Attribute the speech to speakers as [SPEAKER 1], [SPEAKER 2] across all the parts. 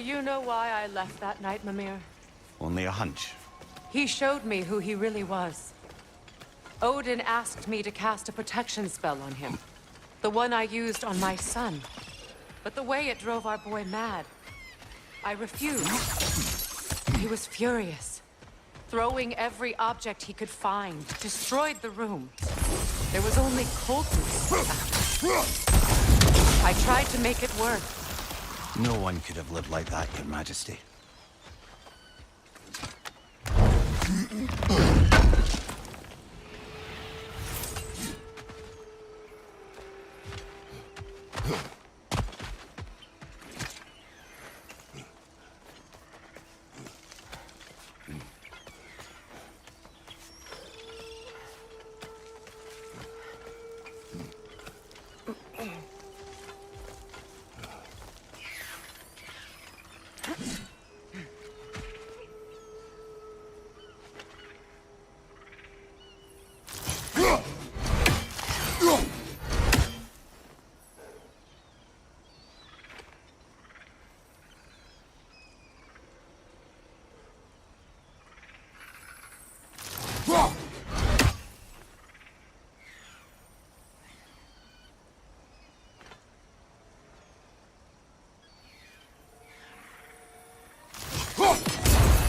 [SPEAKER 1] you know why I left that night, Mimir?
[SPEAKER 2] Only a hunch.
[SPEAKER 1] He showed me who he really was. Odin asked me to cast a protection spell on him. The one I used on my son. But the way it drove our boy mad, I refused. He was furious, throwing every object he could find, destroyed the room. There was only coldness left. I tried to make it work.
[SPEAKER 2] No one could have lived like that, Your Majesty.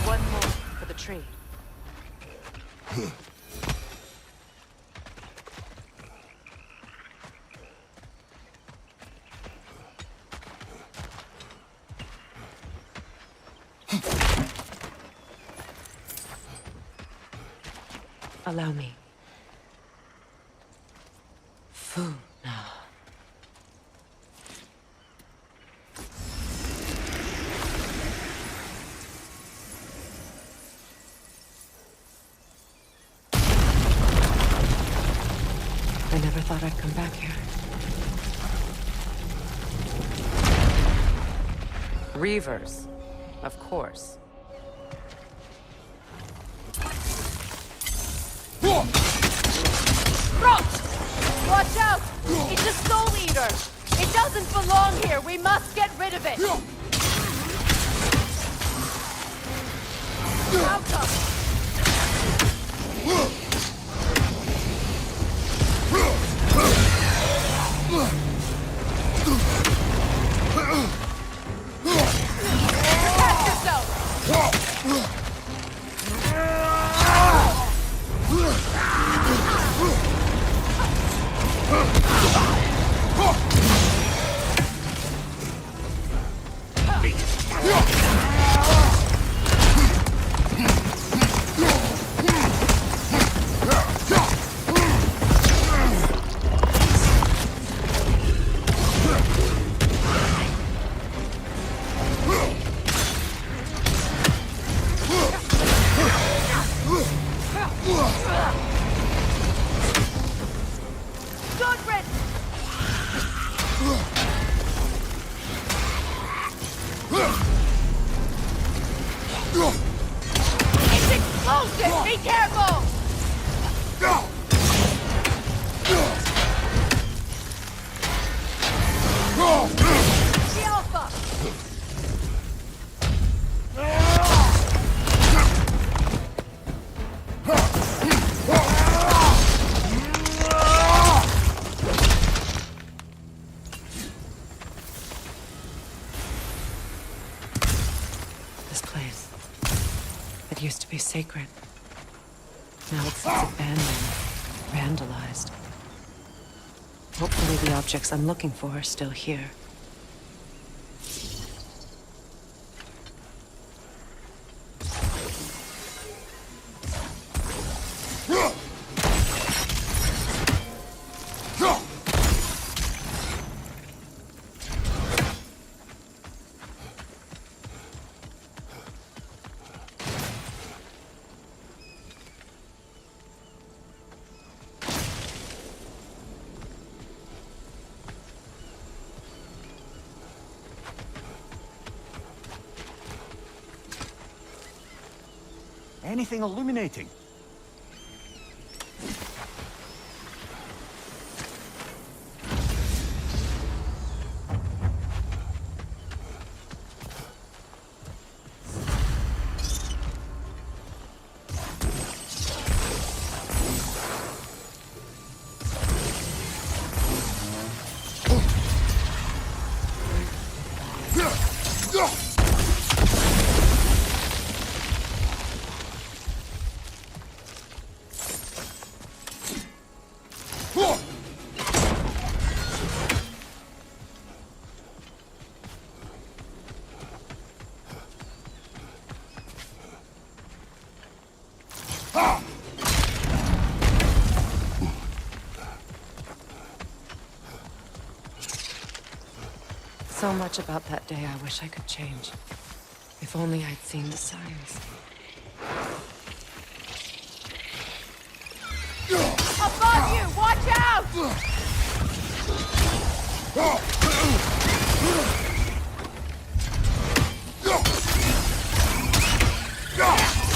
[SPEAKER 1] One more for the tree. Allow me. Food now. I never thought I'd come back here. Reavers, of course. Watch out! It's a soul eater! It doesn't belong here! We must get rid of it! Outcome! Protect yourself! It's explosive! Be careful! The Alpha! This place. It used to be sacred. Now it sits abandoned, vandalized. Hopefully the objects I'm looking for are still here.
[SPEAKER 2] Anything illuminating?
[SPEAKER 1] So much about that day I wish I could change. If only I'd seen the signs. Above you! Watch out!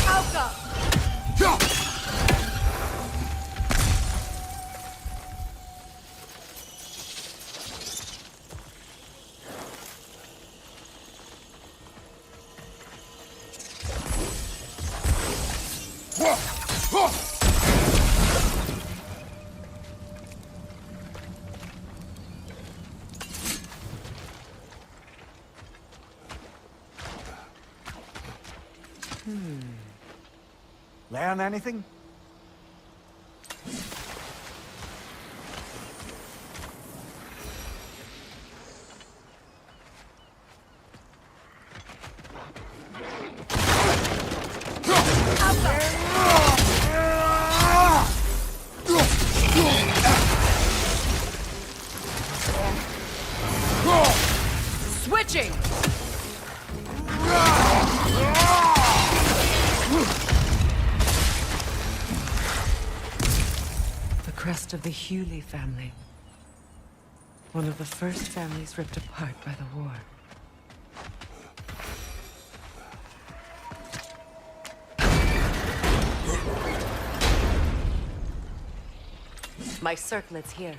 [SPEAKER 1] Alka!
[SPEAKER 2] Learn anything?
[SPEAKER 1] Switching! The crest of the Hewley family. One of the first families ripped apart by the war. My circlet's here.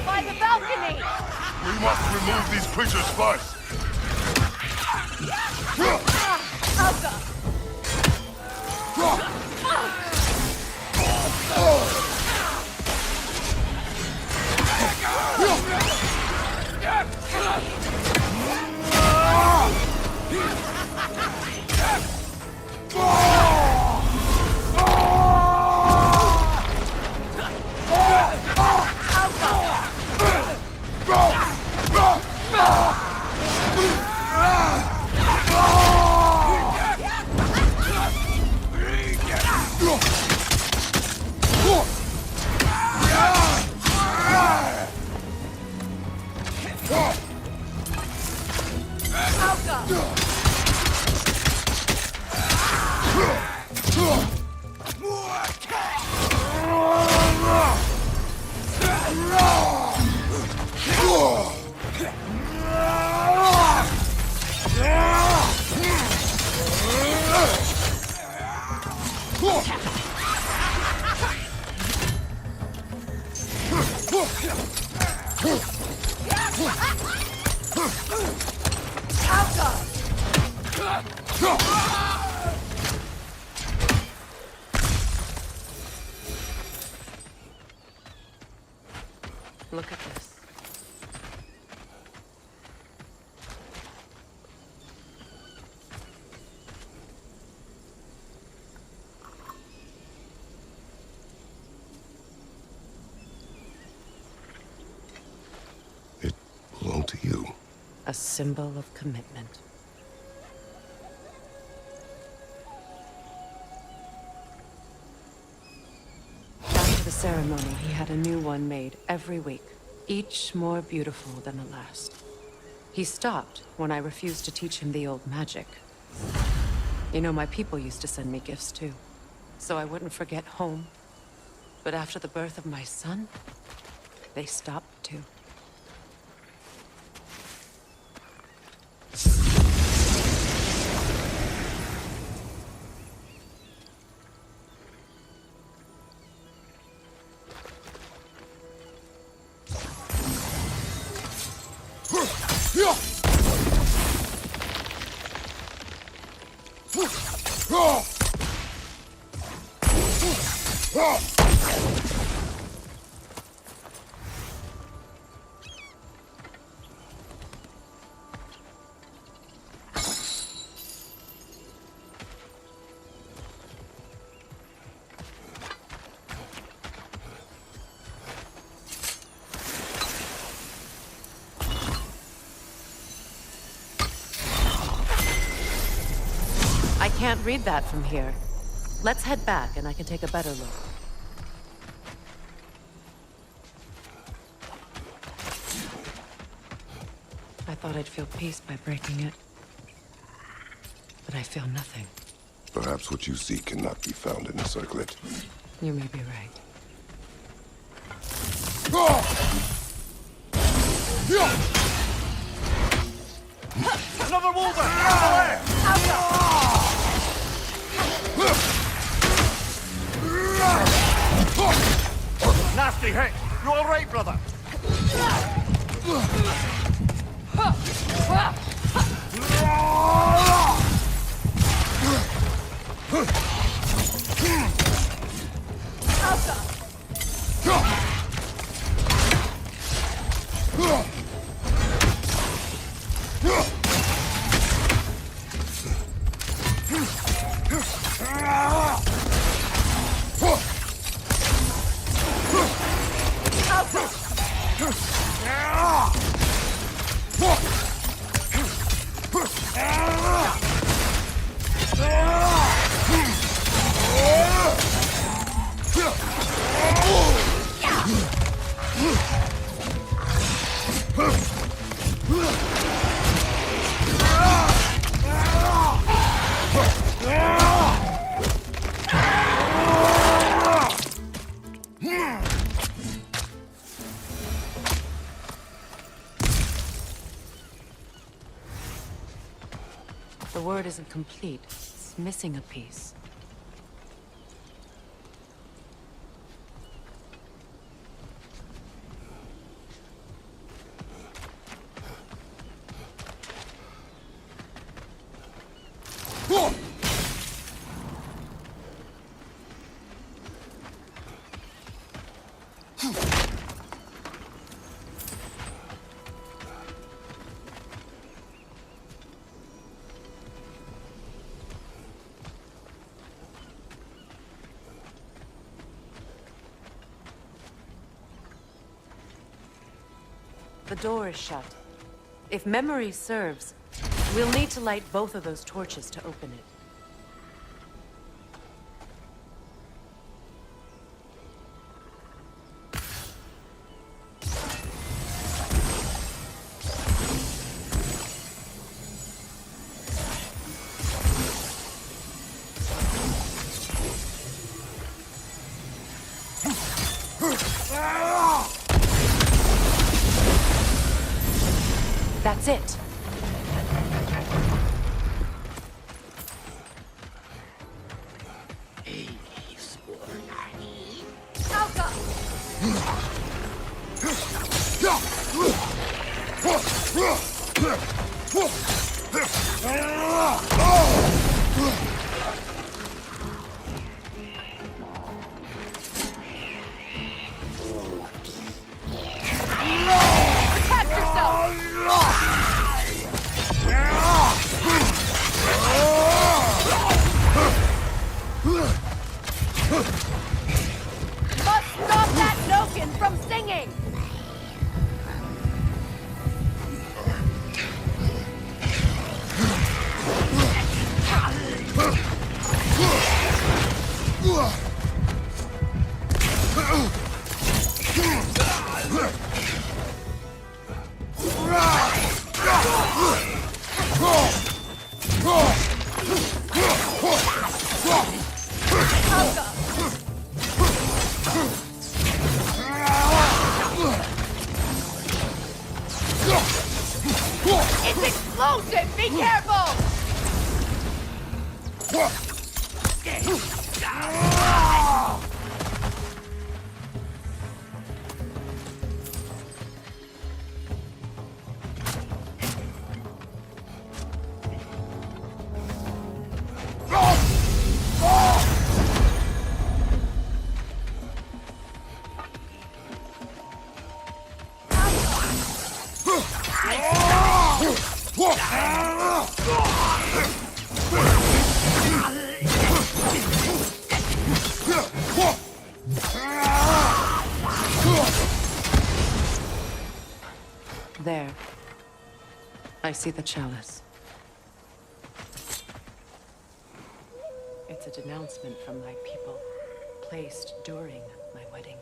[SPEAKER 1] By the balcony!
[SPEAKER 3] We must remove these creatures first!
[SPEAKER 1] Alka! Look at this.
[SPEAKER 3] It belonged to you.
[SPEAKER 1] A symbol of commitment. After the ceremony, he had a new one made every week, each more beautiful than the last. He stopped when I refused to teach him the old magic. You know, my people used to send me gifts too, so I wouldn't forget home. But after the birth of my son, they stopped too. I can't read that from here. Let's head back and I can take a better look. I thought I'd feel peace by breaking it. But I feel nothing.
[SPEAKER 3] Perhaps what you seek cannot be found in the circlet.
[SPEAKER 1] You may be right.
[SPEAKER 2] Another wolver! Out Nasty hit! You all right, brother?
[SPEAKER 1] The word isn't complete. It's missing a piece. The door is shut. If memory serves, we'll need to light both of those torches to open it. That's it. Protect yourself! Must stop that Nokin from singing! It's explosive! Be careful! There. I see the chalice. It's a denouncement from my people, placed during my wedding.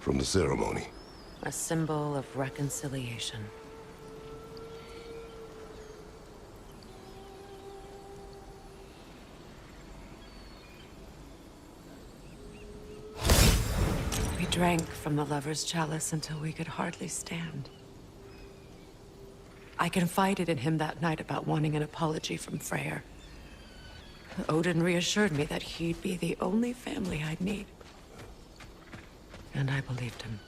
[SPEAKER 3] From the ceremony.
[SPEAKER 1] A symbol of reconciliation. We drank from the lover's chalice until we could hardly stand. I confided in him that night about wanting an apology from Freyr. Odin reassured me that he'd be the only family I'd need. And I believed him.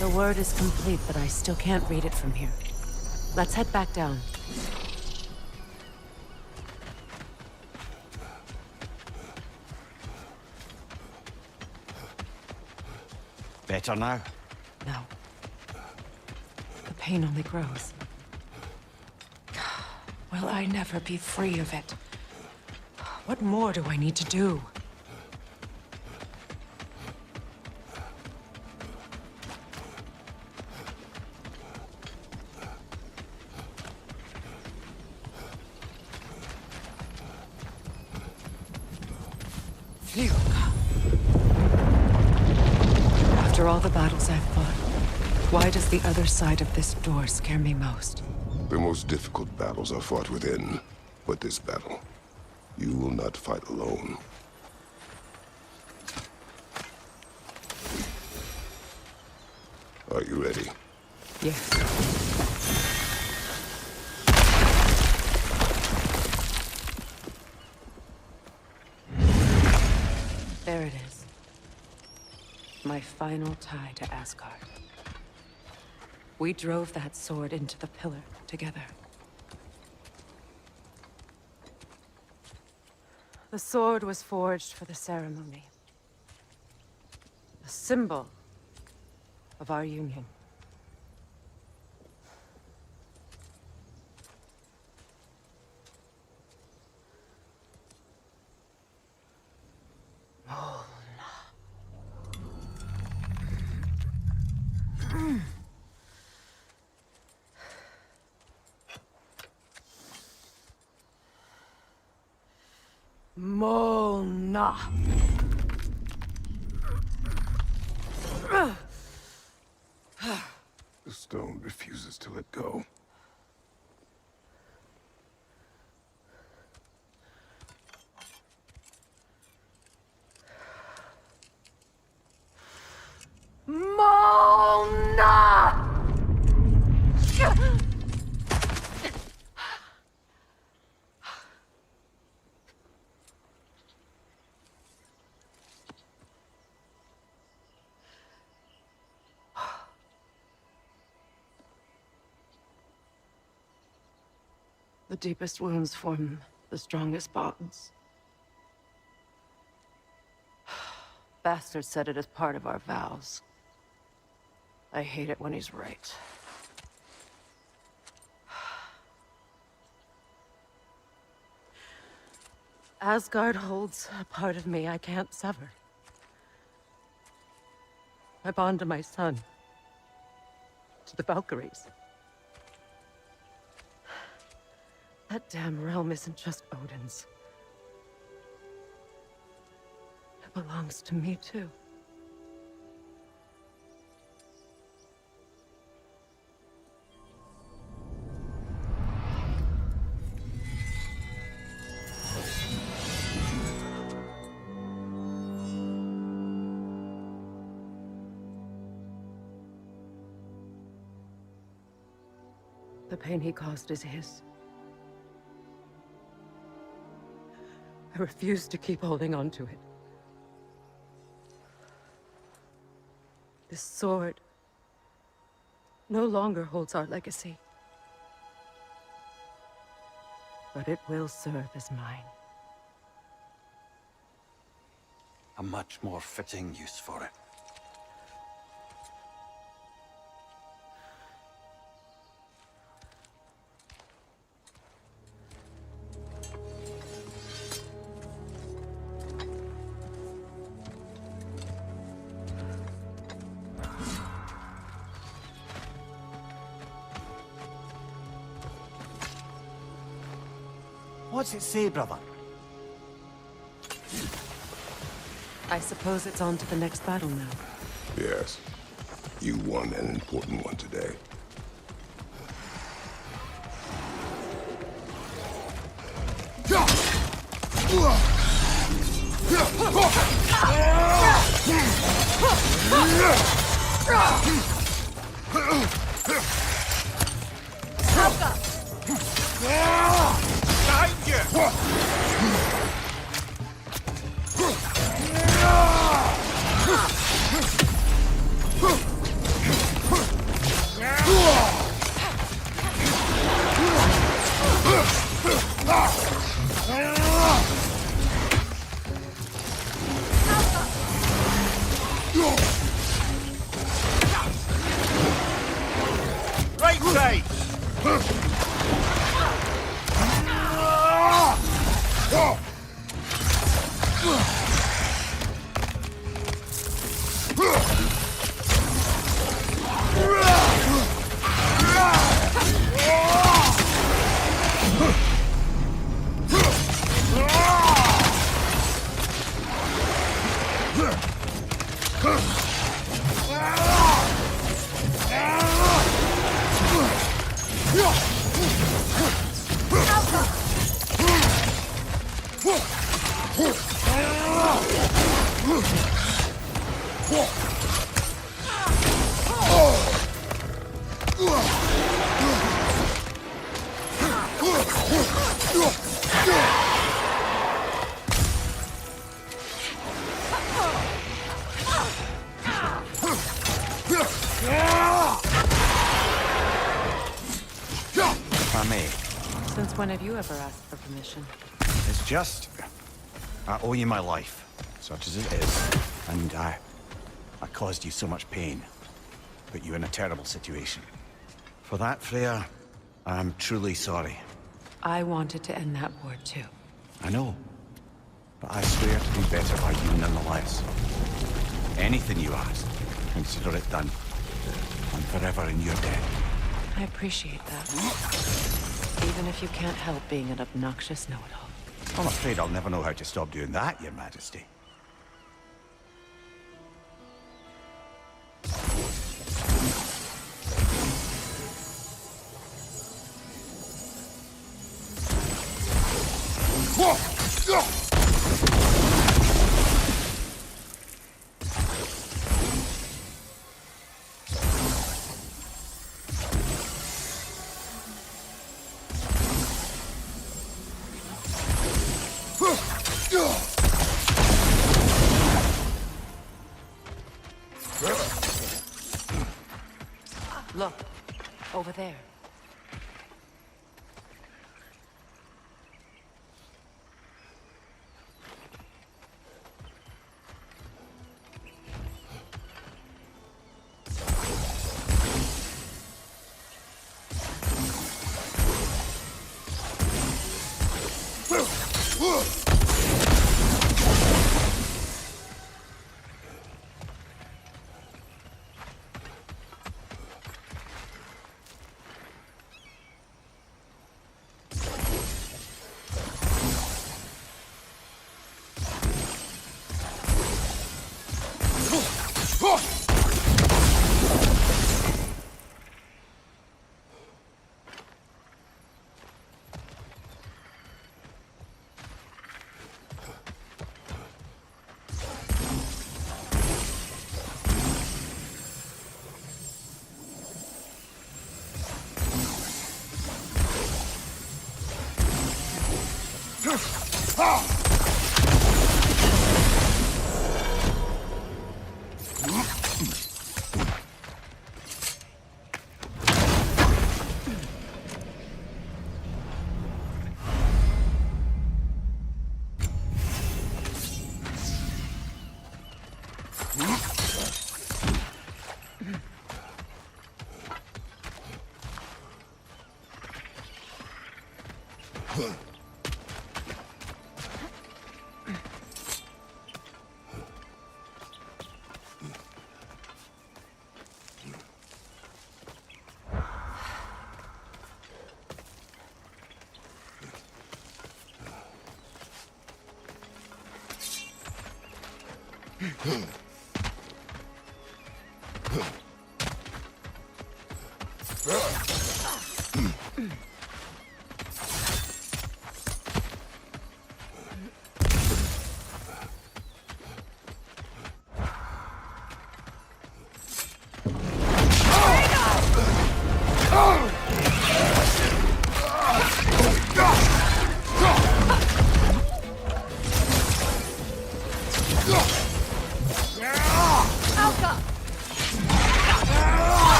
[SPEAKER 1] The word is complete, but I still can't read it from here. Let's head back down.
[SPEAKER 2] Better now?
[SPEAKER 1] No. The pain only grows. Will I never be free of it? What more do I need to do? Phew. After all the battles I've fought, why does the other side of this door scare me most?
[SPEAKER 3] The most difficult battles are fought within, but this battle, you will not fight alone. Are you ready?
[SPEAKER 1] Yes. There it is. My final tie to Asgard. We drove that sword into the pillar together. The sword was forged for the ceremony. A symbol of our union. Mona.
[SPEAKER 3] The stone refuses to let go.
[SPEAKER 1] Mona! The deepest wounds form the strongest bonds. Bastard said it as part of our vows. I hate it when he's right. Asgard holds a part of me I can't sever. I bond to my son. To the Valkyries. That damn realm isn't just Odin's. It belongs to me, too. The pain he caused is his. I refuse to keep holding on to it. This sword no longer holds our legacy. But it will serve as mine.
[SPEAKER 2] A much more fitting use for it. What's it say, brother?
[SPEAKER 1] I suppose it's on to the next battle now.
[SPEAKER 3] Yes. You won an important one today.
[SPEAKER 2] Right side!
[SPEAKER 1] Since when have you ever asked for permission?
[SPEAKER 2] It's just... I owe you my life, such as it is. And I caused you so much pain. Put you in a terrible situation. For that, Freya, I'm truly sorry.
[SPEAKER 1] I wanted to end that war too.
[SPEAKER 2] I know. But I swear to do better by you nonetheless. Anything you ask, consider it done. I'm forever in your debt.
[SPEAKER 1] I appreciate that. Even if you can't help being an obnoxious know-it-all.
[SPEAKER 2] I'm afraid I'll never know how to stop doing that, Your Majesty.
[SPEAKER 1] Look, over there.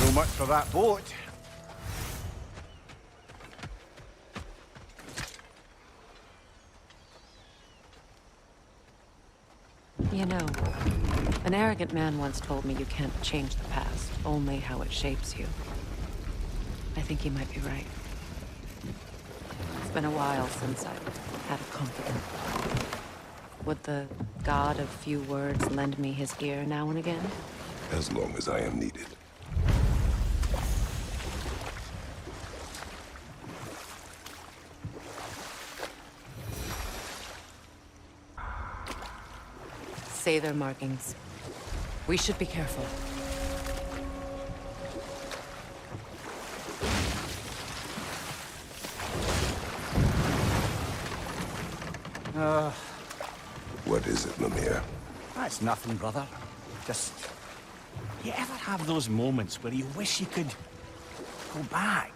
[SPEAKER 2] So much for that boat.
[SPEAKER 1] You know, an arrogant man once told me you can't change the past, only how it shapes you. I think he might be right. It's been a while since I've had a confidant. Would the god of few words lend me his ear now and again?
[SPEAKER 3] As long as I am needed.
[SPEAKER 1] Say their markings. We should be careful.
[SPEAKER 3] What is it, Mimir?
[SPEAKER 2] That's nothing, brother. Just... You ever have those moments where you wish you could go back?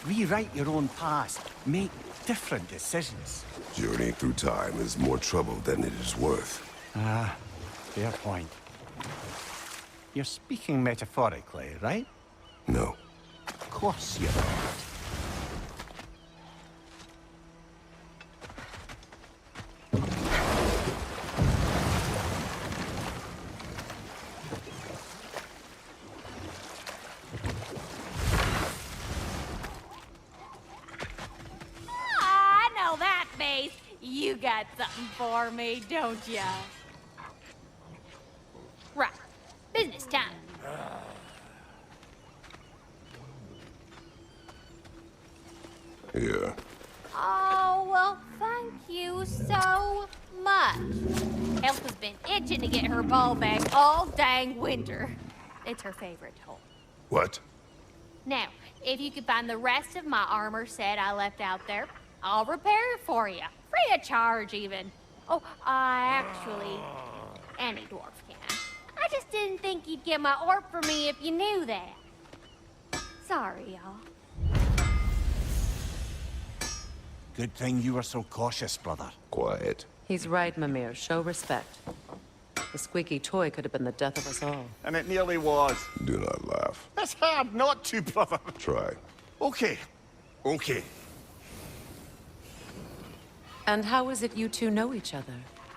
[SPEAKER 2] Rewrite your own past, make different decisions?
[SPEAKER 3] Journeying through time is more trouble than it is worth.
[SPEAKER 2] Fair point. You're speaking metaphorically, right?
[SPEAKER 3] No.
[SPEAKER 2] Of course you're not.
[SPEAKER 4] I know that face. You got something for me, don't ya? Right. Business time.
[SPEAKER 3] Yeah.
[SPEAKER 4] Oh, well, thank you so much. Elsa's been itching to get her ball back all dang winter. It's her favorite toy.
[SPEAKER 3] What?
[SPEAKER 4] Now, if you could find the rest of my armor set I left out there, I'll repair it for you. Free of charge, even. Oh, actually, any dwarf can. I just didn't think you'd get my orb for me if you knew that. Sorry, y'all.
[SPEAKER 2] Good thing you were so cautious, brother.
[SPEAKER 3] Quiet.
[SPEAKER 1] He's right, Mimir. Show respect. The squeaky toy could have been the death of us all.
[SPEAKER 2] And it nearly was.
[SPEAKER 3] Do not laugh.
[SPEAKER 2] It's hard not to, brother.
[SPEAKER 3] Try.
[SPEAKER 2] Okay. Okay.
[SPEAKER 1] And how is it you two know each other?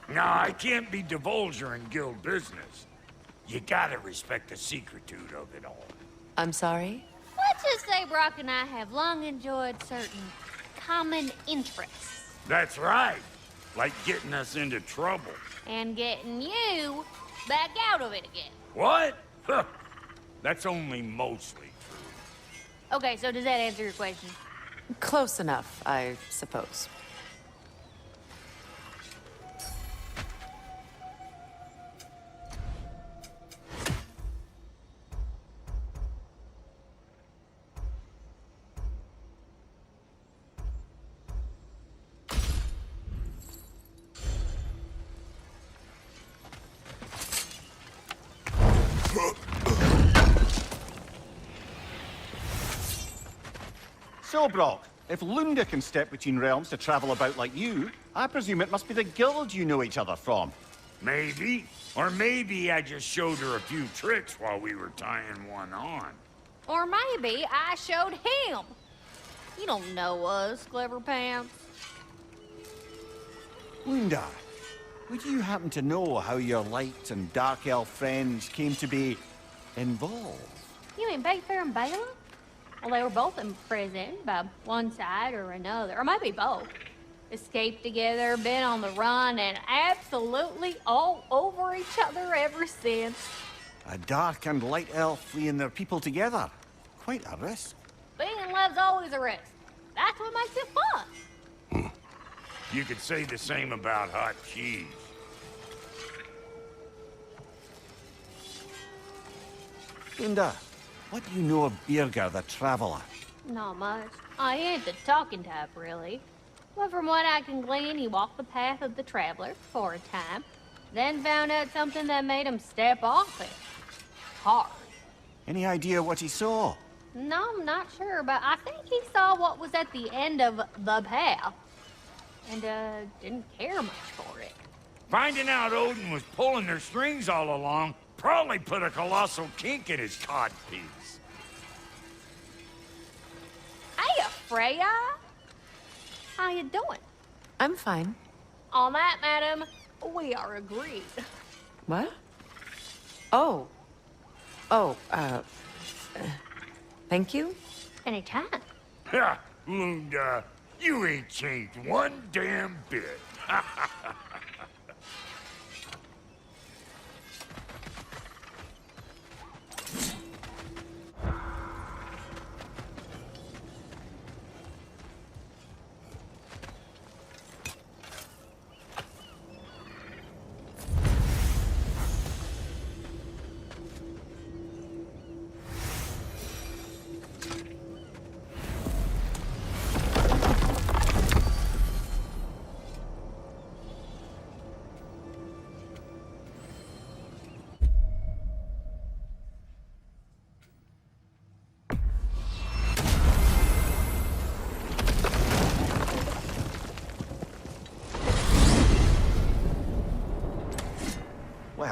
[SPEAKER 5] No, I can't be divulging guild business. You gotta respect the secretude of it all.
[SPEAKER 1] I'm sorry?
[SPEAKER 4] Let's just say Brock and I have long enjoyed certain common interests.
[SPEAKER 5] That's right. Like getting us into trouble.
[SPEAKER 4] And getting you back out of it again.
[SPEAKER 5] What? Huh. That's only mostly true.
[SPEAKER 4] Okay, so does that answer your question?
[SPEAKER 1] Close enough, I suppose.
[SPEAKER 2] So, Brock, if Lunda can step between realms to travel about like you, I presume it must be the guild you know each other from.
[SPEAKER 5] Maybe. Or maybe I just showed her a few tricks while we were tying one on.
[SPEAKER 4] Or maybe I showed him. You don't know us, Clever Pants.
[SPEAKER 2] Lunda, would you happen to know how your light and dark elf friends came to be involved?
[SPEAKER 4] You mean Bayfair and Bela? Well, they were both in prison by one side or another, or maybe both. Escaped together, been on the run, and absolutely all over each other ever since.
[SPEAKER 2] A dark and light elf fleeing their people together. Quite a risk.
[SPEAKER 4] Being in love's always a risk. That's what makes it fun.
[SPEAKER 5] You could say the same about hot cheese.
[SPEAKER 2] Lunda, what do you know of Birger the Traveler?
[SPEAKER 4] Not much. I ain't the talking type, really. But from what I can glean, he walked the path of the traveler for a time, then found out something that made him step off it. Hard.
[SPEAKER 2] Any idea what he saw?
[SPEAKER 4] No, I'm not sure, but I think he saw what was at the end of the path. And, didn't care much for it.
[SPEAKER 5] Finding out Odin was pulling their strings all along probably put a colossal kink in his codpiece.
[SPEAKER 4] Hey, Freya! How you doing?
[SPEAKER 1] I'm fine.
[SPEAKER 4] On that, madam, we are agreed.
[SPEAKER 1] What? Oh. Oh, thank you?
[SPEAKER 4] Anytime.
[SPEAKER 5] Ha! Lunda, you ain't changed one damn bit.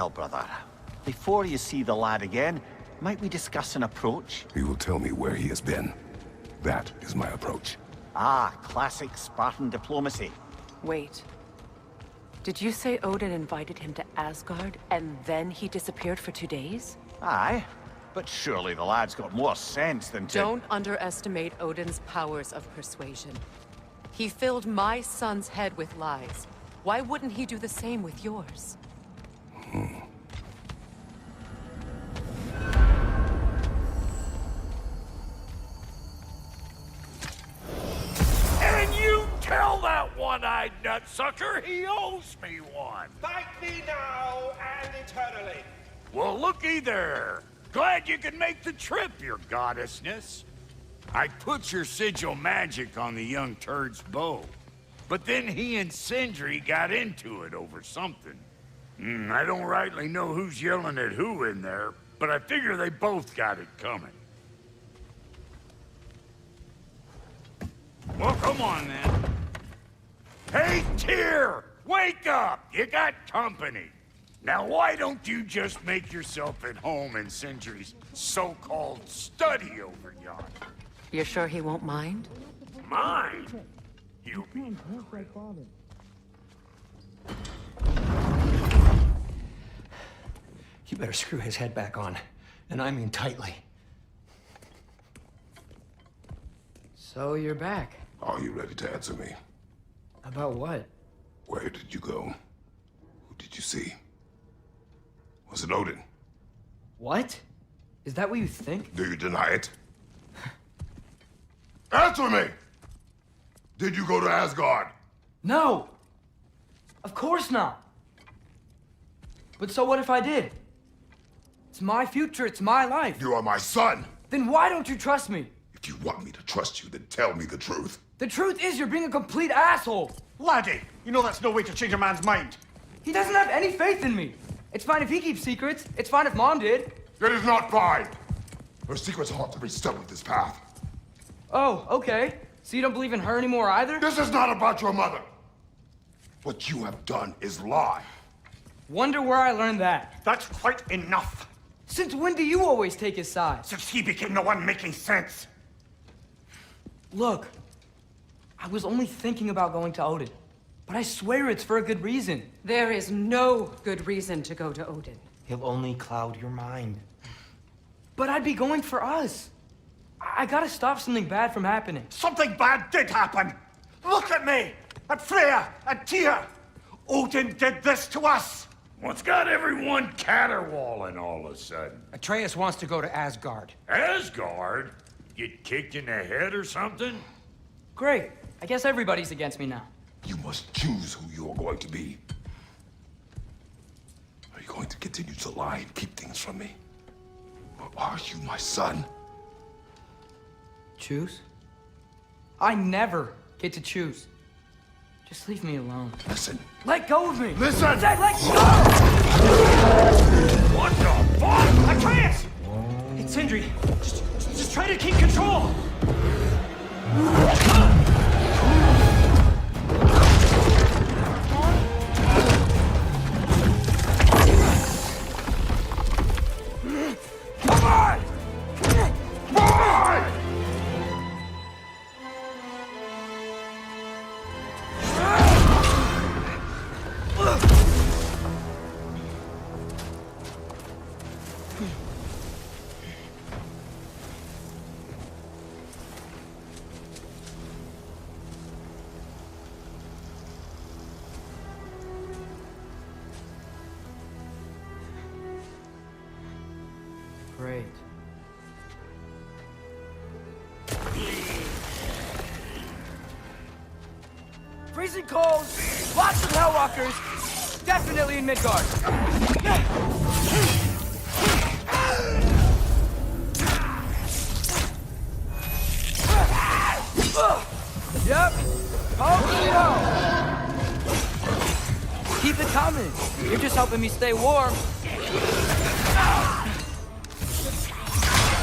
[SPEAKER 2] Well, brother, before you see the lad again, might we discuss an approach?
[SPEAKER 3] He will tell me where he has been. That is my approach.
[SPEAKER 2] Ah, classic Spartan diplomacy.
[SPEAKER 1] Wait. Did you say Odin invited him to Asgard, and then he disappeared for 2 days?
[SPEAKER 2] Aye, but surely the lad's got more sense than to...
[SPEAKER 1] Don't underestimate Odin's powers of persuasion. He filled my son's head with lies. Why wouldn't he do the same with yours?
[SPEAKER 5] And you tell that one-eyed nutsucker he owes me one.
[SPEAKER 6] Thank me now and eternally.
[SPEAKER 5] Well, looky there. Glad you could make the trip, your goddessness. I put your sigil magic on the young turd's bow. But then he and Sindri got into it over something. I don't rightly know who's yelling at who in there, but I figure they both got it coming. Well, come on, then. Hey, Tyr! Wake up! You got company. Now, why don't you just make yourself at home in Sindri's so-called study over yonder?
[SPEAKER 1] You're sure he won't mind?
[SPEAKER 5] Mine? You
[SPEAKER 6] You better screw his head back on. And I mean tightly. So you're back.
[SPEAKER 3] Are you ready to answer me?
[SPEAKER 6] About what?
[SPEAKER 3] Where did you go? Who did you see? Was it Odin?
[SPEAKER 6] What? Is that what you think?
[SPEAKER 3] Do you deny it? Answer me! Did you go to Asgard?
[SPEAKER 6] No! Of course not! But so what if I did? It's my future, it's my life.
[SPEAKER 3] You are my son!
[SPEAKER 6] Then why don't you trust me?
[SPEAKER 3] If you want me to trust you, then tell me the truth.
[SPEAKER 6] The truth is you're being a complete asshole!
[SPEAKER 2] Laddie, you know that's no way to change a man's mind.
[SPEAKER 6] He doesn't have any faith in me. It's fine if he keeps secrets. It's fine if Mom did.
[SPEAKER 3] It is not fine! Her secrets ought to be stuck with this path.
[SPEAKER 6] Oh, okay. So you don't believe in her anymore either?
[SPEAKER 3] This is not about your mother! What you have done is lie.
[SPEAKER 6] Wonder where I learned that.
[SPEAKER 2] That's quite enough.
[SPEAKER 6] Since when do you always take his side?
[SPEAKER 2] Since he became the one making sense.
[SPEAKER 6] Look, I was only thinking about going to Odin, but I swear it's for a good reason.
[SPEAKER 1] There is no good reason to go to Odin.
[SPEAKER 7] He'll only cloud your mind.
[SPEAKER 6] But I'd be going for us. I gotta stop something bad from happening.
[SPEAKER 2] Something bad did happen. Look at me, at Freya, at Tyr. Odin did this to us.
[SPEAKER 5] What's got everyone caterwauling all of a sudden?
[SPEAKER 7] Atreus wants to go to Asgard.
[SPEAKER 5] Asgard? Get kicked in the head or something?
[SPEAKER 6] Great. I guess everybody's against me now.
[SPEAKER 3] You must choose who you are going to be. Are you going to continue to lie and keep things from me? Or are you my son?
[SPEAKER 6] Choose? I never get to choose. Just leave me alone.
[SPEAKER 3] Listen.
[SPEAKER 6] Let go of me!
[SPEAKER 3] Listen!
[SPEAKER 6] I said let go!
[SPEAKER 5] What the fuck?
[SPEAKER 6] Atreus! It's Sindri. Just try to keep control!
[SPEAKER 3] Come on! Come on!
[SPEAKER 6] Great. Freezing cold, lots of Hellwalkers, definitely in Midgard. Yep, hopefully no. Keep it coming. You're just helping me stay warm.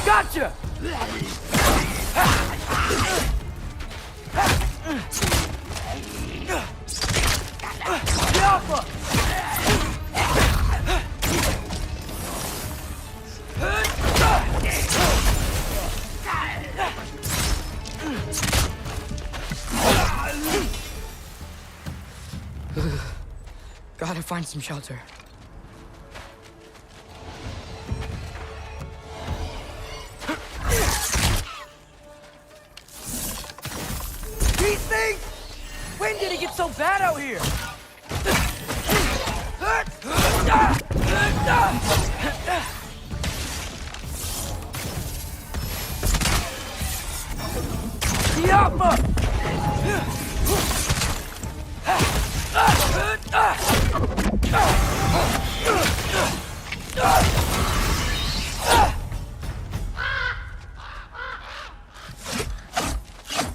[SPEAKER 6] Gotcha! Alpha! gotta find some shelter. These things? When did it get so bad out here?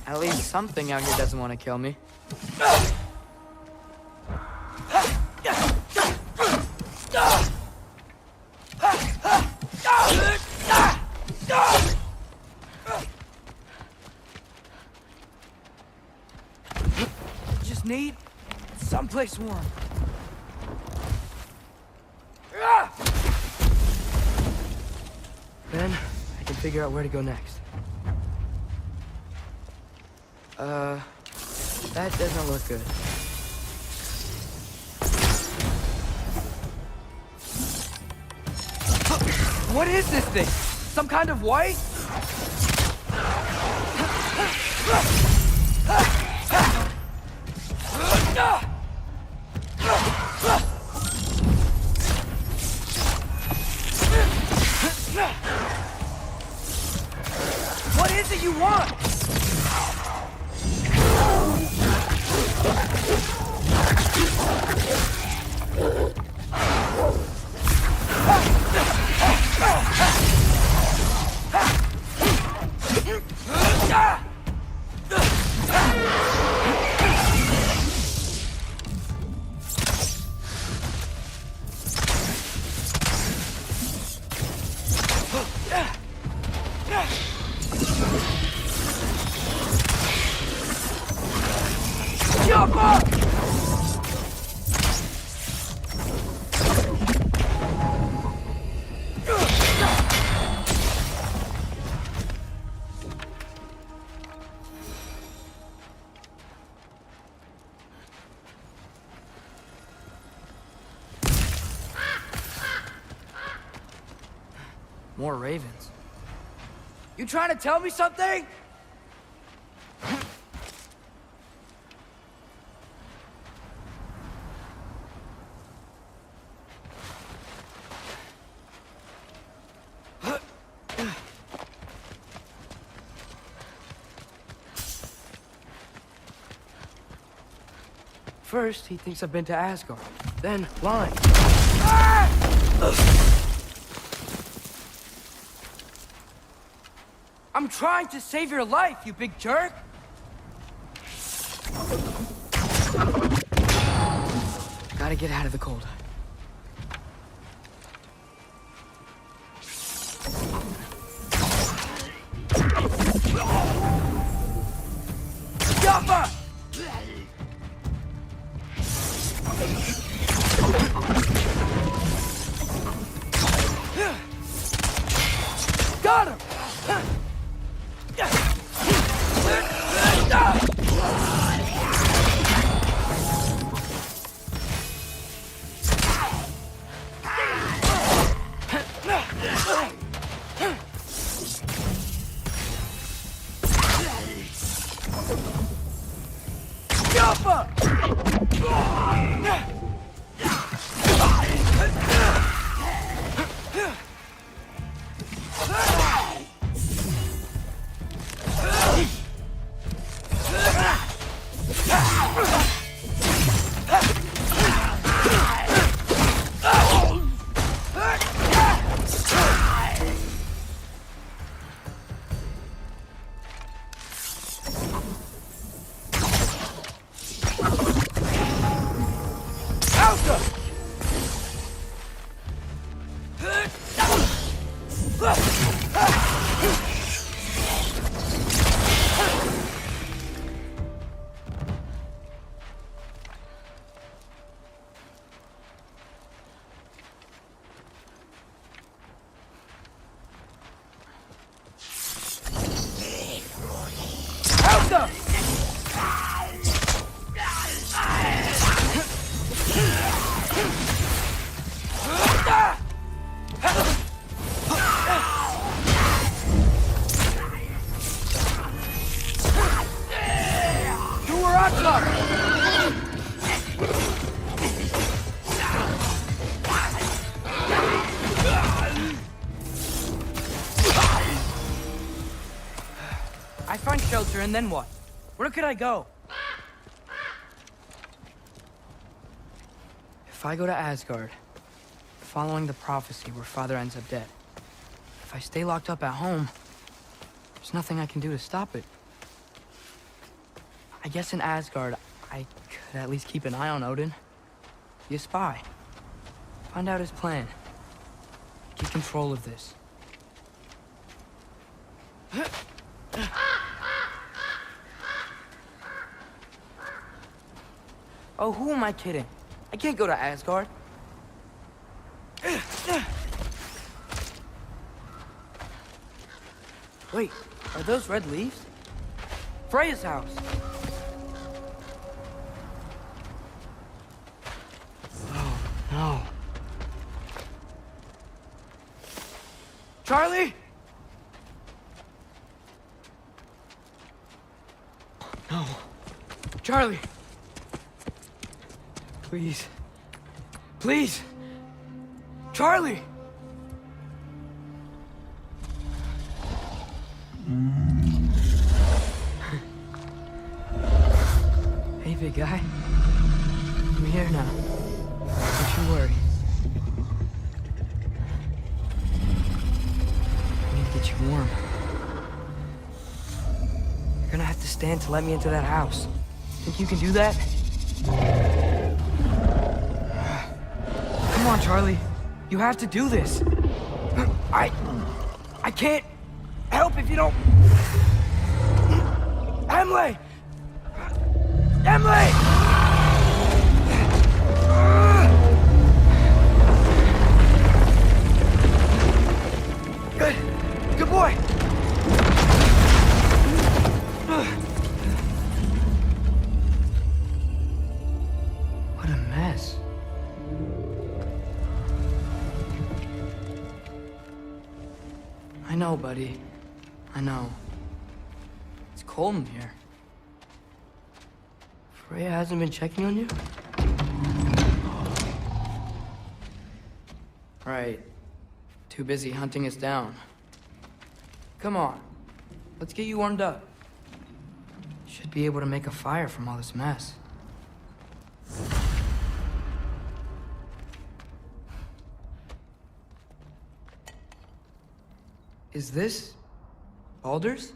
[SPEAKER 6] At least something out here doesn't want to kill me. Just need someplace warm. Then I can figure out where to go next. That doesn't look good. What is this thing? Some kind of white? What is it you want? Jump up! More ravens. You trying to tell me something? First, he thinks I've been to Asgard. Then, lying. I'm trying to save your life, you big jerk! Gotta get out of the cold. Jumper! Got him! Jumper! I find shelter, and then what? Where could I go? If I go to Asgard, following the prophecy where Father ends up dead, if I stay locked up at home, there's nothing I can do to stop it. I guess in Asgard, I could at least keep an eye on Odin. Be a spy. Find out his plan. Get control of this. Oh, who am I kidding? I can't go to Asgard. Wait, are those red leaves? Freya's house! Oh, no. Charlie? No. Charlie! Please. Please! Charlie! Hey, big guy. I'm here now. Don't you worry. I need to get you warm. You're gonna have to stand to let me into that house. Think you can do that? Come on, Charlie. You have to do this. I can't help if you don't... Emily! Emily! Good. Good boy. What a mess. I know, buddy. I know. It's cold in here. Freya hasn't been checking on you? Right. Too busy hunting us down. Come on. Let's get you warmed up. Should be able to make a fire from all this mess. Is this Baldur's?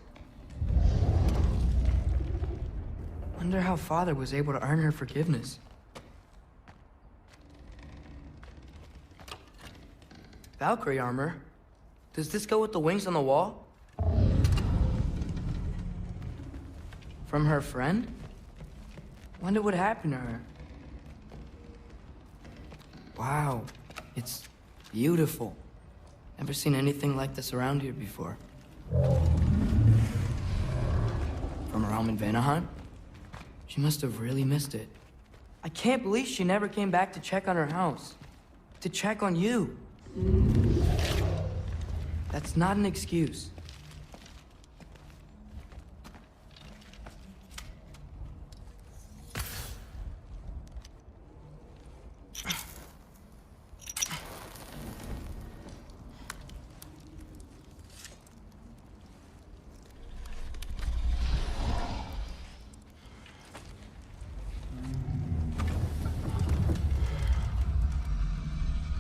[SPEAKER 6] Wonder how Father was able to earn her forgiveness. Valkyrie armor? Does this go with the wings on the wall? From her friend? Wonder what happened to her. Wow, it's beautiful. Never seen anything like this around here before. From her home in Vanaheim? She must have really missed it. I can't believe she never came back to check on her house. To check on you. That's not an excuse.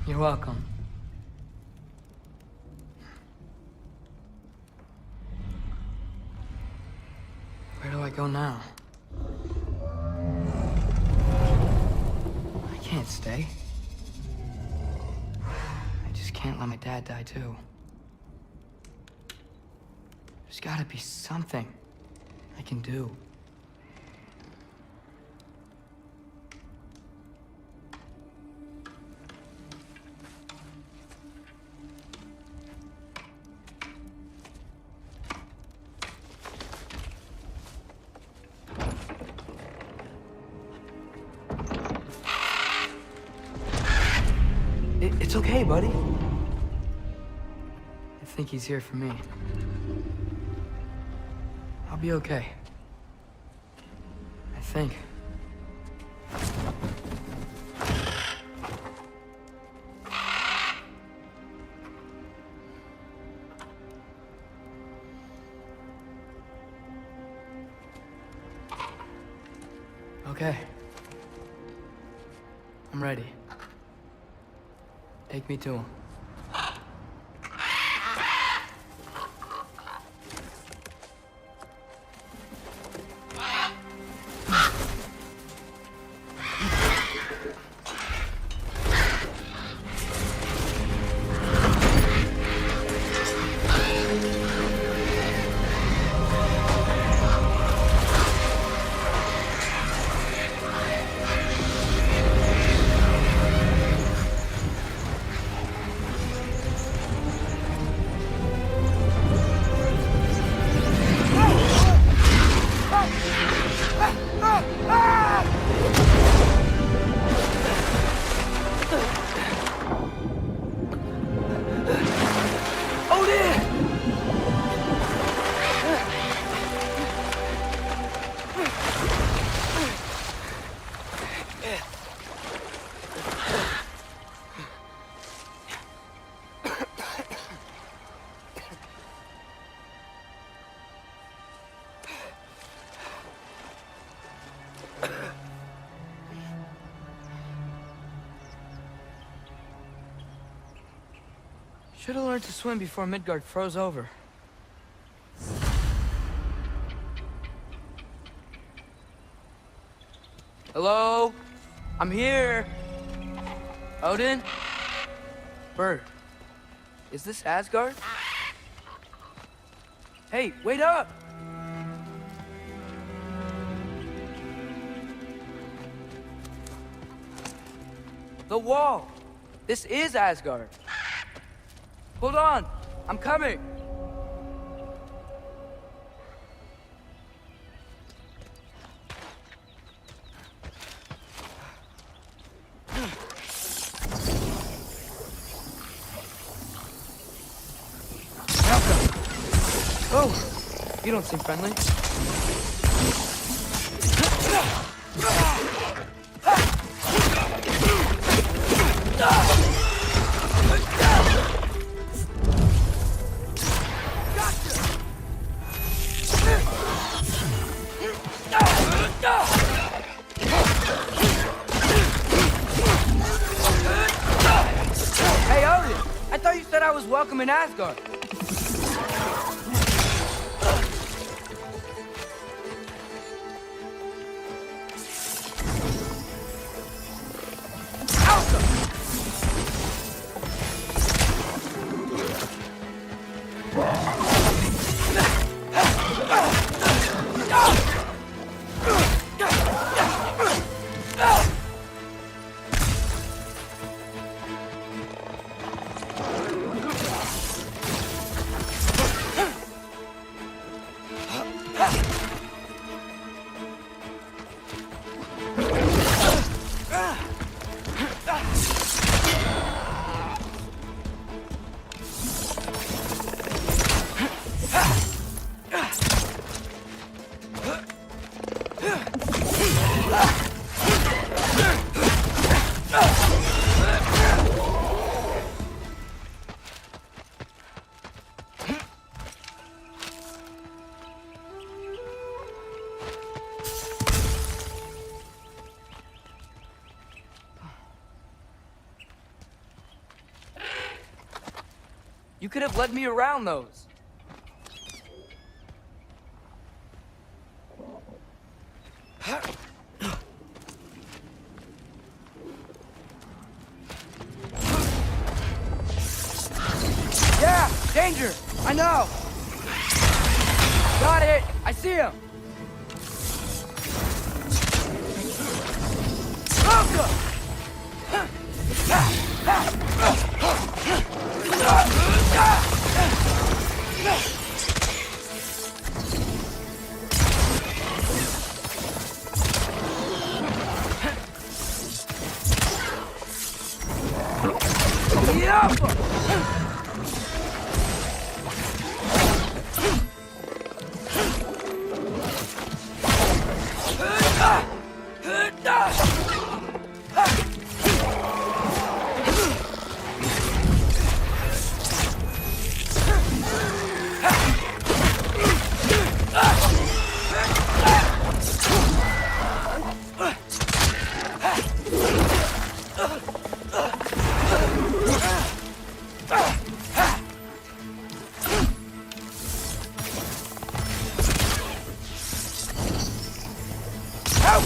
[SPEAKER 6] You're welcome. Where do I go now? I can't stay. I just can't let my dad die too. There's gotta be something I can do. It's okay, buddy. I think he's here for me. I'll be okay. I think. Okay. I'm ready. Take me to him. Should have learned to swim before Midgard froze over. Hello? I'm here. Odin? Bird. Is this Asgard? Hey, wait up! The wall! This is Asgard. Hold on! I'm coming! Welcome! Oh! You don't seem friendly. Hey, Odin! I thought you said I was welcome in Asgard. You could have led me around those. Yeah, danger! I know! Got it! I see him! Welcome!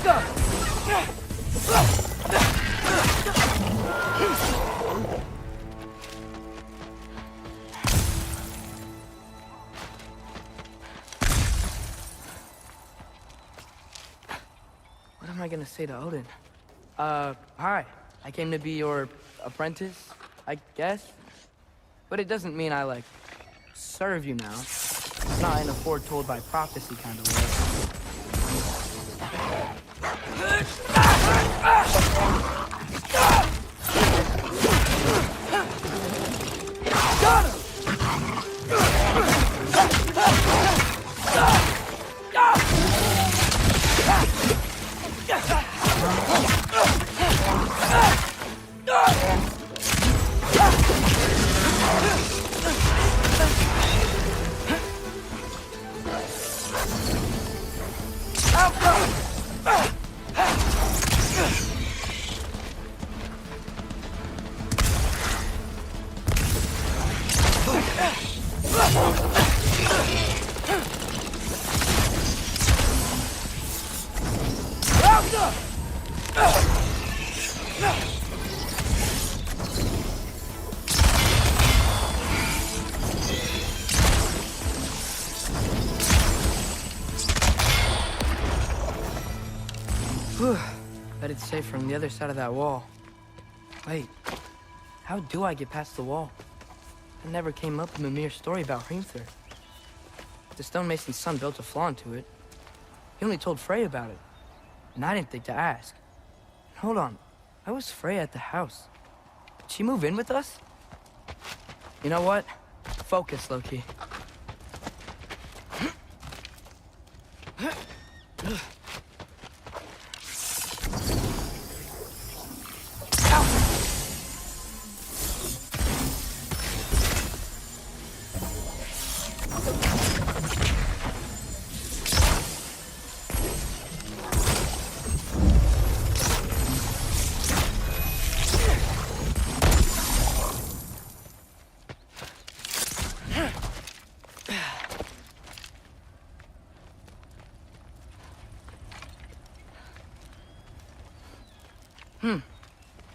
[SPEAKER 6] What am I gonna say to Odin? Hi. I came to be your apprentice, I guess. But it doesn't mean I, like, serve you now. Not in a foretold by prophecy kind of way. Got him! Bet it's safe from the other side of that wall. Wait, how do I get past the wall? It never came up in Mimir's story about Hrimthur. The stonemason's son built a flaw into it. He only told Frey about it, and I didn't think to ask. Hold on, why was Frey at the house? Did she move in with us? You know what? Focus, Loki.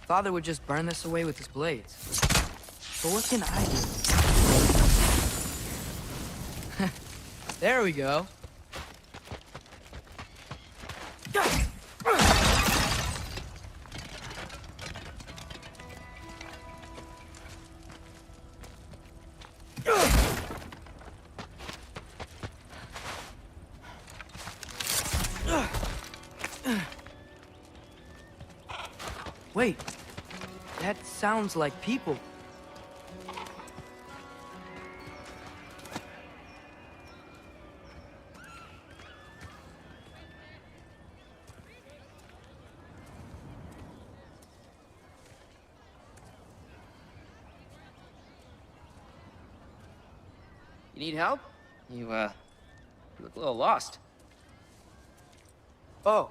[SPEAKER 6] Father would just burn this away with his blades. But what can I do? There we go. Wait, that sounds like people.
[SPEAKER 8] You need help? You look a little lost.
[SPEAKER 6] Oh,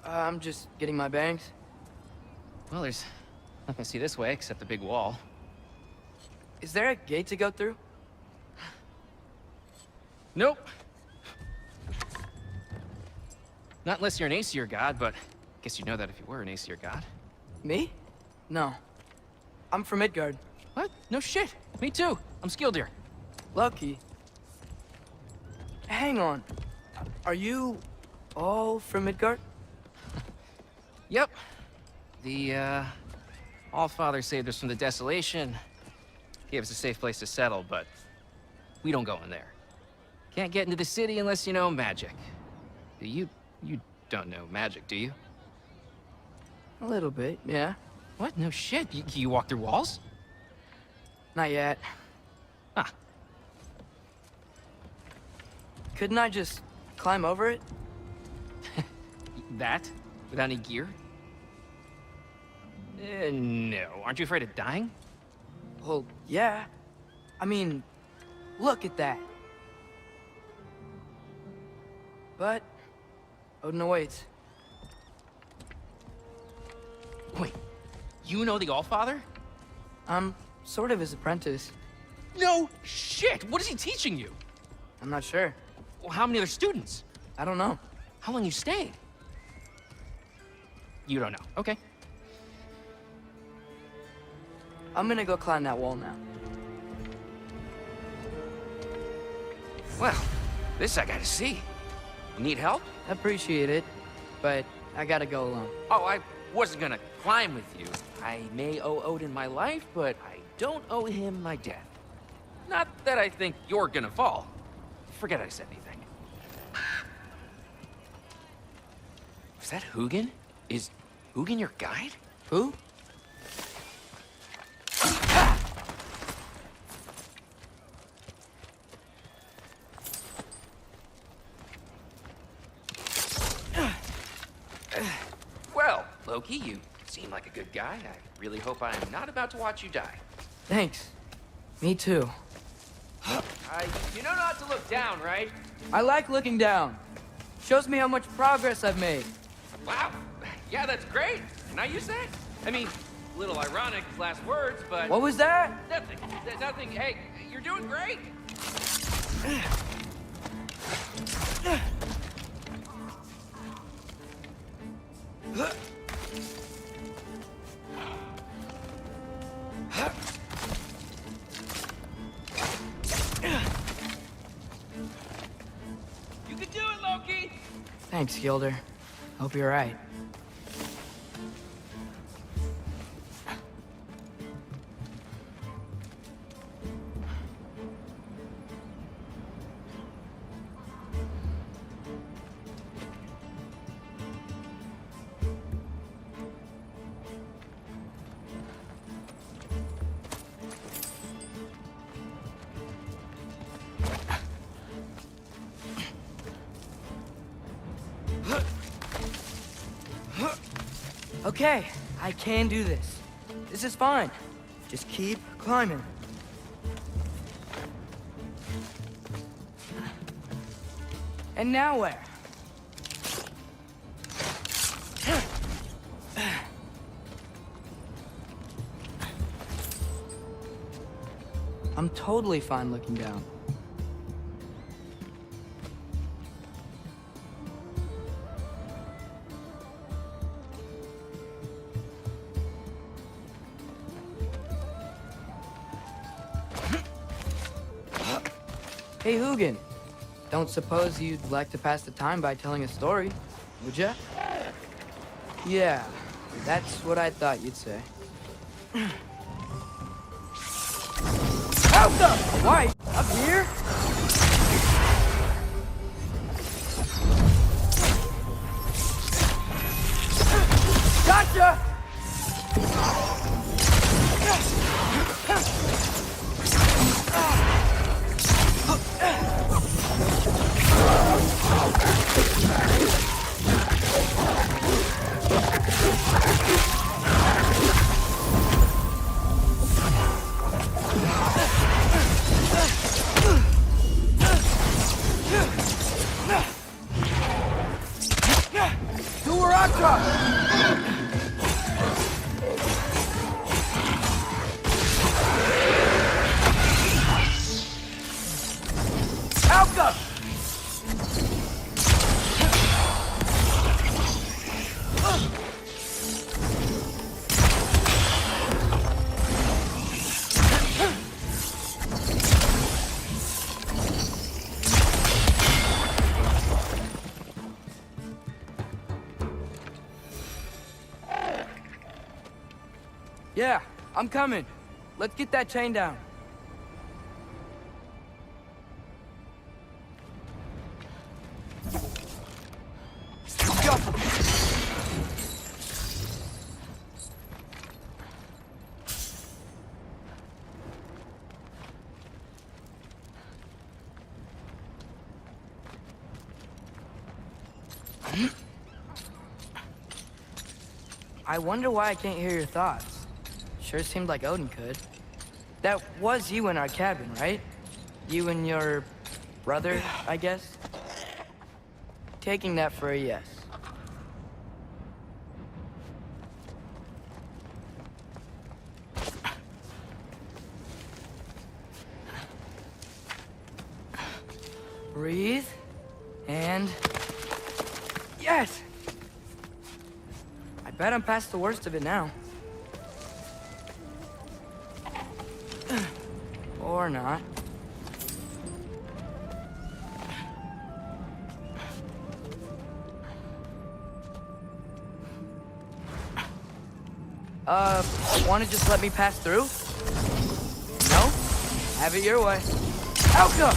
[SPEAKER 6] I'm just getting my bangs.
[SPEAKER 8] Well, there's nothing to see this way except the big wall.
[SPEAKER 6] Is there a gate to go through?
[SPEAKER 8] Nope. Not unless you're an Aesir god, but I guess you'd know that if you were an Aesir god.
[SPEAKER 6] Me? No. I'm from Midgard.
[SPEAKER 8] What? No shit. Me too. I'm Skildir.
[SPEAKER 6] Lucky. Hang on. Are you all from Midgard?
[SPEAKER 8] Yep. The, Allfather saved us from the desolation. Gave us a safe place to settle, but we don't go in there. Can't get into the city unless you know magic. You don't know magic, do you?
[SPEAKER 6] A little bit, yeah.
[SPEAKER 8] What? No shit. You walk through walls?
[SPEAKER 6] Not yet.
[SPEAKER 8] Ah.
[SPEAKER 6] Couldn't I just climb over it?
[SPEAKER 8] That? Without any gear? No. Aren't you afraid of dying?
[SPEAKER 6] Well, yeah. I mean, look at that. But Odin awaits.
[SPEAKER 8] Wait, you know the Allfather?
[SPEAKER 6] I'm sort of his apprentice.
[SPEAKER 8] No shit! What is he teaching you?
[SPEAKER 6] I'm not sure.
[SPEAKER 8] Well, how many other students?
[SPEAKER 6] I don't know.
[SPEAKER 8] How long you stayed? You don't know. Okay.
[SPEAKER 6] I'm gonna go climb that wall now.
[SPEAKER 8] Well, this I gotta see. You need help?
[SPEAKER 6] Appreciate it, but I gotta go alone.
[SPEAKER 8] Oh, I wasn't gonna climb with you. I may owe Odin my life, but I don't owe him my death. Not that I think you're gonna fall. Forget I said anything. Was that Hugin? Is Hugin your guide?
[SPEAKER 6] Who?
[SPEAKER 8] Well, Loki, you seem like a good guy. I really hope I'm not about to watch you die.
[SPEAKER 6] Thanks. Me too.
[SPEAKER 8] You know not to look down, right?
[SPEAKER 6] I like looking down. Shows me how much progress I've made.
[SPEAKER 8] Wow. Yeah, that's great. Can I use that? I mean, a little ironic, last words, but...
[SPEAKER 6] What was that?
[SPEAKER 8] Nothing. Nothing. Hey, you're doing great. You can do it, Loki!
[SPEAKER 6] Thanks, Gilder. Hope you're right. Okay, I can do this. This is fine. Just keep climbing. And now where? I'm totally fine looking down. Hey, Hugin. Don't suppose you'd like to pass the time by telling a story, would ya? Yeah, that's what I thought you'd say. Out the... Why? Up here? Gotcha! Yeah, I'm coming. Let's get that chain down. Go. I wonder why I can't hear your thoughts. Sure seemed like Odin could. That was you in our cabin, right? You and your brother, I guess? Taking that for a yes. Breathe, and... Yes! I bet I'm past the worst of it now. Or not. Wanna just let me pass through? No? Have it your way. Outcome!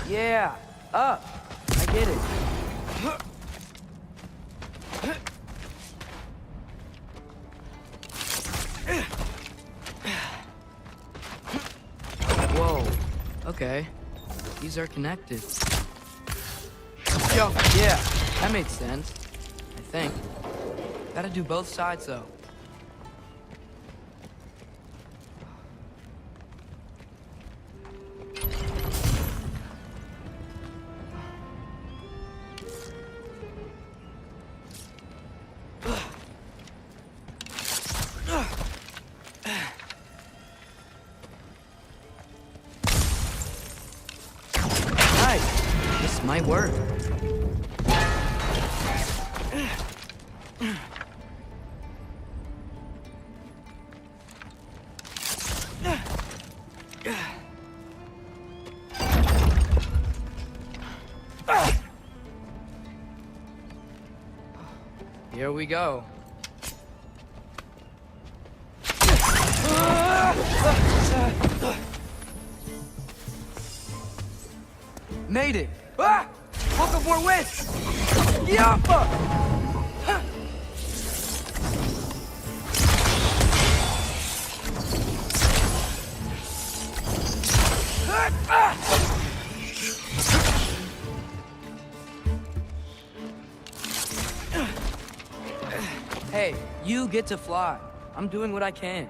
[SPEAKER 6] Yeah, up. I get it. Whoa. Okay. These are connected. Yo, yeah, that makes sense. I think. Gotta do both sides, though. This might work. Here we go. Made it! Ah! Book of more wits! Yappa! Hey, you get to fly. I'm doing what I can.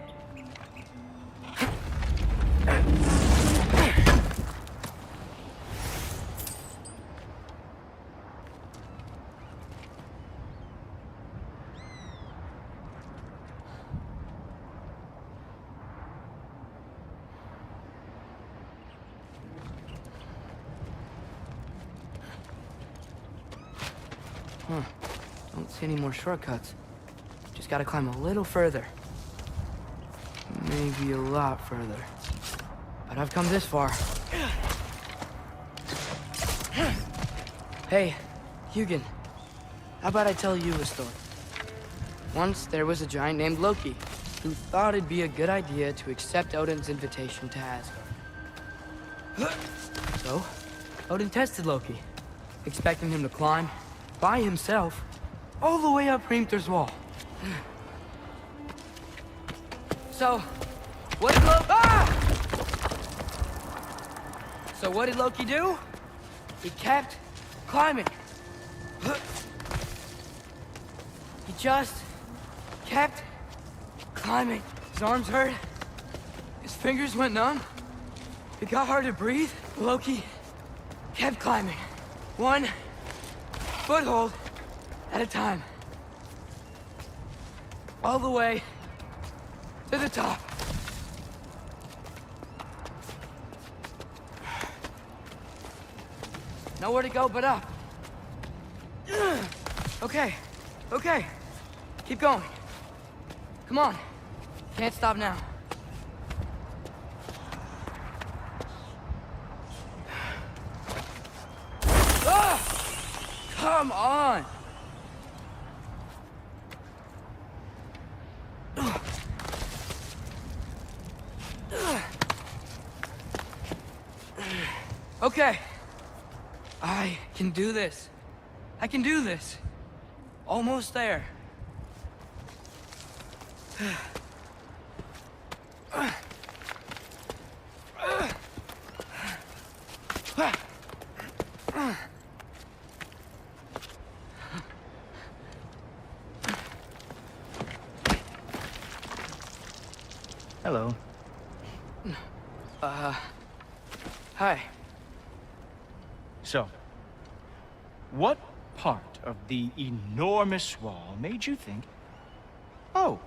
[SPEAKER 6] Huh. Don't see any more shortcuts. Just gotta climb a little further. Maybe a lot further. But I've come this far. Hey, Hugin. How about I tell you a story? Once there was a giant named Loki who thought it'd be a good idea to accept Odin's invitation to Asgard. So, Odin tested Loki, expecting him to climb by himself all the way up Hrimthur's wall. So, what did Loki do? He kept climbing. He just kept climbing. His arms hurt. His fingers went numb. It got hard to breathe. Loki kept climbing. One foothold at a time. All the way to the top. Nowhere to go but up. Okay, okay. Keep going. Come on. Can't stop now. Ah! Come on! Okay. I can do this. I can do this. Almost there.
[SPEAKER 9] Hello.
[SPEAKER 6] Hi.
[SPEAKER 9] So, what part of the enormous wall made you think, oh,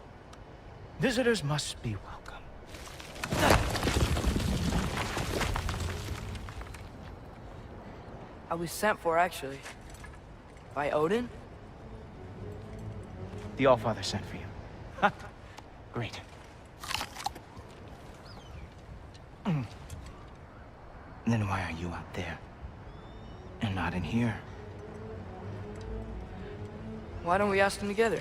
[SPEAKER 9] visitors must be welcome?
[SPEAKER 6] I was sent for, actually. By Odin?
[SPEAKER 9] The Allfather sent for you. Ha! Great. Then why are you out there? And not in here?
[SPEAKER 6] Why don't we ask them together?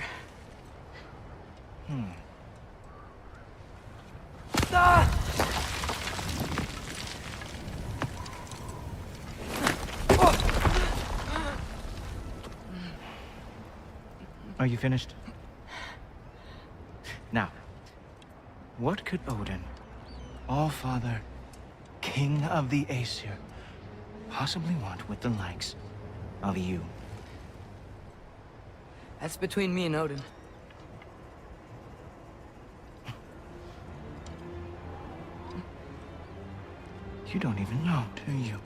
[SPEAKER 6] Ah!
[SPEAKER 9] Are you finished? Now, what could Odin, Allfather, King of the Aesir, possibly want with the likes of you?
[SPEAKER 6] That's between me and Odin.
[SPEAKER 9] You don't even know, do you?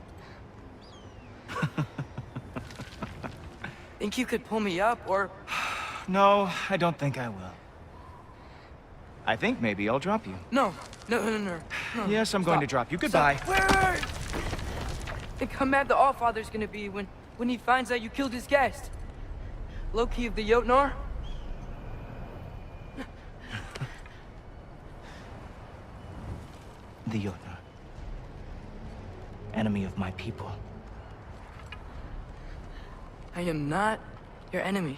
[SPEAKER 6] Think you could pull me up, or...
[SPEAKER 9] No, I don't think I will. I think maybe I'll drop you.
[SPEAKER 6] No.
[SPEAKER 9] Yes, I'm going to drop you. Goodbye.
[SPEAKER 6] Wait! Think how mad the Allfather's gonna be when he finds out you killed his guest. Loki of the Jotnar?
[SPEAKER 9] The Jotnar. Enemy of my people.
[SPEAKER 6] I am not your enemy.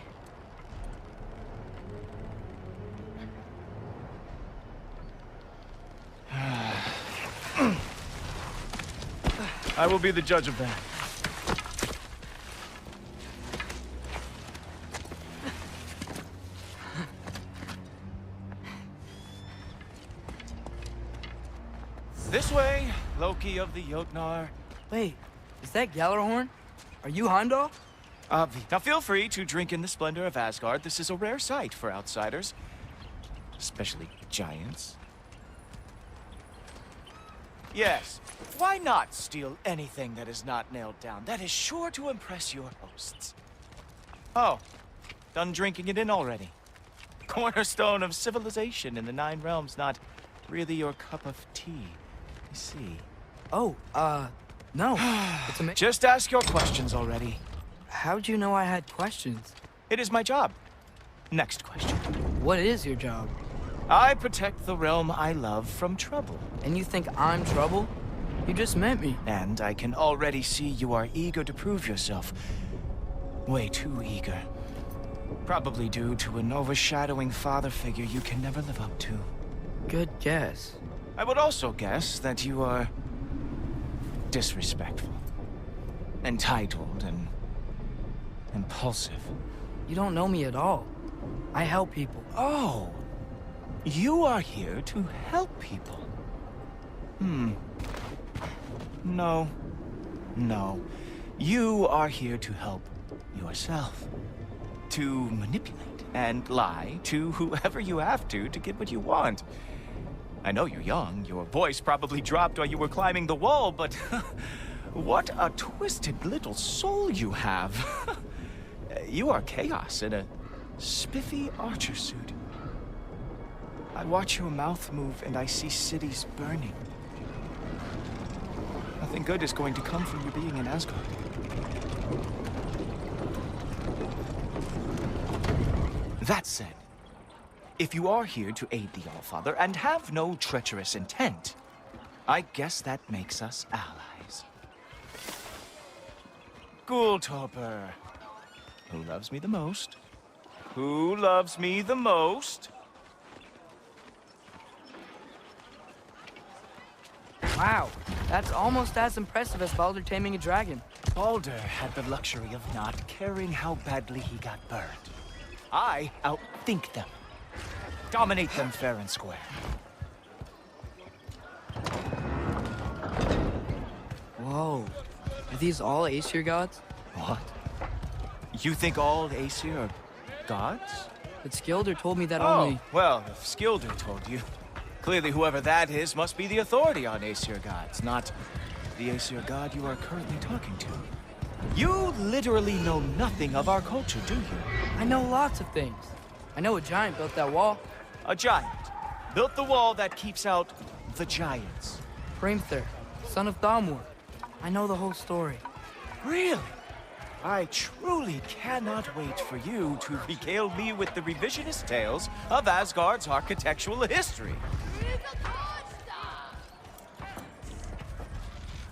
[SPEAKER 9] I will be the judge of that. This way, Loki of the Jotnar.
[SPEAKER 6] Wait, is that Gjallarhorn? Are you Heimdall?
[SPEAKER 9] Now feel free to drink in the splendor of Asgard. This is a rare sight for outsiders. Especially giants. Yes, why not steal anything that is not nailed down? That is sure to impress your hosts. Oh, done drinking it in already. Cornerstone of civilization in the Nine Realms, not really your cup of tea, I see.
[SPEAKER 6] Oh, no. It's amazing.
[SPEAKER 9] Just ask your questions already.
[SPEAKER 6] How'd you know I had questions?
[SPEAKER 9] It is my job. Next question.
[SPEAKER 6] What is your job?
[SPEAKER 9] I protect the realm I love from trouble.
[SPEAKER 6] And you think I'm trouble? You just met me.
[SPEAKER 9] And I can already see you are eager to prove yourself. Way too eager. Probably due to an overshadowing father figure you can never live up to.
[SPEAKER 6] Good guess.
[SPEAKER 9] I would also guess that you are disrespectful, entitled, and impulsive.
[SPEAKER 6] You don't know me at all. I help people.
[SPEAKER 9] Oh, you are here to help people. No. You are here to help yourself. To manipulate and lie to whoever you have to get what you want. I know you're young. Your voice probably dropped while you were climbing the wall, but What a twisted little soul you have. You are chaos in a spiffy archer suit. I watch your mouth move and I see cities burning. Nothing good is going to come from you being in Asgard. That said, if you are here to aid the Allfather and have no treacherous intent, I guess that makes us allies. Gultoper. Who loves me the most? Who loves me the most?
[SPEAKER 6] Wow, that's almost as impressive as Baldur taming a dragon.
[SPEAKER 9] Baldur had the luxury of not caring how badly he got burned. I outthink them. Dominate them fair and square.
[SPEAKER 6] Whoa, are these all Aesir gods?
[SPEAKER 9] What? You think all Aesir are gods?
[SPEAKER 6] But Skilder told me that
[SPEAKER 9] Oh,
[SPEAKER 6] only...
[SPEAKER 9] well, if Skilder told you, clearly whoever that is must be the authority on Aesir gods, not the Aesir god you are currently talking to. You literally know nothing of our culture, do you?
[SPEAKER 6] I know lots of things. I know a giant built that wall.
[SPEAKER 9] A giant built the wall that keeps out the giants.
[SPEAKER 6] Hrimthur, son of Thamur. I know the whole story.
[SPEAKER 9] Really? I truly cannot wait for you to regale me with the revisionist tales of Asgard's architectural history.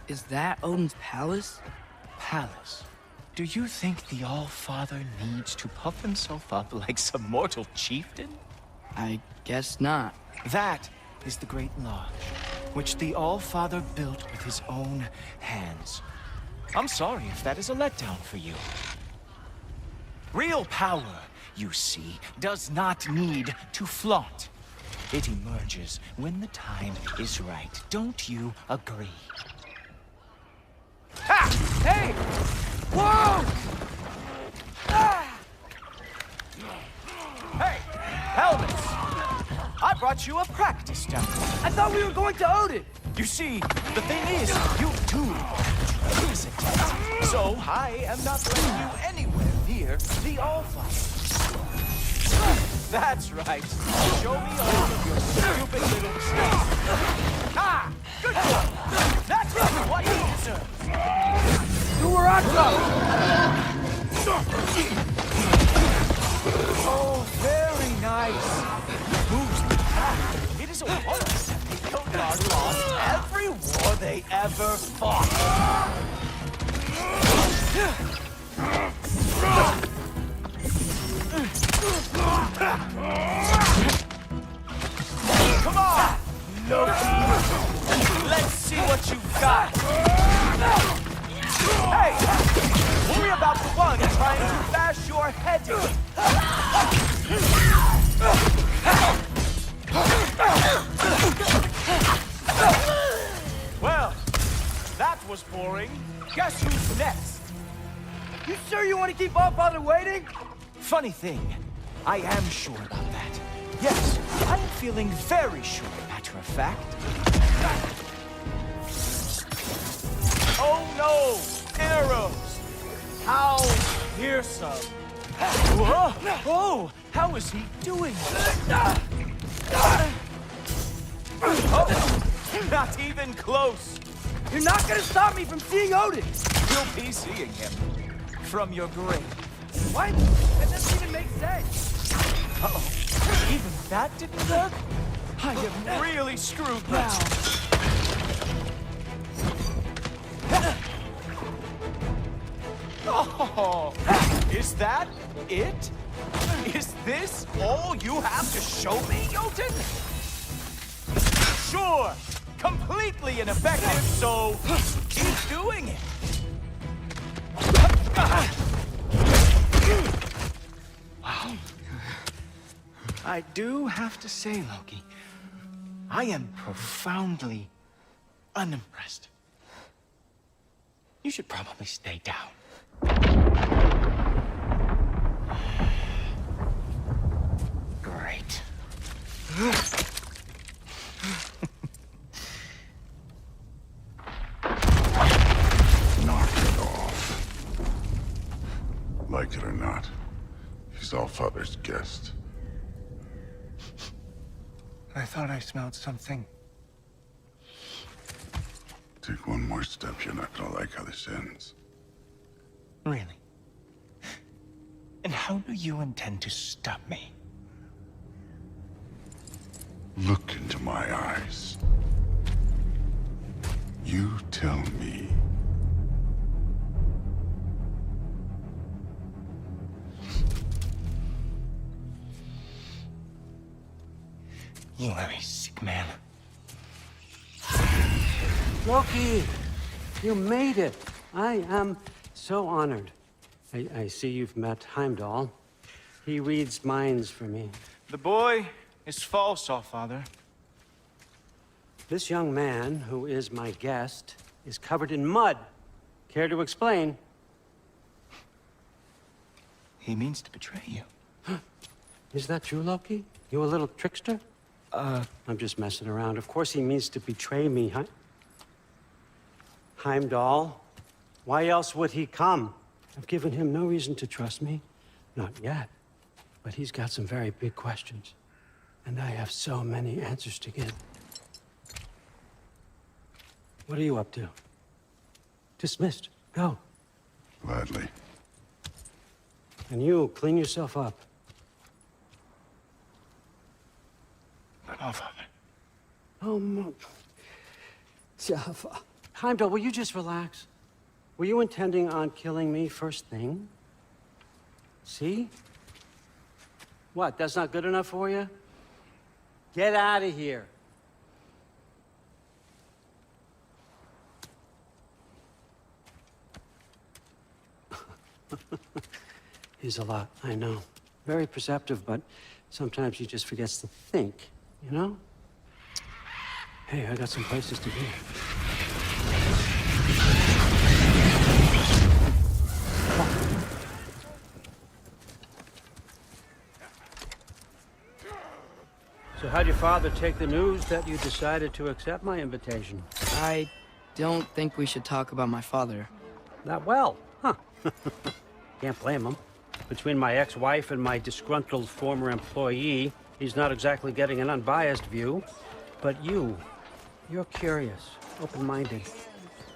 [SPEAKER 6] Is that Odin's palace?
[SPEAKER 9] Palace? Do you think the All-Father needs to puff himself up like some mortal chieftain?
[SPEAKER 6] I guess not.
[SPEAKER 9] That is the Great Lodge, which the All-Father built with his own hands. I'm sorry if that is a letdown for you. Real power, you see, does not need to flaunt. It emerges when the time is right. Don't you agree? Ha! Hey! Whoa! Ah! Hey! Helmets! I brought you a practice demo.
[SPEAKER 6] I thought we were going to Odin!
[SPEAKER 9] You see, the thing is, you too is intent. So I am not letting you anywhere near the All-Father. That's right. Show me all of your stupid little mistakes. Ah! Good job! That's what you deserve! Oh, very nice. Moves the pack. It is a wonder that the Eldar lost every war they ever fought. Come on, Loki. Let's see what you've got. Hey, worry about the one trying to bash your head in. Well, that was boring. Guess who's next?
[SPEAKER 6] You sure you want to keep All-Father waiting?
[SPEAKER 9] Funny thing, I am sure about that. Yes, I'm feeling very sure, matter of fact. Oh no! Arrows! How fearsome! Whoa! Whoa! How is he doing that? Oh! Not even close!
[SPEAKER 6] You're not gonna stop me from seeing Odin!
[SPEAKER 9] You'll be seeing him from your grave.
[SPEAKER 6] What? That doesn't even make sense.
[SPEAKER 9] Uh-oh. Even that didn't work? I am really screwed now. Oh, is that it? Is this all you have to show me, Jotun? Sure, completely ineffective, so keep doing it. Wow. I do have to say, Loki, I am profoundly unimpressed. You should probably stay down. Great.
[SPEAKER 3] Allfather's guest.
[SPEAKER 9] I thought I smelled something.
[SPEAKER 3] Take one more step, you're not gonna like how this ends.
[SPEAKER 9] Really? And how do you intend to stop me?
[SPEAKER 3] Look into my eyes. You tell me.
[SPEAKER 9] You are a sick man.
[SPEAKER 10] Loki! You made it! I am so honored. I see you've met Heimdall. He reads minds for me.
[SPEAKER 9] The boy is false, Allfather.
[SPEAKER 10] This young man, who is my guest, is covered in mud. Care to explain?
[SPEAKER 9] He means to betray you.
[SPEAKER 10] Is that true, Loki? You a little trickster? I'm just messing around. Of course he means to betray me, huh? Heimdall, why else would he come? I've given him no reason to trust me. Not yet. But he's got some very big questions. And I have so many answers to give. What are you up to? Dismissed. Go.
[SPEAKER 3] Gladly.
[SPEAKER 10] And you, clean yourself up.
[SPEAKER 9] But Allfather.
[SPEAKER 10] Oh, no. Jaffa. Heimdall, will you just relax? Were you intending on killing me first thing? See? What, that's not good enough for you? Get out of here. He's a lot, I know. Very perceptive, but sometimes he just forgets to think, you know? Hey, I got some places to be. So how'd your father take the news that you decided to accept my invitation?
[SPEAKER 6] I don't think we should talk about my father.
[SPEAKER 10] Not well, huh? Can't blame him. Between my ex-wife and my disgruntled former employee, he's not exactly getting an unbiased view. But you're curious, open-minded.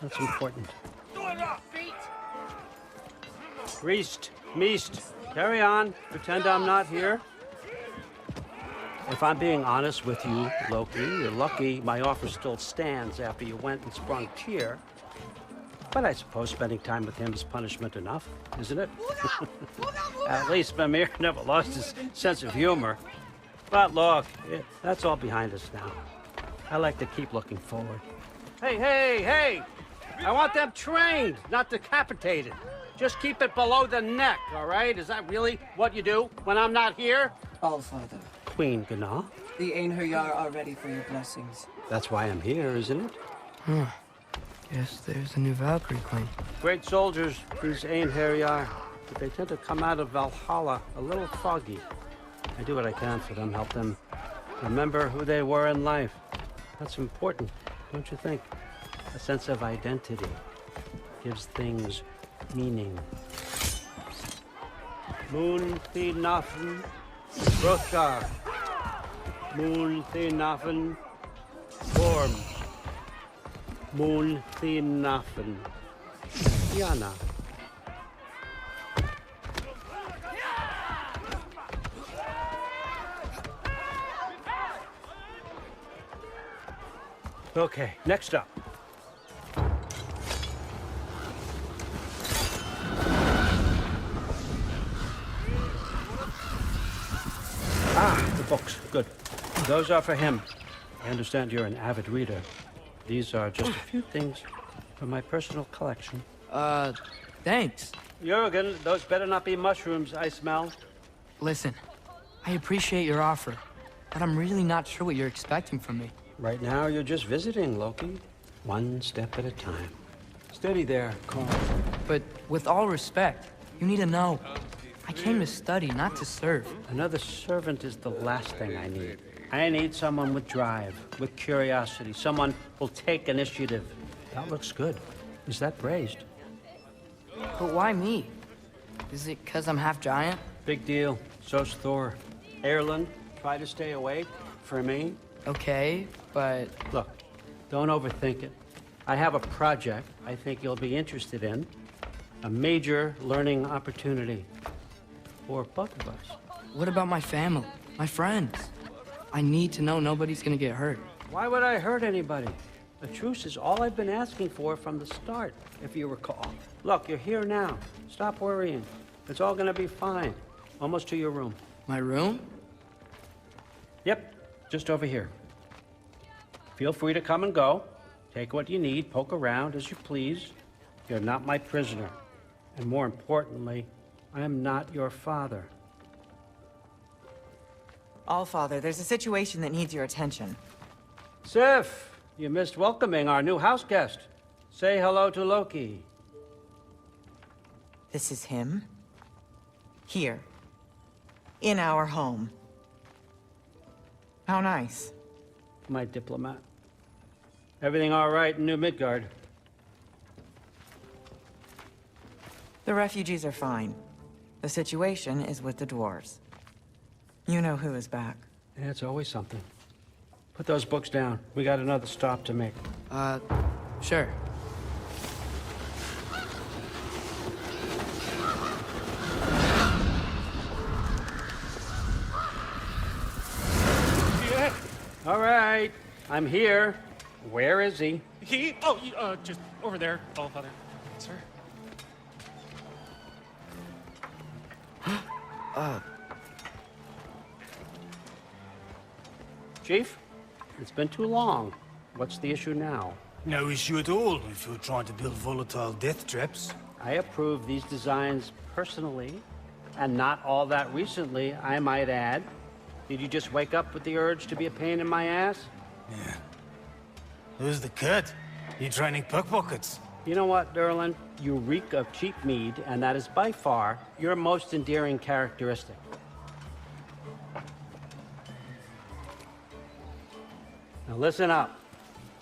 [SPEAKER 10] That's important. Reist, Meest, carry on. Pretend I'm not here. If I'm being honest with you, Loki, you're lucky my offer still stands after you went and sprung Tyr. But I suppose spending time with him is punishment enough, isn't it? At least Mimir never lost his sense of humor. But look, that's all behind us now. I like to keep looking forward. Hey! I want them trained, not decapitated. Just keep it below the neck, all right? Is that really what you do when I'm not here?
[SPEAKER 11] Allfather,
[SPEAKER 10] Queen Gná.
[SPEAKER 11] the Einherjar are ready for your blessings.
[SPEAKER 10] That's why I'm here, isn't it?
[SPEAKER 6] Guess there's a new Valkyrie claim.
[SPEAKER 10] Great soldiers, these Einherjar, but they tend to come out of Valhalla a little foggy. I do what I can for them, help them remember who they were in life. That's important, don't you think? A sense of identity gives things meaning. Moon Thinafen, Hrothgar. Moon Thinafen, Gorm. Moon Thinafen, Yana. Okay, next up. The books. Good. Those are for him. I understand you're an avid reader. These are just a few things from my personal collection.
[SPEAKER 6] Thanks.
[SPEAKER 10] Jurgen, those better not be mushrooms I smell.
[SPEAKER 6] Listen, I appreciate your offer, but I'm really not sure what you're expecting from me.
[SPEAKER 10] Right now, you're just visiting, Loki. One step at a time. Steady there, Carl.
[SPEAKER 6] But with all respect, you need to know. I came to study, not to serve.
[SPEAKER 10] Another servant is the last thing I need. I need someone with drive, with curiosity, someone who'll take initiative. That looks good. Is that praised?
[SPEAKER 6] But why me? Is it 'cause I'm half giant?
[SPEAKER 10] Big deal. So's Thor. Erlen, try to stay awake for me.
[SPEAKER 6] Okay, but
[SPEAKER 10] Look, don't overthink it. I have a project I think you'll be interested in. A major learning opportunity for both of us.
[SPEAKER 6] what about my family? My friends? I need to know nobody's gonna get hurt.
[SPEAKER 10] Why would I hurt anybody? A truce is all I've been asking for from the start, if you recall. Look, you're here now. Stop worrying. It's all gonna be fine. Almost to your room.
[SPEAKER 6] My room?
[SPEAKER 10] Yep, just over here. Feel free to come and go. Take what you need, poke around as you please. You're not my prisoner. And more importantly, I am not your father.
[SPEAKER 12] Allfather, there's a situation that needs your attention.
[SPEAKER 10] Sif, you missed welcoming our new house guest. Say hello to Loki.
[SPEAKER 12] This is him? Here. In our home. How nice.
[SPEAKER 10] My diplomat. Everything all right in New Midgard?
[SPEAKER 12] The refugees are fine. The situation is with the dwarves. You know who is back.
[SPEAKER 10] Yeah, it's always something. Put those books down. We got another stop to make.
[SPEAKER 6] Sure.
[SPEAKER 13] Yeah.
[SPEAKER 10] All right, I'm here. Where is he?
[SPEAKER 13] Just over there, Allfather. Sir.
[SPEAKER 10] Chief, it's been too long. What's the issue now?
[SPEAKER 14] No issue at all if you're trying to build volatile death traps.
[SPEAKER 10] I approve these designs personally, and not all that recently, I might add. Did you just wake up with the urge to be a pain in my ass?
[SPEAKER 14] Yeah. Who's the cut? You training pickpockets?
[SPEAKER 10] You know what, Derlin? You reek of cheap mead, and that is by far your most endearing characteristic. Now listen up.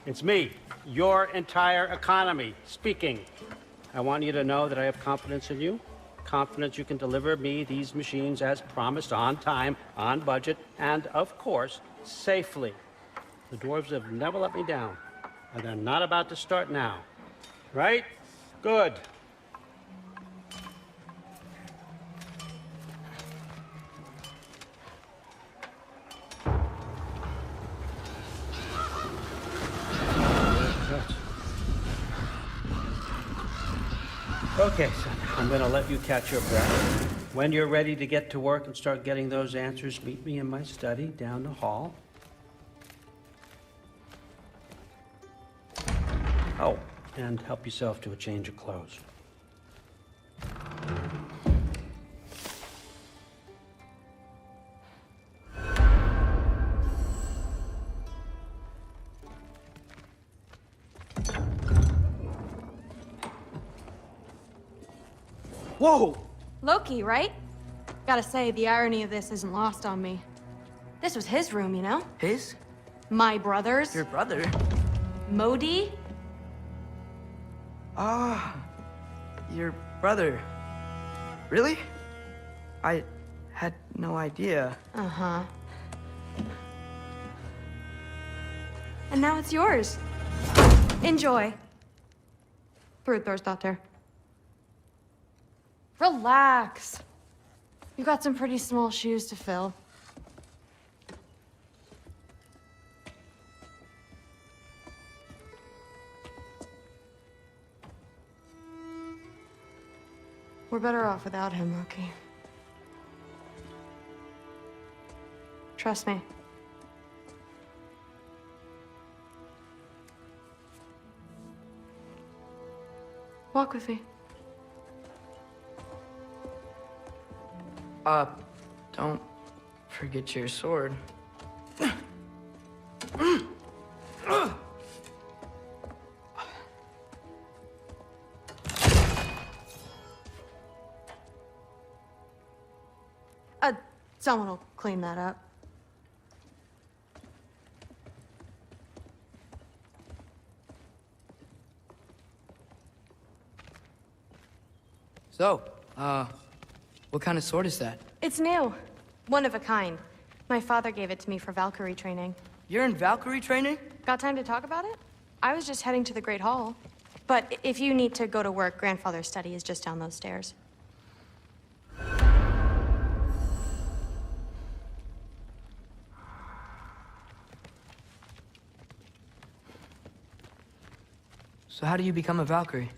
[SPEAKER 10] It's me, your entire economy, speaking. I want you to know that I have confidence in you. Confidence you can deliver me these machines as promised, on time, on budget, and of course, safely. The dwarves have never let me down, and they're not about to start now. Right? Good. Okay, son, I'm gonna let you catch your breath. When you're ready to get to work and start getting those answers, meet me in my study down the hall. Oh, and help yourself to a change of clothes.
[SPEAKER 15] Whoa! Loki, right? Gotta say, the irony of this isn't lost on me. This was his room, you know?
[SPEAKER 6] His?
[SPEAKER 15] My brother's.
[SPEAKER 6] Your brother?
[SPEAKER 15] Modi?
[SPEAKER 6] Ah, your brother. Really? I had no idea.
[SPEAKER 15] Uh-huh. And now it's yours. Enjoy. Breathtaking. Relax. You got some pretty small shoes to fill. We're better off without him, Loki. Trust me. Walk with me.
[SPEAKER 6] Don't forget your sword.
[SPEAKER 15] Someone will clean that up.
[SPEAKER 6] So, what kind of sword is that?
[SPEAKER 15] It's new. One of a kind. My father gave it to me for Valkyrie training.
[SPEAKER 6] You're in Valkyrie training?
[SPEAKER 15] Got time to talk about it? I was just heading to the Great Hall. But if you need to go to work, Grandfather's study is just down those stairs.
[SPEAKER 6] So how do you become a Valkyrie?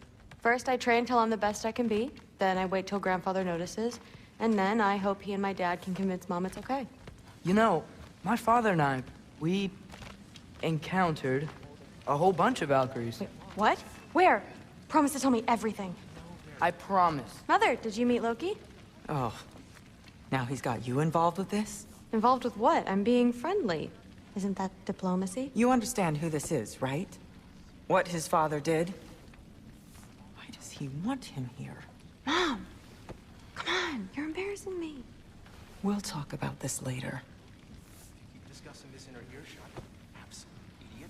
[SPEAKER 15] First, I train till I'm the best I can be. Then I wait till Grandfather notices. And then I hope he and my dad can convince Mom it's okay.
[SPEAKER 6] You know, my father and I, we encountered a whole bunch of Valkyries.
[SPEAKER 15] Wait, what? Where? Promise to tell me everything.
[SPEAKER 6] I promise.
[SPEAKER 15] Mother, did you meet Loki?
[SPEAKER 12] Oh, now he's got you involved with this?
[SPEAKER 15] Involved with what? I'm being friendly. Isn't that diplomacy?
[SPEAKER 12] You understand who this is, right? What his father did? Why does he want him here?
[SPEAKER 15] Mom! Come on, you're embarrassing me.
[SPEAKER 12] We'll talk about this later.
[SPEAKER 7] Keep discussing this in our earshot. Absolute idiot.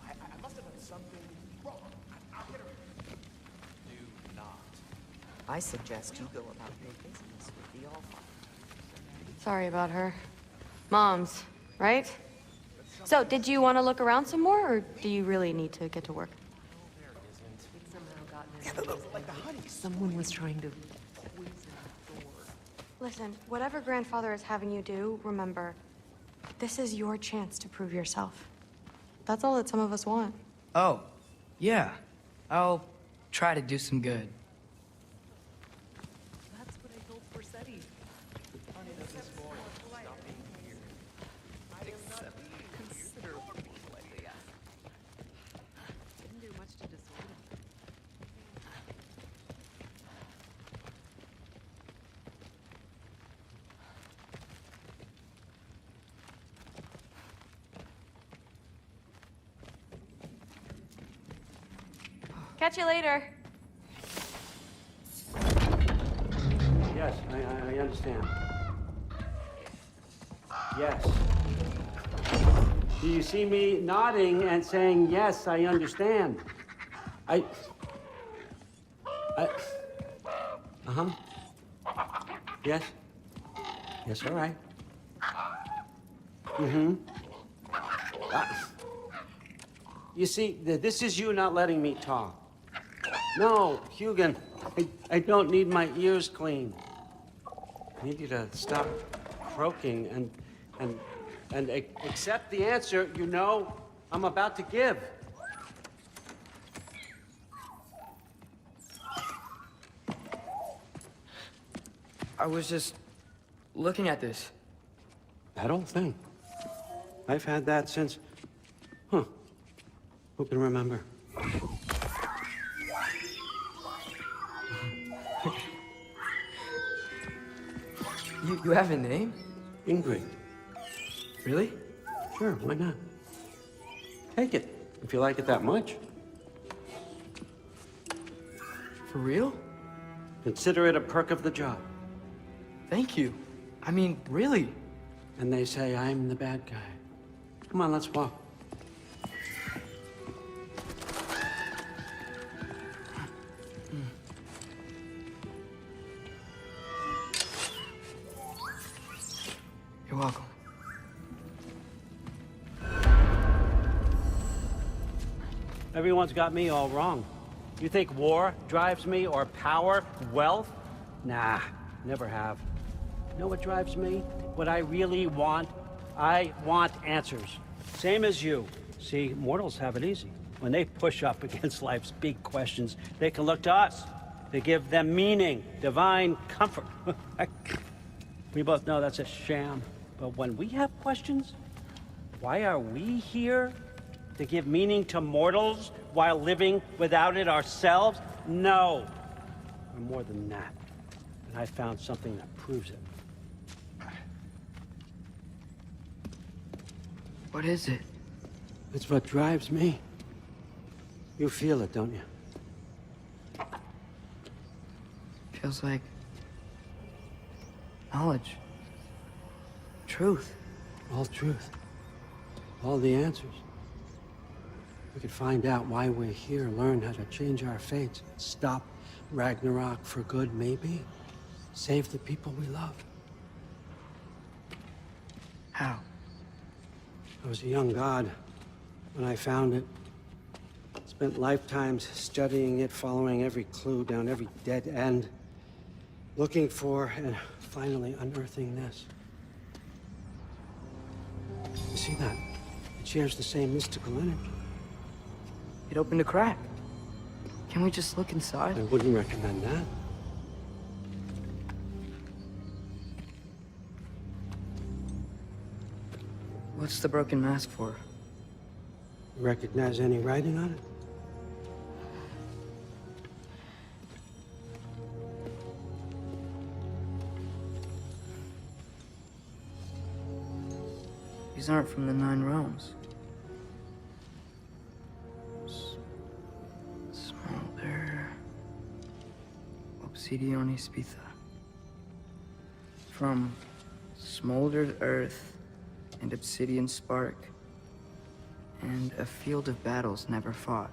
[SPEAKER 7] I must have done something wrong. I'll get her. Do not.
[SPEAKER 12] I suggest you go about your business with the Allfather.
[SPEAKER 15] Sorry about her. Mom's, right? So, did you want to look around some more, or do you really need to get to work?
[SPEAKER 1] Someone was trying to...
[SPEAKER 15] Listen, whatever Grandfather is having you do, remember, this is your chance to prove yourself. That's all that some of us want.
[SPEAKER 6] Oh, yeah. I'll try to do some good.
[SPEAKER 1] That's what I hope for Seti. Didn't do much to dissuade him.
[SPEAKER 15] Catch you later.
[SPEAKER 10] Yes, I understand. Yes. Do you see me nodding and saying, yes, I understand? Uh-huh. Yes. Yes, all right. Mm-hmm. You see, this is you not letting me talk. No, Hugin, I don't need my ears cleaned. I need you to stop croaking and accept the answer you know I'm about to give.
[SPEAKER 6] I was just looking at this.
[SPEAKER 10] That old thing. I've had that since... Huh. Who can remember?
[SPEAKER 6] You have a name?
[SPEAKER 10] Ingrid.
[SPEAKER 6] Really?
[SPEAKER 10] Sure, why not? Take it, if you like it that much.
[SPEAKER 6] For real?
[SPEAKER 10] Consider it a perk of the job.
[SPEAKER 6] Thank you. I mean, really.
[SPEAKER 10] And they say I'm the bad guy. Come on, let's walk.
[SPEAKER 6] You're welcome.
[SPEAKER 10] Everyone's got me all wrong. You think war drives me, or power, wealth? Nah, never have. You know what drives me? What I really want? I want answers. Same as you. See, mortals have it easy. When they push up against life's big questions, they can look to us. They give them meaning, divine comfort. We both know that's a sham. But when we have questions, why are we here? To give meaning to mortals while living without it ourselves? No. We're more than that. And I found something that proves it.
[SPEAKER 6] What is it?
[SPEAKER 10] It's what drives me. You feel it, don't you?
[SPEAKER 6] Feels like knowledge. Truth.
[SPEAKER 10] All truth. All the answers. We could find out why we're here, learn how to change our fates, stop Ragnarok for good, maybe. Save the people we love.
[SPEAKER 6] How?
[SPEAKER 10] I was a young god when I found it. Spent lifetimes studying it, following every clue down every dead end, looking for and finally unearthing this. You see that? It shares the same mystical energy.
[SPEAKER 6] It opened a crack. Can we just look inside?
[SPEAKER 10] I wouldn't recommend that.
[SPEAKER 6] What's the broken mask for?
[SPEAKER 10] You recognize any writing on it?
[SPEAKER 6] These aren't from the Nine Realms. Smolder. Obsidione Spitha. From smoldered earth and obsidian spark, and a field of battles never fought.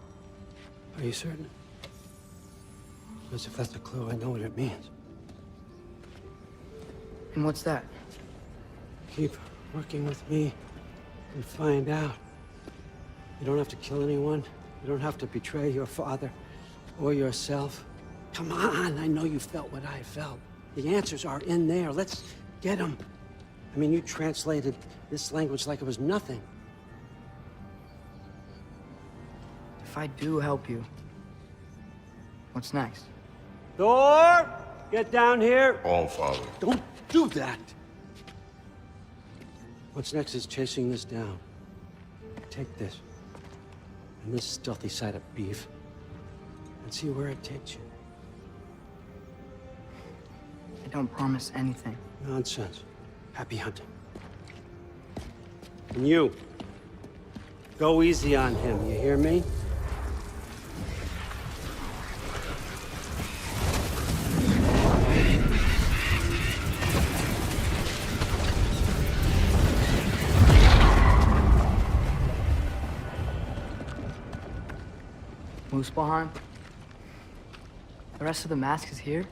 [SPEAKER 10] Are you certain? Because if that's a clue, I know what it means.
[SPEAKER 6] And what's that?
[SPEAKER 10] Keep working with me and find out. You don't have to kill anyone. You don't have to betray your father or yourself. Come on, I know you felt what I felt. The answers are in there. Let's get them. I mean, you translated this language like it was nothing.
[SPEAKER 6] If I do help you, what's next?
[SPEAKER 10] Thor! Get down here!
[SPEAKER 3] All Father.
[SPEAKER 10] Don't do that! What's next is chasing this down. Take this, and this stealthy side of beef, and see where it takes you.
[SPEAKER 6] I don't promise anything.
[SPEAKER 10] Nonsense. Happy hunting. And you, go easy on him, you hear me?
[SPEAKER 6] Muspelheim? The rest of the mask is here?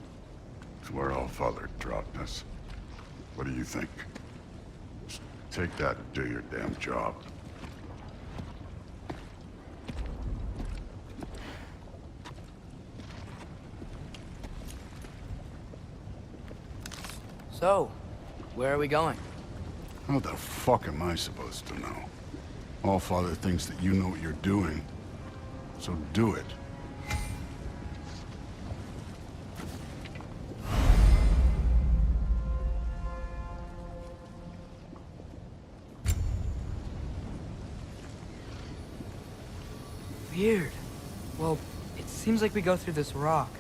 [SPEAKER 3] It's where All Father dropped us. What do you think? Just take that and do your damn job.
[SPEAKER 6] So, where are we going?
[SPEAKER 3] How the fuck am I supposed to know? All Father thinks that you know what you're doing, so do it.
[SPEAKER 6] Weird. Well, it seems like we go through this rock.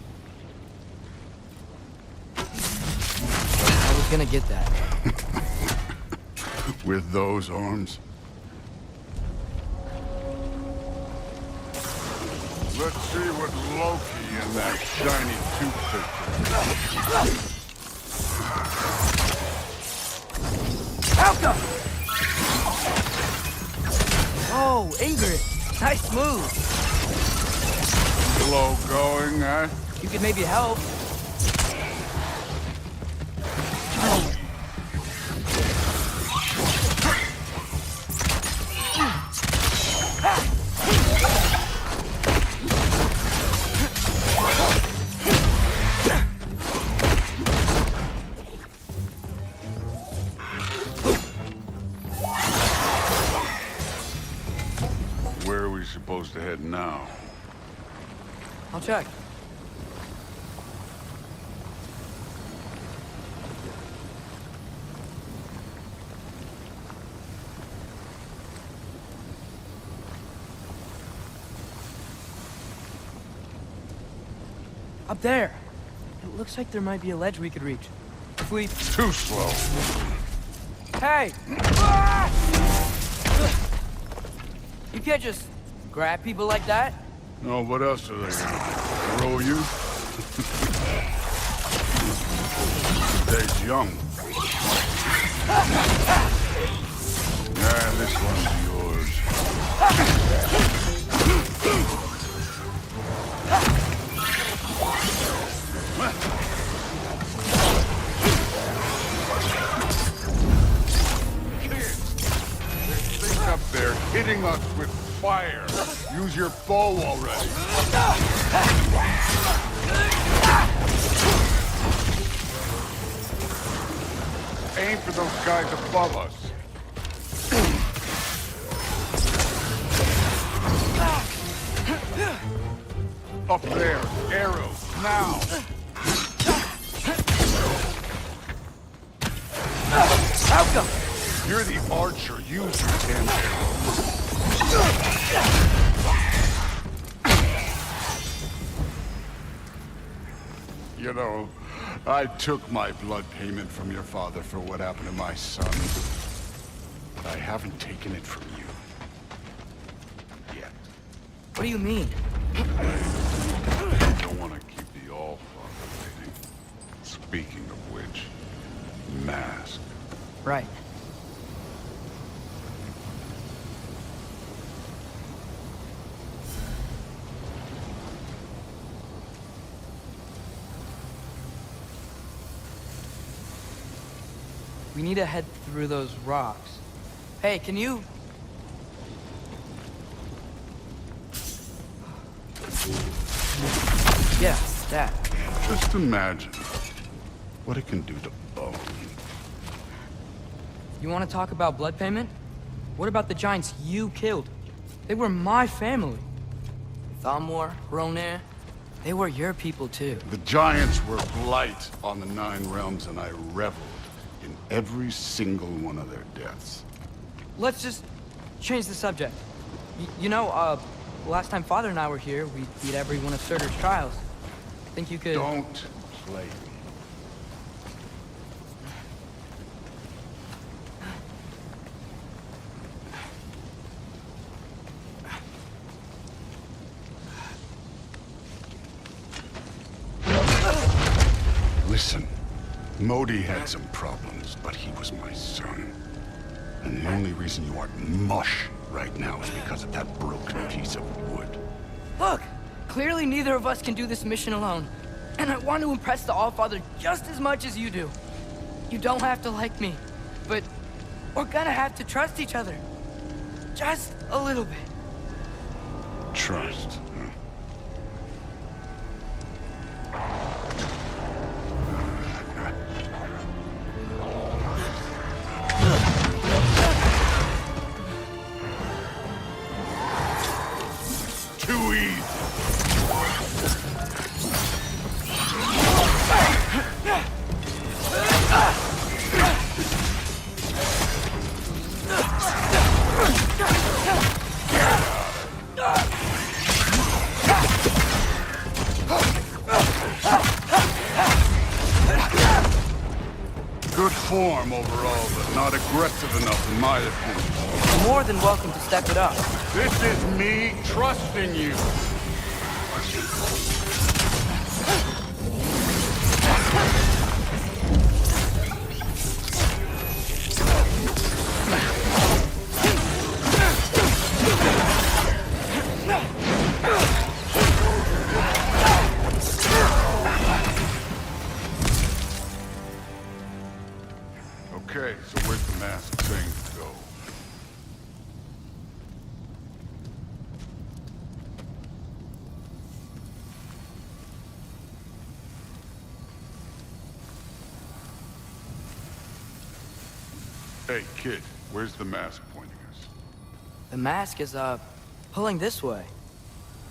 [SPEAKER 6] I was gonna get that.
[SPEAKER 3] With those arms? Let's see what Loki and that shiny toothpick.
[SPEAKER 6] Falco! Oh, Ingrid. Nice move.
[SPEAKER 3] Slow going, huh?
[SPEAKER 6] You could maybe help.
[SPEAKER 3] Where are we supposed to head now?
[SPEAKER 6] I'll check. Up there. It looks like there might be a ledge we could reach. If we...
[SPEAKER 3] Too slow.
[SPEAKER 6] Hey! You can't just grab people like that.
[SPEAKER 3] No, what else are they gonna throw you? Days young. Yeah, this one's yours. hitting us with fire. Use your bow already. Aim for those guys above us. Up there, arrows, now!
[SPEAKER 6] Outcome!
[SPEAKER 3] You're the archer, use your damn arrows. You know, I took my blood payment from your father for what happened to my son. But I haven't taken it from you. Yet.
[SPEAKER 6] What do you mean?
[SPEAKER 3] I don't want to keep the All-Father waiting. Speaking of which, mask.
[SPEAKER 6] Right. We need to head through those rocks. Hey, can you... Yeah, that.
[SPEAKER 3] Just imagine what it can do to bone.
[SPEAKER 6] You want to talk about blood payment? What about the giants you killed? They were my family. Thamor, Ronir, they were your people too.
[SPEAKER 3] The giants were blight on the Nine Realms, and I reveled in every single one of their deaths.
[SPEAKER 6] Let's just change the subject. Last time Father and I were here, we beat every one of Surtur's trials. Think you could...
[SPEAKER 3] Don't play me. Listen, Modi had some problems, but he was my son. And the only reason you aren't mush right now is because of that broken piece of wood.
[SPEAKER 6] Look! Clearly neither of us can do this mission alone. And I want to impress the All-Father just as much as you do. You don't have to like me, but we're gonna have to trust each other. Just a little bit.
[SPEAKER 3] Trust, huh? Too easy. Good form overall, but not aggressive enough in my opinion.
[SPEAKER 6] You're more than welcome to step it up.
[SPEAKER 3] This is me trusting you. Okay, so where's the mask thing go? Hey, kid, where's the mask pointing us?
[SPEAKER 6] The mask is, pulling this way.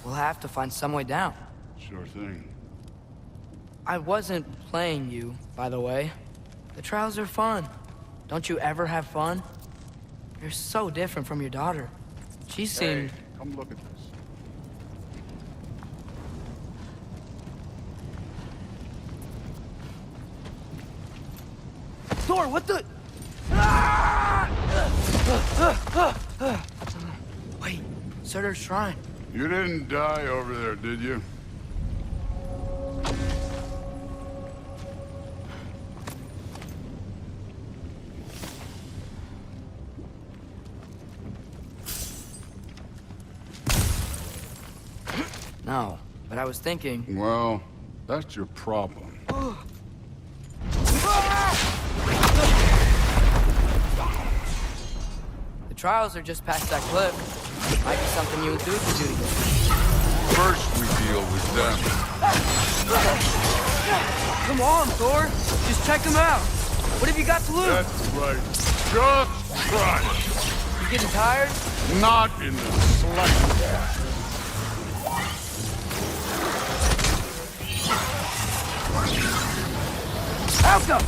[SPEAKER 6] We'll have to find some way down.
[SPEAKER 3] Sure thing.
[SPEAKER 6] I wasn't playing you, by the way. The trials are fun. Don't you ever have fun? You're so different from your daughter. She seemed...
[SPEAKER 3] Hey, come look at this.
[SPEAKER 6] Thor, what the... Wait, Surtur's shrine.
[SPEAKER 3] You didn't die over there, did you?
[SPEAKER 6] No, but I was thinking...
[SPEAKER 3] Well, that's your problem.
[SPEAKER 6] The trials are just past that cliff. Might be something you and Dude could do together.
[SPEAKER 3] First we deal with them.
[SPEAKER 6] Come on, Thor. Just check them out. What have you got to lose?
[SPEAKER 3] That's right. Just try it.
[SPEAKER 6] You getting tired?
[SPEAKER 3] Not in the slightest.
[SPEAKER 6] Alka!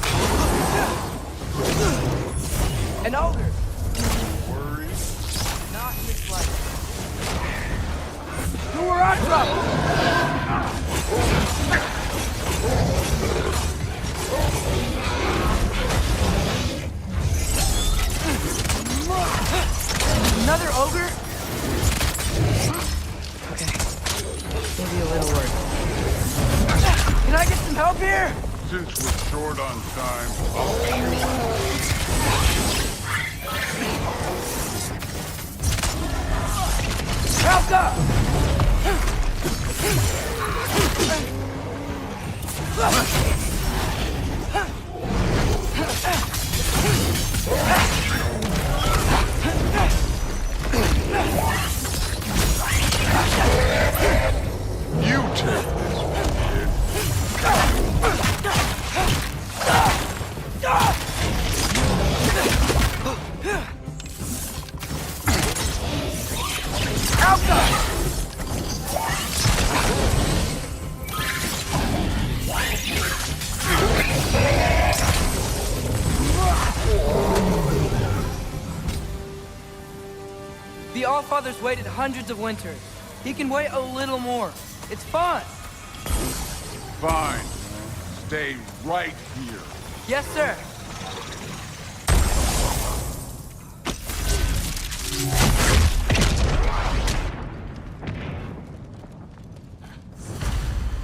[SPEAKER 6] An ogre.
[SPEAKER 3] Worry.
[SPEAKER 6] Not in the slightest. You were on trouble. Another ogre? Okay. Maybe a little work. Can I get some help here?
[SPEAKER 3] Since we're short on time,
[SPEAKER 6] Alka!
[SPEAKER 3] you take this one, kid.
[SPEAKER 6] The Allfather's waited hundreds of winters. He can wait a little more. It's fun.
[SPEAKER 3] Fine. Stay right here.
[SPEAKER 6] Yes, sir.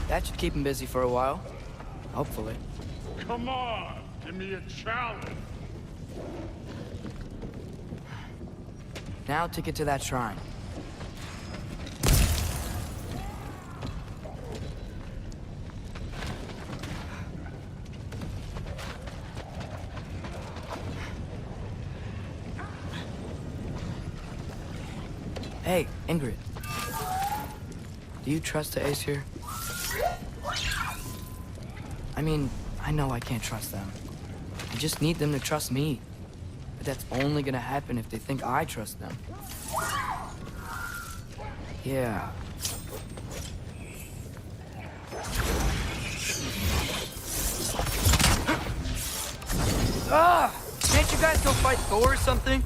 [SPEAKER 6] That should keep him busy for a while. Hopefully.
[SPEAKER 3] Come on, give me a challenge.
[SPEAKER 6] Now to get to that shrine. Hey, Ingrid. Do you trust the Aesir? I mean, I know I can't trust them. I just need them to trust me. But that's only gonna happen if they think I trust them. Yeah. Ah! Can't you guys go fight Thor or something?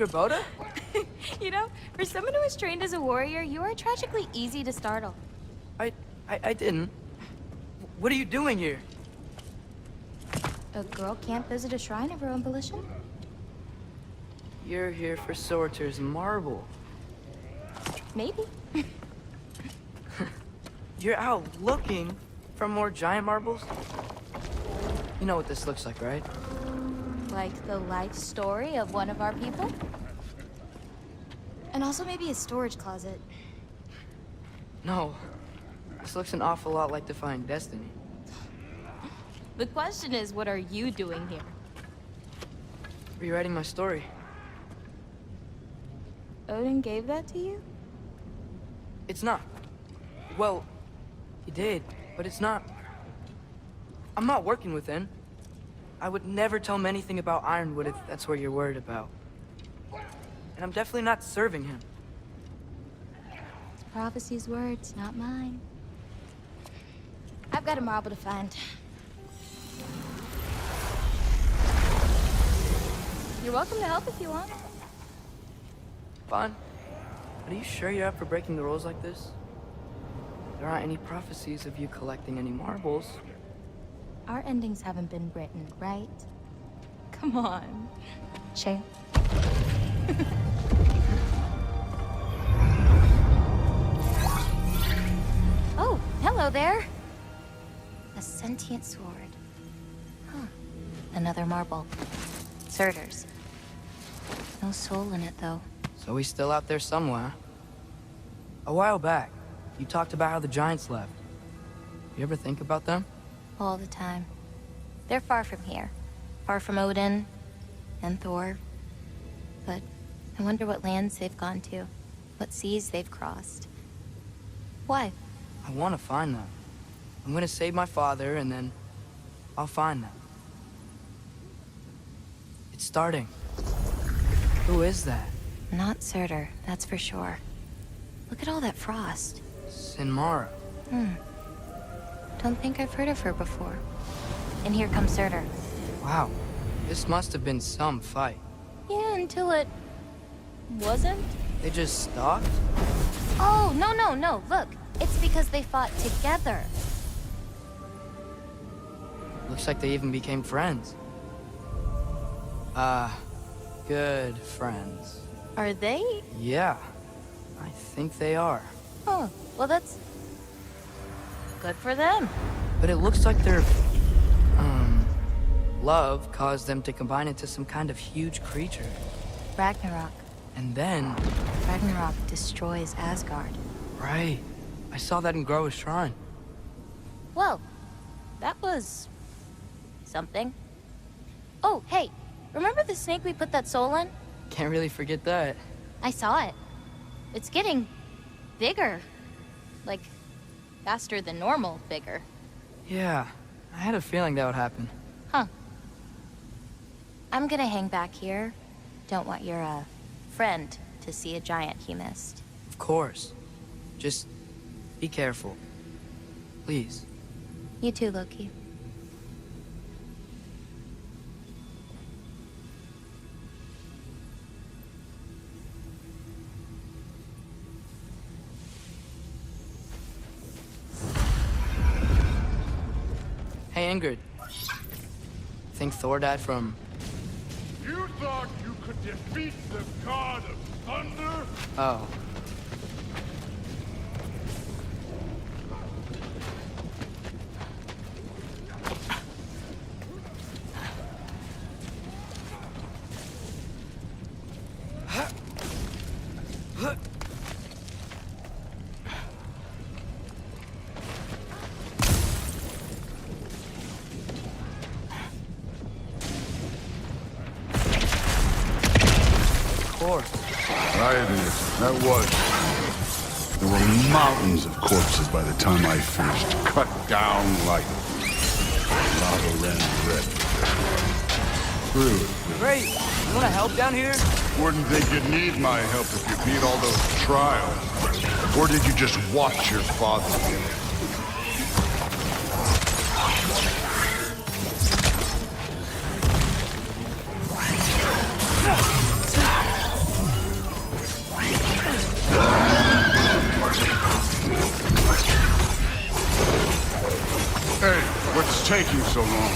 [SPEAKER 6] Boda?
[SPEAKER 4] You know, for someone who is trained as a warrior, you are tragically easy to startle.
[SPEAKER 6] I didn't. What are you doing here?
[SPEAKER 4] A girl can't visit a shrine of her own volition?
[SPEAKER 6] You're here for Sorcerer's marble.
[SPEAKER 4] Maybe.
[SPEAKER 6] You're out looking for more giant marbles? You know what this looks like, right?
[SPEAKER 4] Like the life story of one of our people? And also maybe a storage closet.
[SPEAKER 6] No. This looks an awful lot like Defying Destiny.
[SPEAKER 4] The question is, what are you doing here?
[SPEAKER 6] Rewriting my story.
[SPEAKER 4] Odin gave that to you?
[SPEAKER 6] It's not. Well, he did, but it's not. I'm not working with him. I would never tell him anything about Ironwood if that's what you're worried about. And I'm definitely not serving him.
[SPEAKER 4] It's prophecy's words, not mine. I've got a marble to find. You're welcome to help if you want.
[SPEAKER 6] Fine. But are you sure you're up for breaking the rules like this? There aren't any prophecies of you collecting any marbles.
[SPEAKER 4] Our endings haven't been written, right? Come on. Shay. Oh, hello there. A sentient sword. Huh. Another marble. Surtur's. No soul in it, though.
[SPEAKER 6] So he's still out there somewhere. A while back, you talked about how the giants left. You ever think about them?
[SPEAKER 4] All the time. They're far from here. Far from Odin and Thor. But I wonder what lands they've gone to. What seas they've crossed. Why?
[SPEAKER 6] I want to find them. I'm gonna save my father, and then I'll find them. It's starting. Who is that?
[SPEAKER 4] Not Surtur, that's for sure. Look at all that frost.
[SPEAKER 6] Sinmara.
[SPEAKER 4] Don't think I've heard of her before. And here comes Surtur.
[SPEAKER 6] Wow. This must have been some fight.
[SPEAKER 4] Yeah, until it... wasn't?
[SPEAKER 6] They just stopped?
[SPEAKER 4] Oh, no. Look, it's because they fought together.
[SPEAKER 6] Looks like they even became friends. Good friends.
[SPEAKER 4] Are they?
[SPEAKER 6] Yeah, I think they are.
[SPEAKER 4] Oh, well that's... good for them.
[SPEAKER 6] But it looks like their, love caused them to combine into some kind of huge creature.
[SPEAKER 4] Ragnarok.
[SPEAKER 6] And then...
[SPEAKER 4] Ragnarok destroys Asgard.
[SPEAKER 6] Right. I saw that in Groa's shrine.
[SPEAKER 4] Well, that was... something. Oh, hey, remember the snake we put that soul in?
[SPEAKER 6] Can't really forget that.
[SPEAKER 4] I saw it. It's getting... bigger. Like, faster than normal bigger.
[SPEAKER 6] Yeah, I had a feeling that would happen.
[SPEAKER 4] Huh. I'm gonna hang back here. Don't want your, friend to see a giant he missed.
[SPEAKER 6] Of course. Just be careful. Please.
[SPEAKER 4] You too, Loki.
[SPEAKER 6] Hey, Ingrid. Think Thor died from...
[SPEAKER 3] You thought you could defeat the god of thunder?
[SPEAKER 6] Oh.
[SPEAKER 3] Right, it is. That was. There were mountains of corpses by the time I finished. Cut down like lava ran red. Screw it.
[SPEAKER 6] Great. You wanna help down here?
[SPEAKER 3] Wouldn't think you'd need my help if you beat all those trials. Or did you just watch your father? Hey, what's taking so long?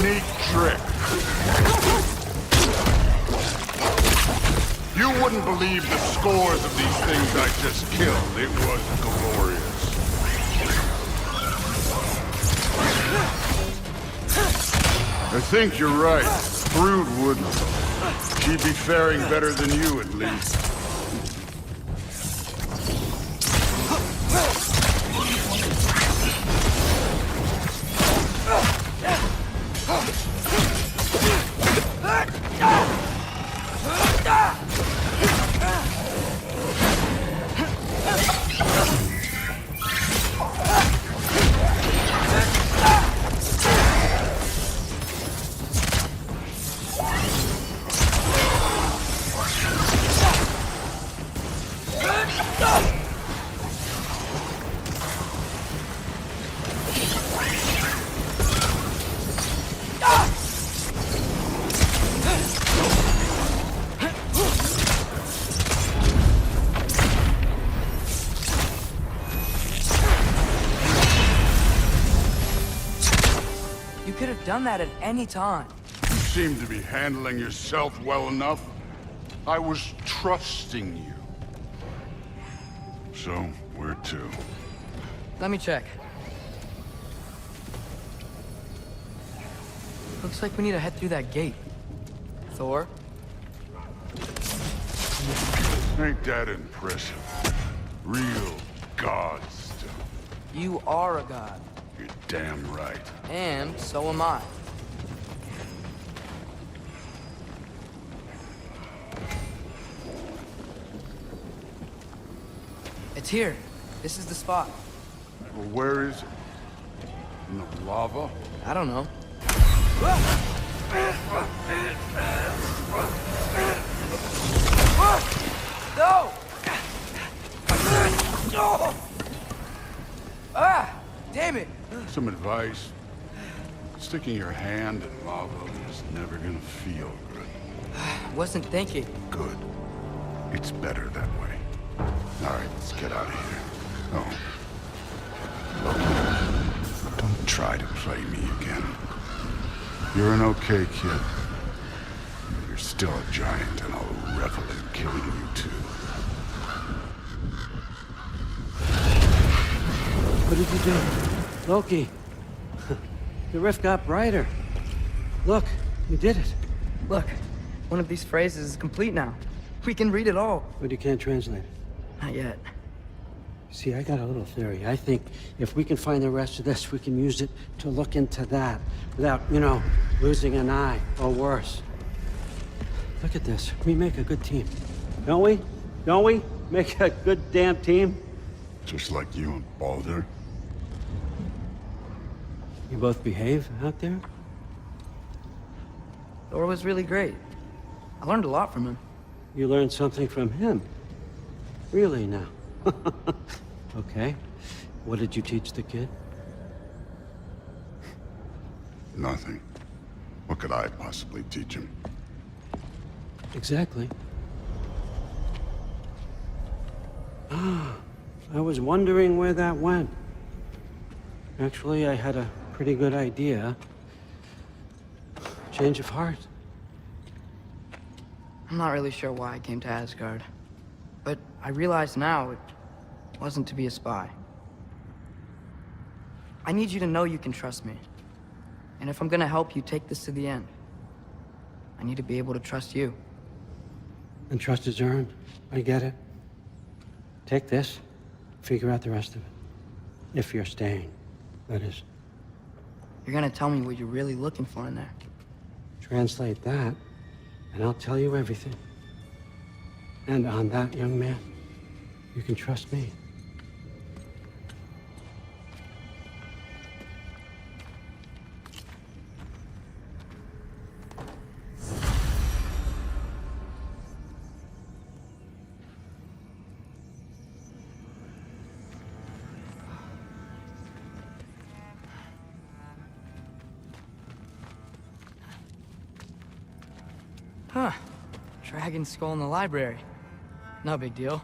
[SPEAKER 3] Neat trick. You wouldn't believe the scores of these things I just killed. It was glorious. I think you're right. Brood wouldn't. She'd be faring better than you, at least.
[SPEAKER 6] done that at any time.
[SPEAKER 3] You seem to be handling yourself well enough. I was trusting you. So, where to?
[SPEAKER 6] Let me check. Looks like we need to head through that gate. Thor?
[SPEAKER 3] Ain't that impressive? Real god stuff.
[SPEAKER 6] You are a god.
[SPEAKER 3] You're damn right.
[SPEAKER 6] And so am I. It's here. This is the spot.
[SPEAKER 3] Well, where is it? In the lava?
[SPEAKER 6] I don't know. No! Ah! Damn it!
[SPEAKER 3] Some advice. Sticking your hand in lava is never gonna feel good.
[SPEAKER 6] Wasn't thinking.
[SPEAKER 3] Good. It's better that way. All right, let's get out of here. Oh. Look, don't try to play me again. You're an okay kid. You're still a giant, and I'll revel in killing you too.
[SPEAKER 10] What did you do? Loki. The rift got brighter. Look, you did it.
[SPEAKER 6] Look, one of these phrases is complete now. We can read it all.
[SPEAKER 10] But you can't translate it.
[SPEAKER 6] Not yet.
[SPEAKER 10] See, I got a little theory. I think if we can find the rest of this, we can use it to look into that without, you know, losing an eye or worse. Look at this. We make a good team. Don't we? Don't we? Make a good damn team?
[SPEAKER 3] Just like you and Baldur.
[SPEAKER 10] You both behave out there?
[SPEAKER 6] Thor was really great. I learned a lot from him.
[SPEAKER 10] You learned something from him? Really now? Okay. What did you teach the kid?
[SPEAKER 3] Nothing. What could I possibly teach him?
[SPEAKER 10] Exactly. Ah, I was wondering where that went. Actually, I had a pretty good idea. Change of heart.
[SPEAKER 6] I'm not really sure why I came to Asgard. But I realize now it wasn't to be a spy. I need you to know you can trust me. And if I'm gonna help you take this to the end, I need to be able to trust you.
[SPEAKER 10] And trust is earned. I get it. Take this, figure out the rest of it. If you're staying, that is.
[SPEAKER 6] You're gonna tell me what you're really looking for in there.
[SPEAKER 10] Translate that, and I'll tell you everything. And on that, young man, you can trust me.
[SPEAKER 6] Huh. Dragon skull in the library. No big deal.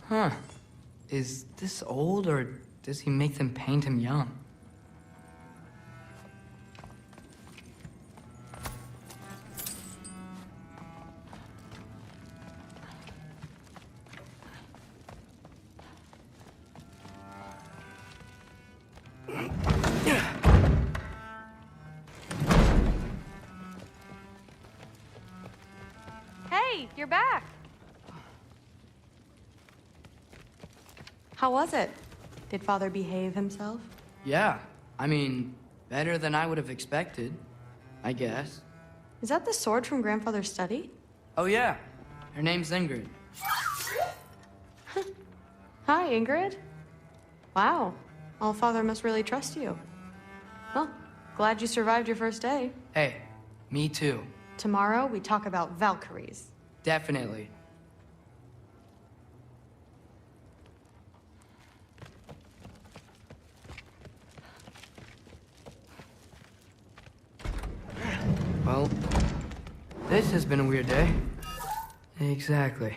[SPEAKER 6] Huh. Is this old, or does he make them paint him young?
[SPEAKER 15] Hey, you're back. How was it? Did Father behave himself?
[SPEAKER 6] Yeah. I mean, better than I would have expected, I guess.
[SPEAKER 15] Is that the sword from Grandfather's study?
[SPEAKER 6] Oh yeah. Her name's Ingrid.
[SPEAKER 15] Hi, Ingrid. Wow. Allfather must really trust you. Well, glad you survived your first day.
[SPEAKER 6] Hey, me too.
[SPEAKER 15] Tomorrow, we talk about Valkyries.
[SPEAKER 6] Definitely. Well, this has been a weird day. Exactly.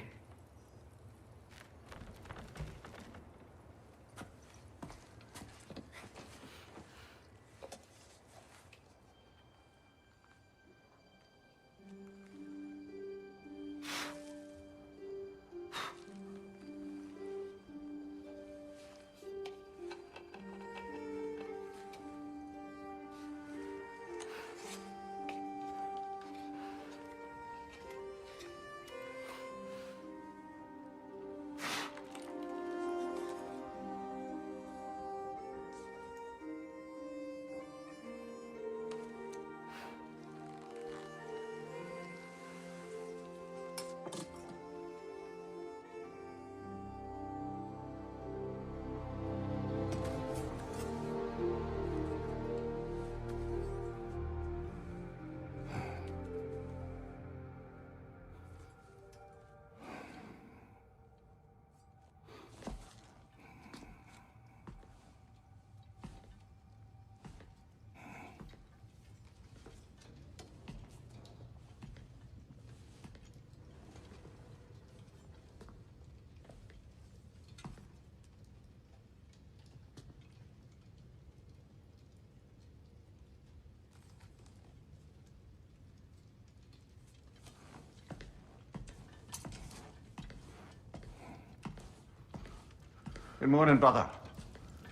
[SPEAKER 2] Good morning, brother.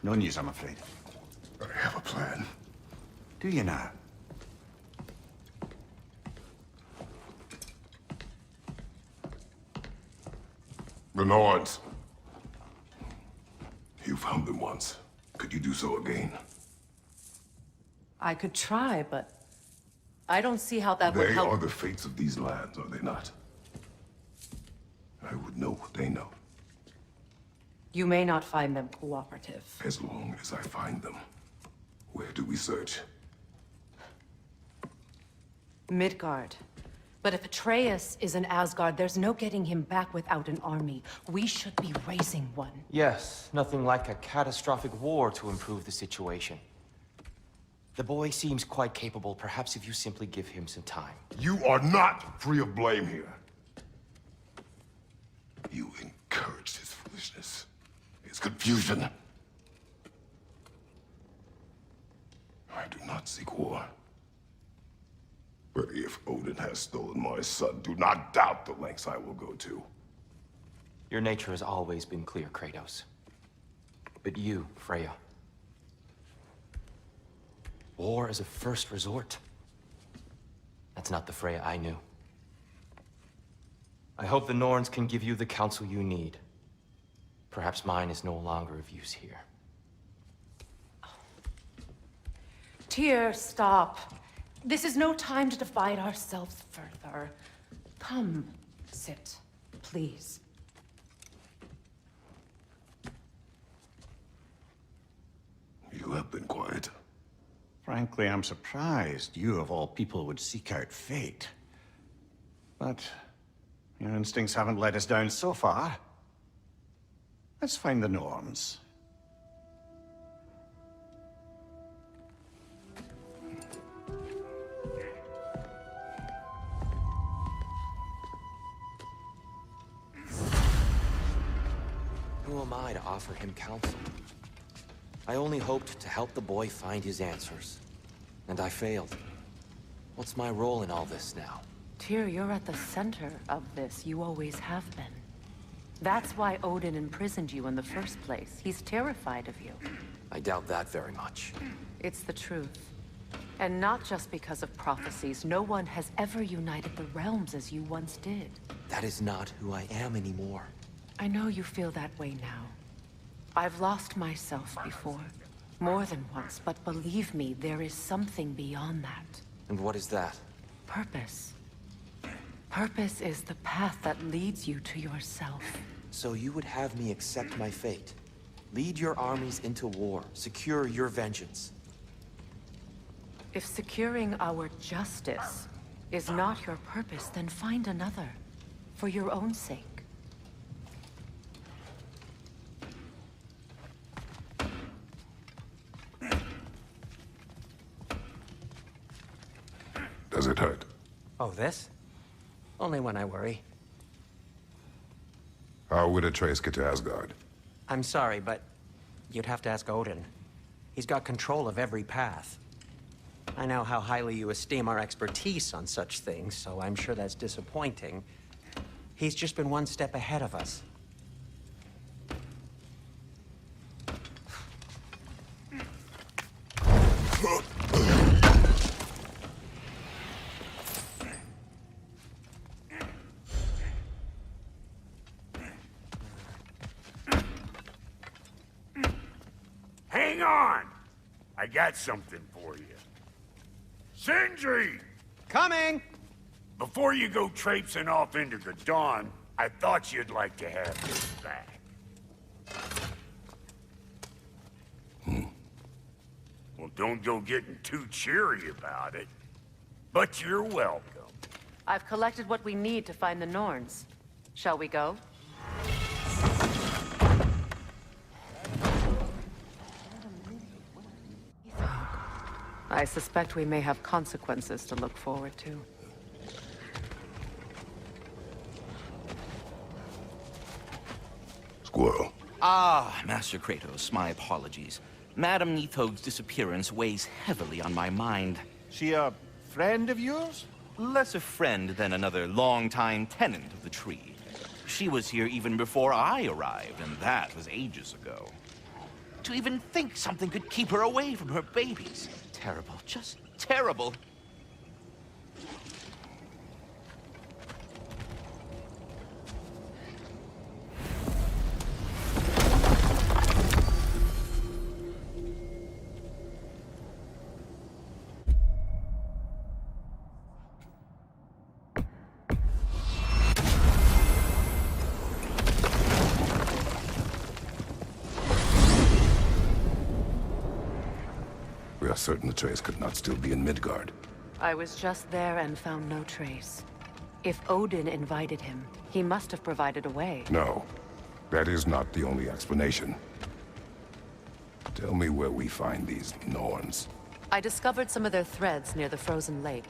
[SPEAKER 2] No news, I'm afraid.
[SPEAKER 3] I have a plan.
[SPEAKER 2] Do you now?
[SPEAKER 3] The Norns. You found them once. Could you do so again?
[SPEAKER 1] I could try, but I don't see how that would
[SPEAKER 3] They
[SPEAKER 1] help.
[SPEAKER 3] are the fates of these lands, are they not? I would know what they know,
[SPEAKER 1] You may not find them cooperative.
[SPEAKER 3] as long as I find them. Where do we search?
[SPEAKER 1] Midgard. But if Atreus is in Asgard, there's no getting him back without an army. We should be raising one.
[SPEAKER 7] Yes, nothing like a catastrophic war to improve the situation. The boy seems quite capable. Perhaps if you simply give him some time.
[SPEAKER 3] You are not free of blame here. You encouraged his foolishness, his confusion. I do not seek war. But if Odin has stolen my son, do not doubt the lengths I will go to.
[SPEAKER 7] Your nature has always been clear, Kratos. But you, Freya. War is a first resort. That's not the Freya I knew. I hope the Norns can give you the counsel you need. Perhaps mine is no longer of use here.
[SPEAKER 1] Tyr, stop. This is no time to divide ourselves further. Come, sit, please.
[SPEAKER 3] You have been quiet.
[SPEAKER 2] Frankly, I'm surprised you, of all people, would seek out fate. But your instincts haven't let us down so far. Let's find the Norns.
[SPEAKER 7] Who am I to offer him counsel? I only hoped to help the boy find his answers. And I failed. What's my role in all this now?
[SPEAKER 1] Tyr, you're at the center of this. You always have been. That's why Odin imprisoned you in the first place. He's terrified of you.
[SPEAKER 7] I doubt that very much.
[SPEAKER 1] It's the truth. And not just because of prophecies. No one has ever united the realms as you once did.
[SPEAKER 7] That is not who I am anymore.
[SPEAKER 1] I know you feel that way now. I've lost myself before. More than once, but believe me, there is something beyond that.
[SPEAKER 7] And what is that?
[SPEAKER 1] Purpose. Purpose is the path that leads you to yourself.
[SPEAKER 7] So you would have me accept my fate? Lead your armies into war, secure your vengeance.
[SPEAKER 1] If securing our justice is not your purpose, then find another. For your own sake.
[SPEAKER 3] Does it hurt?
[SPEAKER 16] Oh, this? Only when I worry.
[SPEAKER 3] How would Atreus get to Asgard?
[SPEAKER 16] I'm sorry, but you'd have to ask Odin. He's got control of every path. I know how highly you esteem our expertise on such things, so I'm sure that's disappointing. He's just been one step ahead of us.
[SPEAKER 5] Hang on! I got something for you. Sindri!
[SPEAKER 2] Coming!
[SPEAKER 5] Before you go traipsing off into the dawn, I thought you'd like to have this back. Well, don't go getting too cheery about it. But you're welcome.
[SPEAKER 1] I've collected what we need to find the Norns. Shall we go? I suspect we may have consequences to look forward to.
[SPEAKER 3] Squirrel.
[SPEAKER 17] Ah, Master Kratos, my apologies. Madame Nithog's disappearance weighs heavily on my mind.
[SPEAKER 2] She a friend of yours?
[SPEAKER 17] Less a friend than another longtime tenant of the tree. She was here even before I arrived, and that was ages ago. To even think something could keep her away from her babies. Terrible, just terrible.
[SPEAKER 3] We are certain Atreus could not still be in Midgard.
[SPEAKER 1] I was just there and found no trace. If Odin invited him, he must have provided a way.
[SPEAKER 3] No, that is not the only explanation. Tell me where we find these Norns.
[SPEAKER 1] I discovered some of their threads near the frozen lake.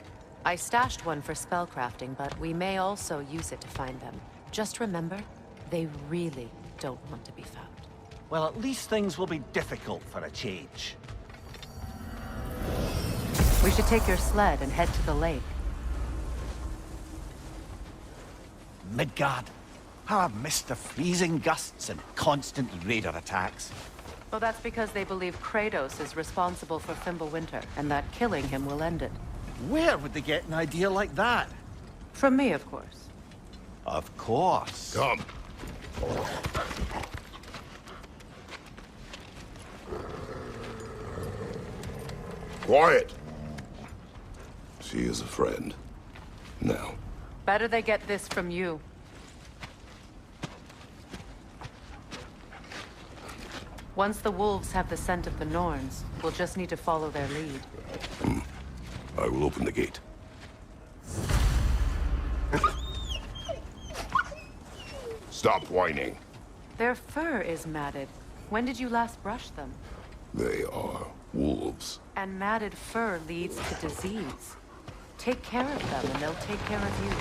[SPEAKER 1] I stashed one for spellcrafting, but we may also use it to find them. Just remember, they really don't want to be found.
[SPEAKER 2] Well, at least things will be difficult for a change.
[SPEAKER 1] We should take your sled and head to the lake.
[SPEAKER 2] Midgard. How I've missed the freezing gusts and constant raider attacks.
[SPEAKER 1] Well, that's because they believe Kratos is responsible for Fimbulwinter, and that killing him will end it.
[SPEAKER 2] Where would they get an idea like that?
[SPEAKER 1] From me, of course.
[SPEAKER 2] Of course.
[SPEAKER 3] Come. Quiet. She is a friend. Now.
[SPEAKER 1] Better they get this from you. Once the wolves have the scent of the Norns, we'll just need to follow their lead.
[SPEAKER 3] I will open the gate. Stop whining.
[SPEAKER 1] Their fur is matted. When did you last brush them?
[SPEAKER 3] They are wolves.
[SPEAKER 1] And matted fur leads to disease. Take care of them, and they'll take care of you.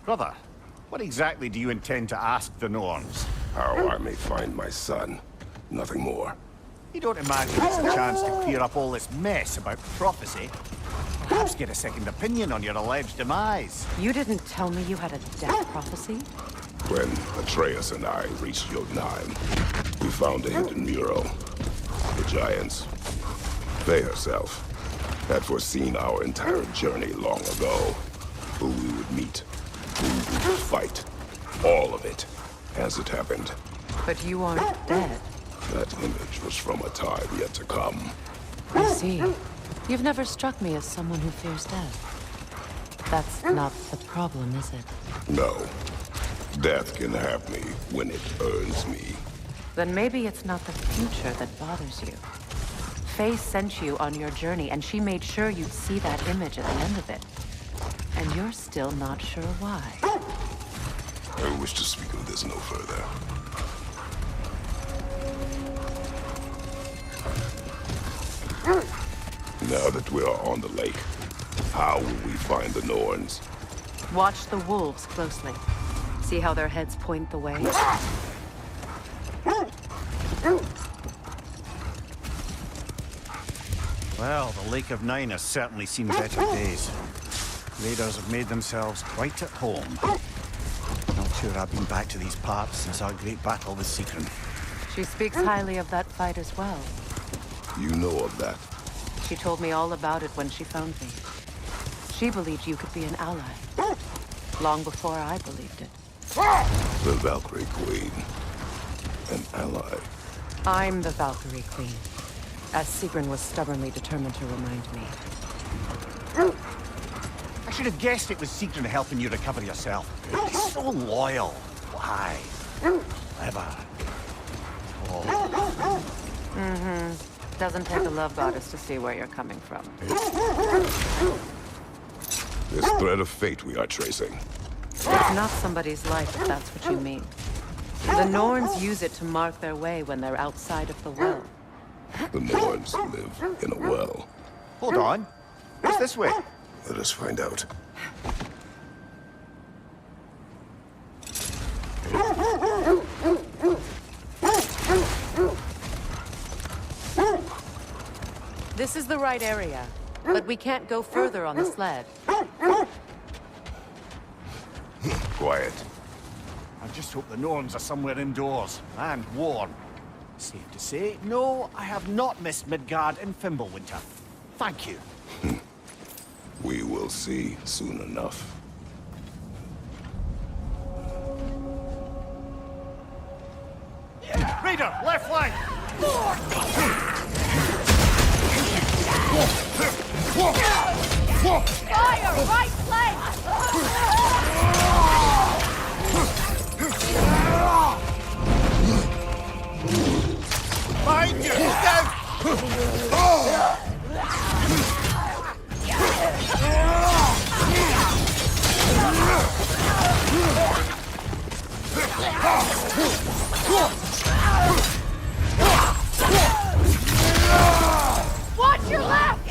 [SPEAKER 2] Brother, what exactly do you intend to ask the Norns?
[SPEAKER 3] How I may find my son. Nothing more.
[SPEAKER 2] You don't imagine it's a chance to clear up all this mess about prophecy? Perhaps get a second opinion on your alleged demise.
[SPEAKER 1] You didn't tell me you had a death prophecy?
[SPEAKER 3] When Atreus and I reached Jotunheim, we found a hidden mural. The giants, they herself, had foreseen our entire journey long ago. Who we would meet, who we would fight. All of it, as it happened.
[SPEAKER 1] But you aren't dead.
[SPEAKER 3] That image was from a time yet to come.
[SPEAKER 1] I see. You've never struck me as someone who fears death. That's not the problem, is it?
[SPEAKER 3] No. Death can have me when it earns me.
[SPEAKER 1] Then maybe it's not the future that bothers you. Faye sent you on your journey, and she made sure you'd see that image at the end of it. And you're still not sure why.
[SPEAKER 3] I wish to speak of this no further.
[SPEAKER 18] Now that we are on the lake, how will we find the Norns?
[SPEAKER 1] Watch the wolves closely. See how their heads point the way?
[SPEAKER 2] Well, the Lake of Nine has certainly seen better days. Raiders have made themselves quite at home. Not sure I've been back to these parts since our great battle with Seekron.
[SPEAKER 1] She speaks highly of that fight as well.
[SPEAKER 18] You know of that?
[SPEAKER 1] She told me all about it when she found me. She believed you could be an ally. Long before I believed it.
[SPEAKER 18] The Valkyrie Queen. An ally.
[SPEAKER 1] I'm the Valkyrie Queen. As Seekron was stubbornly determined to remind me.
[SPEAKER 2] I should have guessed it was Seekron helping you recover yourself. He's so loyal. Why? Clever. Oh.
[SPEAKER 1] Mm-hmm. Doesn't take a love goddess to see where you're coming from.
[SPEAKER 18] This thread of fate we are tracing.
[SPEAKER 1] It's not somebody's life, if that's what you mean. The Norns use it to mark their way when they're outside of the well.
[SPEAKER 18] The Norns live in a well.
[SPEAKER 2] Hold on. What's this way?
[SPEAKER 18] Let us find out.
[SPEAKER 1] This is the right area, but we can't go further on the sled.
[SPEAKER 18] Quiet.
[SPEAKER 2] I just hope the Norns are somewhere indoors, and warm. Safe to say, no, I have not missed Midgard in Fimbulwinter. Thank you.
[SPEAKER 18] We will see soon enough.
[SPEAKER 2] Raider, left flank!
[SPEAKER 4] Fire! Right flank!
[SPEAKER 2] Behind you! Look out!
[SPEAKER 4] Watch your left!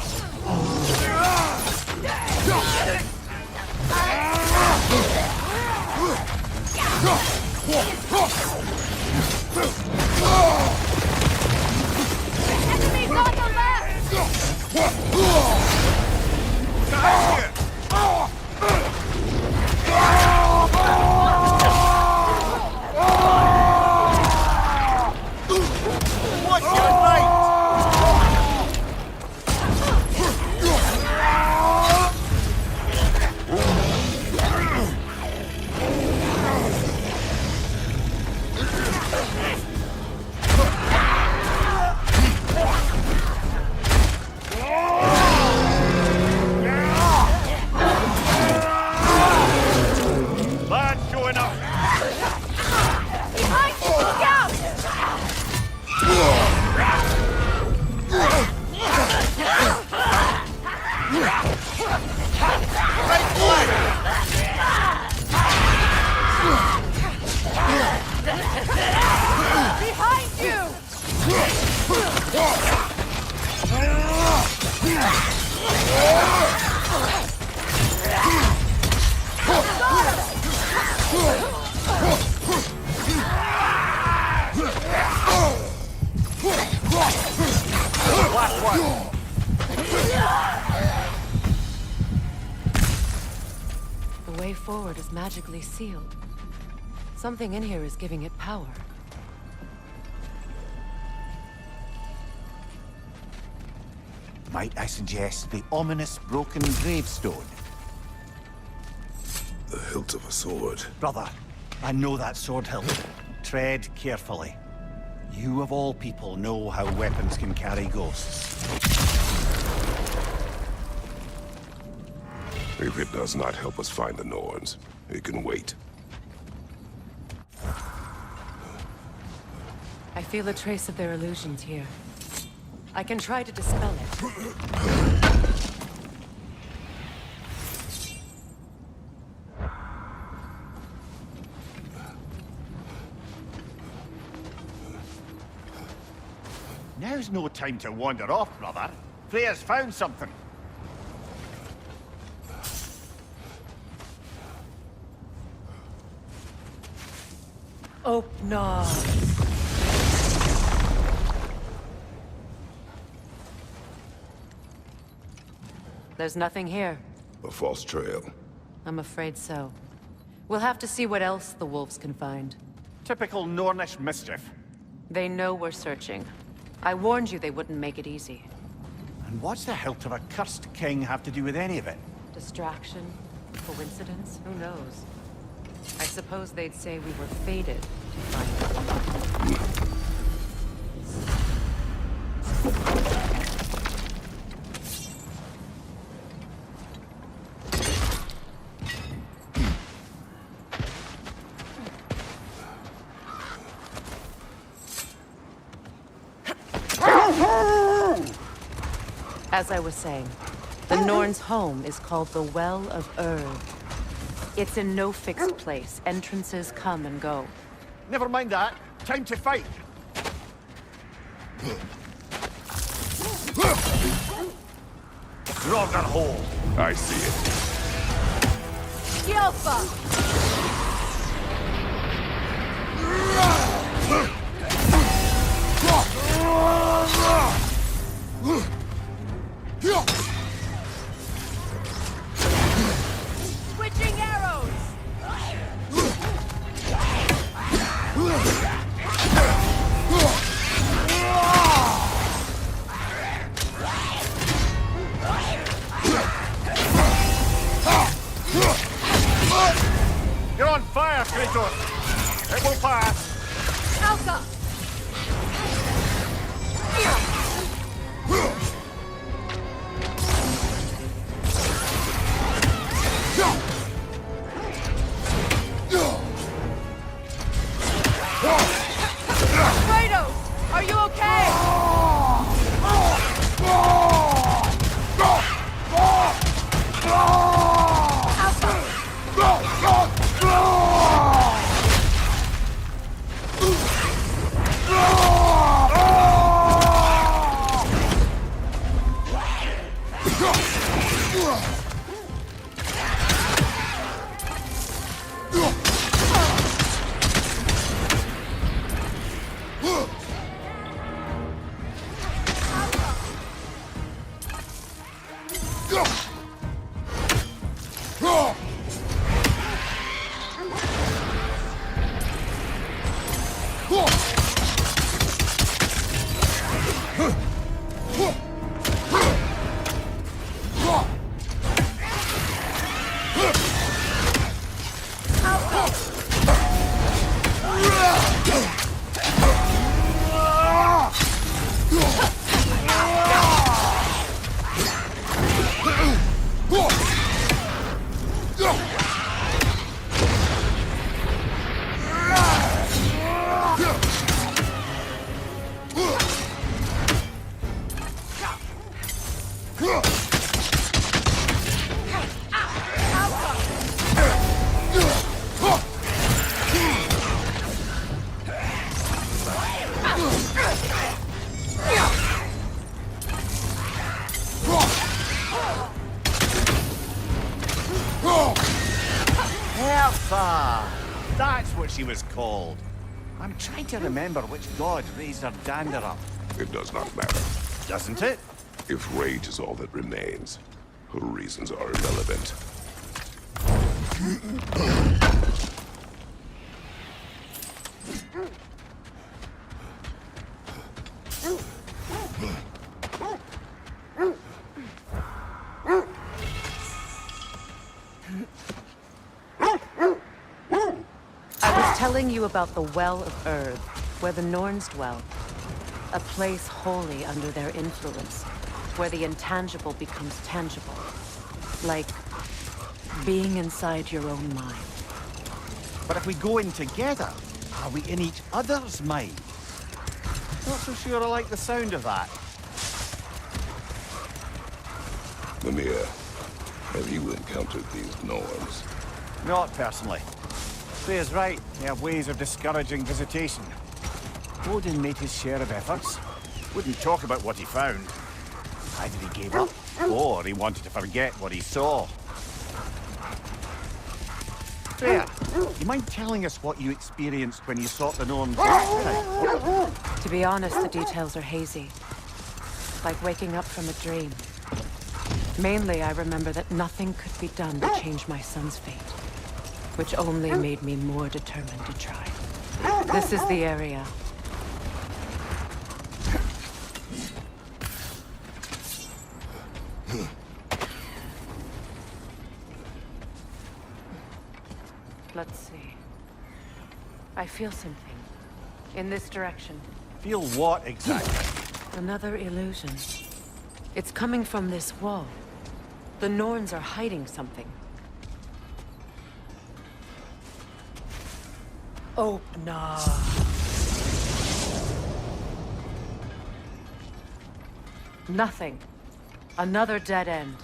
[SPEAKER 4] Enemies on the left!
[SPEAKER 2] What's your right? That's showing up.
[SPEAKER 4] Behind you! Look out! Behind you!
[SPEAKER 2] Last one.
[SPEAKER 1] The way forward is magically sealed. Something in here is giving it power.
[SPEAKER 2] Might I suggest the ominous broken gravestone?
[SPEAKER 18] The hilt of a sword.
[SPEAKER 2] Brother, I know that sword hilt. Tread carefully. You of all people know how weapons can carry ghosts.
[SPEAKER 18] If it does not help us find the Norns, it can wait.
[SPEAKER 1] I feel a trace of their illusions here. I can try to dispel it.
[SPEAKER 2] Now's no time to wander off, brother. Freya's found something.
[SPEAKER 1] Oh, no. There's nothing here.
[SPEAKER 18] A false trail.
[SPEAKER 1] I'm afraid so. We'll have to see what else the wolves can find.
[SPEAKER 2] Typical Nornish mischief.
[SPEAKER 1] They know we're searching. I warned you they wouldn't make it easy.
[SPEAKER 2] And what's the hilt of a cursed king have to do with any of it?
[SPEAKER 1] Distraction? Coincidence? Who knows? I suppose they'd say we were fated to find it. As I was saying, the Norn's home is called the Well of Erd. It's in no fixed place. Entrances come and go.
[SPEAKER 2] Never mind that. Time to fight. Draugr hole.
[SPEAKER 18] I see it.
[SPEAKER 4] Gilfa! Switching arrows!
[SPEAKER 2] You're on fire, Kratos! It will pass!
[SPEAKER 4] Alka! Kratos! Are you okay?
[SPEAKER 2] That's what she was called. I'm trying to remember which god raised her dander up.
[SPEAKER 18] It does not matter.
[SPEAKER 2] Doesn't it?
[SPEAKER 18] If rage is all that remains, her reasons are irrelevant.
[SPEAKER 1] I was telling you about the Well of Erd, where the Norns dwell. A place wholly under their influence, where the intangible becomes tangible. Like being inside your own mind.
[SPEAKER 2] But if we go in together, are we in each other's mind? Not so sure I like the sound of that.
[SPEAKER 18] Mimir, have you encountered these Norns?
[SPEAKER 2] Not personally. Freya's right. They have ways of discouraging visitation. Odin made his share of efforts. Wouldn't talk about what he found. Either he gave up, or he wanted to forget what he saw. Freya, you mind telling us what you experienced when you sought the Norns?
[SPEAKER 1] To be honest, the details are hazy. Like waking up from a dream. Mainly, I remember that nothing could be done to change my son's fate, which only made me more determined to try. This is the area. Let's see. I feel something. In this direction.
[SPEAKER 2] Feel what exactly?
[SPEAKER 1] Another illusion. It's coming from this wall. The Norns are hiding something. Open up. Nothing. Another dead end.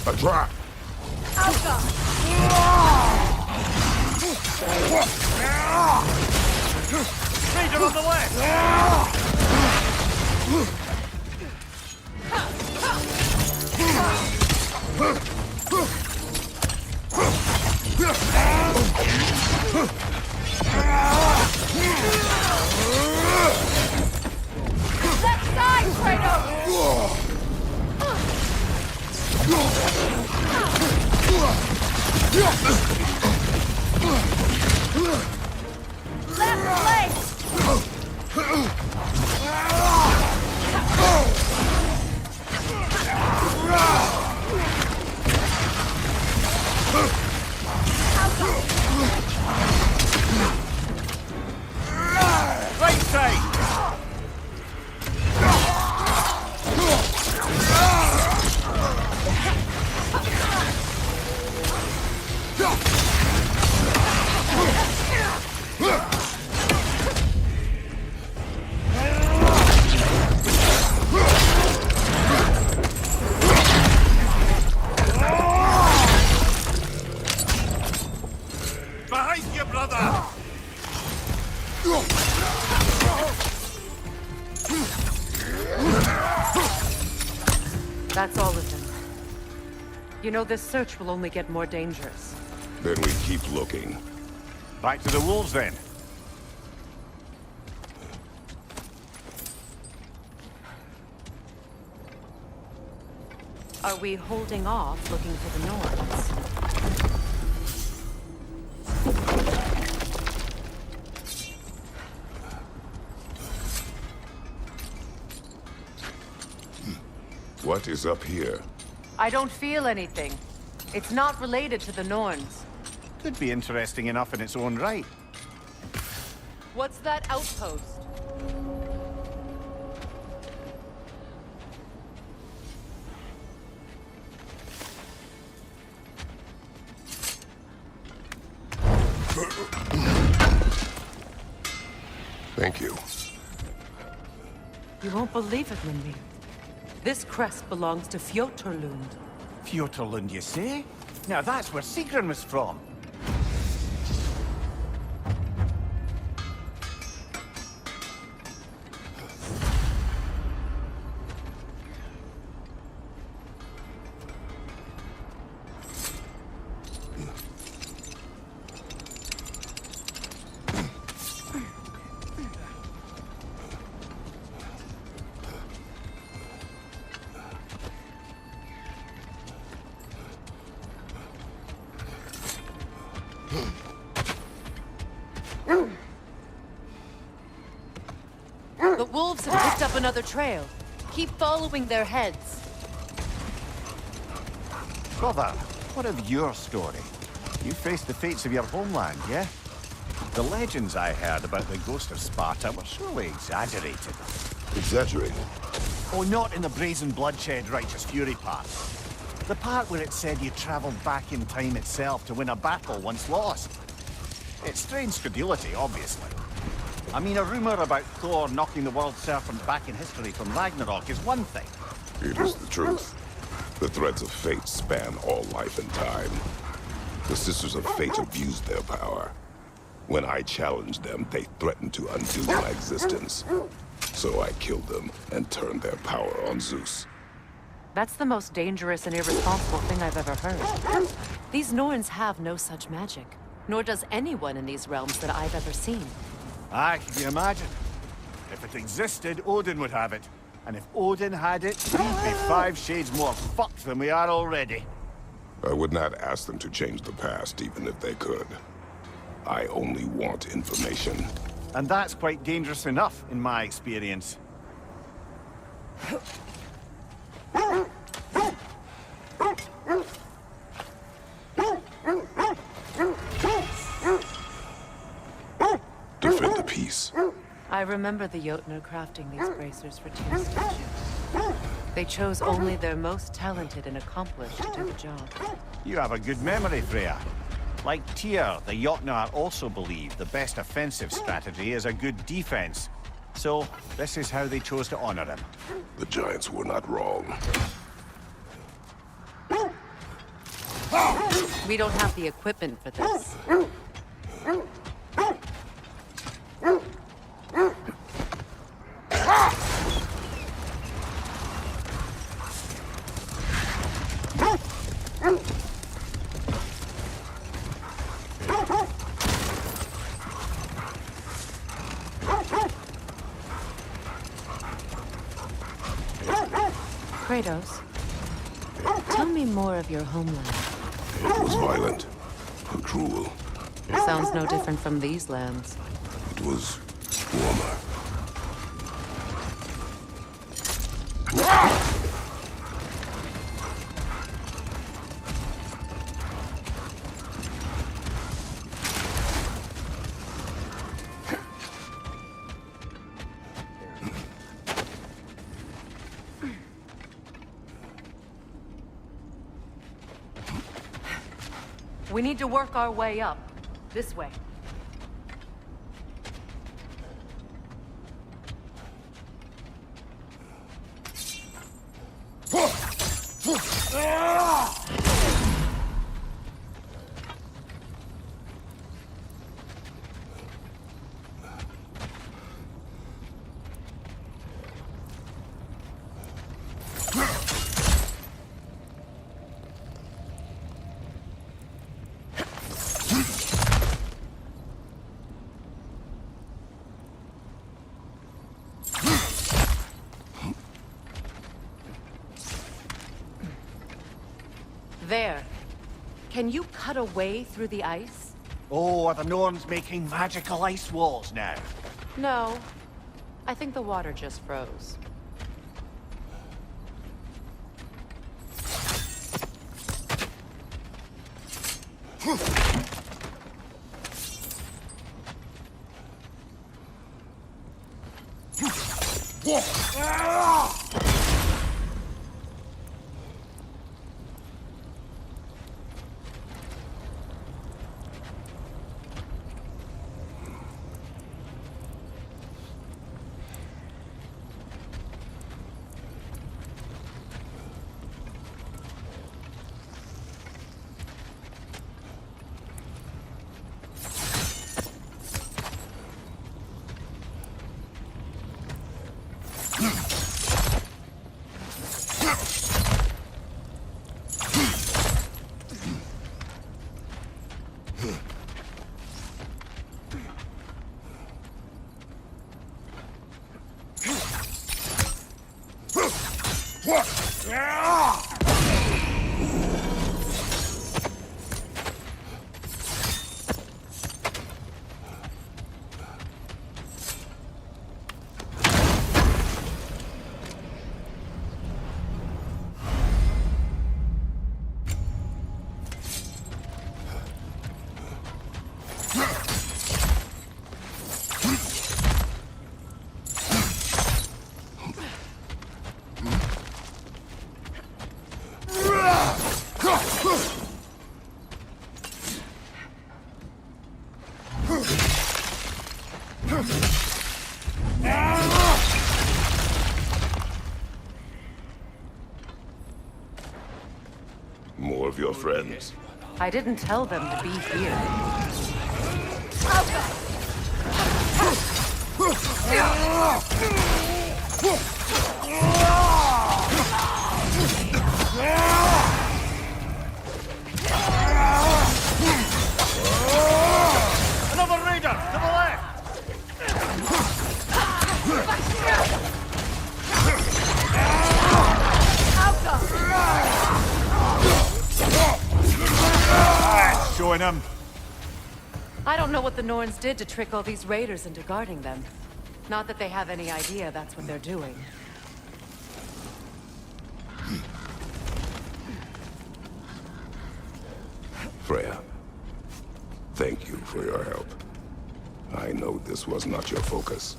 [SPEAKER 18] A trap!
[SPEAKER 5] Danger on the left!
[SPEAKER 4] Left side, Kratos! Left leg!
[SPEAKER 5] Right side! Behind you, brother!
[SPEAKER 1] That's all of them. You know, this search will only get more dangerous.
[SPEAKER 18] Then we keep looking.
[SPEAKER 2] Back to the wolves, then.
[SPEAKER 1] Are we holding off looking for the Norns?
[SPEAKER 18] What is up here?
[SPEAKER 1] I don't feel anything. It's not related to the Norns.
[SPEAKER 2] Could be interesting enough in its own right.
[SPEAKER 1] What's that outpost?
[SPEAKER 18] Thank you.
[SPEAKER 1] You won't believe it, Mimir. This crest belongs to Fjotorlund.
[SPEAKER 2] Fjotorlund, you say? Now that's where Sigrun was from.
[SPEAKER 1] The wolves have picked up another trail. Keep following their heads.
[SPEAKER 2] Brother, what of your story? You faced the fates of your homeland, yeah? The legends I heard about the ghost of Sparta were surely exaggerated.
[SPEAKER 18] Exaggerated?
[SPEAKER 2] Oh, not in the brazen bloodshed righteous fury part. The part where it said you traveled back in time itself to win a battle once lost. It's strange credulity, obviously. I mean, a rumor about Thor knocking the world serpent back in history from Ragnarok is one thing.
[SPEAKER 18] It is the truth. The threads of fate span all life and time. The Sisters of Fate abused their power. When I challenged them, they threatened to undo my existence. So I killed them and turned their power on Zeus.
[SPEAKER 1] That's the most dangerous and irresponsible thing I've ever heard. These Norns have no such magic, nor does anyone in these realms that I've ever seen.
[SPEAKER 2] Aye, can you imagine? If it existed, Odin would have it. And if Odin had it, we'd be 5 shades more fucked than we are already.
[SPEAKER 18] I would not ask them to change the past, even if they could. I only want information.
[SPEAKER 2] And that's quite dangerous enough, in my experience.
[SPEAKER 18] Defend the peace.
[SPEAKER 1] I remember the Jotnar crafting these bracers for Tyr's statue. They chose only their most talented and accomplished to do the job.
[SPEAKER 2] You have a good memory, Freya. Like Tyr, the Jotnar also believed the best offensive strategy is a good defense. So, this is how they chose to honor him.
[SPEAKER 18] The giants were not wrong.
[SPEAKER 1] We don't have the equipment for this. Kratos, tell me more of your homeland.
[SPEAKER 18] It was violent, cruel.
[SPEAKER 1] Sounds no different from these lands.
[SPEAKER 18] It was warmer.
[SPEAKER 1] We need to work our way up. This way. There. Can you cut a way through the ice?
[SPEAKER 2] Oh, are the Norns making magical ice walls now?
[SPEAKER 1] No. I think the water just froze.
[SPEAKER 18] More of your friends.
[SPEAKER 1] I didn't tell them to be here.
[SPEAKER 4] Oh,
[SPEAKER 5] Another raider to the left!
[SPEAKER 2] Showing him.
[SPEAKER 1] I don't know what the Norns did to trick all these raiders into guarding them. Not that they have any idea that's what they're doing.
[SPEAKER 18] Freya, thank you for your help. I know this was not your focus.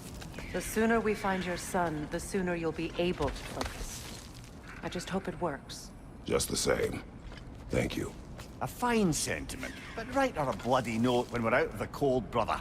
[SPEAKER 1] The sooner we find your son, the sooner you'll be able to focus. I just hope it works.
[SPEAKER 18] Just the same. Thank you.
[SPEAKER 2] A fine sentiment, but write her a bloody note when we're out of the cold, brother.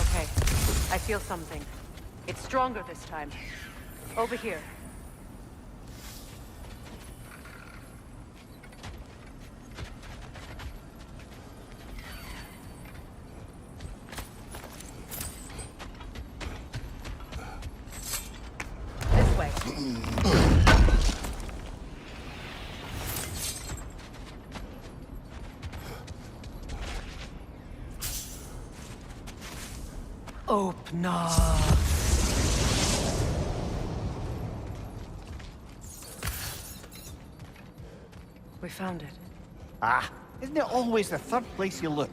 [SPEAKER 1] Okay, I feel something. It's stronger this time. Over here. This way. Open up. We found it.
[SPEAKER 2] Ah, isn't it always the third place you look?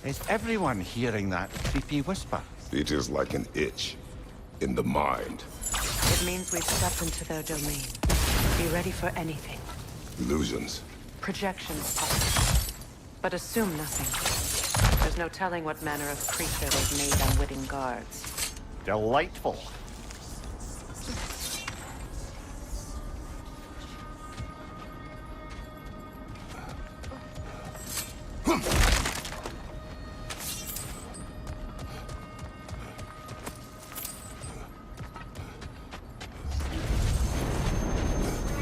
[SPEAKER 2] Is everyone hearing that creepy whisper?
[SPEAKER 18] It is like an itch in the mind.
[SPEAKER 1] It means we've stepped into their domain. Be ready for anything.
[SPEAKER 18] Illusions.
[SPEAKER 1] Projections, possible. But assume nothing. There's no telling what manner of creature they've made unwitting guards.
[SPEAKER 2] Delightful.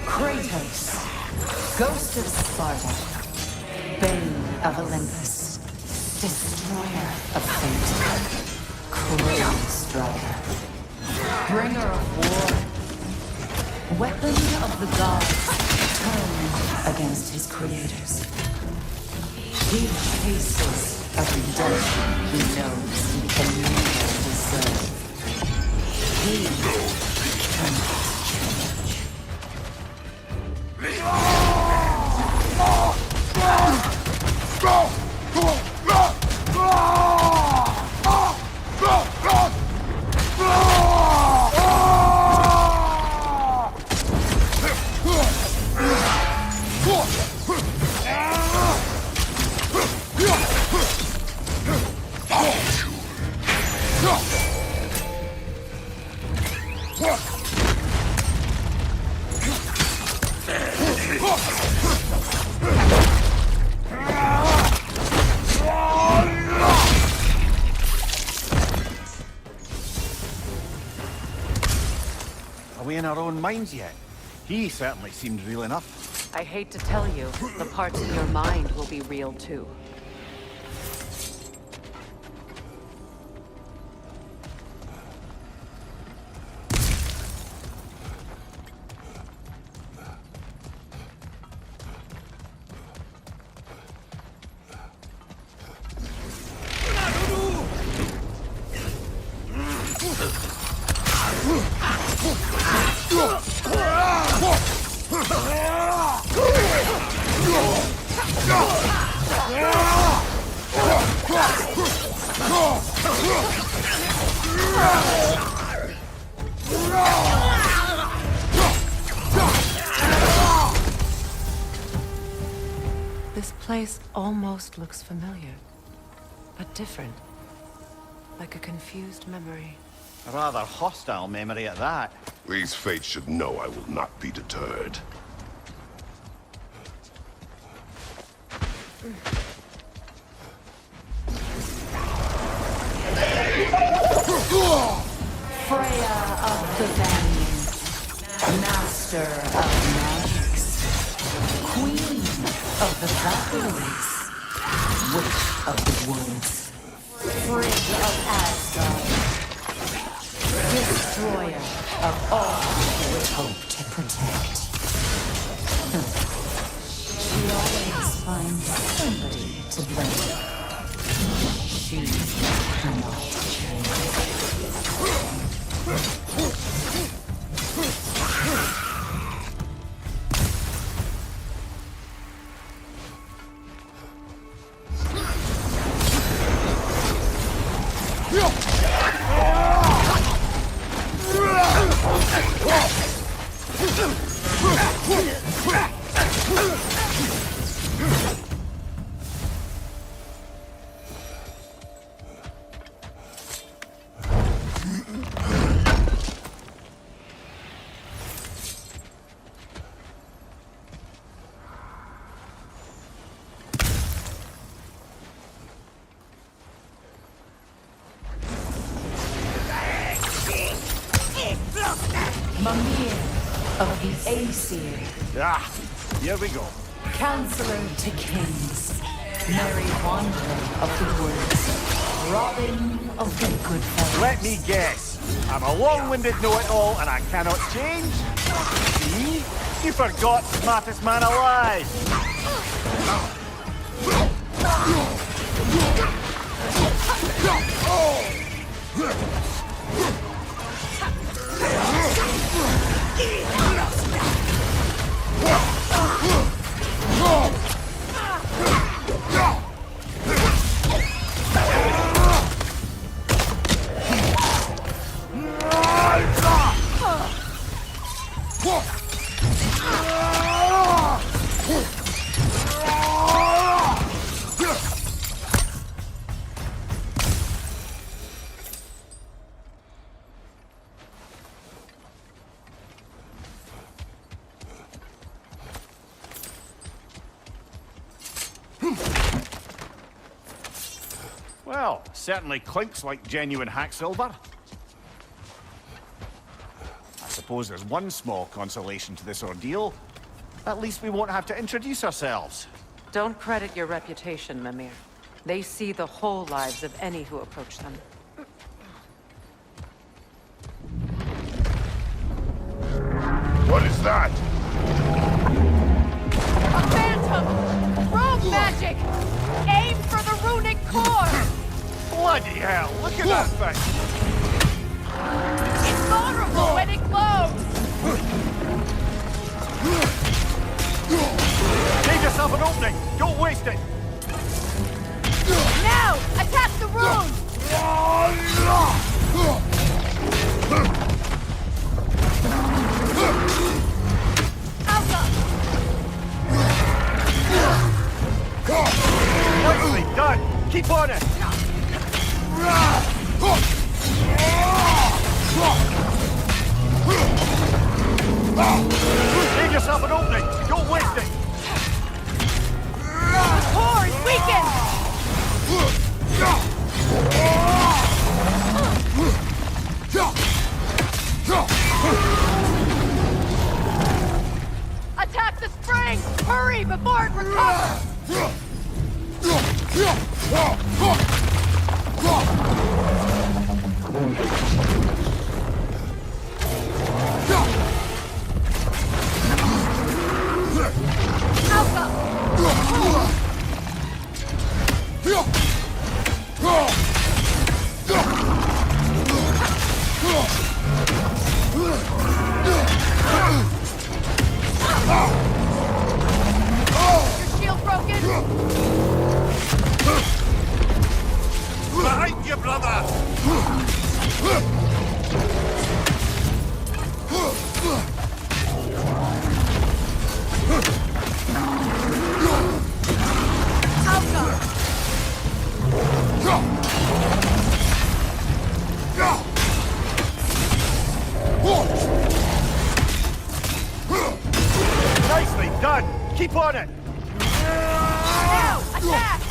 [SPEAKER 19] Kratos, Ghost of Sparta, Bane of Olympus, Destroyer of Fate, Cruel Strider, Bringer of War, Weapon of the Gods, turned against his creators. He faces a redemption he knows he can never deserve. He cannot change.
[SPEAKER 2] away in our own minds yet. He certainly seemed real enough.
[SPEAKER 1] I hate to tell you, the parts in your mind will be real too. This place almost looks familiar, but different. Like a confused memory.
[SPEAKER 2] A rather hostile memory at that.
[SPEAKER 18] These fates should know I will not be deterred.
[SPEAKER 19] Freya of the Vanian, Master of Magics, Queen of the Valkyries, Witch of the Woods, Frigg of Asgard, Destroyer of all who would hope to protect. She always finds somebody to blame. She cannot change. Mimir of the Aesir.
[SPEAKER 2] Ah, here we go.
[SPEAKER 19] Counselor to kings, Merry Wanderer of the woods, Robin of the good fellows.
[SPEAKER 2] Let me guess. I'm a long-winded know-it-all and I cannot change? See? You forgot smartest man alive. Well, certainly clinks like genuine hack silver. I suppose there's one small consolation to this ordeal. At least we won't have to introduce ourselves.
[SPEAKER 1] Don't credit your reputation, Mimir. They see the whole lives of any who approach them.
[SPEAKER 18] What is that?
[SPEAKER 4] A phantom! Rogue magic! Aim for the runic core!
[SPEAKER 2] Bloody hell, look at that thing!
[SPEAKER 4] It's vulnerable when it glows!
[SPEAKER 2] Save yourself an opening! Don't waste it!
[SPEAKER 4] Now! Attack the rune!
[SPEAKER 2] Nicely done! Keep on it! Save yourself an opening! Don't waste it!
[SPEAKER 4] The core is weakened!
[SPEAKER 5] on it!
[SPEAKER 4] Now, attack!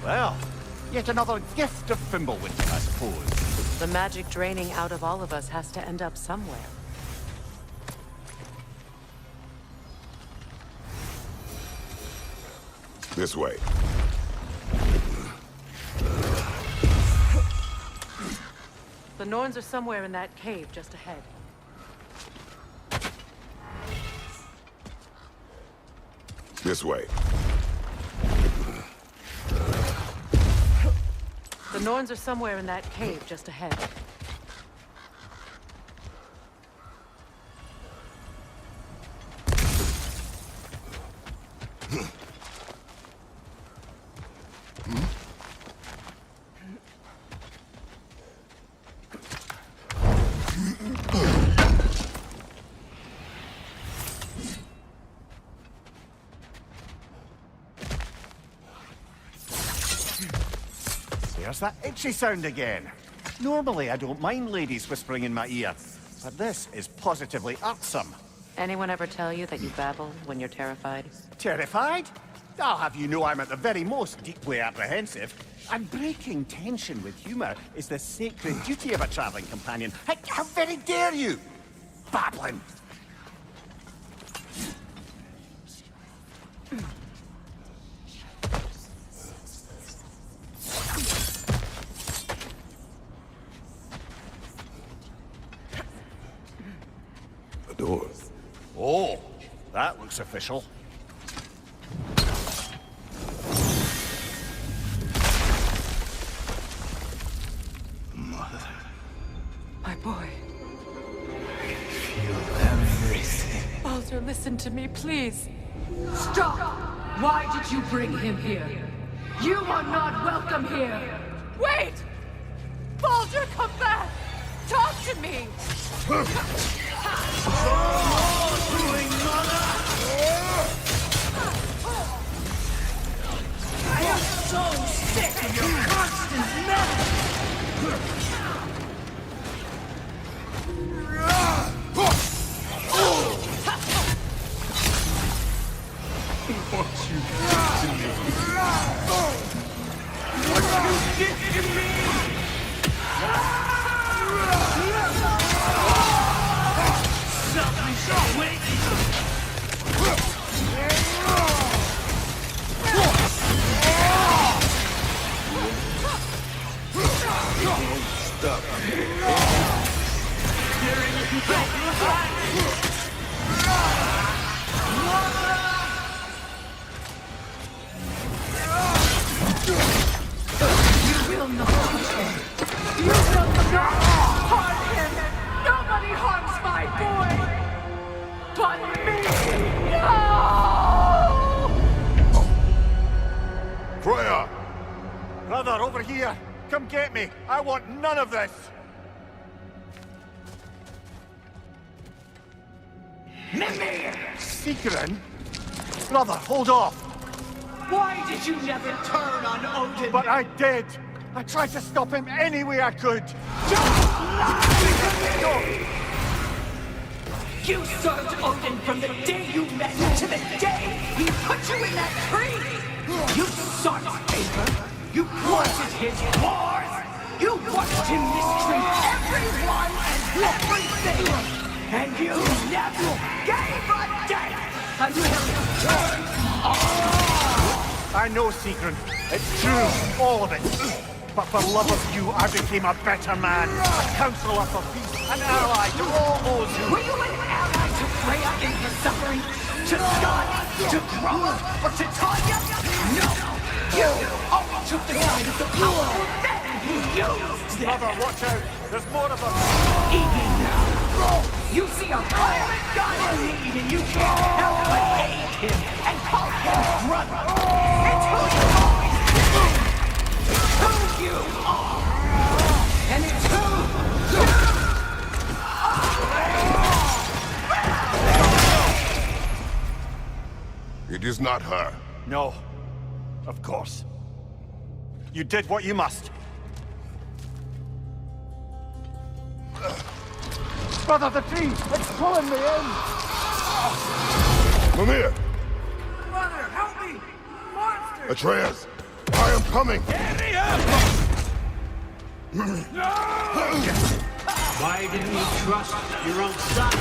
[SPEAKER 2] Well, yet another gift of Fimblewind, I suppose.
[SPEAKER 1] The magic draining out of all of us has to end up somewhere.
[SPEAKER 18] This way.
[SPEAKER 1] The Norns are somewhere in that cave just ahead.
[SPEAKER 18] This way.
[SPEAKER 1] The Norns are somewhere in that cave just ahead.
[SPEAKER 2] There's that itchy sound again. Normally, I don't mind ladies whispering in my ear, but this is positively irksome.
[SPEAKER 1] Anyone ever tell you that you babble when you're terrified?
[SPEAKER 2] Terrified? I'll have you know I'm at the very most deeply apprehensive. And breaking tension with humor is the sacred duty of a traveling companion. How very dare you? Babbling!
[SPEAKER 18] A door.
[SPEAKER 2] Oh, that looks official.
[SPEAKER 1] My boy.
[SPEAKER 14] Feel everything.
[SPEAKER 1] Baldur, listen to me, please.
[SPEAKER 19] Stop! Why did you bring him here? You are not welcome here!
[SPEAKER 1] Wait! Baldur, come back! Talk to me!
[SPEAKER 19] I am so sick of your constant meddling!
[SPEAKER 14] What you did to me. What you did to me! Selfish wait!
[SPEAKER 19] You will not touch him! You will not harm him! Nobody harms my boy! But me! No!
[SPEAKER 2] Freya! Brother, over here! Come get me! I want none of this!
[SPEAKER 19] Mimir!
[SPEAKER 2] Secret? Brother, hold off!
[SPEAKER 19] Why did you never turn on Odin?
[SPEAKER 2] But I did! I tried to stop him any way I could!
[SPEAKER 19] You served Odin from the day you met him to the day he put you in that tree! You sought favor! You wanted his wars! You watched him mistreat everyone and everything! And you never gave a damn until you turned on!
[SPEAKER 2] I know, Sigrun. It's true, all of it. But for love of you, I became a better man, a counselor for peace, an ally to all those who...
[SPEAKER 19] Were you an ally to Freya in her suffering? To Scott? To Groma? Or to Tanya? No! You always took the side of the powerful, then you used it!
[SPEAKER 2] Mother, watch out! There's more of them!
[SPEAKER 19] Even now, you see a pirate god in need and you can't help but hate him and call him brother! It's who you always been! It's who you are! And it's who you
[SPEAKER 18] It is not her.
[SPEAKER 2] No. Of course. You did what you must. Brother, the tree! It's pulling me in!
[SPEAKER 18] Mimir!
[SPEAKER 19] Mother, help me! Monster!
[SPEAKER 18] Atreus! I am coming!
[SPEAKER 10] Why didn't you trust your own son?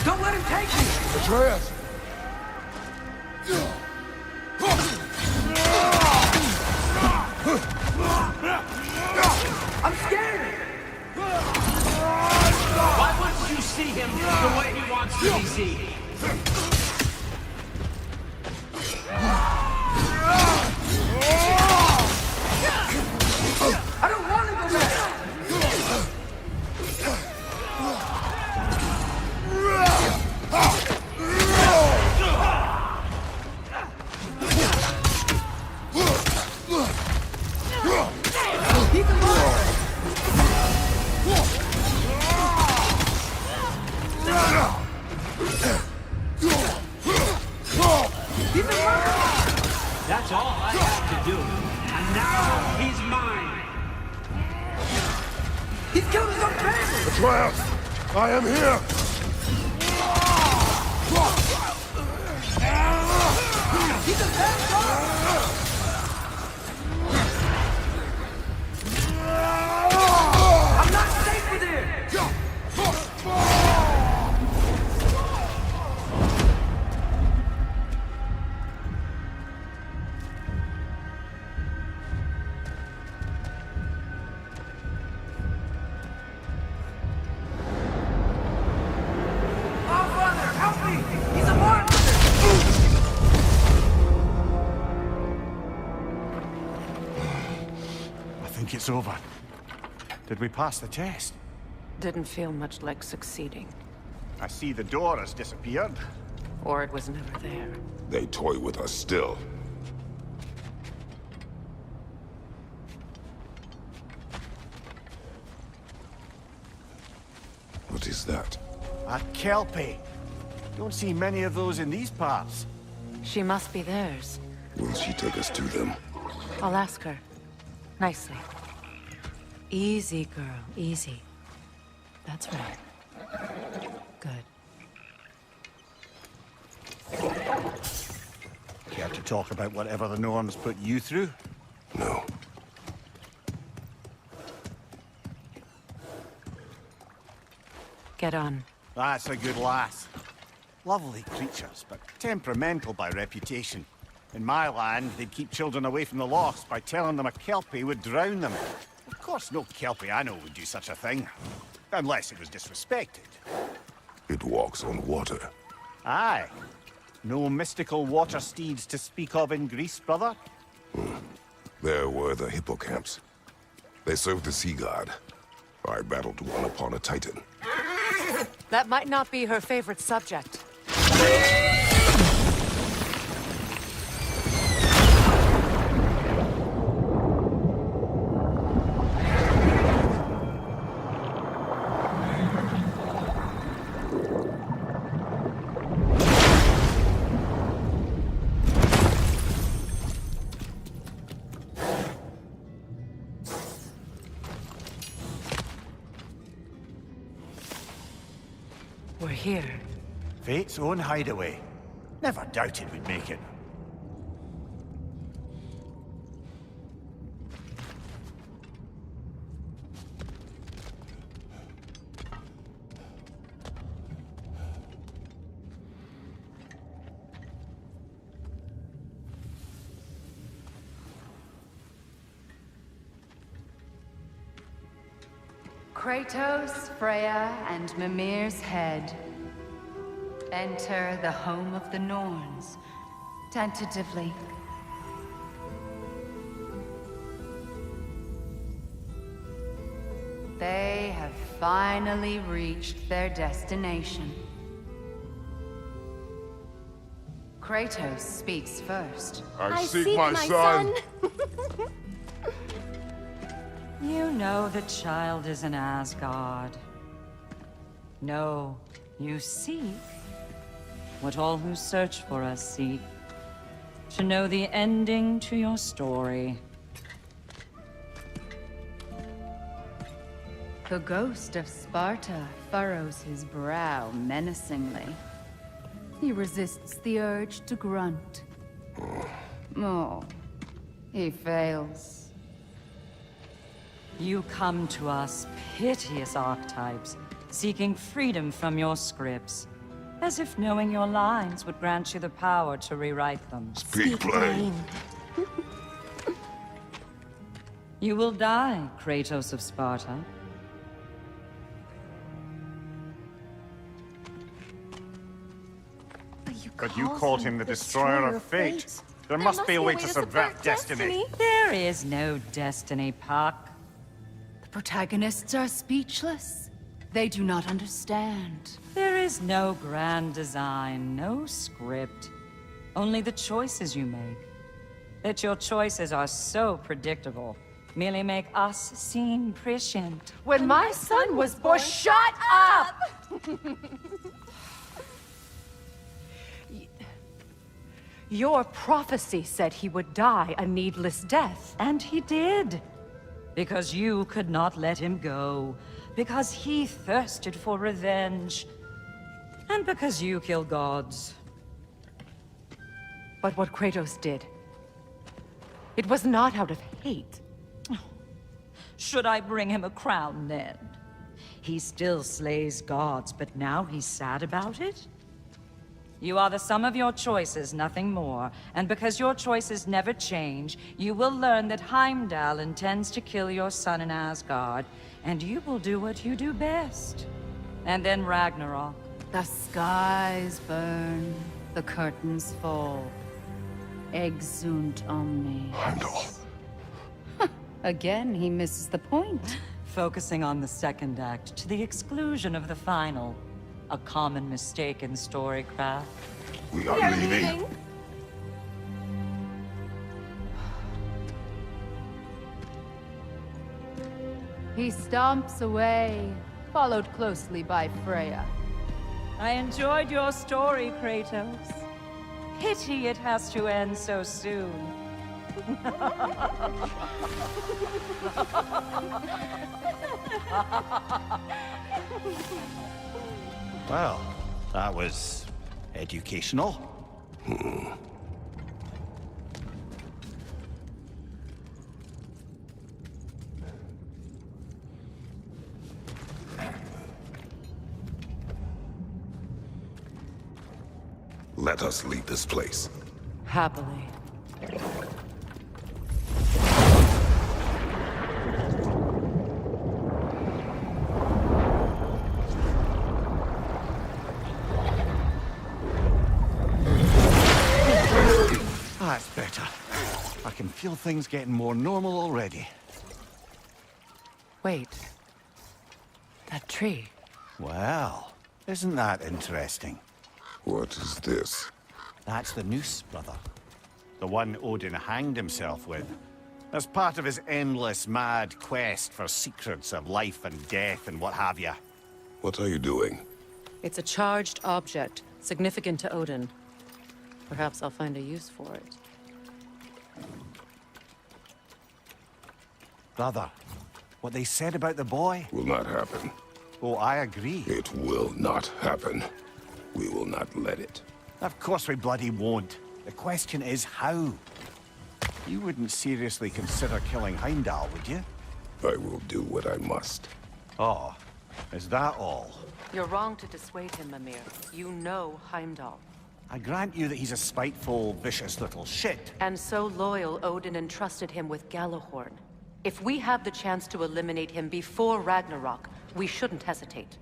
[SPEAKER 19] Don't let him take me!
[SPEAKER 18] Atreus!
[SPEAKER 19] I'm scared!
[SPEAKER 10] Why wouldn't you see him the way he wants to be seen?
[SPEAKER 19] I don't want to go back!
[SPEAKER 10] That's all I have to do. And now he's mine.
[SPEAKER 19] He's killed his own family!
[SPEAKER 18] Atreus! I am here!
[SPEAKER 19] He's a bad I'm not safe with him! Oh, Father, help me! He's a monster!
[SPEAKER 2] I think it's over. Did we pass the test?
[SPEAKER 1] Didn't feel much like succeeding.
[SPEAKER 2] I see the door has disappeared.
[SPEAKER 1] Or it was never there.
[SPEAKER 18] They toy with us still. What is that?
[SPEAKER 2] A Kelpie. Don't see many of those in these parts.
[SPEAKER 1] She must be theirs.
[SPEAKER 18] Will she take us to them?
[SPEAKER 1] I'll ask her. Nicely. Easy, girl. Easy. That's right. Good.
[SPEAKER 2] Care to talk about whatever the norms put you through?
[SPEAKER 18] No.
[SPEAKER 1] Get on.
[SPEAKER 2] That's a good lass. Lovely creatures, but temperamental by reputation. In my land, they'd keep children away from the lost by telling them a Kelpie would drown them. Of course, no Kelpie I know would do such a thing. Unless it was disrespected.
[SPEAKER 18] It walks on water.
[SPEAKER 2] Aye. No mystical water steeds to speak of in Greece, brother?
[SPEAKER 18] There were the hippocamps. They served the sea god. I battled one upon a titan.
[SPEAKER 1] That might not be her favorite subject. We're here.
[SPEAKER 2] Fate's own hideaway. Never doubted we'd make it.
[SPEAKER 20] Kratos, Freya, and Mimir's head. Enter the home of the Norns, tentatively. They have finally reached their destination. Kratos speaks first.
[SPEAKER 3] I seek my son.
[SPEAKER 12] You know the child is in Asgard. No, you seek what all who search for us seek. To know the ending to your story.
[SPEAKER 20] The ghost of Sparta furrows his brow menacingly. He resists the urge to grunt. Oh, he fails.
[SPEAKER 12] You come to us, piteous archetypes, seeking freedom from your scripts. As if knowing your lines would grant you the power to rewrite them.
[SPEAKER 3] Speak plain.
[SPEAKER 12] You will die, Kratos of Sparta.
[SPEAKER 2] But you called him the destroyer of fate. There must be a way to subvert destiny.
[SPEAKER 12] There is no destiny, Puck.
[SPEAKER 20] The protagonists are speechless. They do not understand.
[SPEAKER 12] There is no grand design, no script. Only the choices you make. That your choices are so predictable, merely make us seem prescient.
[SPEAKER 1] When my son was born, shut up! Your prophecy said he would die a needless death.
[SPEAKER 12] And he did. Because you could not let him go. Because he thirsted for revenge. And because you kill gods.
[SPEAKER 1] But what Kratos did, it was not out of hate.
[SPEAKER 12] Should I bring him a crown then? He still slays gods, but now he's sad about it? You are the sum of your choices, nothing more. And because your choices never change, you will learn that Heimdall intends to kill your son in Asgard, and you will do what you do best. And then Ragnarok.
[SPEAKER 20] The skies burn, the curtains fall. Exunt omnes.
[SPEAKER 3] Heimdall.
[SPEAKER 20] Again, he misses the point.
[SPEAKER 12] Focusing on the second act to the exclusion of the final. A common mistake in storycraft.
[SPEAKER 3] We are leaving.
[SPEAKER 20] He stomps away, followed closely by Freya.
[SPEAKER 12] I enjoyed your story, Kratos. Pity it has to end so soon.
[SPEAKER 2] Well, that was educational.
[SPEAKER 18] Let us leave this place.
[SPEAKER 1] Happily.
[SPEAKER 2] That's better. I can feel things getting more normal already.
[SPEAKER 1] Wait. That tree.
[SPEAKER 2] Well, isn't that interesting?
[SPEAKER 18] What is this?
[SPEAKER 2] That's the noose, brother. The one Odin hanged himself with. As part of his endless, mad quest for secrets of life and death and what have you.
[SPEAKER 18] What are you doing?
[SPEAKER 1] It's a charged object, significant to Odin. Perhaps I'll find a use for it.
[SPEAKER 2] Brother, what they said about the boy?
[SPEAKER 18] Will not happen.
[SPEAKER 2] Oh, I agree.
[SPEAKER 18] It will not happen. We will not let it.
[SPEAKER 2] Of course we bloody won't. The question is how? You wouldn't seriously consider killing Heimdall, would you?
[SPEAKER 18] I will do what I must.
[SPEAKER 2] Oh, is that all?
[SPEAKER 1] You're wrong to dissuade him, Mimir. You know Heimdall.
[SPEAKER 2] I grant you that he's a spiteful, vicious little shit.
[SPEAKER 1] And so loyal, Odin entrusted him with Gjallarhorn. If we have the chance to eliminate him before Ragnarok, we shouldn't hesitate.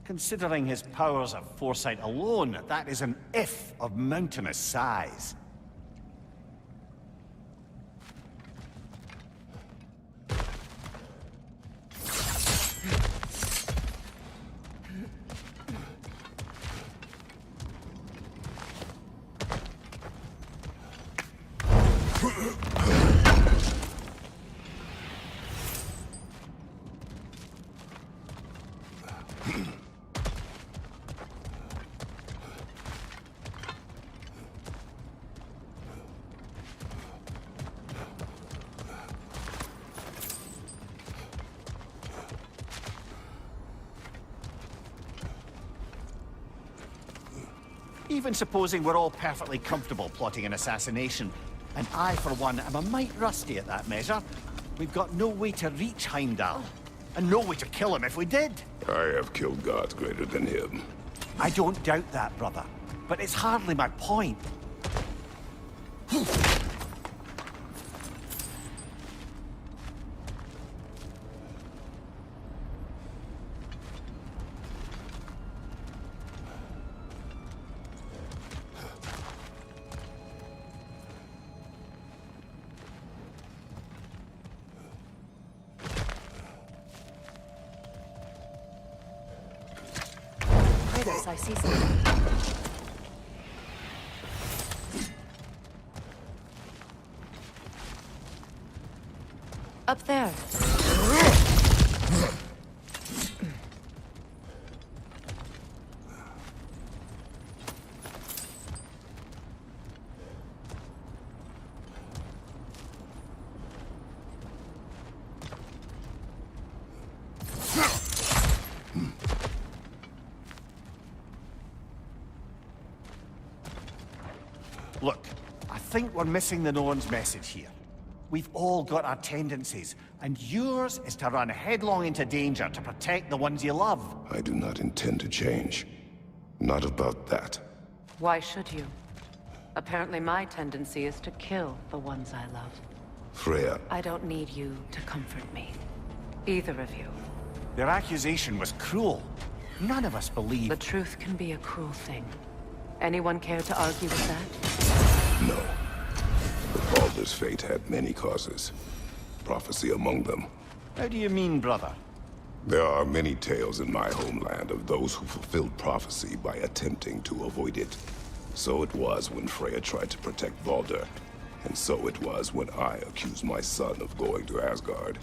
[SPEAKER 2] Considering his powers of foresight alone, that is an if of mountainous size. Even supposing we're all perfectly comfortable plotting an assassination, and I, for one, am a mite rusty at that measure, we've got no way to reach Heimdall, and no way to kill him if we did.
[SPEAKER 18] I have killed gods greater than him.
[SPEAKER 2] I don't doubt that, brother, but it's hardly my point.
[SPEAKER 1] I see something. Up there.
[SPEAKER 2] Look, I think we're missing the Norn's message here. We've all got our tendencies, and yours is to run headlong into danger to protect the ones you love.
[SPEAKER 18] I do not intend to change. Not about that.
[SPEAKER 1] Why should you? Apparently my tendency is to kill the ones I love.
[SPEAKER 18] Freya.
[SPEAKER 1] I don't need you to comfort me. Either of you.
[SPEAKER 2] Their accusation was cruel. None of us believe...
[SPEAKER 1] The truth can be a cruel thing. Anyone care to argue with that?
[SPEAKER 18] No. But Baldur's fate had many causes. Prophecy among them.
[SPEAKER 2] How do you mean, brother?
[SPEAKER 18] There are many tales in my homeland of those who fulfilled prophecy by attempting to avoid it. So it was when Freya tried to protect Baldur. And so it was when I accused my son of going to Asgard.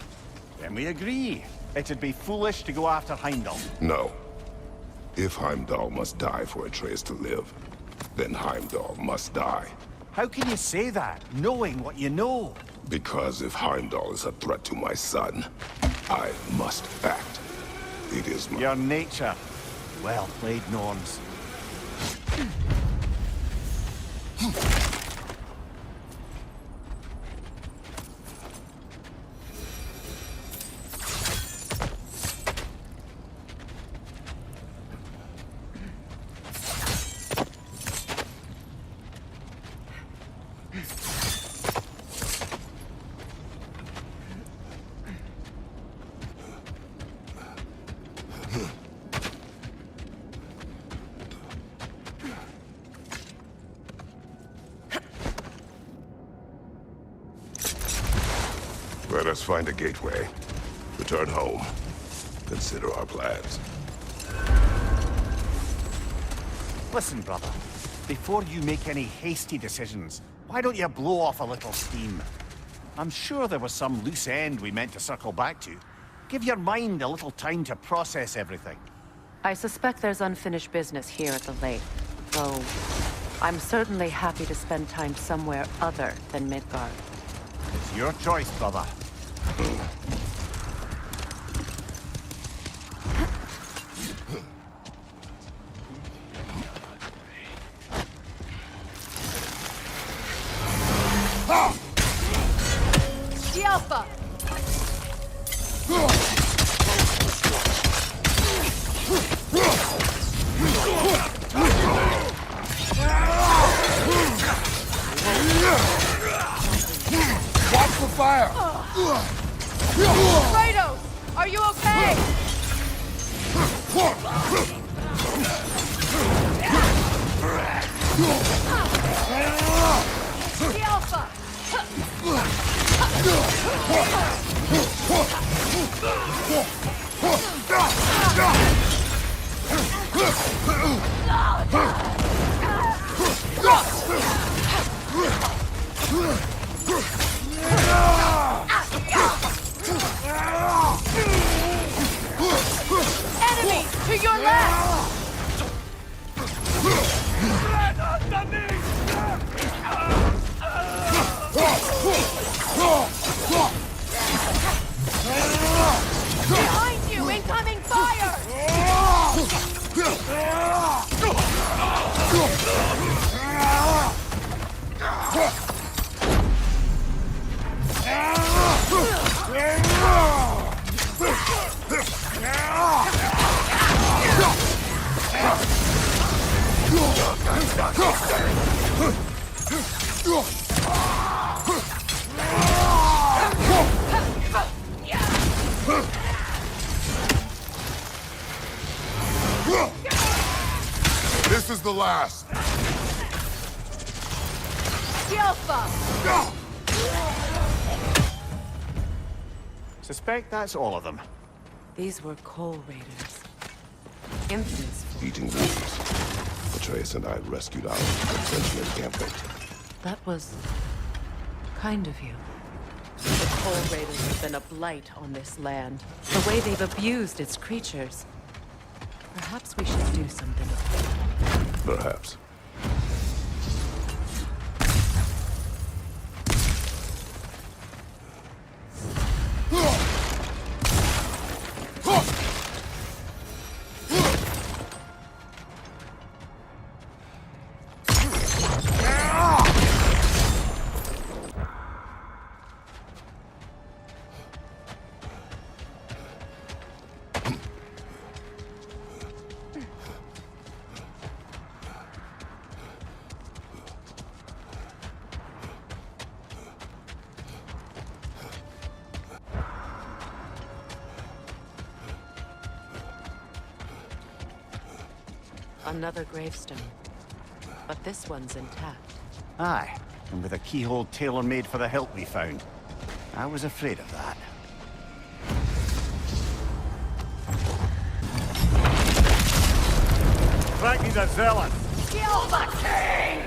[SPEAKER 2] Then we agree. It'd be foolish to go after Heimdall.
[SPEAKER 18] No. If Heimdall must die for Atreus to live, then Heimdall must die.
[SPEAKER 2] How can you say that, knowing what you know?
[SPEAKER 18] Because if Heimdall is a threat to my son, I must act. It is my...
[SPEAKER 2] Your nature. Well played, Norns.
[SPEAKER 18] Let us find a gateway. Return home. Consider our plans.
[SPEAKER 2] Listen, brother. Before you make any hasty decisions, why don't you blow off a little steam? I'm sure there was some loose end we meant to circle back to. Give your mind a little time to process everything.
[SPEAKER 1] I suspect there's unfinished business here at the lake, though I'm certainly happy to spend time somewhere other than Midgard.
[SPEAKER 2] It's your choice, brother.
[SPEAKER 19] Alpha!
[SPEAKER 18] Watch the fire!
[SPEAKER 1] Kratos! Are you okay? The Alpha! Enemy to your left! Behind you! Incoming fire!
[SPEAKER 18] This is the last.
[SPEAKER 1] The Alpha!
[SPEAKER 2] Suspect that's all of them.
[SPEAKER 1] These were coal raiders. Infamous.
[SPEAKER 18] Eating wolves. Atreus and I rescued our sentry encampment.
[SPEAKER 1] That was kind of you. The coal raiders have been a blight on this land. The way they've abused its creatures. Perhaps we should do something about it.
[SPEAKER 18] Perhaps.
[SPEAKER 1] Another gravestone. But this one's intact.
[SPEAKER 2] Aye, and with a keyhole tailor-made for the hilt we found. I was afraid of that.
[SPEAKER 5] Frankie the Zealot!
[SPEAKER 19] Kill the king!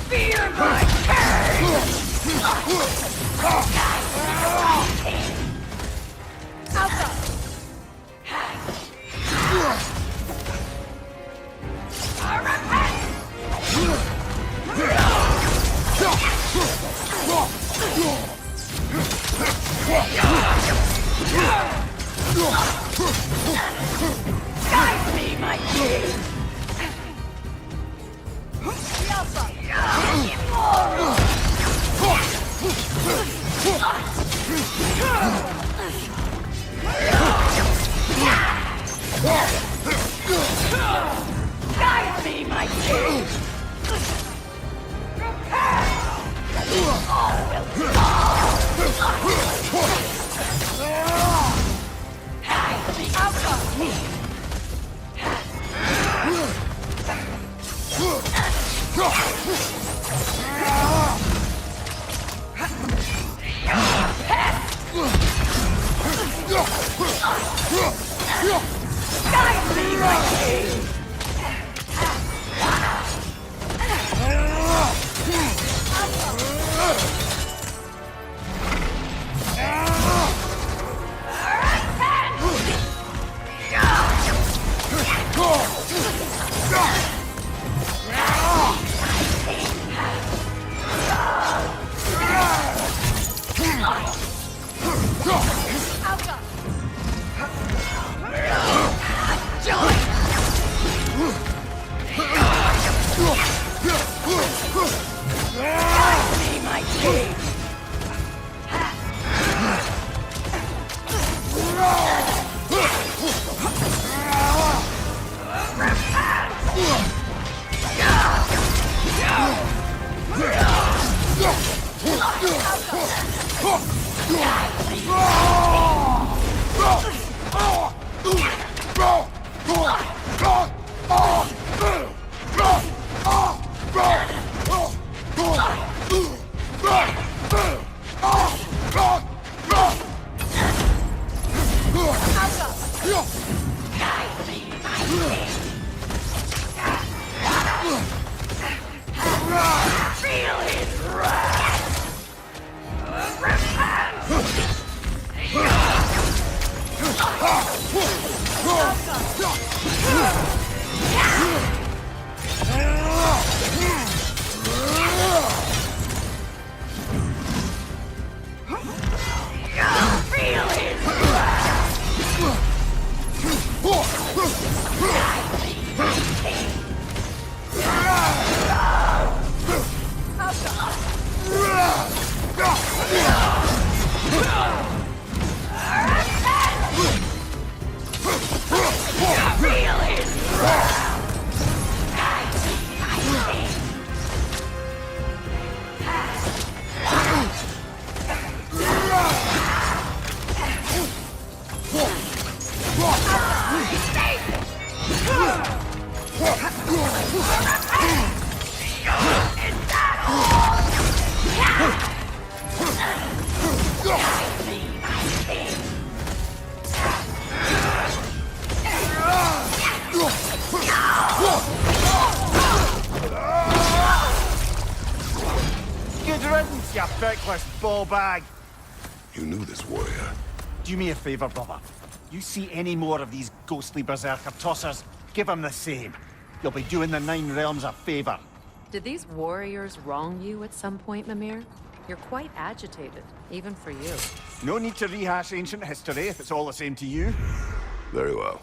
[SPEAKER 19] Fear my Guide me, my king! Guide me, my king! All will fall!
[SPEAKER 2] Good riddance, you feckless ball bag.
[SPEAKER 3] You knew this warrior.
[SPEAKER 2] Do me a favor, brother. You see any more of these ghostly berserker tossers, give them the same. You'll be doing the Nine Realms a favor.
[SPEAKER 1] Did these warriors wrong you at some point, Mimir? You're quite agitated, even for you.
[SPEAKER 2] No need to rehash ancient history if it's all the same to you.
[SPEAKER 18] Very well.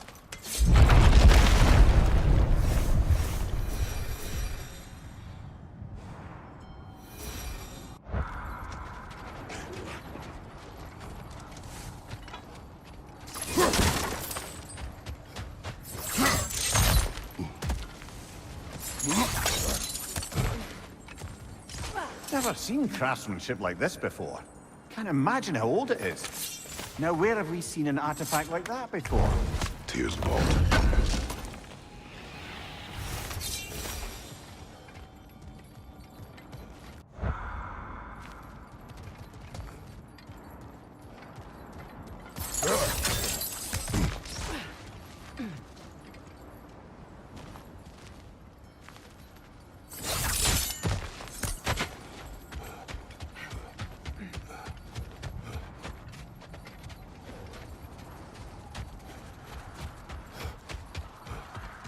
[SPEAKER 2] Never seen craftsmanship like this before. Can't imagine how old it is. Now, where have we seen an artifact like that before?
[SPEAKER 3] Tears vault.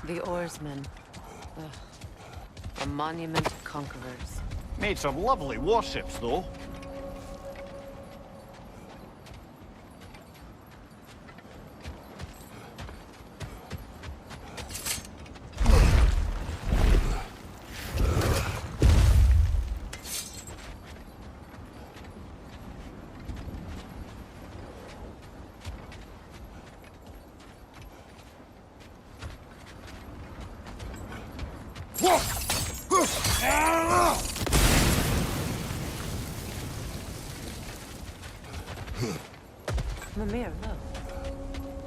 [SPEAKER 1] The oarsmen. Ugh. A monument of conquerors.
[SPEAKER 2] Made some lovely warships, though.
[SPEAKER 1] Mimir, look.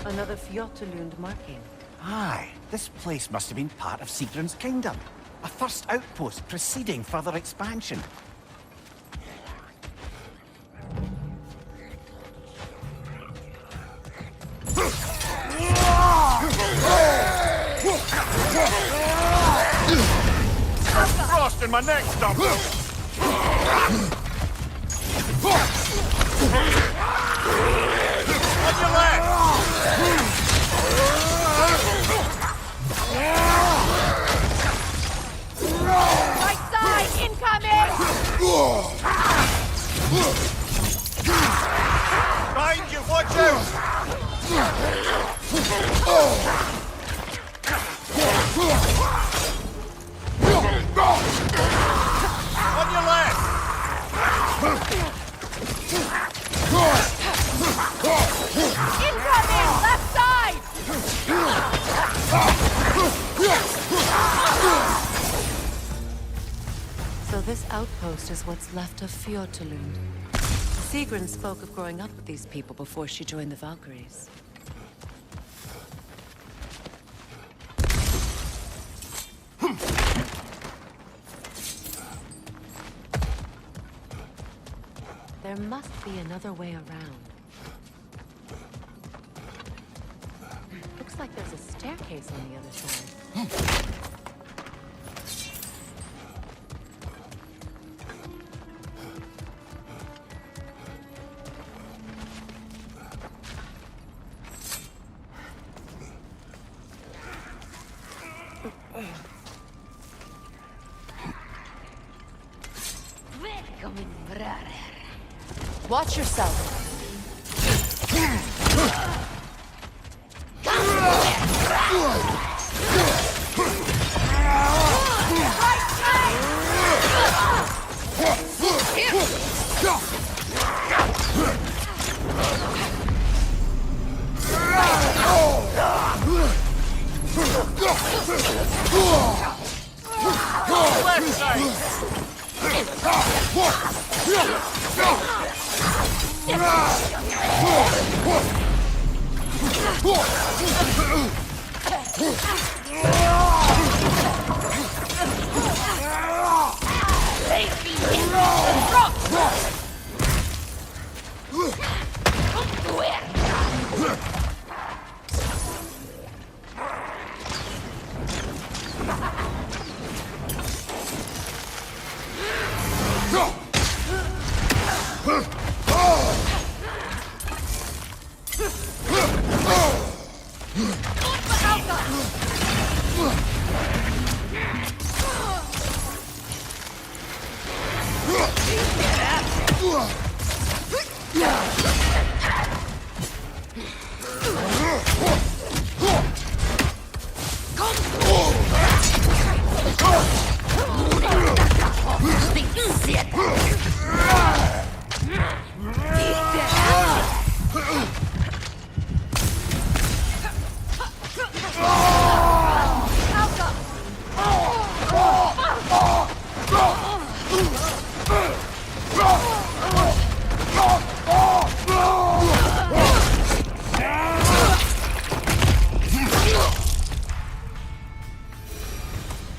[SPEAKER 1] Another Fjotalund marking.
[SPEAKER 2] Aye, this place must have been part of Sigrun's kingdom. A first outpost preceding further expansion. Frost in my neck, Stumble! On your left!
[SPEAKER 4] Right side, incoming!
[SPEAKER 2] Behind you, watch out! On your left!
[SPEAKER 4] Incoming! Left side!
[SPEAKER 1] So this outpost is what's left of Fjotalund. Sigrun spoke of growing up with these people before she joined the Valkyries. There must be another way around. Looks like there's a staircase on the other side. Watch yourself.
[SPEAKER 2] Left side!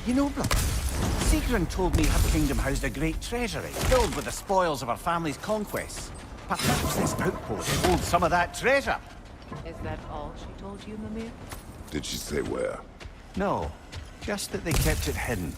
[SPEAKER 2] You know, brother, Sigrun told me her kingdom housed a great treasury, filled with the spoils of her family's conquests. Perhaps this outpost holds some of that treasure.
[SPEAKER 1] Is that all she told you, Mimir?
[SPEAKER 18] Did she say where?
[SPEAKER 2] No, just that they kept it hidden.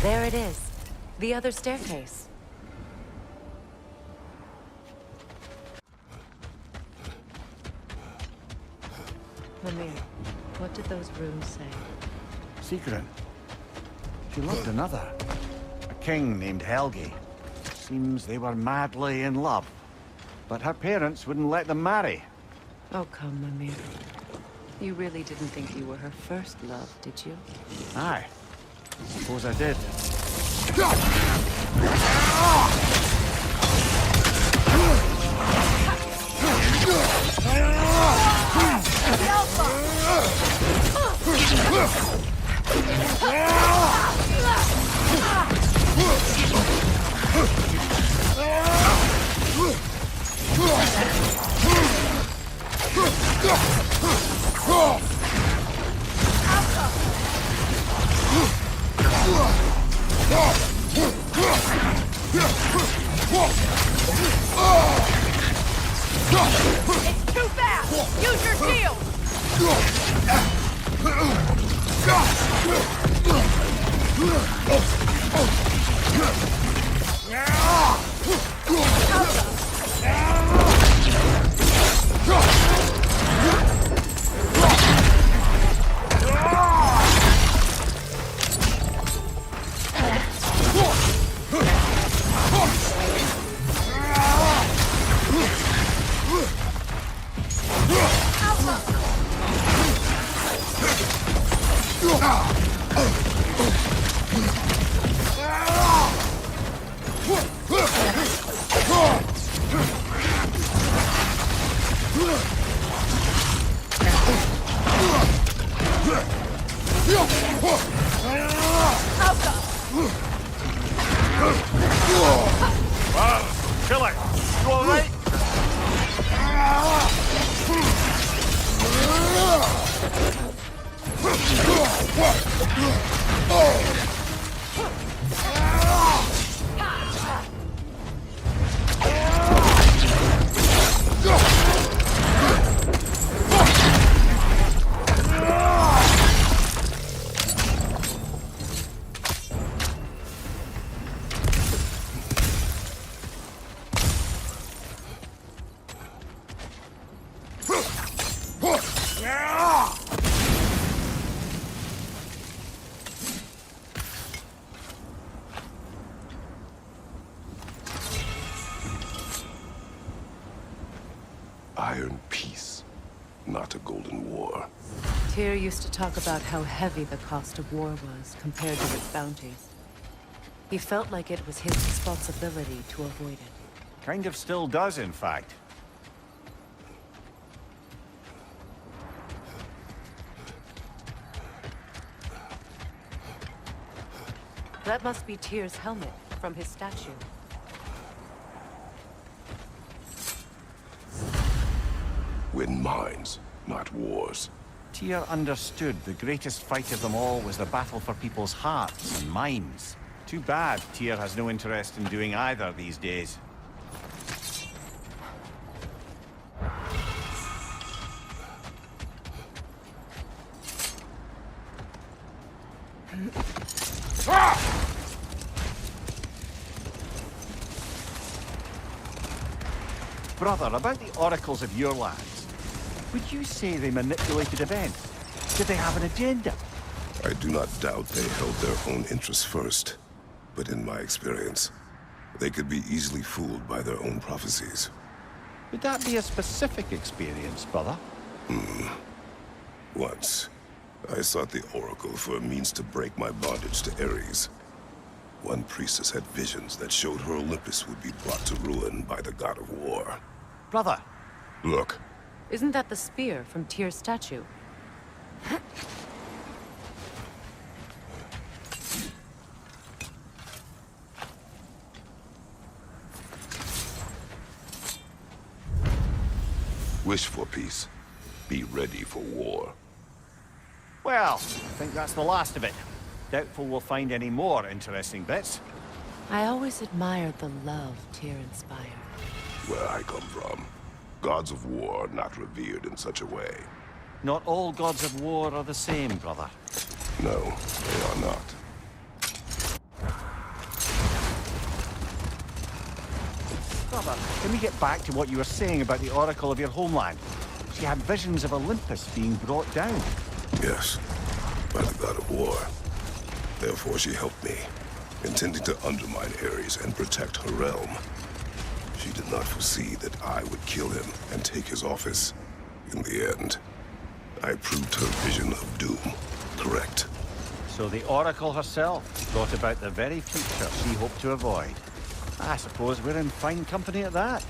[SPEAKER 1] There it is. The other staircase. Mimir, what did those runes say?
[SPEAKER 2] Sigrun. She loved another. A king named Helgi. Seems they were madly in love. But her parents wouldn't let them marry.
[SPEAKER 1] Oh, come, Mimir. You really didn't think you were her first love, did you?
[SPEAKER 2] Aye. Suppose I did.
[SPEAKER 19] It's too fast! Use your shield!
[SPEAKER 5] Killer, you all right?
[SPEAKER 18] Iron peace, not a golden war.
[SPEAKER 1] Tyr used to talk about how heavy the cost of war was compared to its bounties. He felt like it was his responsibility to avoid it.
[SPEAKER 2] Kind of still does, in fact.
[SPEAKER 1] That must be Tyr's helmet from his statue.
[SPEAKER 18] Win mines, not wars.
[SPEAKER 2] Tyr understood the greatest fight of them all was the battle for people's hearts and minds. Too bad Tyr has no interest in doing either these days. Brother, about the oracles of your lands, would you say they manipulated events? Did they have an agenda?
[SPEAKER 18] I do not doubt they held their own interests first. But in my experience, they could be easily fooled by their own prophecies.
[SPEAKER 2] Would that be a specific experience, brother?
[SPEAKER 18] Once, I sought the Oracle for a means to break my bondage to Ares. One priestess had visions that showed her Olympus would be brought to ruin by the god of war.
[SPEAKER 2] Brother!
[SPEAKER 18] Look,
[SPEAKER 1] Isn't that the spear from Tyr's statue?
[SPEAKER 18] wish for peace. Be ready for war.
[SPEAKER 2] Well, I think that's the last of it. Doubtful we'll find any more interesting bits.
[SPEAKER 1] I always admired the love Tyr inspired.
[SPEAKER 18] Where I come from, gods of war are not revered in such a way.
[SPEAKER 2] Not all gods of war are the same, brother.
[SPEAKER 18] No, they are not.
[SPEAKER 2] Brother, can we get back to what you were saying about the Oracle of your homeland? She had visions of Olympus being brought down.
[SPEAKER 18] Yes, by the god of war. Therefore she helped me, intending to undermine Ares and protect her realm. She did not foresee that I would kill him and take his office. In the end, I proved her vision of doom correct.
[SPEAKER 2] So the Oracle herself brought about the very future she hoped to avoid. I suppose we're in fine company at that.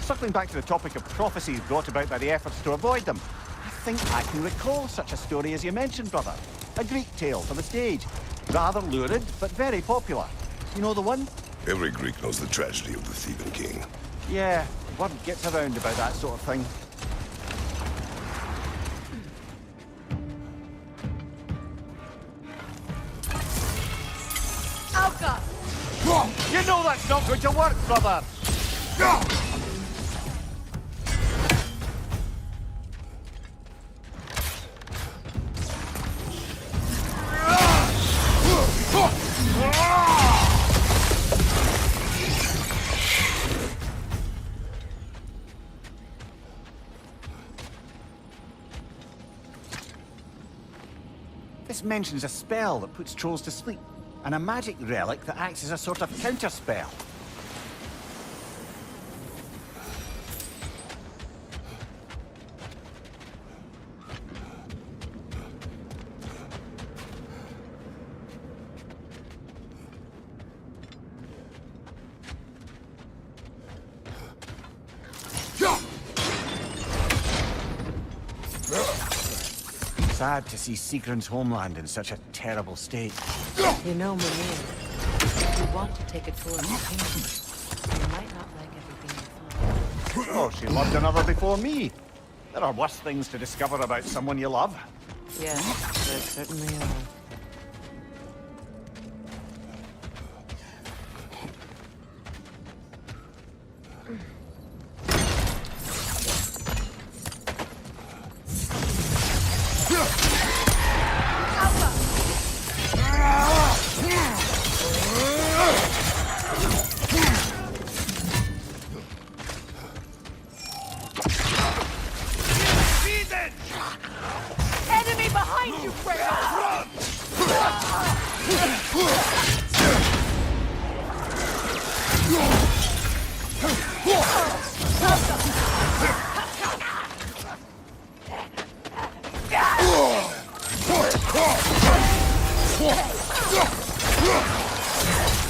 [SPEAKER 2] Circling back to the topic of prophecies brought about by the efforts to avoid them, I think I can recall such a story as you mentioned, brother. A Greek tale for the stage. Rather lurid, but very popular. You know the one?
[SPEAKER 18] Every Greek knows the tragedy of the Theban king.
[SPEAKER 2] Yeah, word gets around about that sort of thing.
[SPEAKER 19] Alka!
[SPEAKER 2] You know that's not going to work, brother! This mentions a spell that puts trolls to sleep, and a magic relic that acts as a sort of counter-spell. Sad to see Sigrun's homeland in such a terrible state.
[SPEAKER 1] You know, Mimir, if you want to take it towards the kingdom, you might not like everything you find.
[SPEAKER 2] Oh, she loved another before me. There are worse things to discover about someone you love.
[SPEAKER 1] Yes, there certainly are.
[SPEAKER 19] Enemy behind you, Kratos!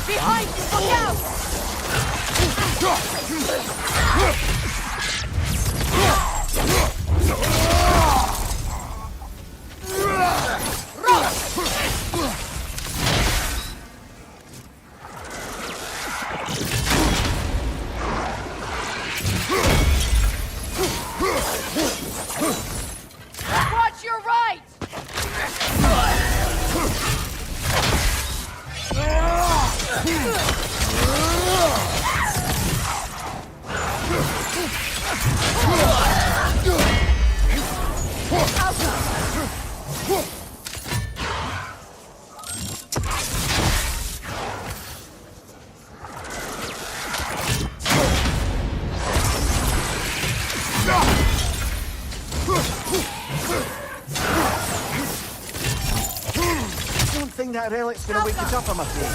[SPEAKER 19] Behind you, look out! Watch your right!
[SPEAKER 2] think that relic's gonna wake us up, I'm afraid.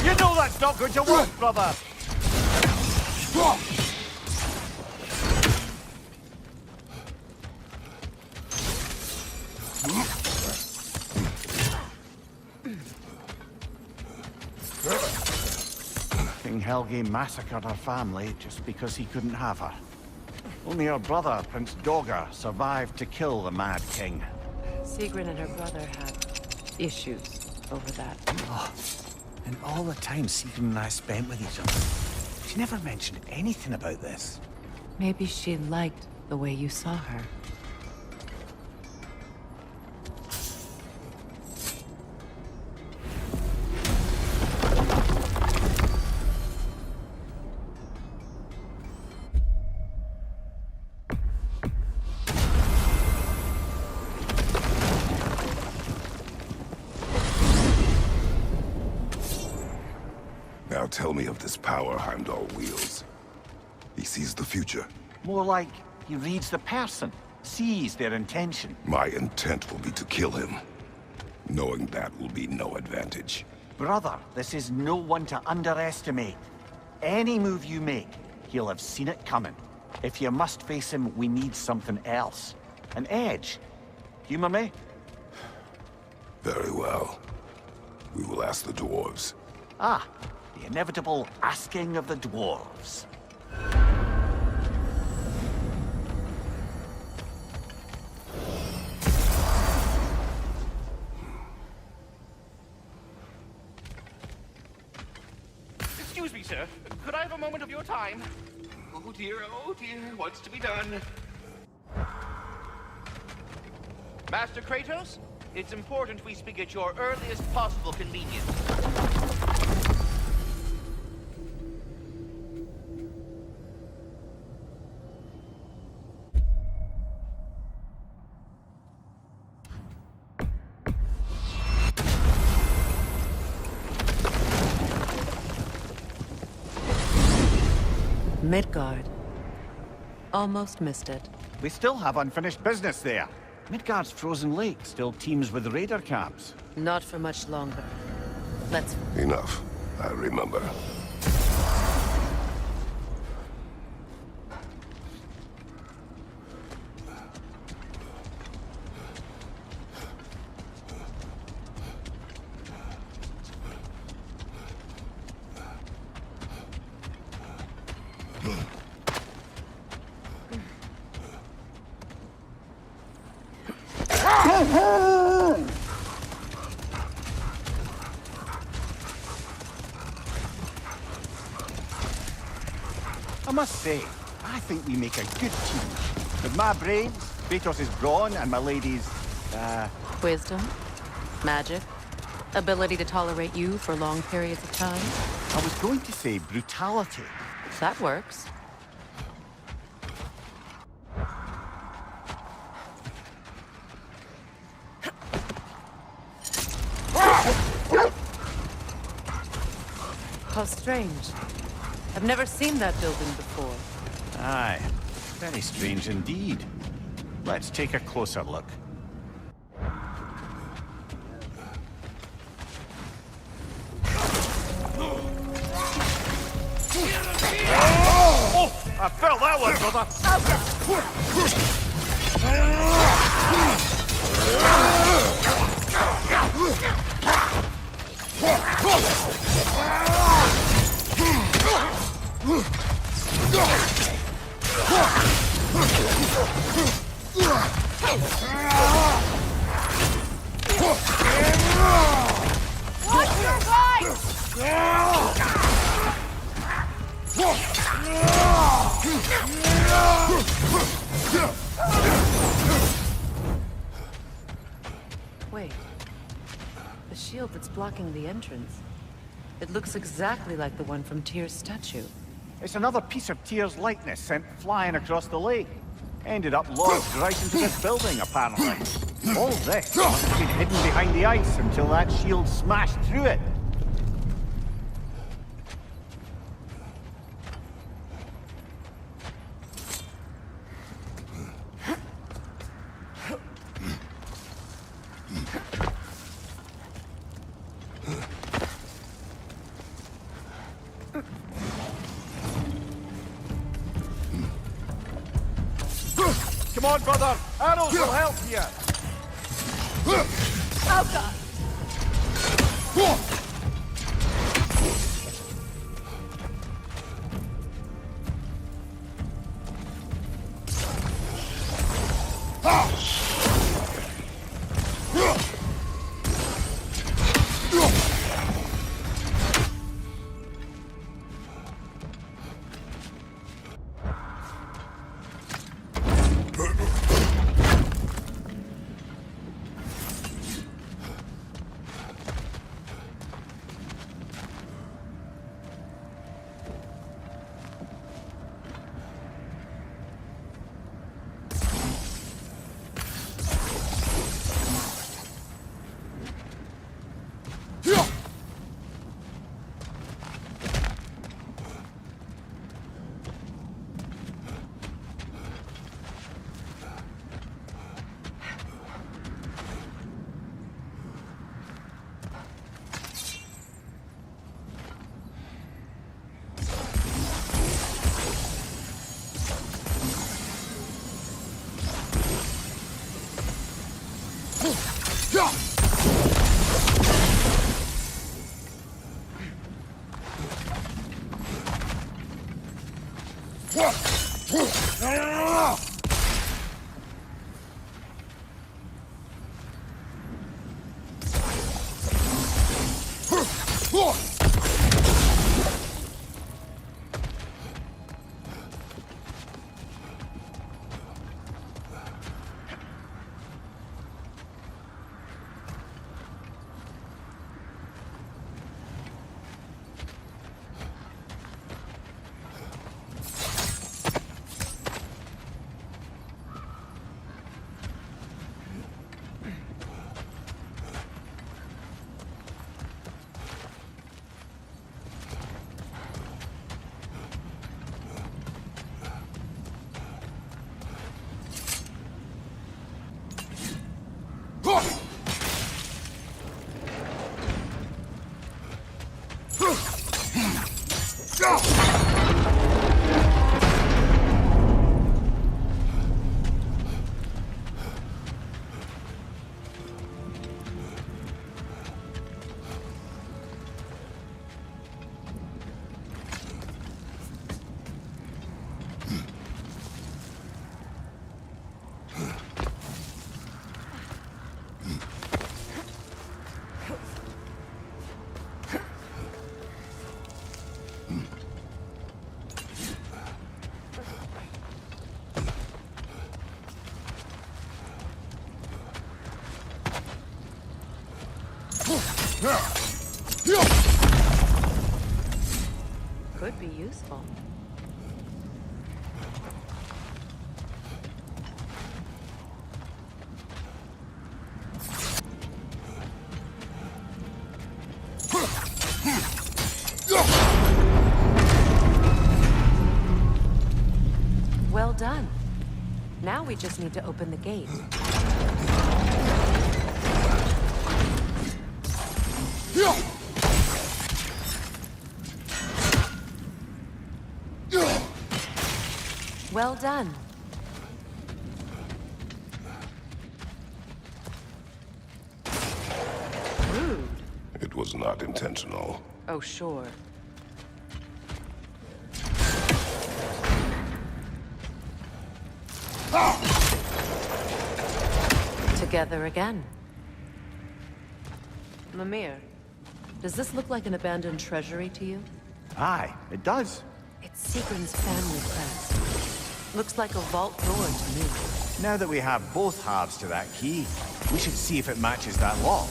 [SPEAKER 2] You know that's not going to work, brother! King Helge massacred her family just because he couldn't have her. Only her brother, Prince Dogger, survived to kill the Mad King.
[SPEAKER 1] Sigrun and her brother had issues over that.
[SPEAKER 2] Oh, and all the time Sigrun and I spent with each other, she never mentioned anything about this.
[SPEAKER 1] Maybe she liked the way you saw her.
[SPEAKER 18] Now tell me of this power Heimdall wields. He sees the future.
[SPEAKER 2] More like he reads the person, sees their intention.
[SPEAKER 18] My intent will be to kill him. Knowing that will be no advantage.
[SPEAKER 2] Brother, this is no one to underestimate. Any move you make, he'll have seen it coming. If you must face him, we need something else. An edge. Humor me?
[SPEAKER 18] Very well. We will ask the dwarves.
[SPEAKER 2] Ah, the inevitable asking of the dwarves.
[SPEAKER 17] Excuse me, sir. Could I have a moment of your time? Oh dear, what's to be done? Master Kratos, it's important we speak at your earliest possible convenience.
[SPEAKER 1] Midgard. Almost missed it.
[SPEAKER 2] We still have unfinished business there. Midgard's frozen lake still teems with raider camps.
[SPEAKER 1] Not for much longer. Let's...
[SPEAKER 18] Enough. I remember.
[SPEAKER 2] I must say, I think we make a good team. With my brains, Kratos' brawn, and my lady's,
[SPEAKER 1] Wisdom, magic, ability to tolerate you for long periods of time.
[SPEAKER 2] I was going to say brutality.
[SPEAKER 1] That works. How strange. I've never seen that building before.
[SPEAKER 2] Aye, very strange indeed. Let's take a closer look. Oh! I felt that one, brother!
[SPEAKER 19] Watch your right!
[SPEAKER 1] Wait. The shield that's blocking the entrance. It looks exactly like the one from Tyr's statue.
[SPEAKER 2] It's another piece of Tyr's likeness sent flying across the lake. Ended up lodged right into this building, apparently. All this must have been hidden behind the ice until that shield smashed through it. Come on, brother! Arrows will help you!
[SPEAKER 19] Oh, God!
[SPEAKER 1] Could be useful. Well done. Now we just need to open the gate. Well done. Rude.
[SPEAKER 18] It was not intentional.
[SPEAKER 1] Oh, sure. Together again. Mimir, does this look like an abandoned treasury to you?
[SPEAKER 2] Aye, it does.
[SPEAKER 1] It's Sigrun's family crest. Looks like a vault door to me.
[SPEAKER 2] Now that we have both halves to that key, we should see if it matches that lock.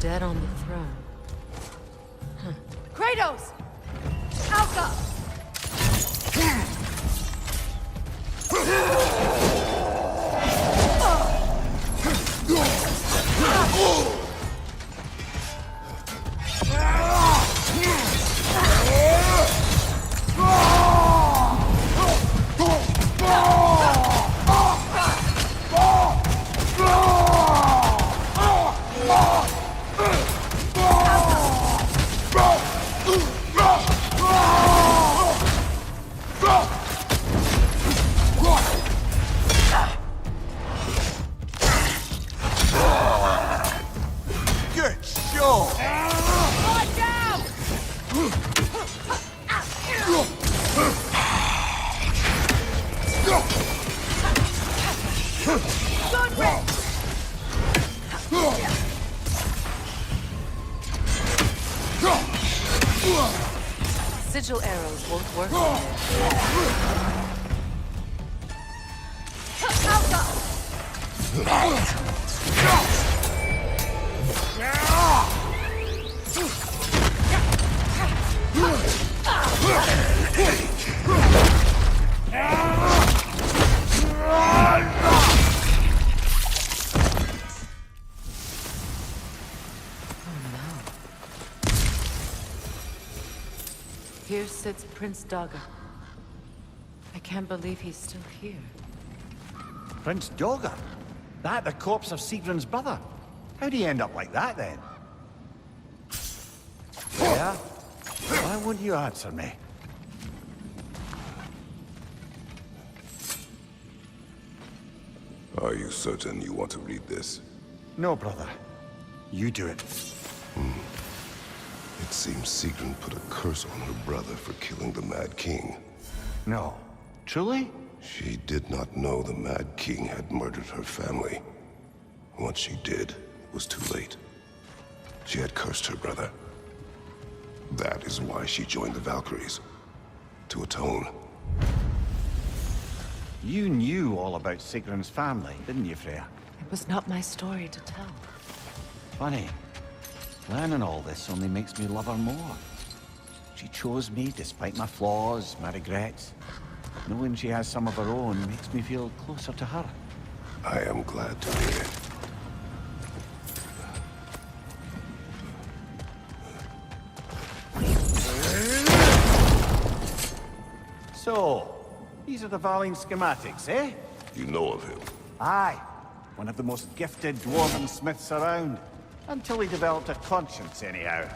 [SPEAKER 1] dead on the throne. Huh.
[SPEAKER 15] Kratos! Alpha!
[SPEAKER 2] Good show!
[SPEAKER 19] Watch out! Good work!
[SPEAKER 1] Sigil arrows won't work. Here sits Prince Daga. I can't believe he's still here.
[SPEAKER 2] Prince Daga? That the corpse of Sigrun's brother? How'd he end up like that, then? Yeah? Why wouldn't you answer me?
[SPEAKER 18] Are you certain you want to read this?
[SPEAKER 2] No, brother. You do it.
[SPEAKER 18] It seems Sigrun put a curse on her brother for killing the Mad King.
[SPEAKER 2] No. Truly?
[SPEAKER 18] She did not know the Mad King had murdered her family. Once she did, it was too late. She had cursed her brother. That is why she joined the Valkyries. To atone.
[SPEAKER 2] You knew all about Sigrun's family, didn't you, Freya?
[SPEAKER 1] It was not my story to tell.
[SPEAKER 2] Funny. Learning all this only makes me love her more. She chose me despite my flaws, my regrets. Knowing she has some of her own makes me feel closer to her.
[SPEAKER 18] I am glad to hear it.
[SPEAKER 2] So, these are the Valine schematics, eh?
[SPEAKER 18] You know of him?
[SPEAKER 2] Aye. One of the most gifted dwarven smiths around. Until he developed a conscience, anyhow.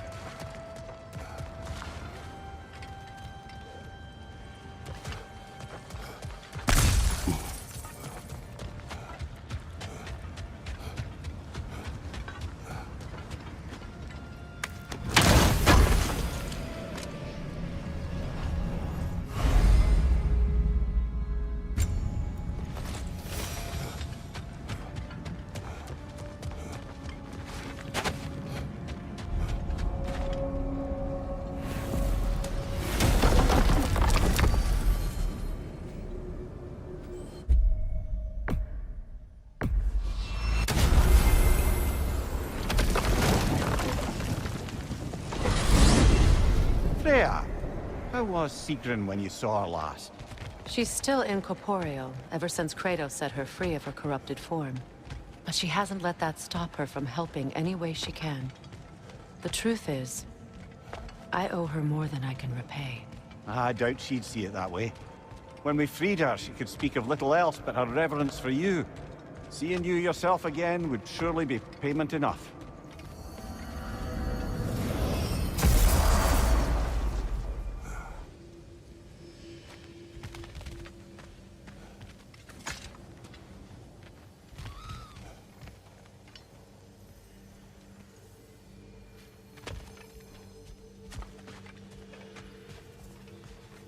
[SPEAKER 2] Freya, how was Sigrun when you saw her last?
[SPEAKER 1] She's still incorporeal, ever since Kratos set her free of her corrupted form. But she hasn't let that stop her from helping any way she can. The truth is, I owe her more than I can repay.
[SPEAKER 2] I doubt she'd see it that way. When we freed her, she could speak of little else but her reverence for you. Seeing you yourself again would surely be payment enough.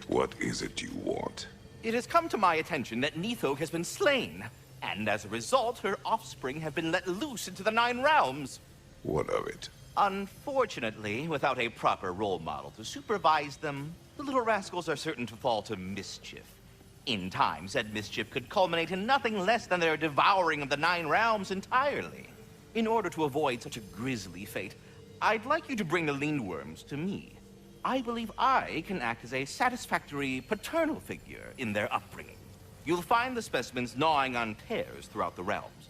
[SPEAKER 18] What is it you want?
[SPEAKER 17] It has come to my attention that Nithog has been slain, and as a result, her offspring have been let loose into the Nine Realms.
[SPEAKER 18] What of it?
[SPEAKER 17] Unfortunately, without a proper role model to supervise them, the little rascals are certain to fall to mischief. In time, said mischief could culminate in nothing less than their devouring of the Nine Realms entirely. In order to avoid such a grisly fate, I'd like you to bring the Lindworms to me. I believe I can act as a satisfactory paternal figure in their upbringing. You'll find the specimens gnawing on pears throughout the realms.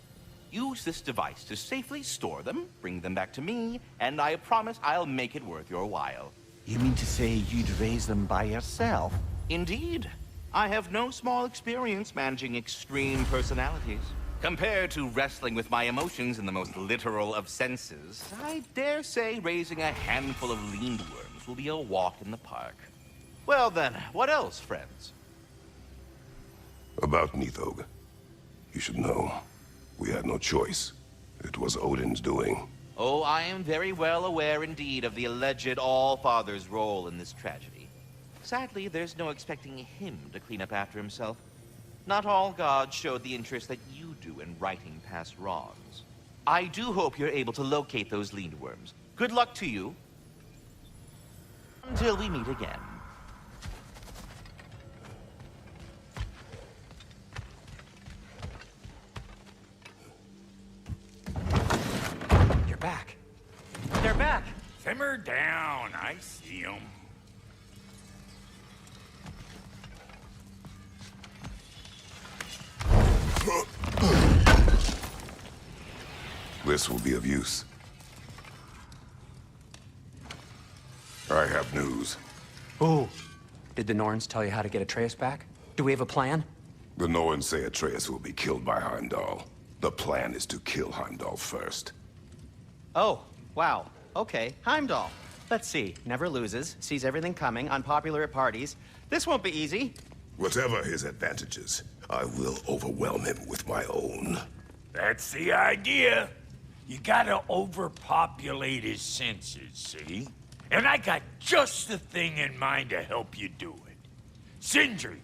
[SPEAKER 17] Use this device to safely store them, bring them back to me, and I promise I'll make it worth your while.
[SPEAKER 2] You mean to say you'd raise them by yourself?
[SPEAKER 17] Indeed. I have no small experience managing extreme personalities. Compared to wrestling with my emotions in the most literal of senses, I dare say raising a handful of Lindworms will be a walk in the park. Well then, what else, friends?
[SPEAKER 18] About Nithog. You should know. We had no choice. It was Odin's doing.
[SPEAKER 17] Oh, I am very well aware indeed of the alleged All-Father's role in this tragedy. Sadly, there's no expecting him to clean up after himself. Not all gods showed the interest that you do in righting past wrongs. I do hope you're able to locate those Lindworms. Good luck to you. Until we meet again.
[SPEAKER 16] You're back. They're back.
[SPEAKER 5] Simmer down. I see them.
[SPEAKER 18] This will be of use. I have news.
[SPEAKER 16] Oh. Did the Norns tell you how to get Atreus back? Do we have a plan?
[SPEAKER 18] The Norns say Atreus will be killed by Heimdall. The plan is to kill Heimdall first.
[SPEAKER 16] Oh, wow. Okay, Heimdall. Let's see. Never loses, sees everything coming, unpopular at parties. This won't be easy.
[SPEAKER 18] Whatever his advantages, I will overwhelm him with my own.
[SPEAKER 5] That's the idea. You gotta overpopulate his senses, see? And I got just the thing in mind to help you do it. Sindri,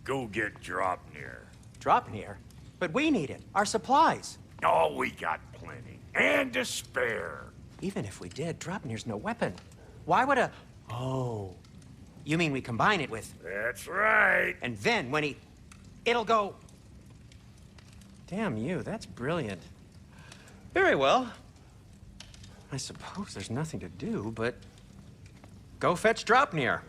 [SPEAKER 5] go get Draupnir.
[SPEAKER 16] Draupnir? But we need it. Our supplies.
[SPEAKER 5] Oh, we got plenty. And to spare.
[SPEAKER 16] Even if we did, Draupnir's no weapon. Why would a... Oh. You mean we combine it with...
[SPEAKER 5] That's right.
[SPEAKER 16] And then when he... It'll go... Damn you, that's brilliant. Very well. I suppose there's nothing to do, but... Go fetch Draupnir.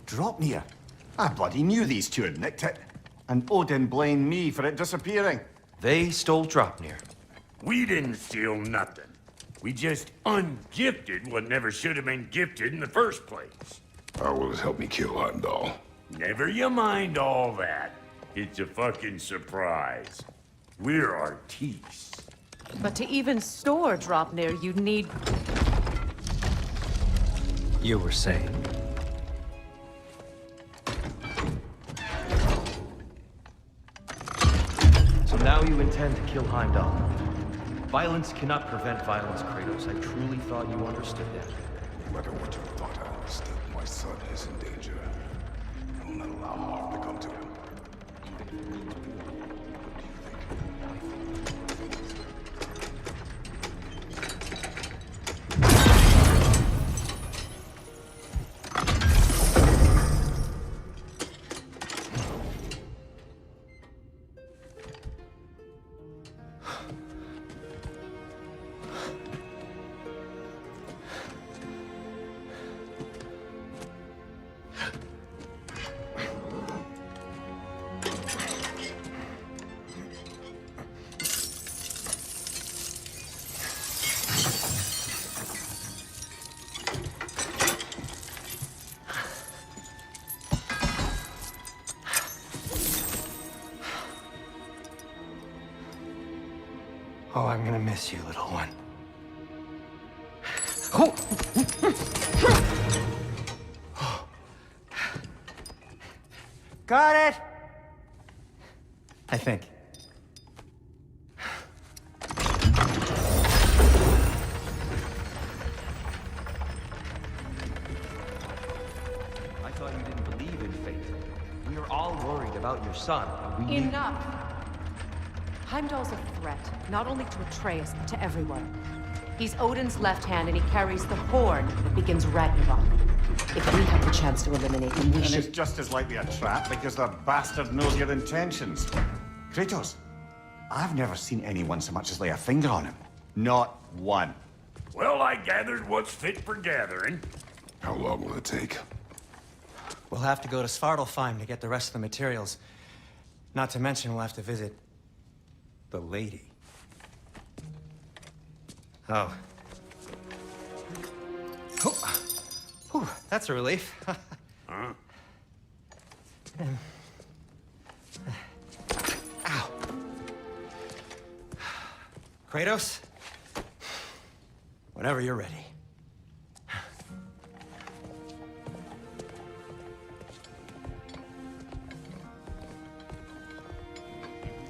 [SPEAKER 2] Draupnir? I bloody knew these two had nicked it. And Odin blamed me for it disappearing.
[SPEAKER 7] They stole Draupnir.
[SPEAKER 5] We didn't steal nothing. We just ungifted what never should have been gifted in the first place.
[SPEAKER 18] How will it help me kill Heimdall?
[SPEAKER 5] Never you mind all that. It's a fucking surprise. We're artistes.
[SPEAKER 1] But to even store Draupnir, you'd need...
[SPEAKER 7] You were saying? So now you intend to kill Heimdall. Violence cannot prevent violence, Kratos. I truly thought you understood that.
[SPEAKER 18] No matter what you thought I understood, my son is in danger. I will not allow harm to come to him.
[SPEAKER 16] Oh, I'm gonna miss you, little one. Oh. Got it! I think.
[SPEAKER 7] I thought you didn't believe in fate. We are all worried about your son, and we need...
[SPEAKER 1] Enough! Heimdall's a threat, not only to Atreus, but to everyone. He's Odin's left hand, and he carries the horn that begins Ragnarok.
[SPEAKER 21] If we have the chance to eliminate him, we
[SPEAKER 2] And
[SPEAKER 21] should...
[SPEAKER 2] it's just as likely a trap because the bastard knows your intentions. Kratos, I've never seen anyone so much as lay a finger on him. Not one.
[SPEAKER 5] Well, I gathered what's fit for gathering.
[SPEAKER 3] How long will it take?
[SPEAKER 16] We'll have to go to Svartalfheim to get the rest of the materials. Not to mention we'll have to visit the lady. Oh. Oh. Whew, that's a relief.
[SPEAKER 5] Huh?
[SPEAKER 16] Ow. Kratos? Whenever you're ready.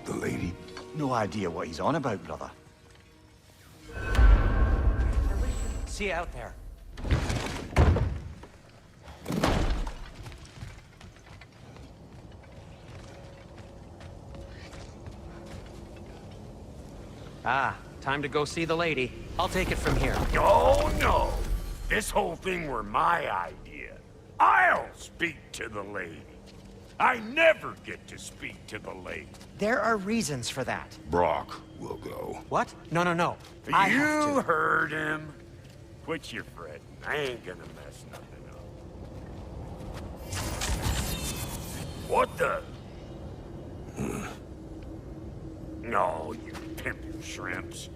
[SPEAKER 3] The lady?
[SPEAKER 2] No idea what he's on about, brother.
[SPEAKER 16] See you out there. Ah, time to go see the lady. I'll take it from here.
[SPEAKER 5] Oh, no. This whole thing were my idea. I'll speak to the lady. I never get to speak to the lady.
[SPEAKER 16] There are reasons for that.
[SPEAKER 3] Brock will go.
[SPEAKER 16] What? No, no, no. I have
[SPEAKER 5] You
[SPEAKER 16] to.
[SPEAKER 5] heard him. Quit your fretting. I ain't gonna mess nothing up. What the? No, you pimpin' shrimps.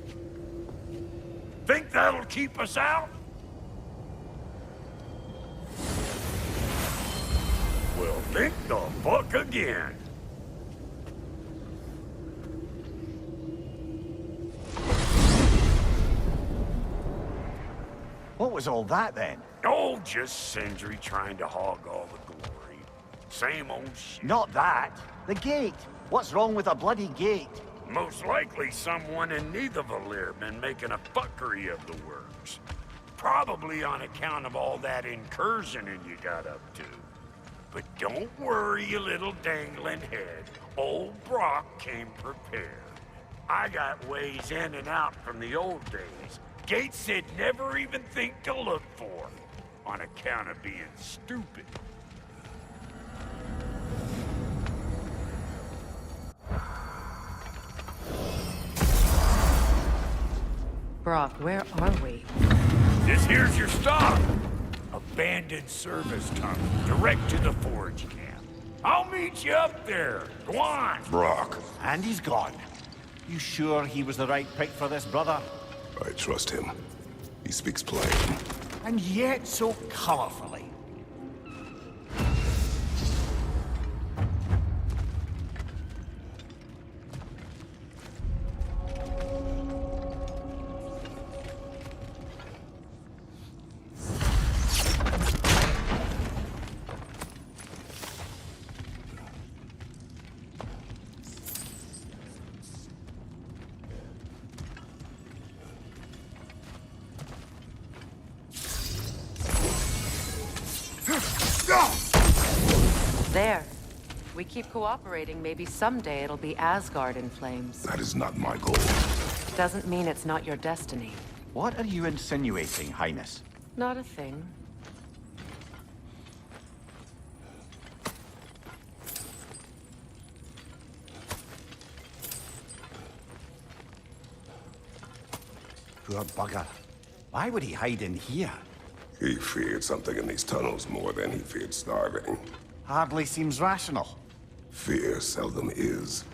[SPEAKER 5] Think that'll keep us out? Well, think the fuck again.
[SPEAKER 2] What was all that then?
[SPEAKER 5] Oh, just Sindri trying to hog all the glory. Same old shit.
[SPEAKER 2] Not that. The gate. What's wrong with a bloody gate?
[SPEAKER 5] Most likely someone in Nidavellir been making a fuckery of the works. Probably on account of all that incursioning you got up to. But don't worry, you little dangling head. Old Brock came prepared. I got ways in and out from the old days. Gates they'd never even think to look for, on account of being stupid.
[SPEAKER 1] Brock, where are we?
[SPEAKER 5] This here's your stop. Abandoned service tunnel, direct to the forge camp. I'll meet you up there. Go on.
[SPEAKER 3] Brock.
[SPEAKER 2] And he's gone. You sure he was the right pick for this, brother?
[SPEAKER 18] I trust him. He speaks plain.
[SPEAKER 2] And yet so colorfully.
[SPEAKER 1] There. If we keep cooperating, maybe someday it'll be Asgard in flames.
[SPEAKER 18] That is not my goal.
[SPEAKER 1] Doesn't mean it's not your destiny.
[SPEAKER 2] What are you insinuating, Highness?
[SPEAKER 1] Not a thing.
[SPEAKER 2] Poor bugger. Why would he hide in here?
[SPEAKER 18] He feared something in these tunnels more than he feared starving.
[SPEAKER 2] Hardly seems rational.
[SPEAKER 18] Fear seldom is.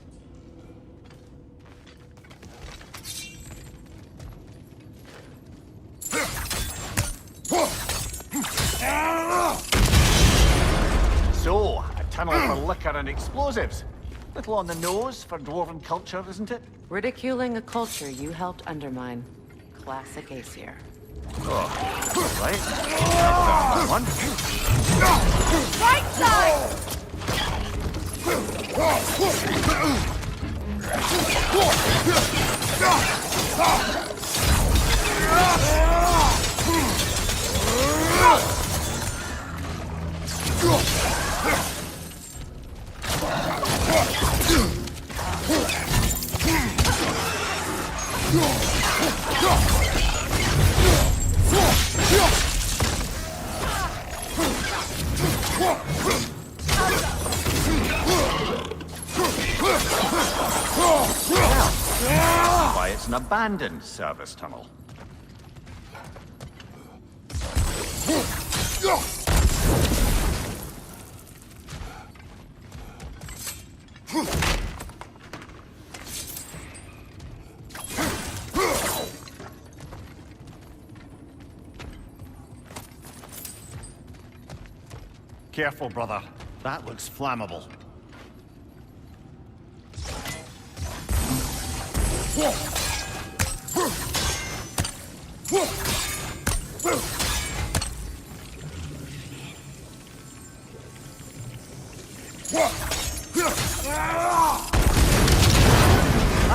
[SPEAKER 2] So, a tunnel for liquor and explosives. Little on the nose for dwarven culture, isn't it?
[SPEAKER 1] Ridiculing a culture you helped undermine. Classic Aesir.
[SPEAKER 2] Oh, right. That's that one.
[SPEAKER 19] Right side!
[SPEAKER 2] Why, it's an abandoned service tunnel. Careful, brother. That looks flammable.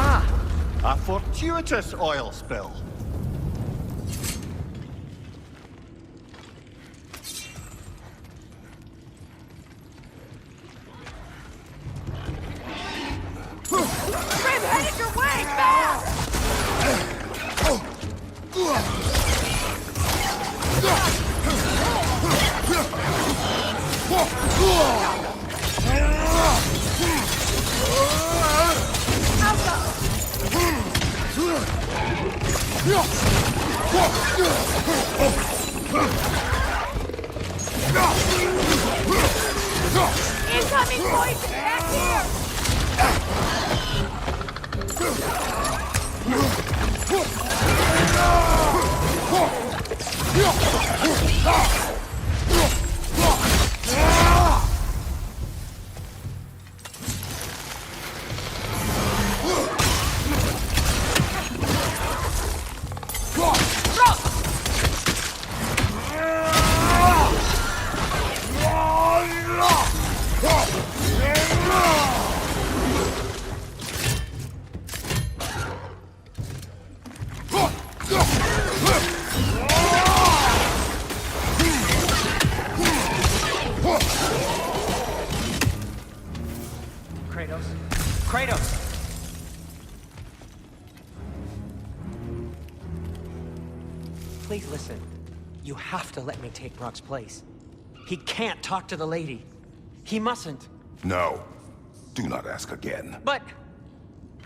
[SPEAKER 2] Ah! A fortuitous oil spill.
[SPEAKER 19] Grim, headed your way! Fast! Incoming poison! Back here!
[SPEAKER 9] Kratos. Kratos! Please listen. You have to let me take Brock's place. He can't talk to the lady. He mustn't.
[SPEAKER 18] No. Do not ask again.
[SPEAKER 9] But...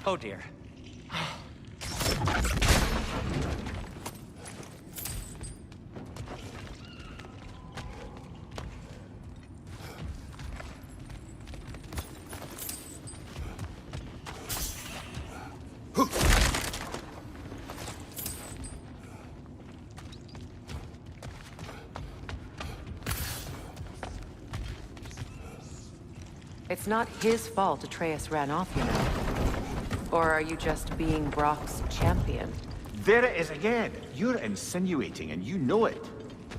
[SPEAKER 9] Oh dear.
[SPEAKER 1] It's not his fault Atreus ran off, you know. Or are you just being Brock's champion?
[SPEAKER 2] There it is again. You're insinuating, and you know it.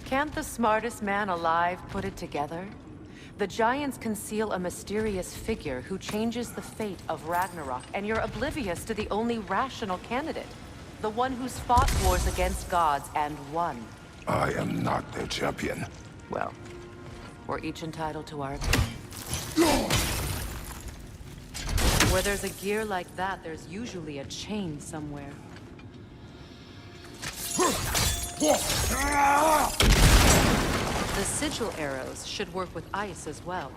[SPEAKER 1] Can't the smartest man alive put it together? The Giants conceal a mysterious figure who changes the fate of Ragnarok, and you're oblivious to the only rational candidate. The one who's fought wars against gods and won.
[SPEAKER 18] I am not their champion.
[SPEAKER 1] Well, we're each entitled to our opinion. Where there's a gear like that, there's usually a chain somewhere. The sigil arrows should work with ice as well.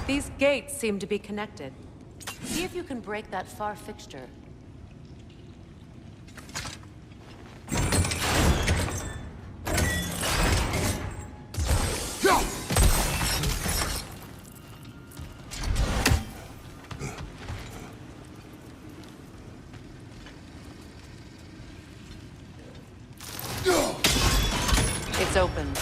[SPEAKER 1] These gates seem to be connected. See if you can break that far fixture. It's open.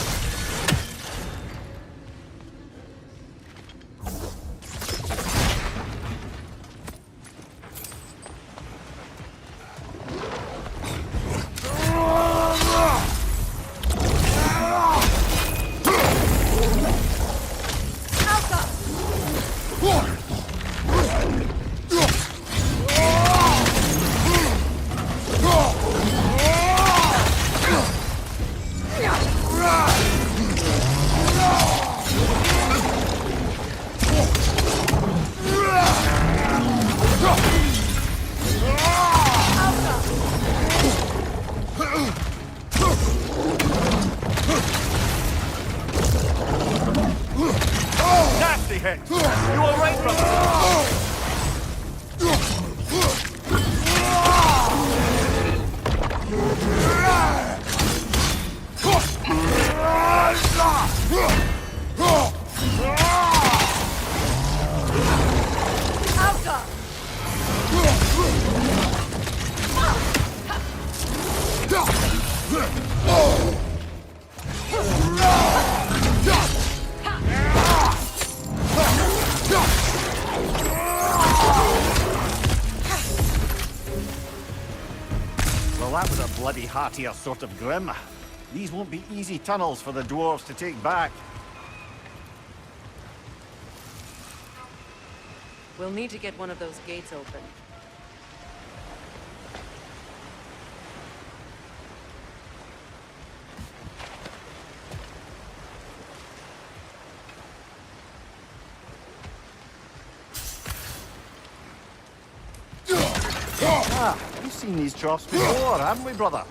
[SPEAKER 17] it! You all right, brother?
[SPEAKER 2] Well, that was a bloody heartier sort of grim. These won't be easy tunnels for the dwarves to take back.
[SPEAKER 1] We'll need to get one of those gates open.
[SPEAKER 2] Ah, we've seen these troughs before, haven't we, brother?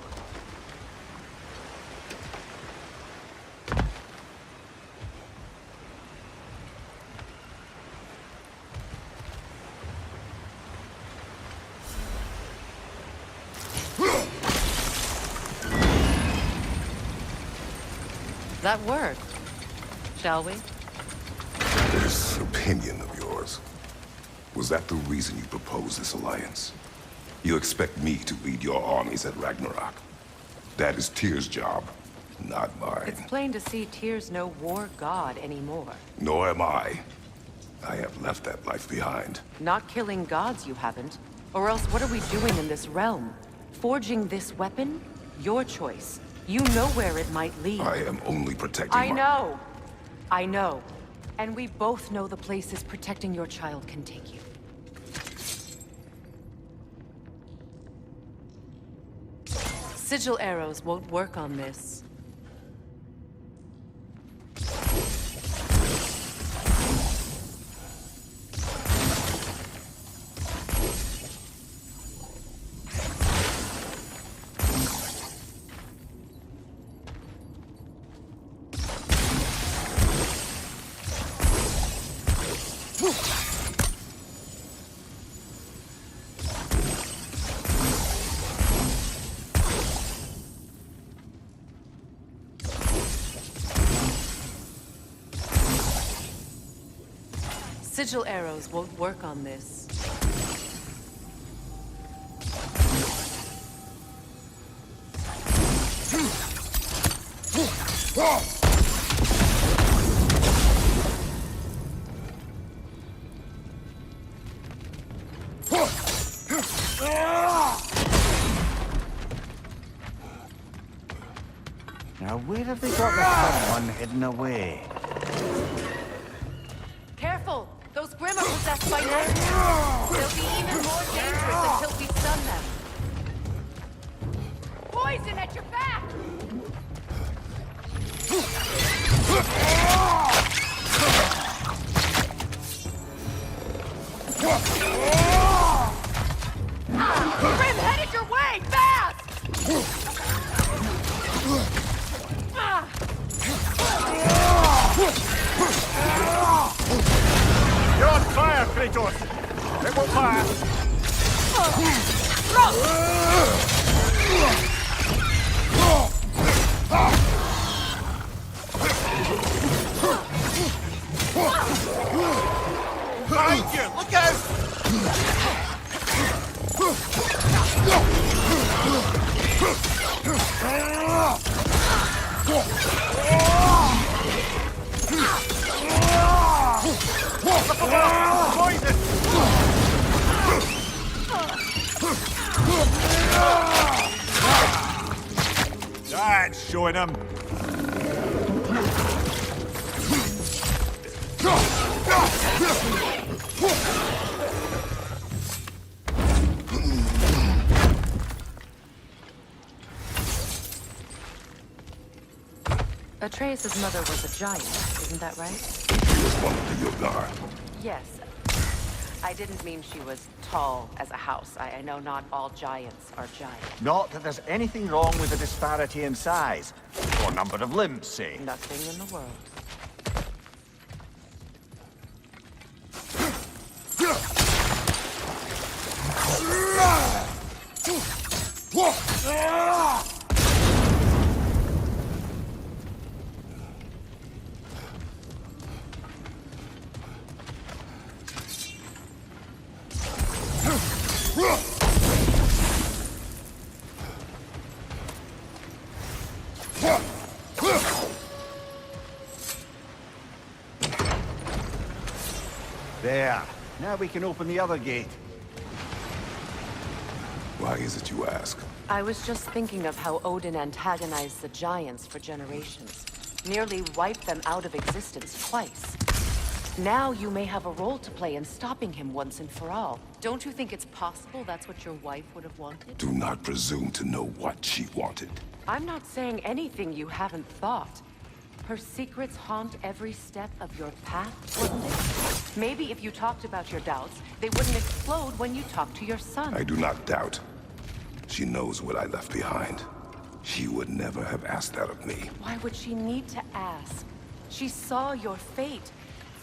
[SPEAKER 1] That worked. Shall we?
[SPEAKER 18] This opinion of yours, was that the reason you proposed this alliance? You expect me to lead your armies at Ragnarok? That is Tyr's job, not mine.
[SPEAKER 1] It's plain to see Tyr's no war god anymore.
[SPEAKER 18] Nor am I. I have left that life behind.
[SPEAKER 1] Not killing gods, you haven't. Or else what are we doing in this realm? Forging this weapon? Your choice. You know where it might lead.
[SPEAKER 18] I am only protecting
[SPEAKER 1] I know. I know. And we both know the places protecting your child can take you. Sigil arrows won't work on this. Sigil arrows won't work on this.
[SPEAKER 2] Now, where have they got the third one hidden away?
[SPEAKER 1] Careful! Those Grimm are possessed by nightmares. They'll be even more dangerous until we stun them. Poison at your back! Grimm headed your way! Fast!
[SPEAKER 2] You're on fire, Kratos! It won't fire! Behind you! Look out! That's showing him.
[SPEAKER 1] Atreus' mother was a giant, isn't that right?
[SPEAKER 18] She was one of the Yogar.
[SPEAKER 1] Yes. I didn't mean she was tall as a house. I know not all giants are giants.
[SPEAKER 2] Not that there's anything wrong with the disparity in size. Or number of limbs, say.
[SPEAKER 1] Nothing in the world.
[SPEAKER 2] There. Now we can open the other gate.
[SPEAKER 18] Why is it you ask?
[SPEAKER 1] I was just thinking of how Odin antagonized the giants for generations. Nearly wiped them out of existence twice. Now you may have a role to play in stopping him once and for all. Don't you think it's possible that's what your wife would have wanted?
[SPEAKER 18] Do not presume to know what she wanted.
[SPEAKER 1] I'm not saying anything you haven't thought. Her secrets haunt every step of your path, wouldn't it? Maybe if you talked about your doubts, they wouldn't explode when you talk to your son.
[SPEAKER 18] I do not doubt. She knows what I left behind. She would never have asked that of me.
[SPEAKER 1] Why would she need to ask? She saw your fate.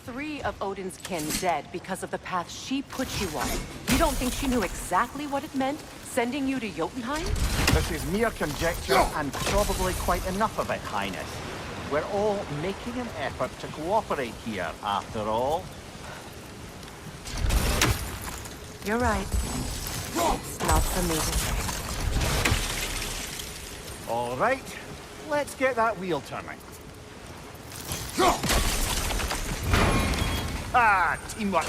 [SPEAKER 1] 3 of Odin's kin dead because of the path she put you on. You don't think she knew exactly what it meant, sending you to Jotunheim?
[SPEAKER 2] This is mere conjecture, and probably quite enough of it, Highness. We're all making an effort to cooperate here, after all.
[SPEAKER 1] You're right. It's not for me to say.
[SPEAKER 2] All right, let's get that wheel turning. Ah, teamwork.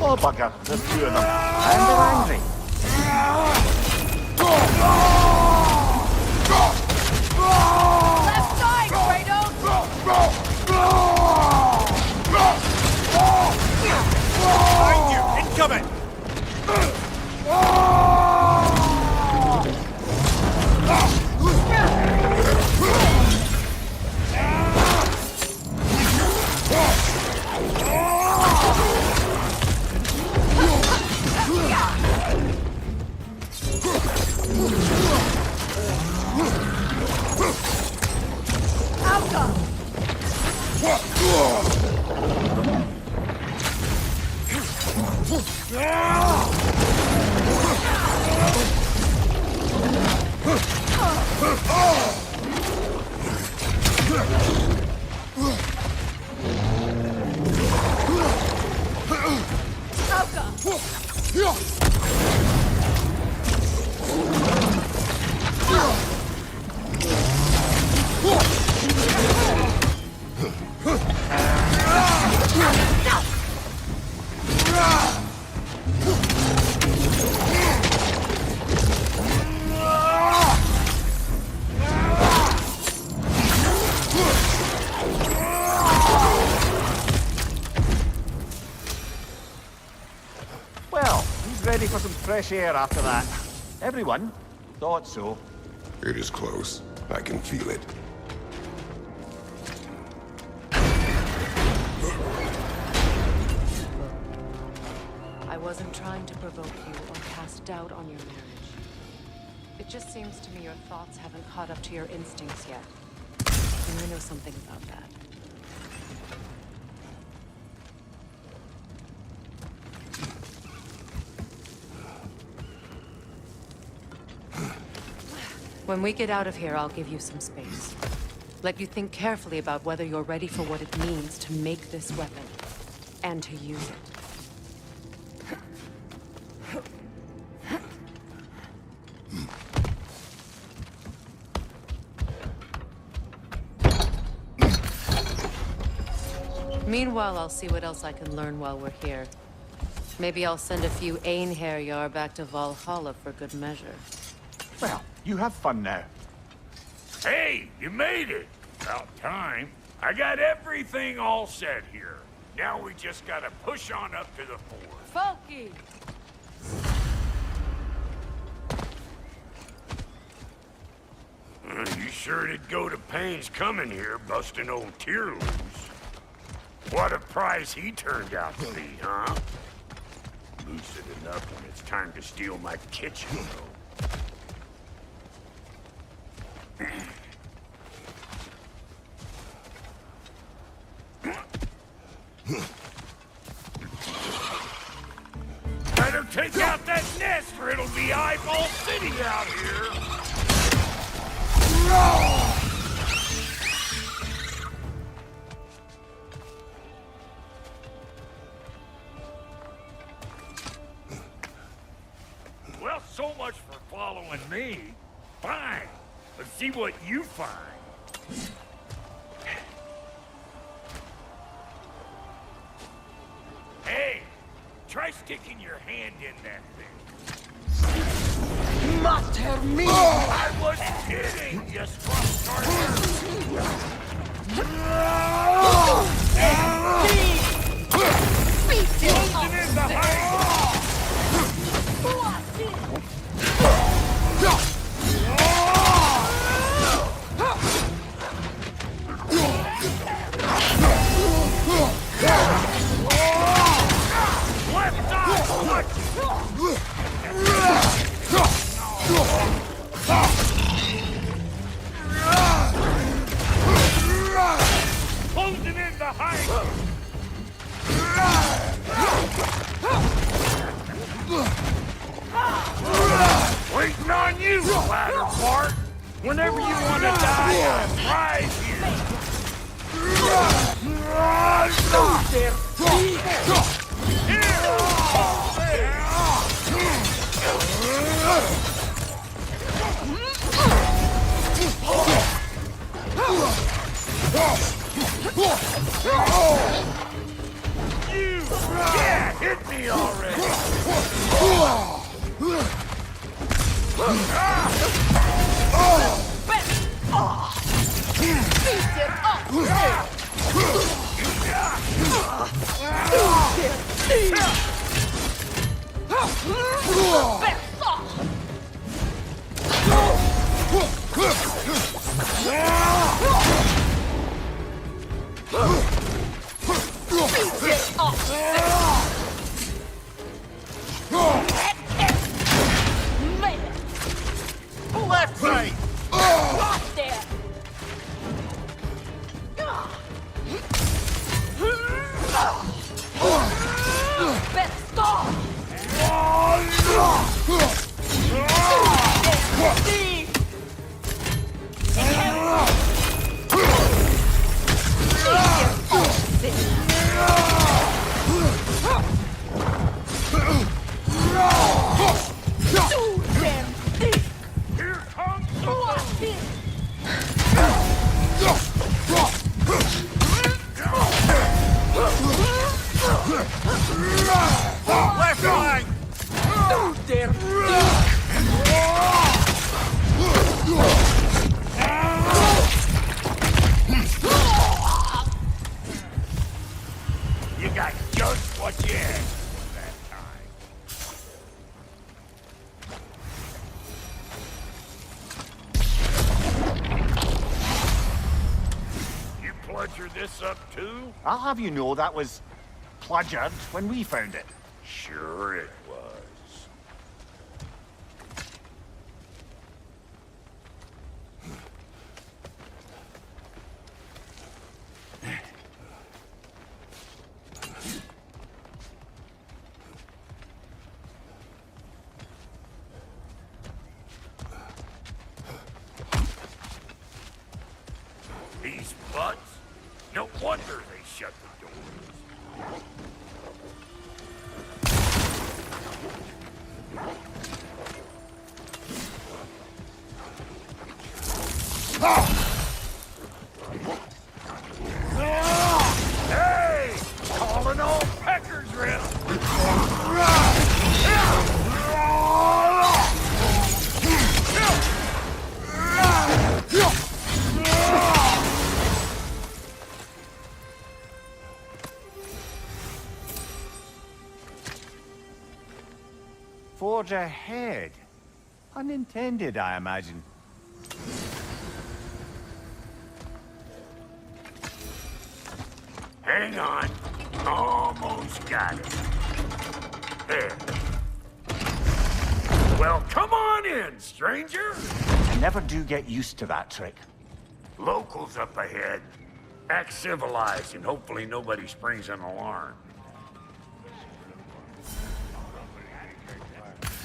[SPEAKER 2] Oh, bugger, there's 2 of them. And they're angry.
[SPEAKER 19] Left side, Kratos!
[SPEAKER 5] Behind you! Incoming!
[SPEAKER 2] Well, he's ready for some fresh air after that. Everyone thought so.
[SPEAKER 18] It is close. I can feel it.
[SPEAKER 1] I wasn't trying to provoke you or cast doubt on your marriage. It just seems to me your thoughts haven't caught up to your instincts yet. And I know something about that. When we get out of here, I'll give you some space. Let you think carefully about whether you're ready for what it means to make this weapon. And to use it. Meanwhile, I'll see what else I can learn while we're here. Maybe I'll send a few Einherjar back to Valhalla for good measure.
[SPEAKER 2] Well, you have fun now.
[SPEAKER 5] Hey, you made it! About time. I got everything all set here. Now we just gotta push on up to the fort.
[SPEAKER 1] Folky!
[SPEAKER 5] You sure did go to pains coming here, busting old Tyr loose. What a prize he turned out to be, huh? Lucid enough when it's time to steal my kitchen, though. Better take out that nest or it'll be Eyeball City out here. Well, so much for following me. Fine. Let's see what you find. Hey, try sticking your hand in that thing.
[SPEAKER 19] Master me!
[SPEAKER 5] I was kidding, you scrum starter! Closing in behind! Left side! Closing in behind you! Waiting on you, ladder part! Whenever you want to die, I'll prize you! Yeah, hit me already! Left side! Lost there! Best stop! Here comes the left side! You got just what you asked for that time. You bludger this up too?
[SPEAKER 2] I'll have you know that was bludgered when we found it.
[SPEAKER 5] Sure it was. These butts? No wonder they shut the doors. Hey! Calling all peckers round!
[SPEAKER 2] Forge ahead. Unintended, I imagine.
[SPEAKER 5] Hang on. Almost got it. There. Well, come on in, stranger.
[SPEAKER 2] never do get used to that trick.
[SPEAKER 5] Locals up ahead. Act civilized and hopefully nobody springs an alarm.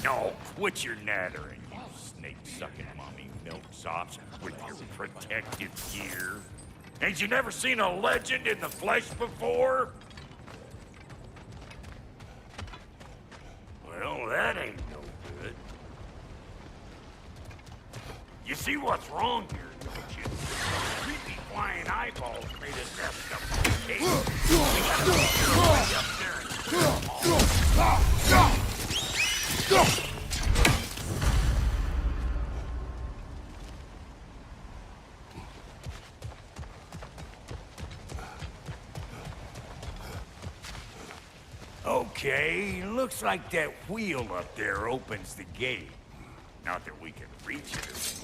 [SPEAKER 5] No, quit your nattering, you snake-sucking mommy milksops with your protective gear. Ain't you never seen a legend in the flesh before? Well, that ain't no good. You see what's wrong here, don't you? Creepy flying eyeballs made us messed up the cave. We gotta make our way up there and clear them all. Okay, looks like that wheel up there opens the gate. Not that we can reach it or anything.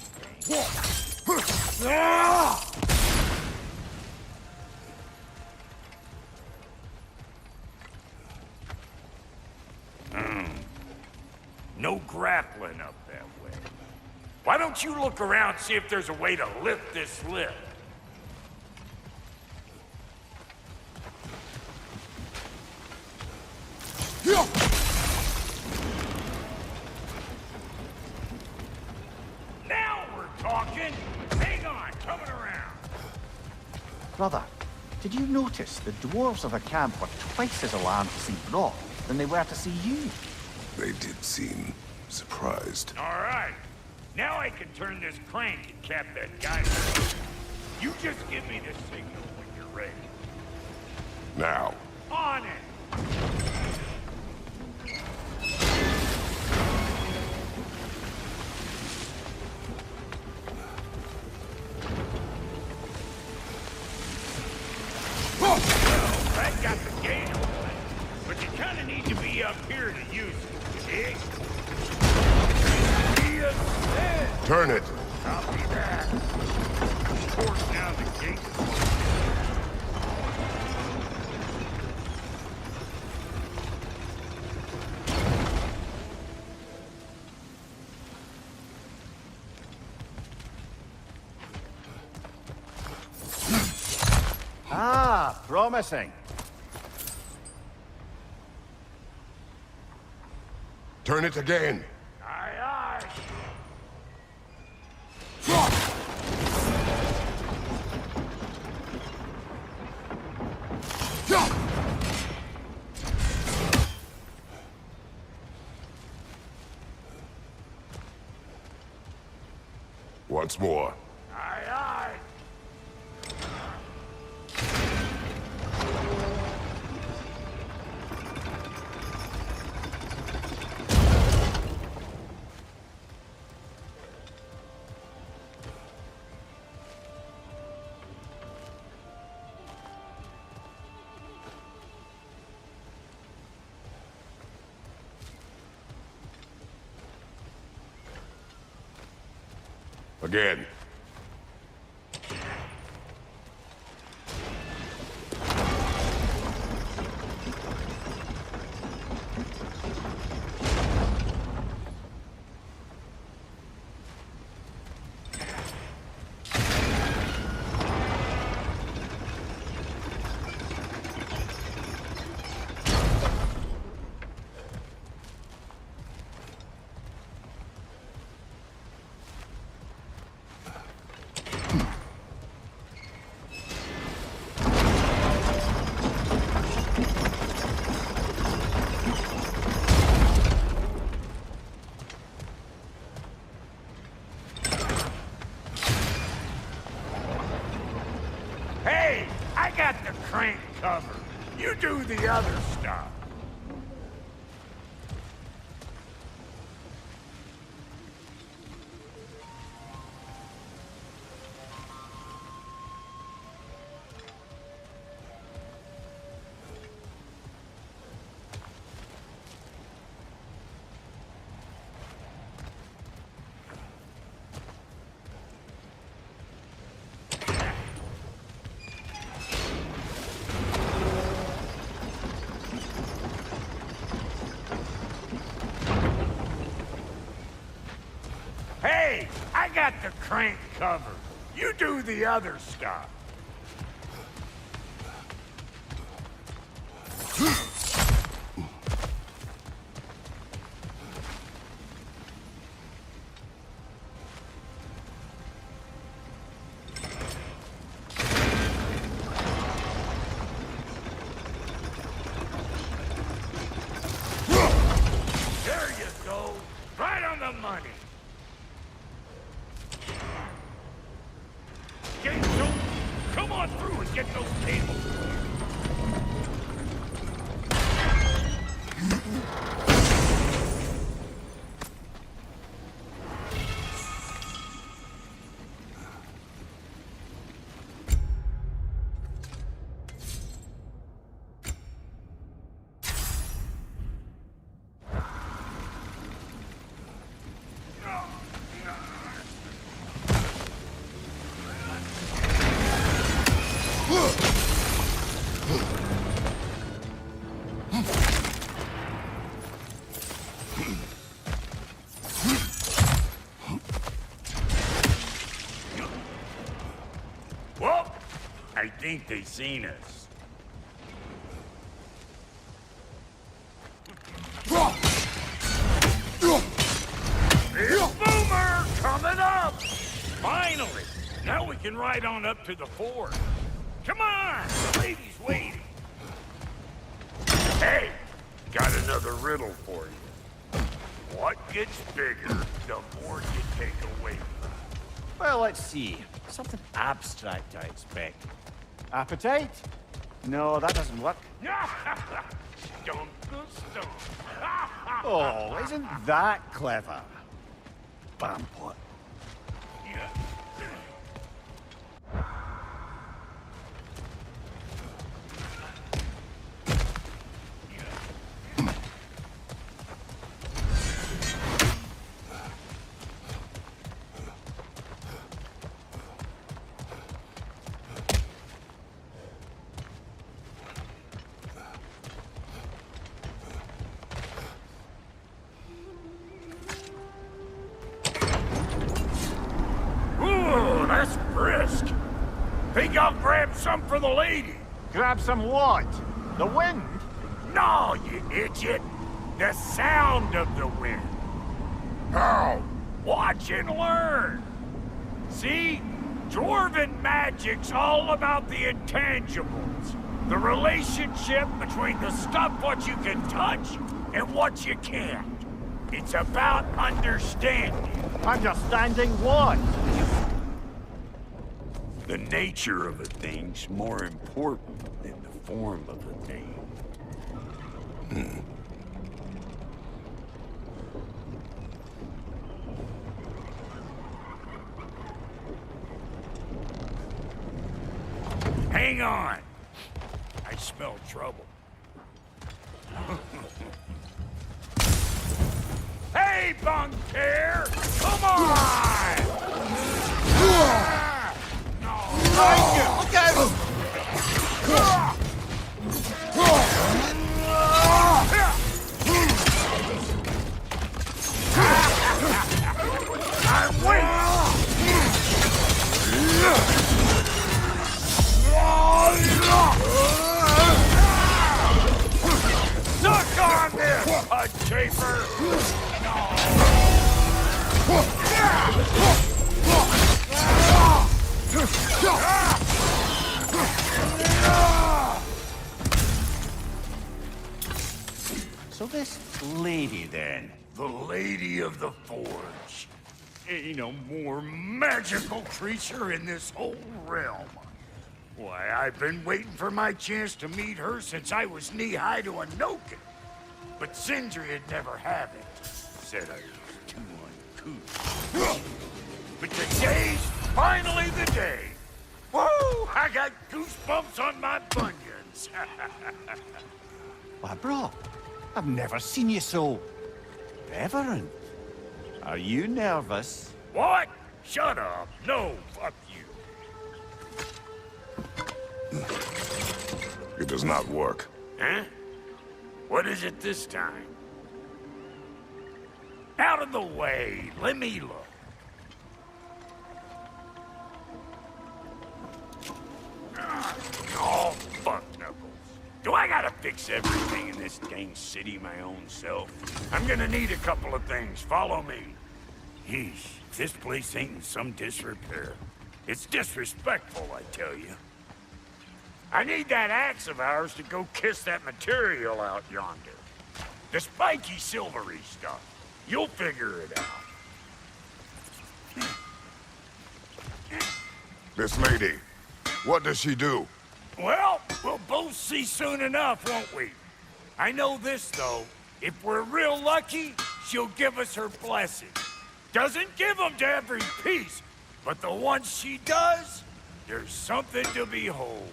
[SPEAKER 5] No grappling up that way. Why don't you look around and see if there's a way to lift this lid? Now we're talking! Hang on, coming around!
[SPEAKER 2] Brother, did you notice the dwarves of the camp were twice as alarmed to see Brock than they were to see you?
[SPEAKER 18] They did seem surprised.
[SPEAKER 5] All right. Now I can turn this crank and cap that guy. You just give me the signal when you're ready.
[SPEAKER 18] Now.
[SPEAKER 5] On it! Well, that got the gate open, but you kind of need to be up here to use it, see?
[SPEAKER 18] Turn it.
[SPEAKER 5] Copy that. Force down the gate.
[SPEAKER 2] Ah, promising.
[SPEAKER 18] Turn it again.
[SPEAKER 5] Aye, aye.
[SPEAKER 18] Once more.
[SPEAKER 5] Aye, aye.
[SPEAKER 18] Again.
[SPEAKER 5] Hey, I got the crank covered. You do the other stuff. got the crank covered. You do the other stuff. There you go. Right on the money. Come on through and get those cables. Well, I think they seen us. Here's Boomer coming up! Finally! Now we can ride on up to the fort. Come on! The lady's waiting. Hey! Got another riddle for you. What gets bigger, the more you take away from it?
[SPEAKER 2] Well, let's see. Something abstract, I expect. Appetite? No, that doesn't work.
[SPEAKER 5] Stump the stump.
[SPEAKER 2] Oh, isn't that clever? Bampot.
[SPEAKER 5] Ooh, that's brisk. Think I'll grab some for the lady.
[SPEAKER 2] Grab some what? The wind?
[SPEAKER 5] No, you idiot. The sound of the wind. How? Watch and learn. See? Dwarven magic's all about the intangibles. The relationship between the stuff what you can touch and what you can't. It's about understanding.
[SPEAKER 2] Understanding what?
[SPEAKER 5] The nature of a thing's more important than the form of a thing. Hang on. I smell trouble. Hey, bunker! Come on!
[SPEAKER 2] Look out!
[SPEAKER 5] I'm waiting! Suck on this, a chafer!
[SPEAKER 2] So this lady, then?
[SPEAKER 5] The Lady of the Forge. Ain't a more magical creature in this whole realm. Why, I've been waiting for my chance to meet her since I was knee-high to a Noken. But Sindri'd never have it. Said I was too uncouth. But today's finally the day. Woo! I got goosebumps on my bunions.
[SPEAKER 2] Why, bro, I've never seen you so reverent. Are you nervous?
[SPEAKER 5] What? Shut up. No, fuck you.
[SPEAKER 18] It does not work.
[SPEAKER 5] Huh? What is it this time? Out of the way. Let me look. fix everything in this dang city my own self. I'm gonna need a couple of things. Follow me. Yeesh, this place ain't in some disrepair. It's disrespectful, I tell you. I need that axe of ours to go kiss that material out yonder. The spiky silvery stuff. You'll figure it out.
[SPEAKER 3] This lady, what does she do?
[SPEAKER 5] Well, we'll both see soon enough, won't we? I know this, though. If we're real lucky, she'll give us her blessing. Doesn't give them to every piece, but the ones she does, there's something to behold.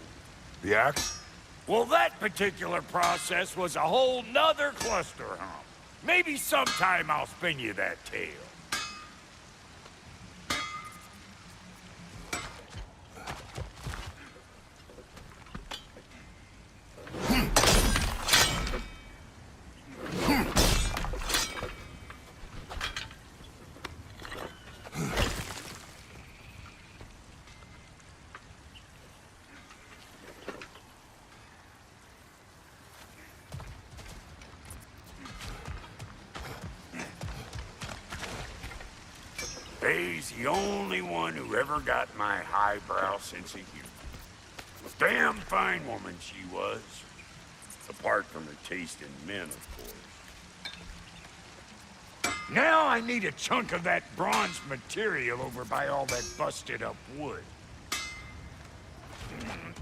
[SPEAKER 3] The axe?
[SPEAKER 5] Well, that particular process was a whole nother cluster hump. Maybe sometime I'll spin you that tale. Faye's the only one who ever got my highbrow sense of humor. Damn fine woman she was. Apart from her taste in men, of course. Now I need a chunk of that bronze material over by all that busted up wood.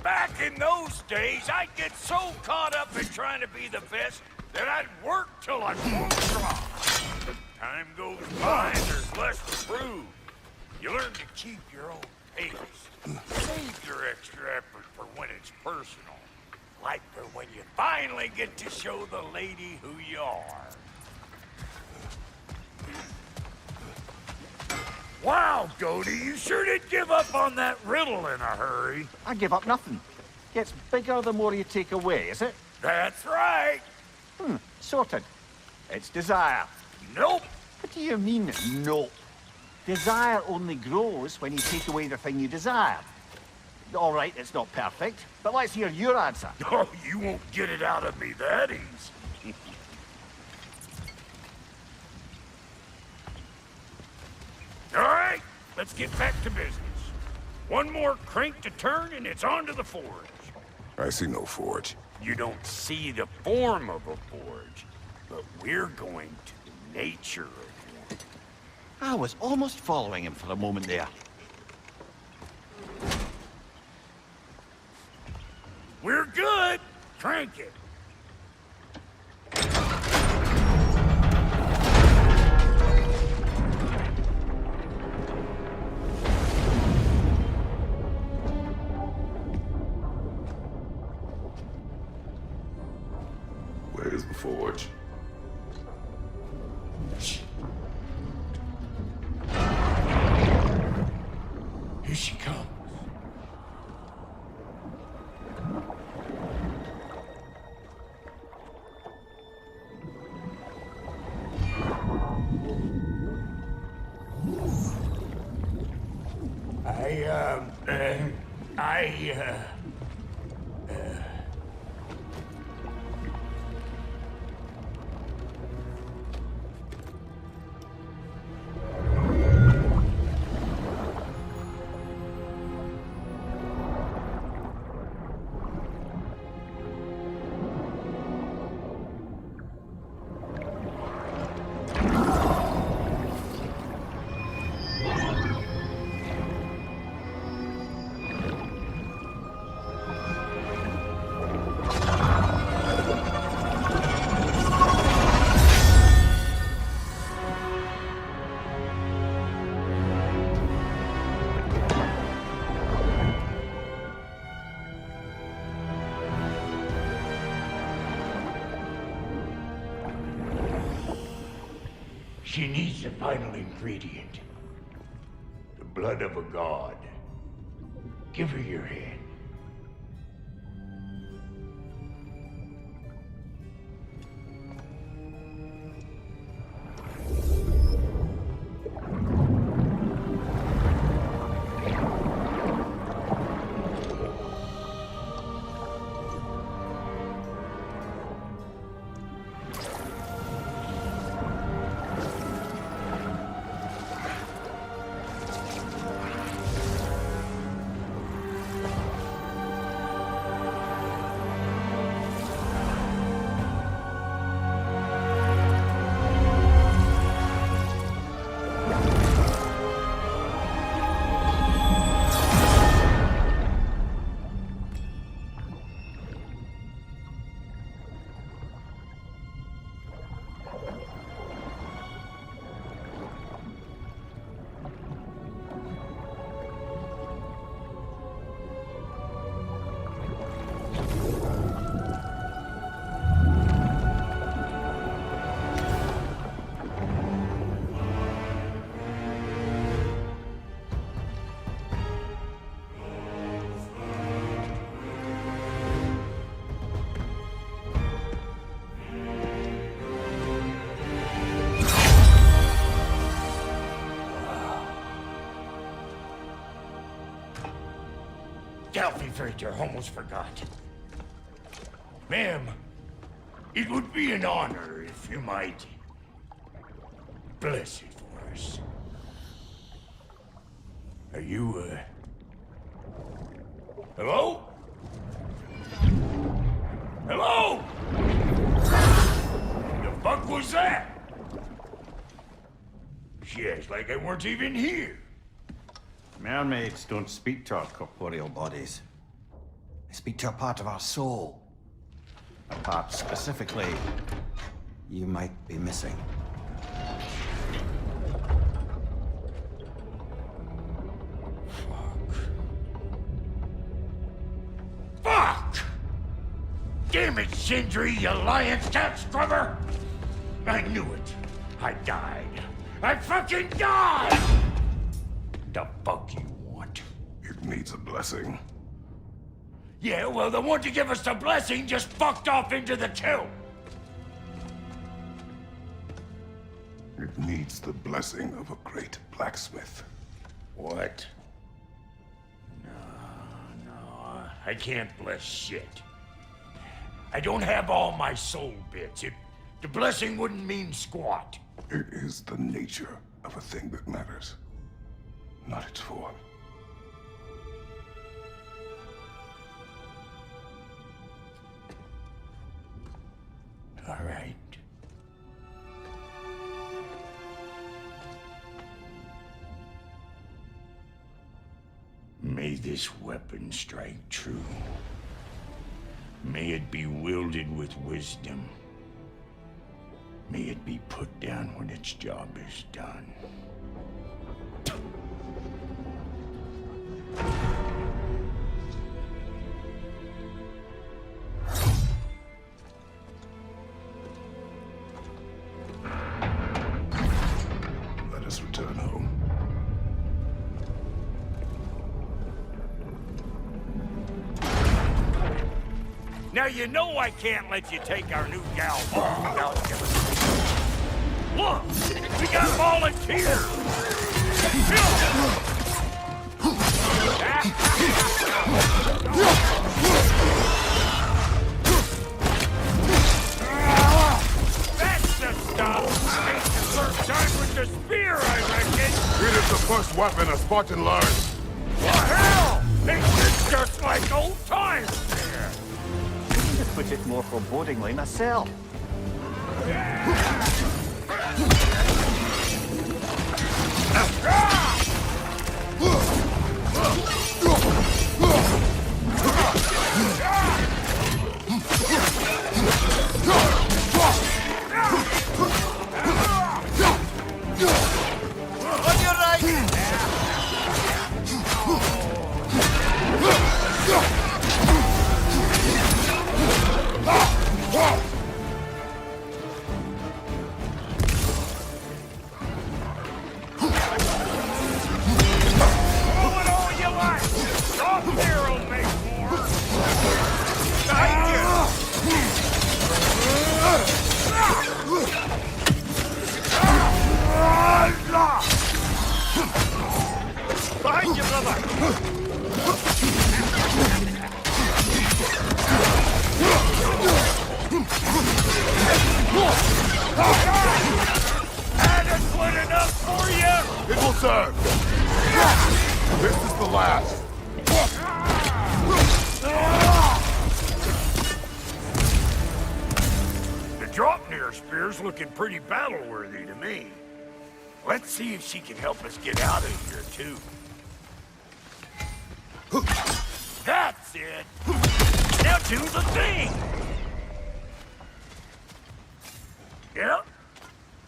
[SPEAKER 5] Back in those days, I'd get so caught up in trying to be the best that I'd work till I won't drop. Time goes by and there's less to prove. You learn to keep your own pace. Save your extra effort for when it's personal. Like for when you finally get to show the lady who you are. Wow, Goody, you sure did give up on that riddle in a hurry.
[SPEAKER 8] I give up nothing. Gets bigger the more you take away, is it?
[SPEAKER 5] That's right.
[SPEAKER 8] Sorted. It's desire.
[SPEAKER 5] Nope.
[SPEAKER 8] What do you mean, nope? Desire only grows when you take away the thing you desire. All right, it's not perfect, but let's hear your answer.
[SPEAKER 5] Oh, you won't get it out of me that easy. All right, let's get back to business. One more crank to turn and it's on to the forge.
[SPEAKER 3] I see no forge.
[SPEAKER 5] You don't see the form of a forge, but we're going to the nature of one.
[SPEAKER 2] I was almost following him for a moment there.
[SPEAKER 5] We're good. Crank it.
[SPEAKER 3] Where's the forge?
[SPEAKER 5] Here she comes. She needs the final ingredient. The blood of a god. Give her your hand. Freighter, almost forgot. Ma'am, it would be an honor if you might bless it for us. Are you, hello? Hello? The fuck was that? She acts like I weren't even here.
[SPEAKER 2] Mermaids don't speak to our corporeal bodies. They speak to a part of our soul. A part specifically you might be missing.
[SPEAKER 5] Fuck! Damn it, Sindri, you lion cat scrubber! I knew it. I died. I fucking died! The fuck you want?
[SPEAKER 18] It needs a blessing.
[SPEAKER 5] Yeah, well, the one to give us the blessing just fucked off into the tomb.
[SPEAKER 18] It needs the blessing of a great blacksmith.
[SPEAKER 5] What? No, I can't bless shit. I don't have all my soul bits. The blessing wouldn't mean squat.
[SPEAKER 18] It is the nature of a thing that matters, not its form.
[SPEAKER 5] All right. May this weapon strike true. May it be wielded with wisdom. May it be put down when its job is done.
[SPEAKER 18] Let us return home.
[SPEAKER 5] Now you know I can't let you take our new gal home without giving. Look, we got volunteers. That's the stuff. It's the first time with the spear, I reckon.
[SPEAKER 18] It is the first weapon a Spartan learns.
[SPEAKER 5] What hell? It's just like old times there.
[SPEAKER 8] To put it more forebodingly myself.
[SPEAKER 5] On your right! Behind you, brother! Adequate enough for you?
[SPEAKER 18] It will serve. This is the last.
[SPEAKER 5] The Dropnir spear's looking pretty battle-worthy to me. Let's see if she can help us get out of here, too. That's it! Now do the thing! Yep.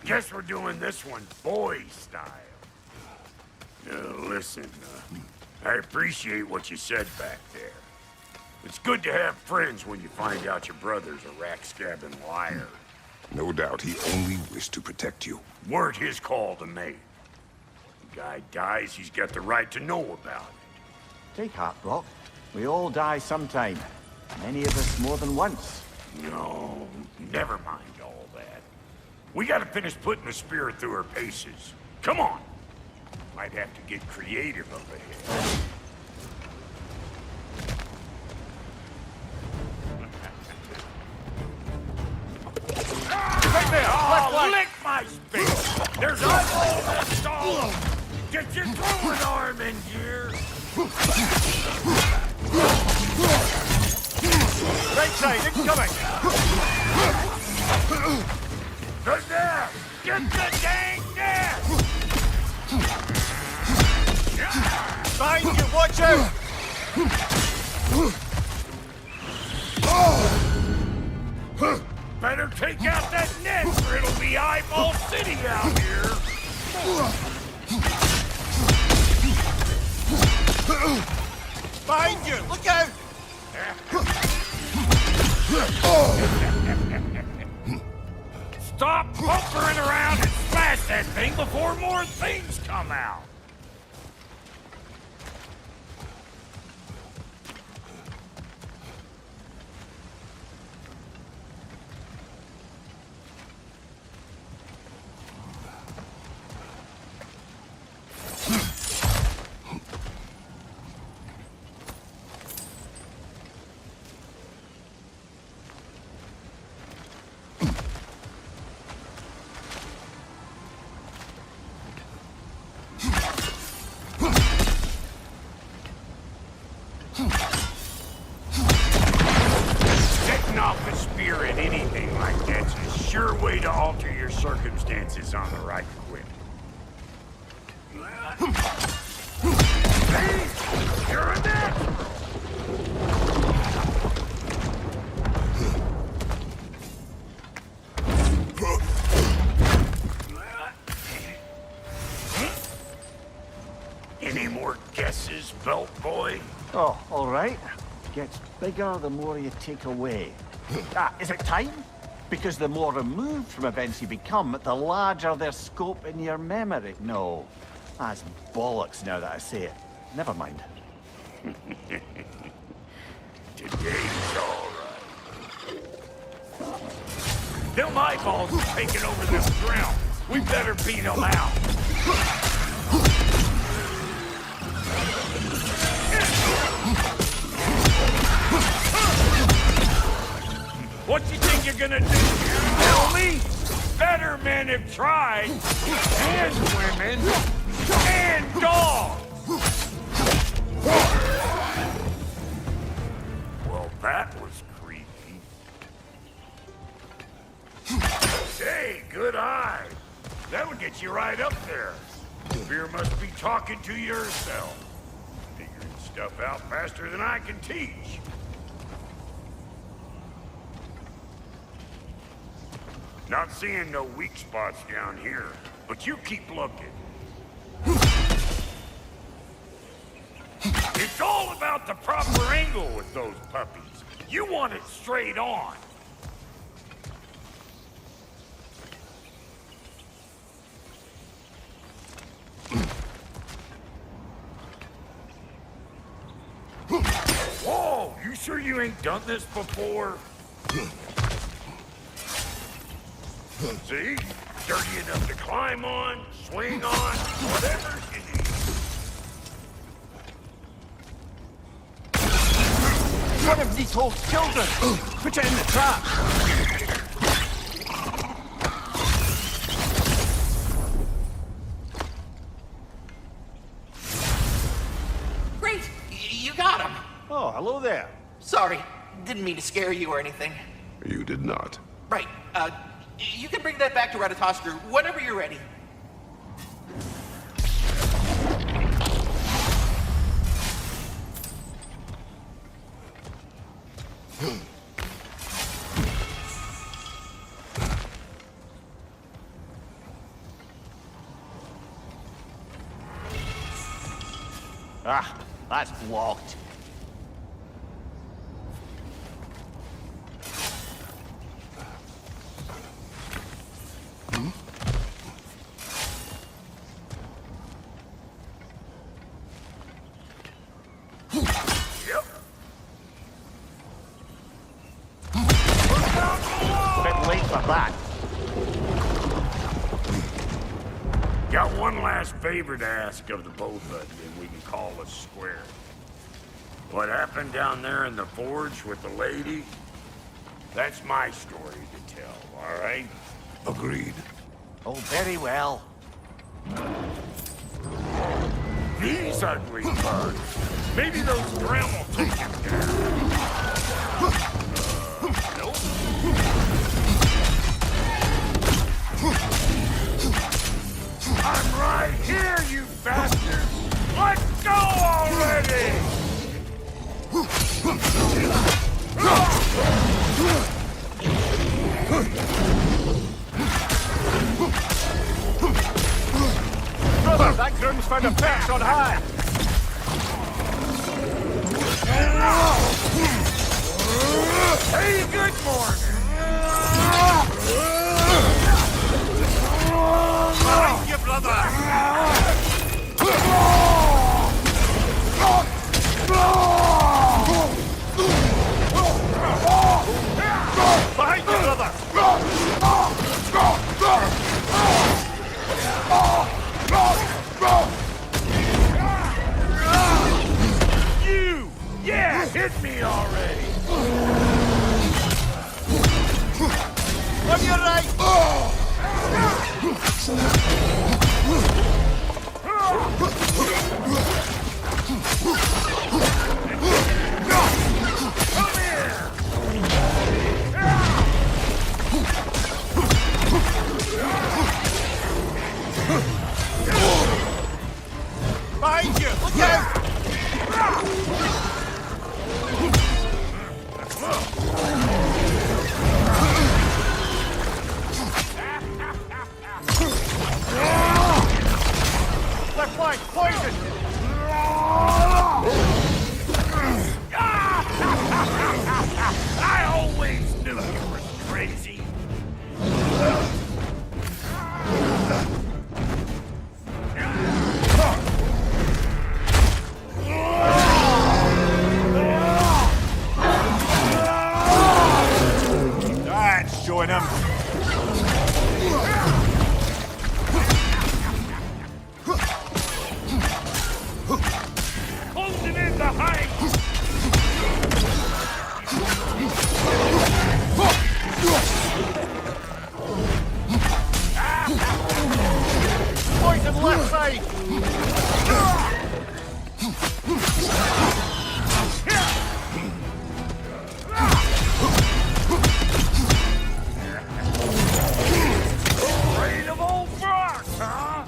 [SPEAKER 5] Guess we're doing this one boy style. Listen, I appreciate what you said back there. It's good to have friends when you find out your brother's a rack-scabbing liar.
[SPEAKER 18] No doubt he only wished to protect you.
[SPEAKER 5] Weren't his call to make. The guy dies, he's got the right to know about it.
[SPEAKER 8] Take heart, Brock. We all die sometime. Many of us more than once.
[SPEAKER 5] No, never mind all that. We gotta finish putting the spear through her paces. Come on! Might have to get creative up ahead. my space! There's eyeballs installed! Get your throwing arm in gear!
[SPEAKER 9] Right side, incoming!
[SPEAKER 5] The nest! Get the dang nest!
[SPEAKER 9] Behind you, watch out!
[SPEAKER 5] Better take out that net or it'll be Eyeball City out here!
[SPEAKER 9] Behind you, look out!
[SPEAKER 5] Stop bumpering around and smash that thing before more things come out! Setting off a spear at anything like that's a sure way to alter your circumstances on the right quick. See? You're a natural! Any more guesses, Belt Boy?
[SPEAKER 8] Oh, all right. Gets bigger the more you take away. Is it time? Because the more removed from events you become, the larger their scope in your memory. No, that's bollocks now that I say it. Never mind.
[SPEAKER 5] Today's all right. Them eyeballs are taking over this ground. We better beat them out. What you think you're gonna do? Tell me? Better men have tried. And women. And dogs. Well, that was creepy. Hey, good eye. That'll get you right up there. Fear must be talking to yourself. Figuring stuff out faster than I can teach. Not seeing no weak spots down here, but you keep looking. It's all about the proper angle with those puppies. You want it straight on. Whoa, you sure you ain't done this before? See? Dirty enough to climb on, swing on, whatever you need.
[SPEAKER 8] One of these whole children! Put it in the trap!
[SPEAKER 17] Great! You got him!
[SPEAKER 8] Oh, hello there.
[SPEAKER 17] Sorry, didn't mean to scare you or anything.
[SPEAKER 18] You did not.
[SPEAKER 17] Right, you can bring that back to Ragnarok whenever you're ready.
[SPEAKER 8] Ah, that's blocked.
[SPEAKER 5] Got one last favor to ask of the both of you, and we can call us square. What happened down there in the forge with the lady? That's my story to tell, all right?
[SPEAKER 18] Agreed.
[SPEAKER 8] Oh, very well.
[SPEAKER 5] These ugly bugs. Maybe those Grim will take him down. Nope. I'm right here, you bastard! Let's go already!
[SPEAKER 8] Brother, that groom's found a perch on high!
[SPEAKER 5] Hey, good morning! Find you, brother! Behind you, brother! You! Yeah, hit me already!
[SPEAKER 8] On your right!
[SPEAKER 5] Come here!
[SPEAKER 8] Behind you! Look out! Left flank, poison!
[SPEAKER 5] I always knew you were crazy.
[SPEAKER 8] That's showing him.
[SPEAKER 5] Closing in behind.
[SPEAKER 8] Poison left side!
[SPEAKER 5] Afraid of old frogs, huh?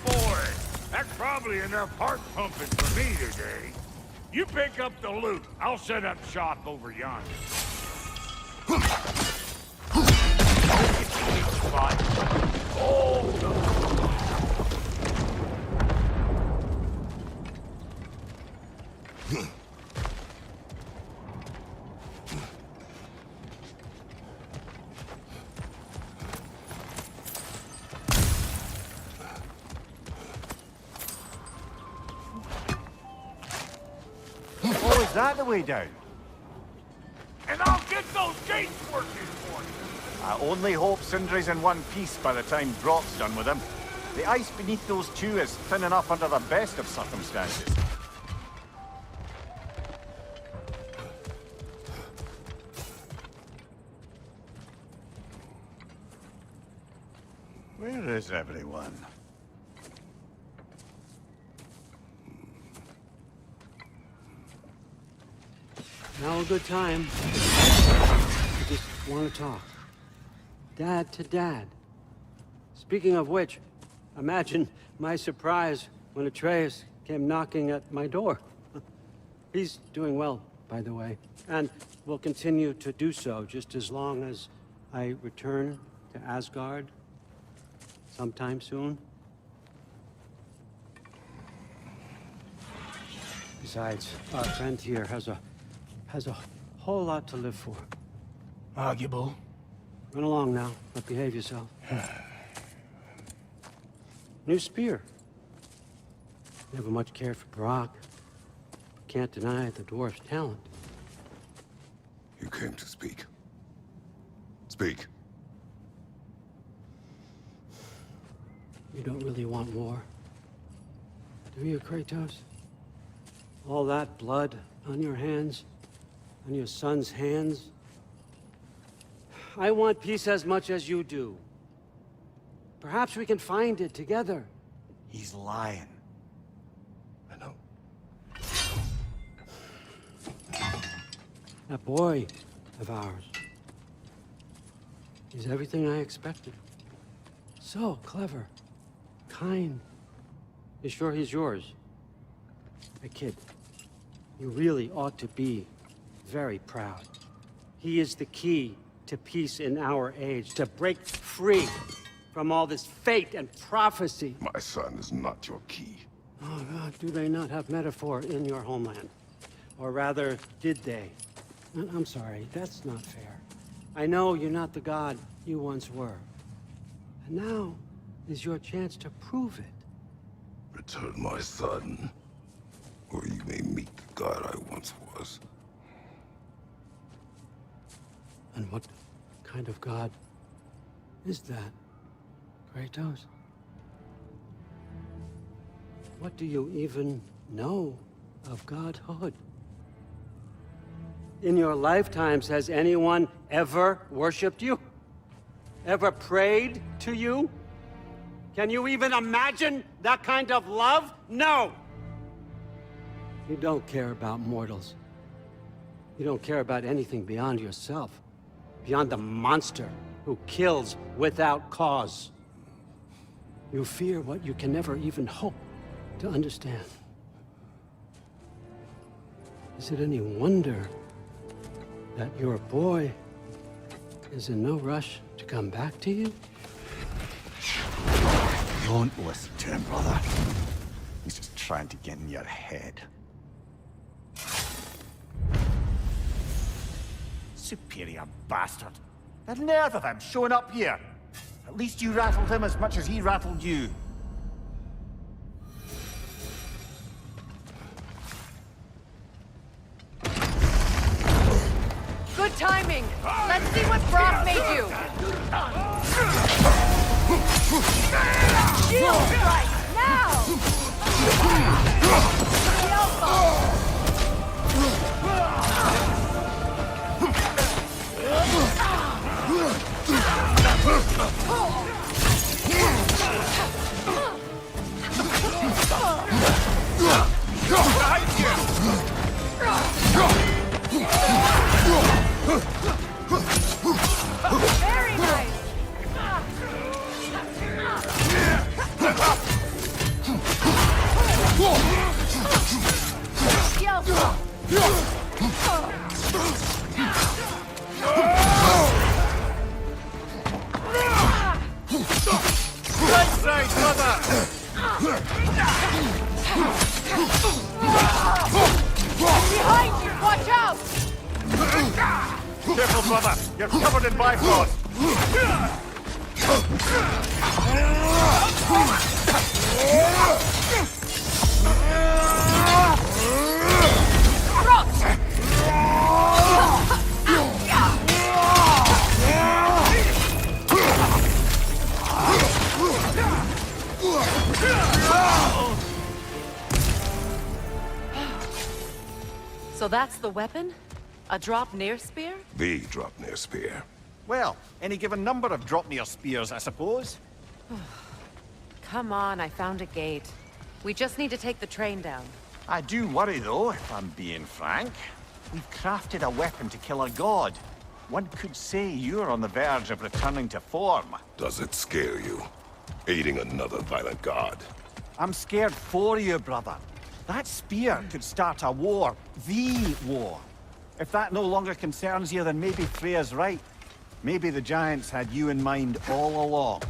[SPEAKER 5] Boy, that's probably enough heart pumping for me today. You pick up the loot. I'll set up shop over yonder.
[SPEAKER 8] Oh, is that the way down?
[SPEAKER 5] And I'll get those gates working for you.
[SPEAKER 8] I only hope Sindri's in one piece by the time Brock's done with him. The ice beneath those two is thin enough under the best of circumstances.
[SPEAKER 2] Where is everyone?
[SPEAKER 10] Now a good time. I just want to talk. Dad to Dad. Speaking of which, imagine my surprise when Atreus came knocking at my door. He's doing well, by the way, and will continue to do so just as long as I return to Asgard sometime soon. Besides, our friend here has a whole lot to live for.
[SPEAKER 14] Arguable.
[SPEAKER 10] Run along now, but behave yourself. New spear. Never much cared for Brock. Can't deny the dwarf's talent.
[SPEAKER 18] You came to speak. Speak.
[SPEAKER 10] You don't really want war, do you, Kratos? All that blood on your hands, on your son's hands? I want peace as much as you do. Perhaps we can find it together.
[SPEAKER 2] He's lying.
[SPEAKER 18] I know.
[SPEAKER 10] That boy of ours. He's everything I expected. So clever. Kind. You sure he's yours? Hey, kid. You really ought to be very proud. He is the key to peace in our age, to break free from all this fate and prophecy.
[SPEAKER 18] My son is not your key.
[SPEAKER 10] Oh, God, do they not have metaphor in your homeland? Or rather, did they? I'm sorry, that's not fair. I know you're not the god you once were. And now is your chance to prove it.
[SPEAKER 18] Return my son, or you may meet the god I once was.
[SPEAKER 10] And what kind of god is that, Kratos? What do you even know of godhood? In your lifetimes, has anyone ever worshipped you? Ever prayed to you? Can you even imagine that kind of love? No! You don't care about mortals. You don't care about anything beyond yourself. Beyond the monster who kills without cause. You fear what you can never even hope to understand. Is it any wonder that your boy is in no rush to come back to you?
[SPEAKER 2] Don't listen to him, brother. He's just trying to get in your head.
[SPEAKER 8] Superior bastard. The nerve of him showing up here. At least you rattled him as much as he rattled you.
[SPEAKER 1] Good timing. Let's see what Brock made you. Shield strike now. The elbow. Very nice.
[SPEAKER 9] Right side, brother!
[SPEAKER 1] Behind you! Watch out!
[SPEAKER 8] Careful, brother. You're covered in bifrost.
[SPEAKER 1] So that's the weapon? A drop near spear?
[SPEAKER 18] The Dropnir spear.
[SPEAKER 2] Well, any given number of Dropnir spears, I suppose.
[SPEAKER 1] Come on, I found a gate. We just need to take the train down.
[SPEAKER 8] I do worry, though, if I'm being frank. We've crafted a weapon to kill a god. One could say you're on the verge of returning to form.
[SPEAKER 18] Does it scare you? Aiding another violent god?
[SPEAKER 8] I'm scared for you, brother. That spear could start a war. The war. If that no longer concerns you, then maybe Freya's right. Maybe the Giants had you in mind all along.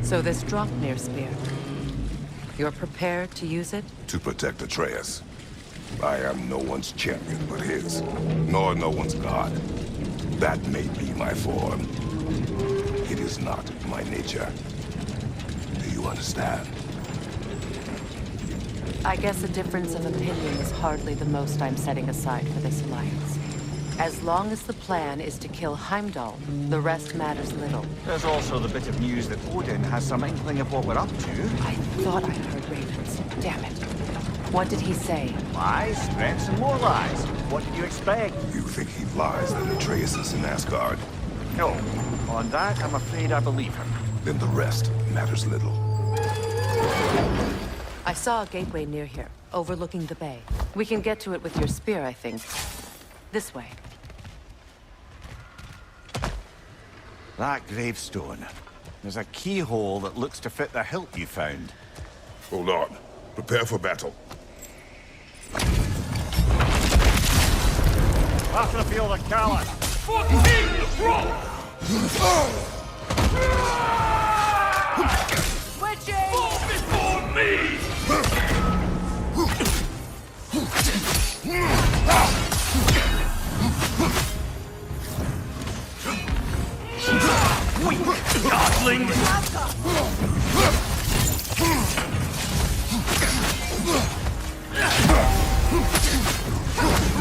[SPEAKER 1] So this Draupnir spear. You're prepared to use it?
[SPEAKER 18] To protect Atreus. I am no one's champion but his, nor no one's god. That may be my form. It is not my nature. Do you understand?
[SPEAKER 1] I guess a difference of opinion is hardly the most I'm setting aside for this alliance. As long as the plan is to kill Heimdall, the rest matters little.
[SPEAKER 8] There's also the bit of news that Odin has some inkling of what we're up to.
[SPEAKER 1] I thought I heard ravens. Damn it. What did he say?
[SPEAKER 8] Lies, threats, and more lies. What did you expect?
[SPEAKER 18] You think he lies that Atreus is in Asgard?
[SPEAKER 8] No. On that, I'm afraid I believe him.
[SPEAKER 18] Then the rest matters little.
[SPEAKER 1] I saw a gateway near here, overlooking the bay. We can get to it with your spear, I think. This way.
[SPEAKER 2] That gravestone. There's a keyhole that looks to fit the hilt you found.
[SPEAKER 18] Hold on. Prepare for battle.
[SPEAKER 8] After the field of Callan.
[SPEAKER 19] For King Roll!
[SPEAKER 4] Switching!
[SPEAKER 19] Fall before me! Weak godling!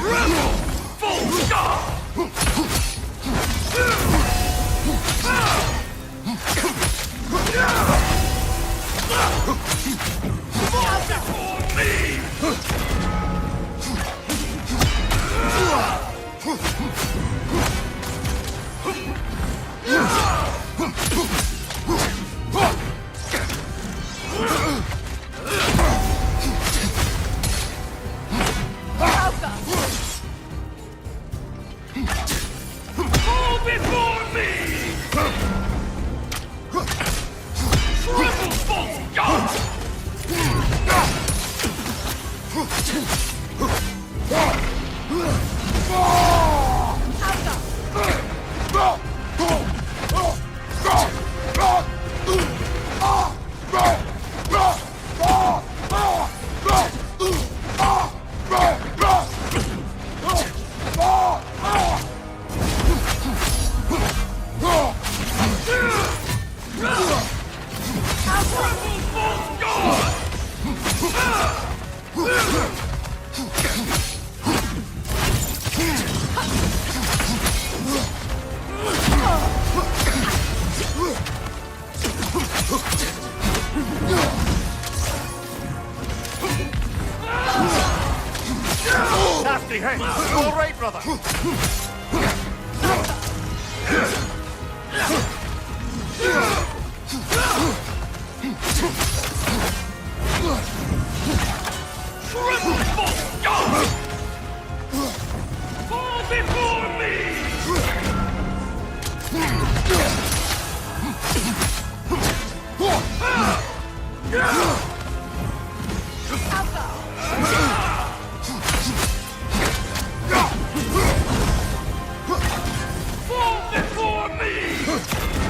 [SPEAKER 19] Rebel! Full stop! Fall before me! Fall before me! Triple false god!
[SPEAKER 8] Nasty hit! All right, brother!
[SPEAKER 19] Triple false god! Fall before me! Fall before me! Triple false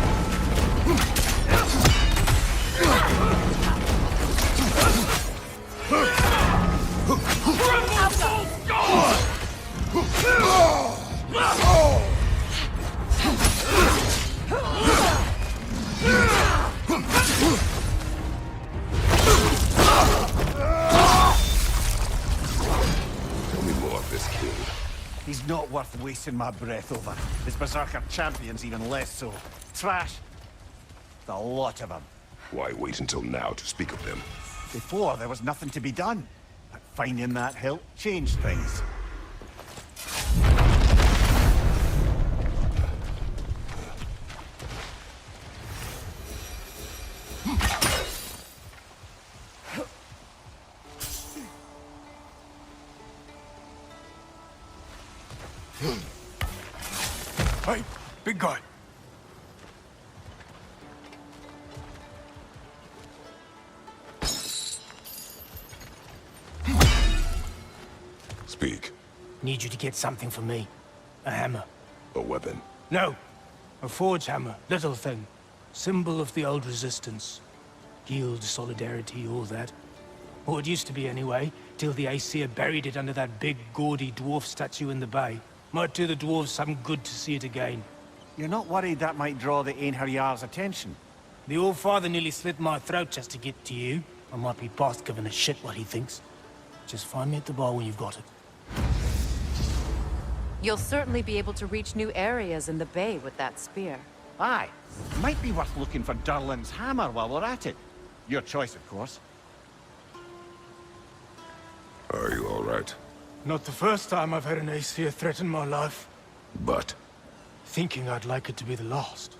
[SPEAKER 19] god!
[SPEAKER 18] Tell me more of this king.
[SPEAKER 2] He's not worth wasting my breath over. His Berserker champion's even less so. Trash. The lot of them.
[SPEAKER 18] Why wait until now to speak of them?
[SPEAKER 2] Before, there was nothing to be done. But finding that hilt changed things.
[SPEAKER 14] Hey, big guy.
[SPEAKER 18] Speak.
[SPEAKER 14] Need you to get something for me. A hammer.
[SPEAKER 18] A weapon.
[SPEAKER 14] No. A forge hammer. Little thing. Symbol of the old resistance. Guild, solidarity, all that. Or it used to be anyway, till the Aesir buried it under that big, gaudy dwarf statue in the bay. Might do the dwarves some good to see it again.
[SPEAKER 8] You're not worried that might draw the Einherjar's attention?
[SPEAKER 14] The old father nearly slit my throat just to get to you. I might be past giving a shit what he thinks. Just find me at the bar when you've got it.
[SPEAKER 1] You'll certainly be able to reach new areas in the bay with that spear.
[SPEAKER 8] Aye. Might be worth looking for Durlin's hammer while we're at it. Your choice, of course.
[SPEAKER 18] Are you all right?
[SPEAKER 14] Not the first time I've had an Aesir threaten my life.
[SPEAKER 18] But?
[SPEAKER 14] Thinking I'd like it to be the last.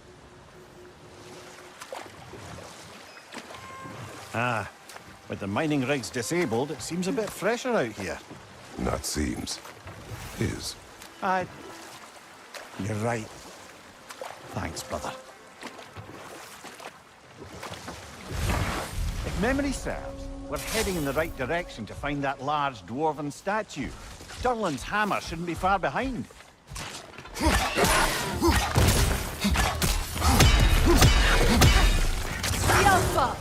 [SPEAKER 2] Ah, with the mining rigs disabled, it seems a bit fresher out here.
[SPEAKER 18] Not seems. Is.
[SPEAKER 2] You're right. Thanks, brother.
[SPEAKER 8] If memory serves, we're heading in the right direction to find that large dwarven statue. Durlin's hammer shouldn't be far behind.
[SPEAKER 19] Alpha!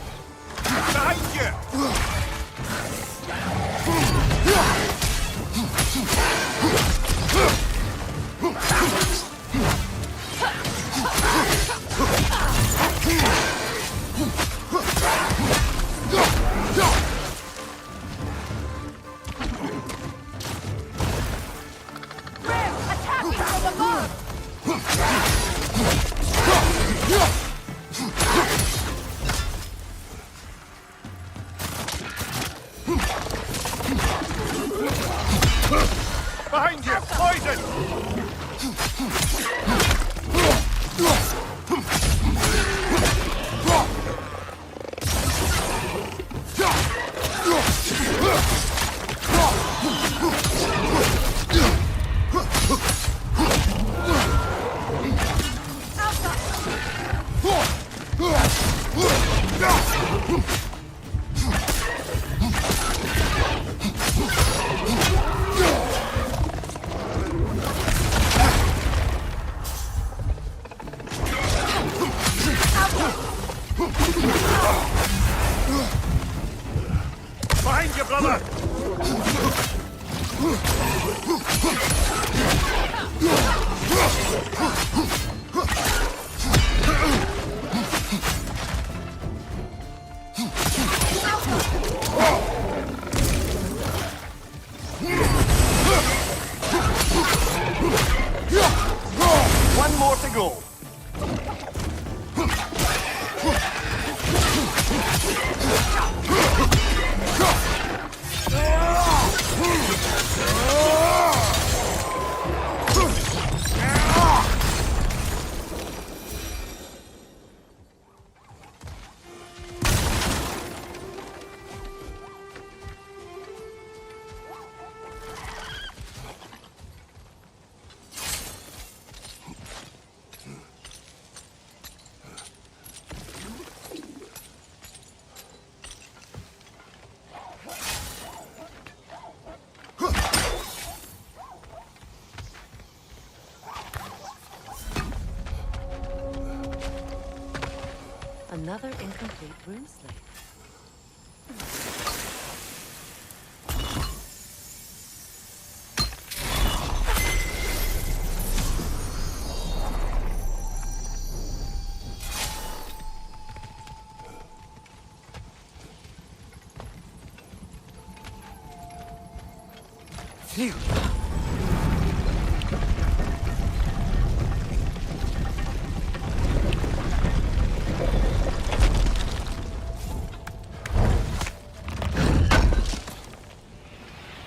[SPEAKER 8] Behind you!
[SPEAKER 19] Rim, attacking from above!
[SPEAKER 8] Behind you! Poison! Behind you, brother! One more to go.
[SPEAKER 1] Another incomplete rune slate.
[SPEAKER 8] Phew.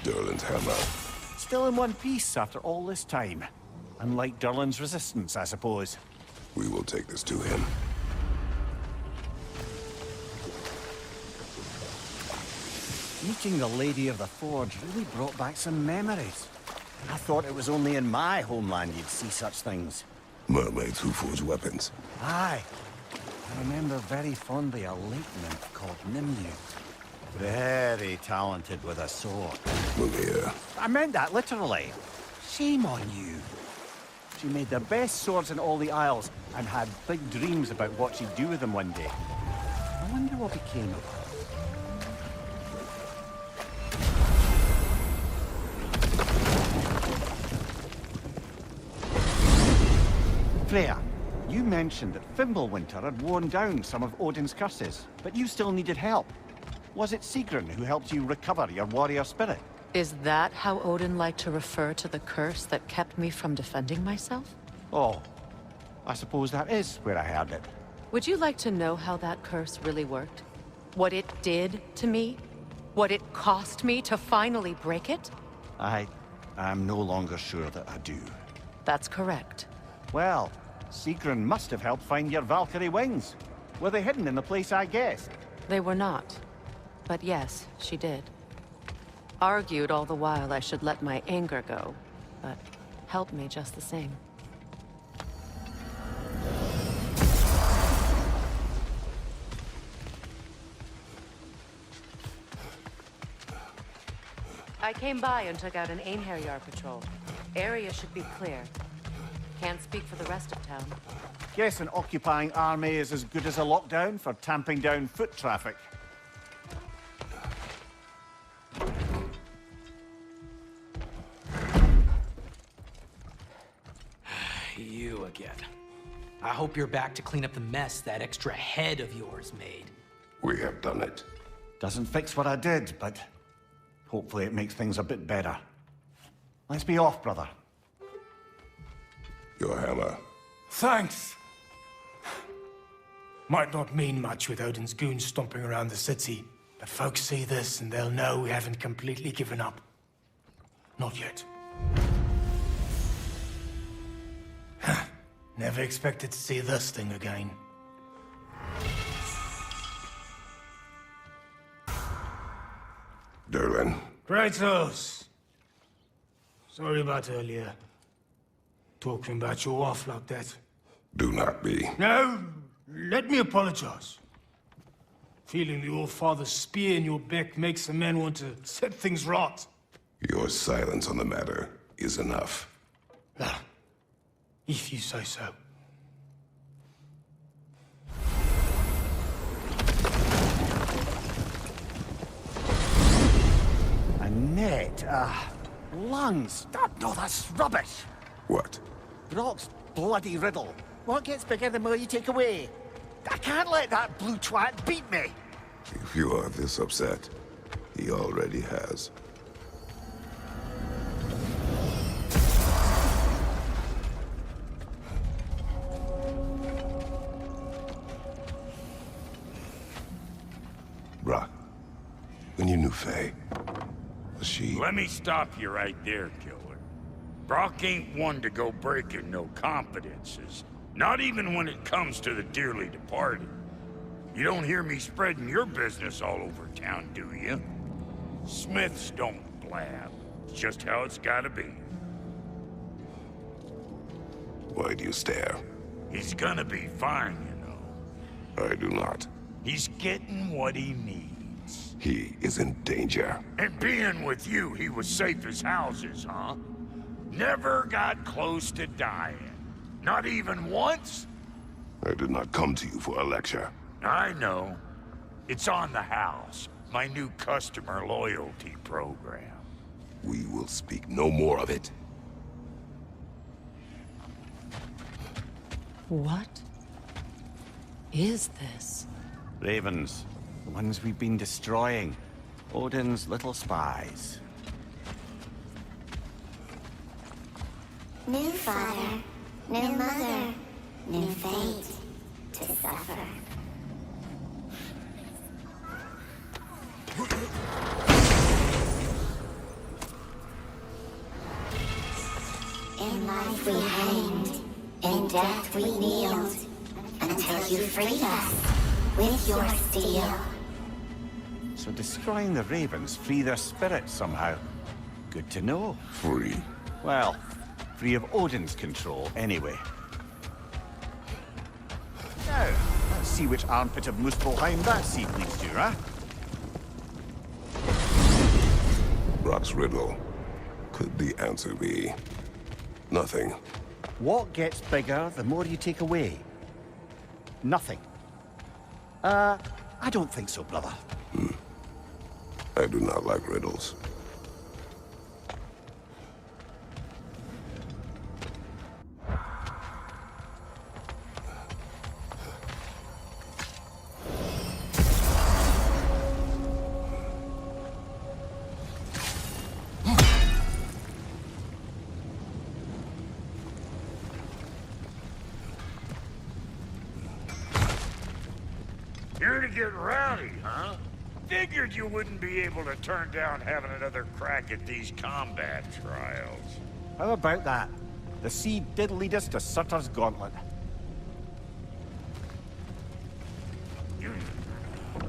[SPEAKER 18] Durlin's hammer.
[SPEAKER 8] Still in one piece after all this time. Unlike Durlin's resistance, I suppose.
[SPEAKER 18] We will take this to him.
[SPEAKER 8] Meeting the Lady of the Forge really brought back some memories. I thought it was only in my homeland you'd see such things.
[SPEAKER 18] Mermaids who forge weapons.
[SPEAKER 8] Aye. I remember very fondly a lake nymph called Nimue. Very talented with a sword.
[SPEAKER 18] Mimir.
[SPEAKER 8] I meant that literally. Shame on you.
[SPEAKER 2] She made the best swords in all the Isles and had big dreams about what she'd do with them one day. I wonder what became of her. Freya, you mentioned that Fimbulwinter had worn down some of Odin's curses, but you still needed help. Was it Sigrun who helped you recover your warrior spirit?
[SPEAKER 1] Is that how Odin liked to refer to the curse that kept me from defending myself?
[SPEAKER 2] Oh, I suppose that is where I heard it.
[SPEAKER 1] Would you like to know how that curse really worked? What it did to me? What it cost me to finally break it?
[SPEAKER 2] I'm no longer sure that I do.
[SPEAKER 1] That's correct.
[SPEAKER 2] Well, Sigrun must have helped find your Valkyrie wings. Were they hidden in the place I guessed?
[SPEAKER 1] They were not. But yes, she did. Argued all the while I should let my anger go, but helped me just the same. I came by and took out an Einherjar patrol. Area should be clear. Can't speak for the rest of town.
[SPEAKER 2] Guess an occupying army is as good as a lockdown for tamping down foot traffic.
[SPEAKER 11] You again. I hope you're back to clean up the mess that extra head of yours made.
[SPEAKER 18] We have done it.
[SPEAKER 2] Doesn't fix what I did, but hopefully it makes things a bit better. Let's be off, brother.
[SPEAKER 18] Your hammer.
[SPEAKER 14] Thanks. Might not mean much with Odin's goons stomping around the city, but folks see this and they'll know we haven't completely given up. Not yet. Never expected to see this thing again.
[SPEAKER 18] Durlin.
[SPEAKER 14] Kratos! Sorry about earlier. Talking about your wife like that.
[SPEAKER 18] Do not be.
[SPEAKER 14] No, let me apologize. Feeling the All-Father's spear in your back makes a man want to set things right.
[SPEAKER 18] Your silence on the matter is enough.
[SPEAKER 14] If you say so.
[SPEAKER 2] A net, lungs. No, that's rubbish.
[SPEAKER 18] What?
[SPEAKER 2] Brock's bloody riddle. What gets bigger the more you take away? I can't let that blue twat beat me.
[SPEAKER 18] If you are this upset, he already has. Brock, when you knew Faye, was she...
[SPEAKER 5] Let me stop you right there, killer. Brock ain't one to go breaking no confidences. Not even when it comes to the dearly departed. You don't hear me spreading your business all over town, do you? Smiths don't blab. It's just how it's gotta be.
[SPEAKER 18] Why do you stare?
[SPEAKER 5] He's gonna be fine, you know.
[SPEAKER 18] I do not.
[SPEAKER 5] He's getting what he needs.
[SPEAKER 18] He is in danger.
[SPEAKER 5] And being with you, he was safe as houses, huh? Never got close to dying. Not even once?
[SPEAKER 18] I did not come to you for a lecture.
[SPEAKER 5] I know. It's on the house. My new customer loyalty program.
[SPEAKER 18] We will speak no more of it.
[SPEAKER 1] What is this?
[SPEAKER 2] Ravens. The ones we've been destroying. Odin's little spies.
[SPEAKER 22] New father, new mother, new fate to suffer. In life we hanged, in death we kneeled, until you freed us with your steel.
[SPEAKER 2] So destroying the Ravens free their spirits somehow. Good to know.
[SPEAKER 18] Free?
[SPEAKER 2] Well, free of Odin's control, anyway. Now, let's see which armpit of Muspelheim that seed leads to, huh?
[SPEAKER 18] Brock's riddle. Could the answer be... nothing?
[SPEAKER 8] What gets bigger the more you take away? Nothing. I don't think so, brother.
[SPEAKER 18] I do not like riddles.
[SPEAKER 5] Here to get rowdy, huh? Figured you wouldn't be able to turn down having another crack at these combat trials.
[SPEAKER 8] How about that? The sea did lead us to Sutter's Gauntlet.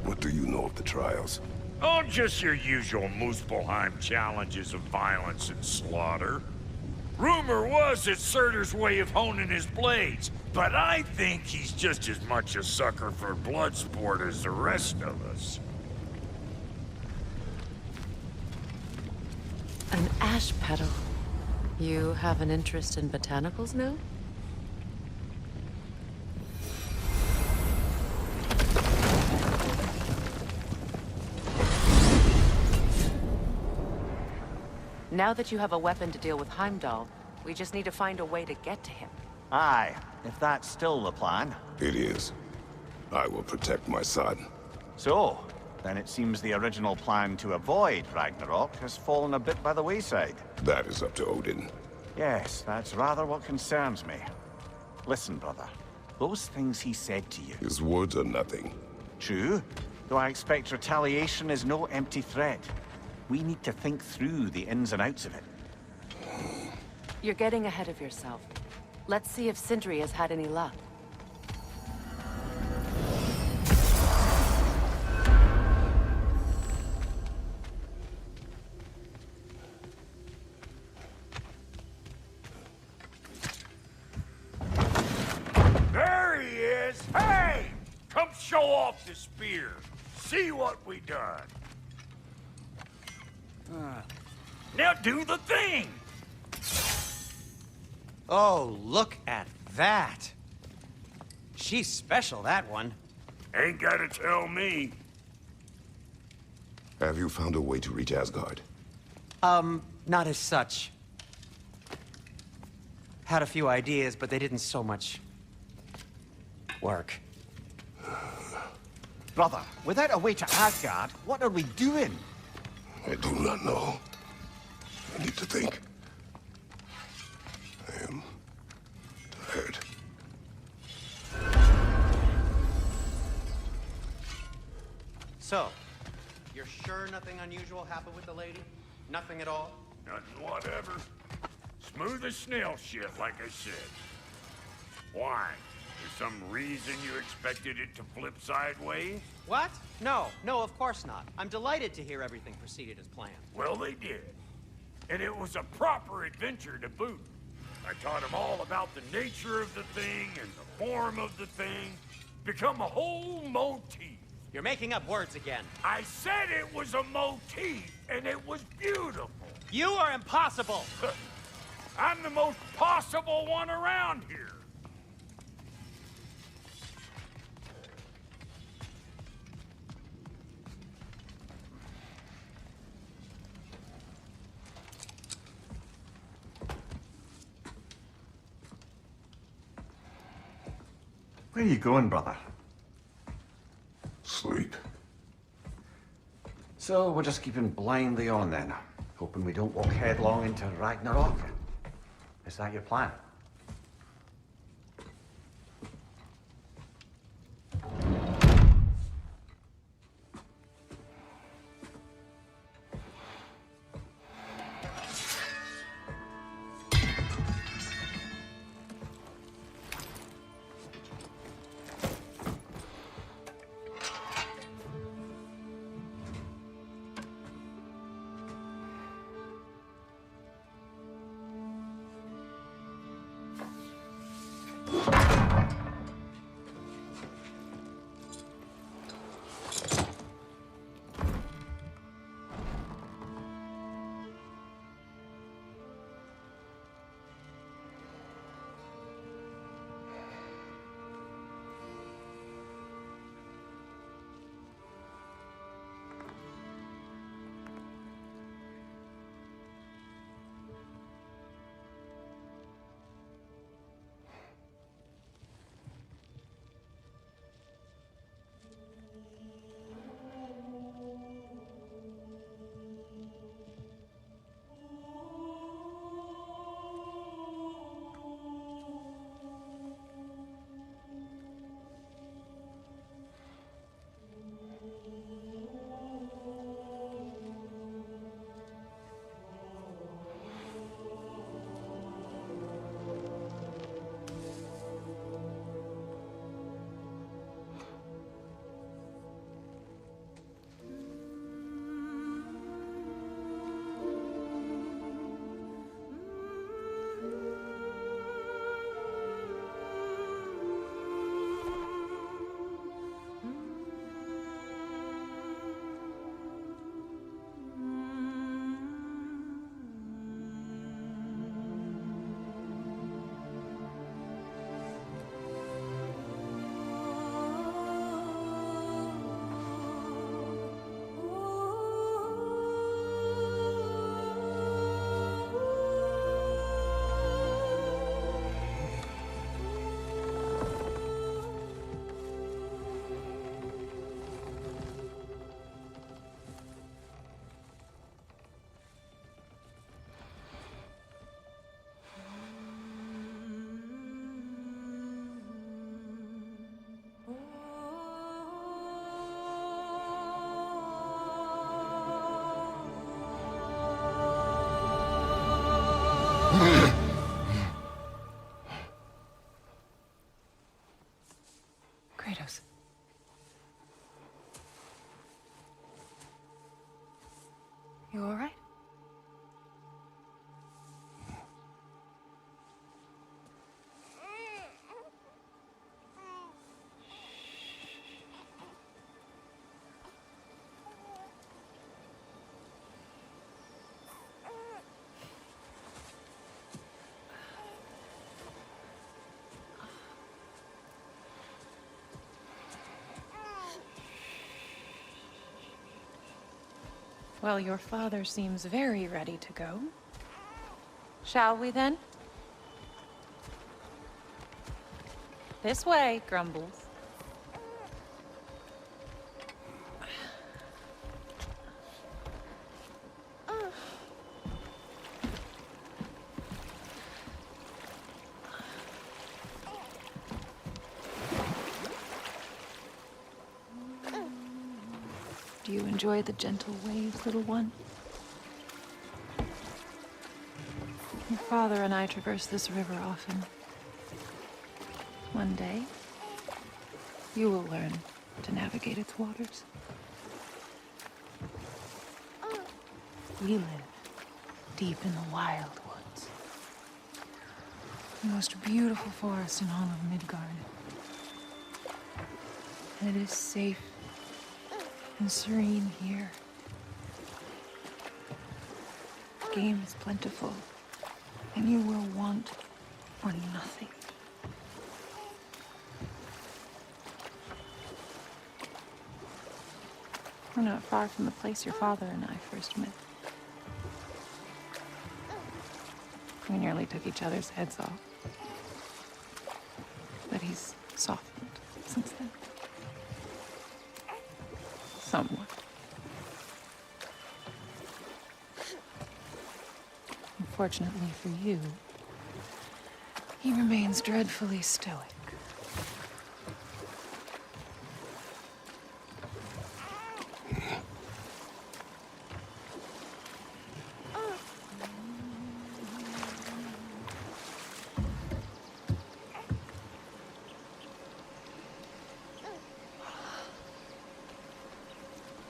[SPEAKER 18] What do you know of the trials?
[SPEAKER 5] Oh, just your usual Muspelheim challenges of violence and slaughter. Rumor was it's Surtur's way of honing his blades, but I think he's just as much a sucker for blood sport as the rest of us.
[SPEAKER 1] An ash petal. You have an interest in botanicals now? Now that you have a weapon to deal with Heimdall, we just need to find a way to get to him.
[SPEAKER 8] Aye, if that's still the plan.
[SPEAKER 18] It is. I will protect my son.
[SPEAKER 8] So, then it seems the original plan to avoid Ragnarok has fallen a bit by the wayside.
[SPEAKER 18] That is up to Odin.
[SPEAKER 8] Yes, that's rather what concerns me. Listen, brother. Those things he said to you...
[SPEAKER 18] His words are nothing.
[SPEAKER 8] True, though I expect retaliation is no empty threat. We need to think through the ins and outs of it.
[SPEAKER 1] You're getting ahead of yourself. Let's see if Sindri has had any luck.
[SPEAKER 5] There he is! Hey! Come show off the spear. See what we done. Now do the thing!
[SPEAKER 16] Oh, look at that. She's special, that one.
[SPEAKER 5] Ain't gotta tell me.
[SPEAKER 18] Have you found a way to reach Asgard?
[SPEAKER 16] Not as such. Had a few ideas, but they didn't so much work.
[SPEAKER 8] Brother, without a way to Asgard, what are we doing?
[SPEAKER 18] I do not know. I need to think. I am tired.
[SPEAKER 16] So, you're sure nothing unusual happened with the lady? Nothing at all?
[SPEAKER 5] Nothing whatever. Smooth as snail shit, like I said. Why? There's some reason you expected it to flip sideways?
[SPEAKER 16] What? No, of course not. I'm delighted to hear everything proceeded as planned.
[SPEAKER 5] Well, they did. And it was a proper adventure to boot. I taught them all about the nature of the thing and the form of the thing. Become a whole motif.
[SPEAKER 16] You're making up words again.
[SPEAKER 5] I said it was a motif, and it was beautiful.
[SPEAKER 16] You are impossible!
[SPEAKER 5] I'm the most possible one around here.
[SPEAKER 8] Where are you going, brother?
[SPEAKER 18] Sleep.
[SPEAKER 8] So we're just keeping blindly on then, hoping we don't walk headlong into Ragnarok. Is that your plan?
[SPEAKER 1] Kratos. You all right?
[SPEAKER 6] Well, your father seems very ready to go. Shall we then? This way, Grumbles. Do you enjoy the gentle waves, little one? Your father and I traverse this river often. One day, you will learn to navigate its waters. We live deep in the wild woods. The most beautiful forest in all of Midgard. And it is safe and serene here. Game is plentiful, and you will want for nothing. We're not far from the place your father and I first met. We nearly took each other's heads off. But he's softened since then. Somewhat. Unfortunately for you, he remains dreadfully stoic.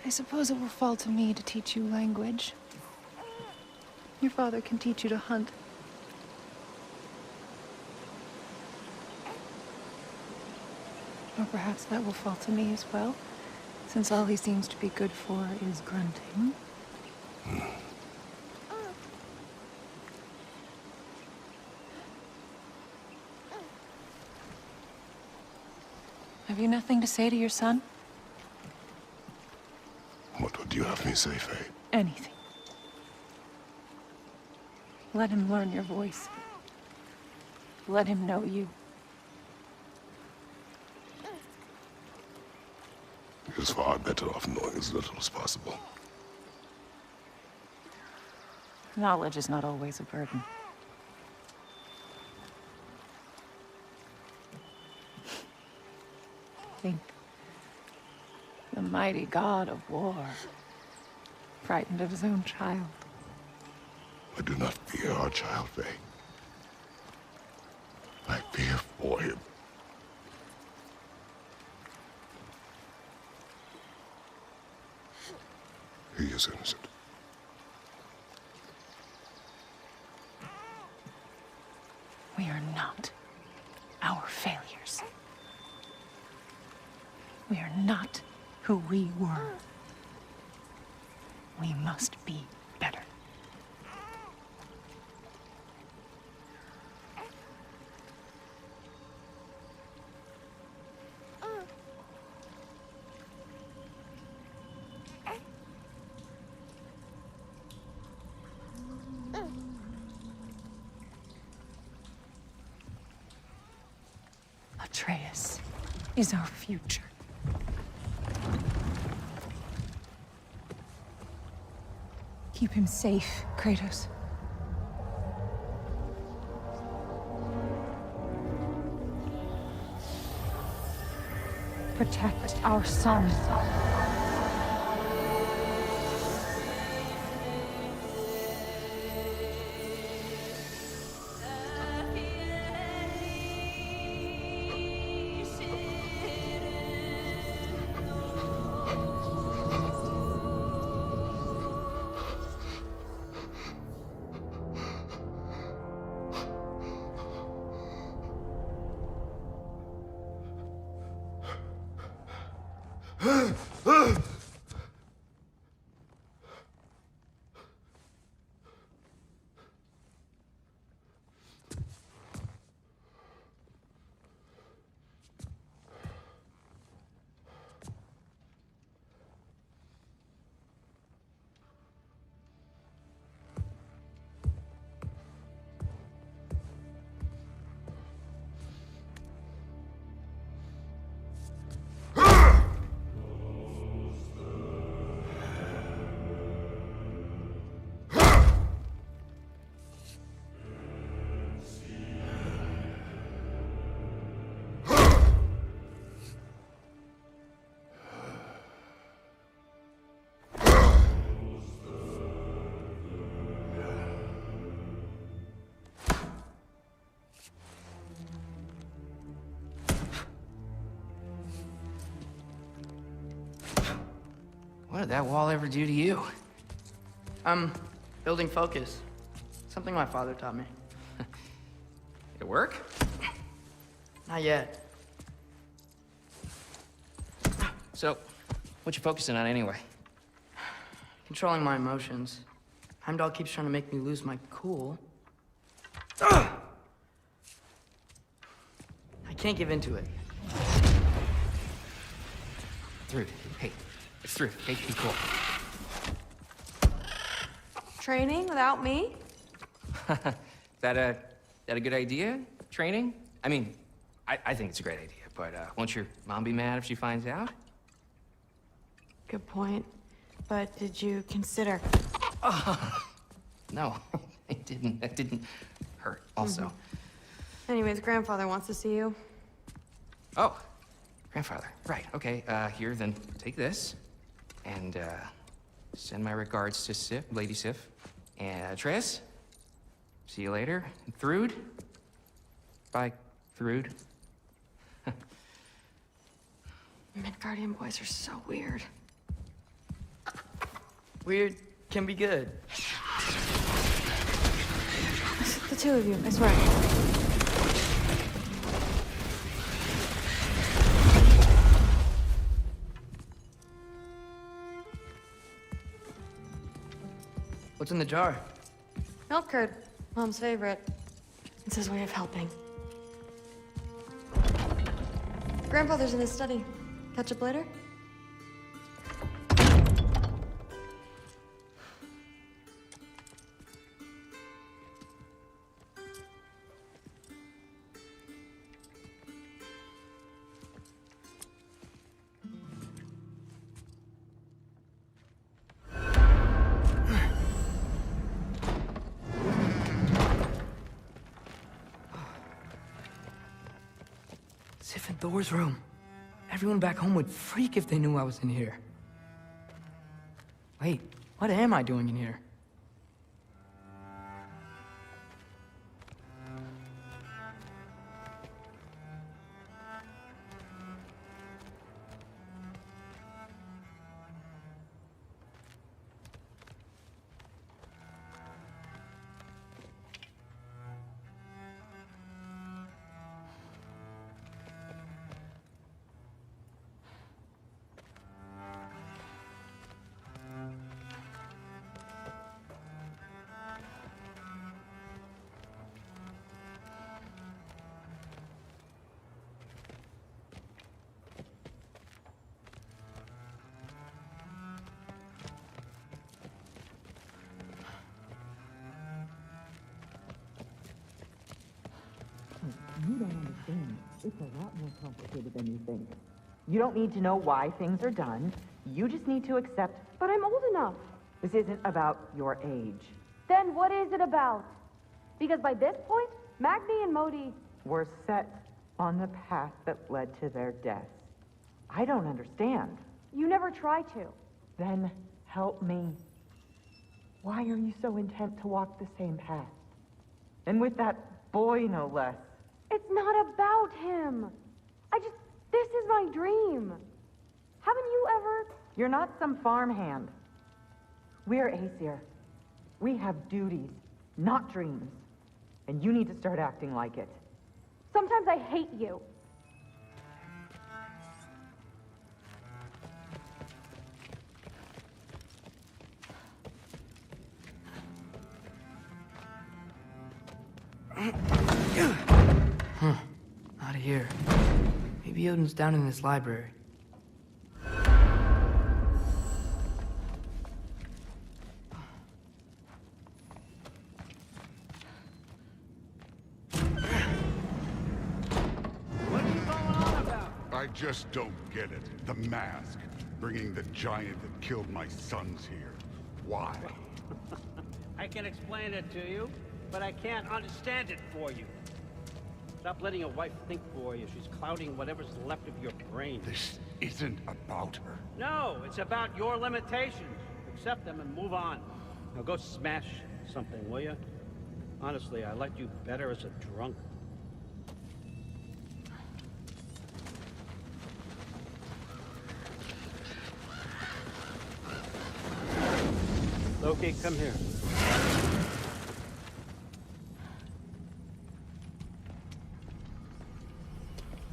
[SPEAKER 6] I suppose it will fall to me to teach you language. Your father can teach you to hunt. Or perhaps that will fall to me as well, since all he seems to be good for is grunting. Have you nothing to say to your son?
[SPEAKER 18] What would you have me say, Faye?
[SPEAKER 6] Anything. Let him learn your voice. Let him know you.
[SPEAKER 18] He is far better off knowing as little as possible.
[SPEAKER 6] Knowledge is not always a burden. Think. The mighty god of war, frightened of his own child.
[SPEAKER 18] I do not fear our child, Faye. I fear for him. He is innocent.
[SPEAKER 6] We are not our failures. We are not who we were. We must be better. Atreus is our future. Keep him safe, Kratos. Protect our son.
[SPEAKER 13] What did that wall ever do to you? Building focus. Something my father taught me.
[SPEAKER 11] Did it work?
[SPEAKER 13] Not yet.
[SPEAKER 11] So, what you focusing on anyway?
[SPEAKER 13] Controlling my emotions. Heimdall keeps trying to make me lose my cool. I can't give in to it.
[SPEAKER 11] Through. Hey, it's through. Hey, be cool.
[SPEAKER 15] Training without me?
[SPEAKER 11] that a good idea? Training? I mean, I think it's a great idea, but won't your mom be mad if she finds out?
[SPEAKER 15] Good point. But did you consider?
[SPEAKER 11] No, it didn't. That didn't hurt. Also.
[SPEAKER 15] Anyways, grandfather wants to see you.
[SPEAKER 11] Oh, grandfather. Right. Okay. Here, then take this, and send my regards to Sif, Lady Sif, and Atreus. See you later. And Thrud. Bye, Thrud.
[SPEAKER 15] Midgardian boys are so weird.
[SPEAKER 13] Weird can be good.
[SPEAKER 15] The two of you, I swear.
[SPEAKER 13] What's in the jar?
[SPEAKER 15] Milk curd, Mom's favorite. It's his way of helping. Grandfather's in his study. Catch up later?
[SPEAKER 13] Sif and Thor's room. Everyone back home would freak if they knew I was in here. Wait, what am I doing in here?
[SPEAKER 20] You don't understand. It's a lot more complicated than you think. You don't need to know why things are done. You just need to accept...
[SPEAKER 15] But I'm old enough.
[SPEAKER 20] This isn't about your age.
[SPEAKER 15] Then what is it about? Because by this point, Magni and Modi...
[SPEAKER 20] Were set on the path that led to their deaths. I don't understand.
[SPEAKER 15] You never try to.
[SPEAKER 20] Then help me. Why are you so intent to walk the same path? And with that boy, no less.
[SPEAKER 15] It's not about him. This is my dream. Haven't you ever?
[SPEAKER 20] You're not some farmhand. We're Aesir. We have duties, not dreams. And you need to start acting like it.
[SPEAKER 15] Sometimes I hate you.
[SPEAKER 13] Not here. Maybe Odin's down in his library.
[SPEAKER 3] I just don't get it. The mask. Bringing the giant that killed my sons here. Why?
[SPEAKER 10] I can explain it to you, but I can't understand it for you. Stop letting your wife think for you. She's clouding whatever's left of your brain.
[SPEAKER 3] This isn't about her.
[SPEAKER 10] No, it's about your limitations. Accept them and move on. Now go smash something, will you? Honestly, I liked you better as a drunk. Loki, come here.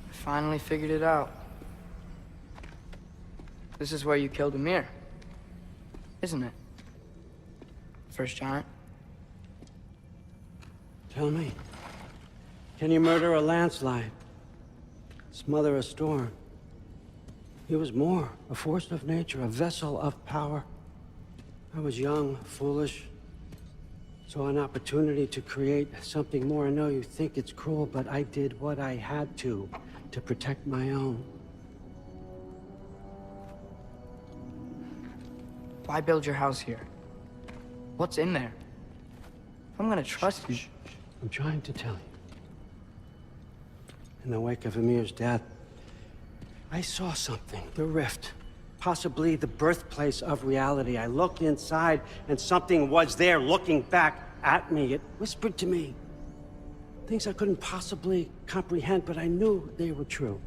[SPEAKER 13] I finally figured it out. This is where you killed Ymir, isn't it? First giant.
[SPEAKER 10] Tell me, can you murder a landslide? Smother a storm? He was more, a force of nature, a vessel of power. I was young, foolish, saw an opportunity to create something more. I know you think it's cruel, but I did what I had to protect my own.
[SPEAKER 13] Why build your house here? What's in there? I'm gonna trust you.
[SPEAKER 10] I'm trying to tell you. In the wake of Ymir's death, I saw something, the rift. Possibly the birthplace of reality. I looked inside, and something was there looking back at me. It whispered to me things I couldn't possibly comprehend, but I knew they were true.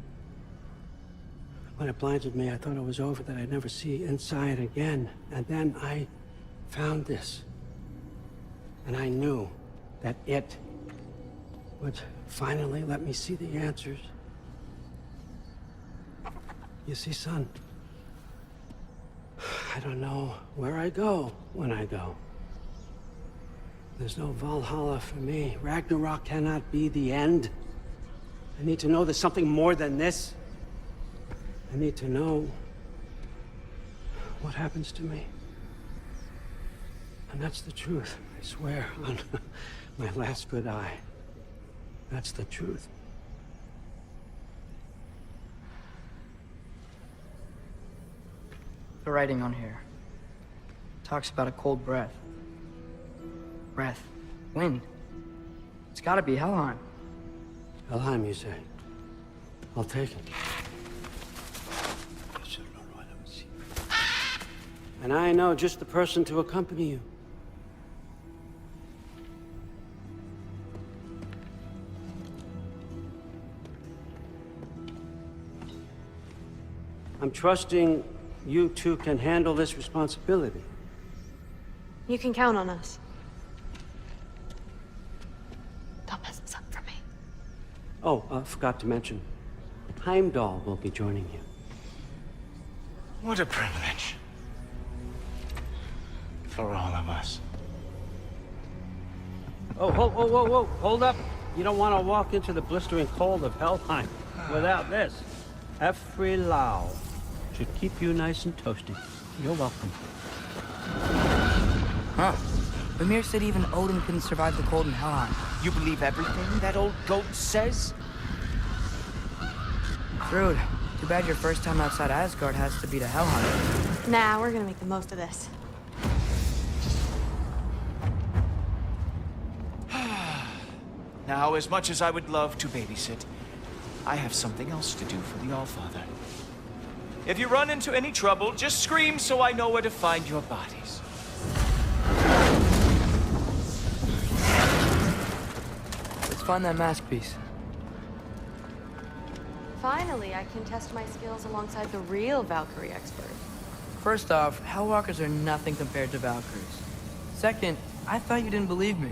[SPEAKER 10] When it blinded me, I thought it was over, that I'd never see inside again. And then I found this. And I knew that it would finally let me see the answers. You see, son, I don't know where I go when I go. There's no Valhalla for me. Ragnarok cannot be the end. I need to know there's something more than this. I need to know what happens to me. And that's the truth, I swear, on my last good eye. That's the truth.
[SPEAKER 13] The writing on here talks about a cold breath. Breath. Wind. It's gotta be Helheim.
[SPEAKER 10] Helheim, you say? I'll take it. And I know just the person to accompany you. I'm trusting you two can handle this responsibility.
[SPEAKER 15] You can count on us. Don't mess this up for me.
[SPEAKER 10] Oh, forgot to mention, Heimdall will be joining you.
[SPEAKER 9] What a privilege. For all of us.
[SPEAKER 10] Oh, whoa, whoa, whoa, whoa, hold up. You don't want to walk into the blistering cold of Helheim without this. Every Lau should keep you nice and toasty. You're welcome.
[SPEAKER 13] Huh. Ymir said even Odin couldn't survive the cold in Helheim.
[SPEAKER 19] You believe everything that old goat says?
[SPEAKER 13] Rude. Too bad your first time outside Asgard has to be to Helheim.
[SPEAKER 15] Nah, we're gonna make the most of this.
[SPEAKER 19] Now, as much as I would love to babysit, I have something else to do for the Allfather. If you run into any trouble, just scream so I know where to find your bodies.
[SPEAKER 13] Let's find that mask piece.
[SPEAKER 15] Finally, I can test my skills alongside the real Valkyrie expert.
[SPEAKER 13] First off, Hellwalkers are nothing compared to Valkyries. Second, I thought you didn't believe me.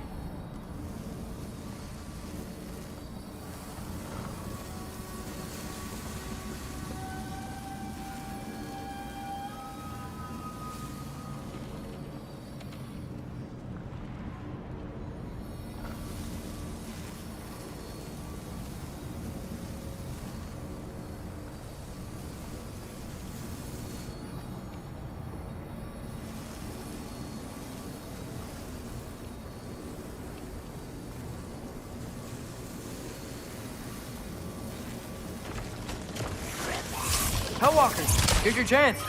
[SPEAKER 13] Hellwalkers, here's your chance.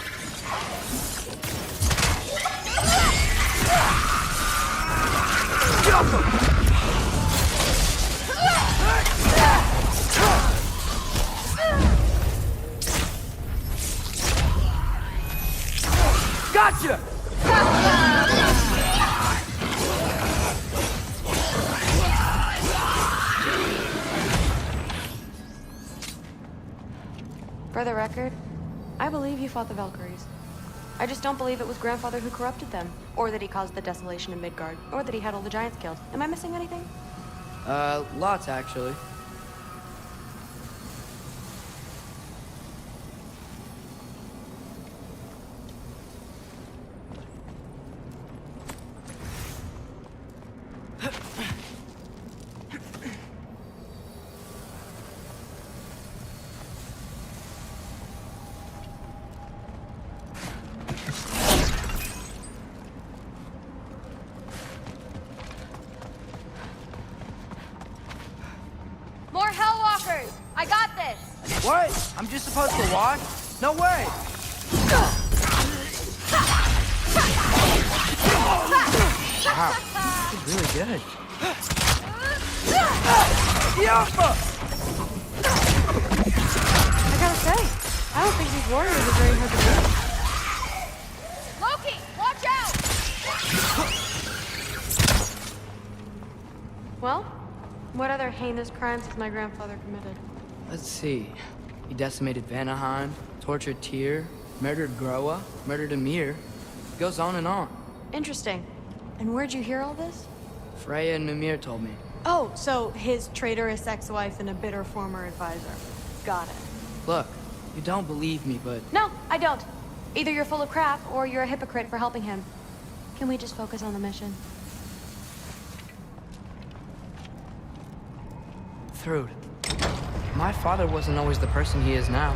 [SPEAKER 13] Gotcha!
[SPEAKER 15] For the record, I believe you fought the Valkyries. I just don't believe it was Grandfather who corrupted them, or that he caused the desolation in Midgard, or that he had all the giants killed. Am I missing anything?
[SPEAKER 13] Lots actually.
[SPEAKER 15] More Hellwalkers! I got this!
[SPEAKER 13] What? I'm just supposed to watch? No way! Wow, this is really good.
[SPEAKER 15] I gotta say, I don't think these warriors are very hard to beat.
[SPEAKER 4] Loki, watch out!
[SPEAKER 15] Well, what other heinous crimes has my grandfather committed?
[SPEAKER 13] Let's see. He decimated Vanaheim, tortured Tyr, murdered Groa, murdered Ymir. It goes on and on.
[SPEAKER 15] Interesting. And where'd you hear all this?
[SPEAKER 13] Freya and Mimir told me.
[SPEAKER 15] Oh, so his traitorous ex-wife and a bitter former advisor. Got it.
[SPEAKER 13] Look, you don't believe me, but...
[SPEAKER 15] No, I don't. Either you're full of crap, or you're a hypocrite for helping him. Can we just focus on the mission?
[SPEAKER 13] Thrud, my father wasn't always the person he is now,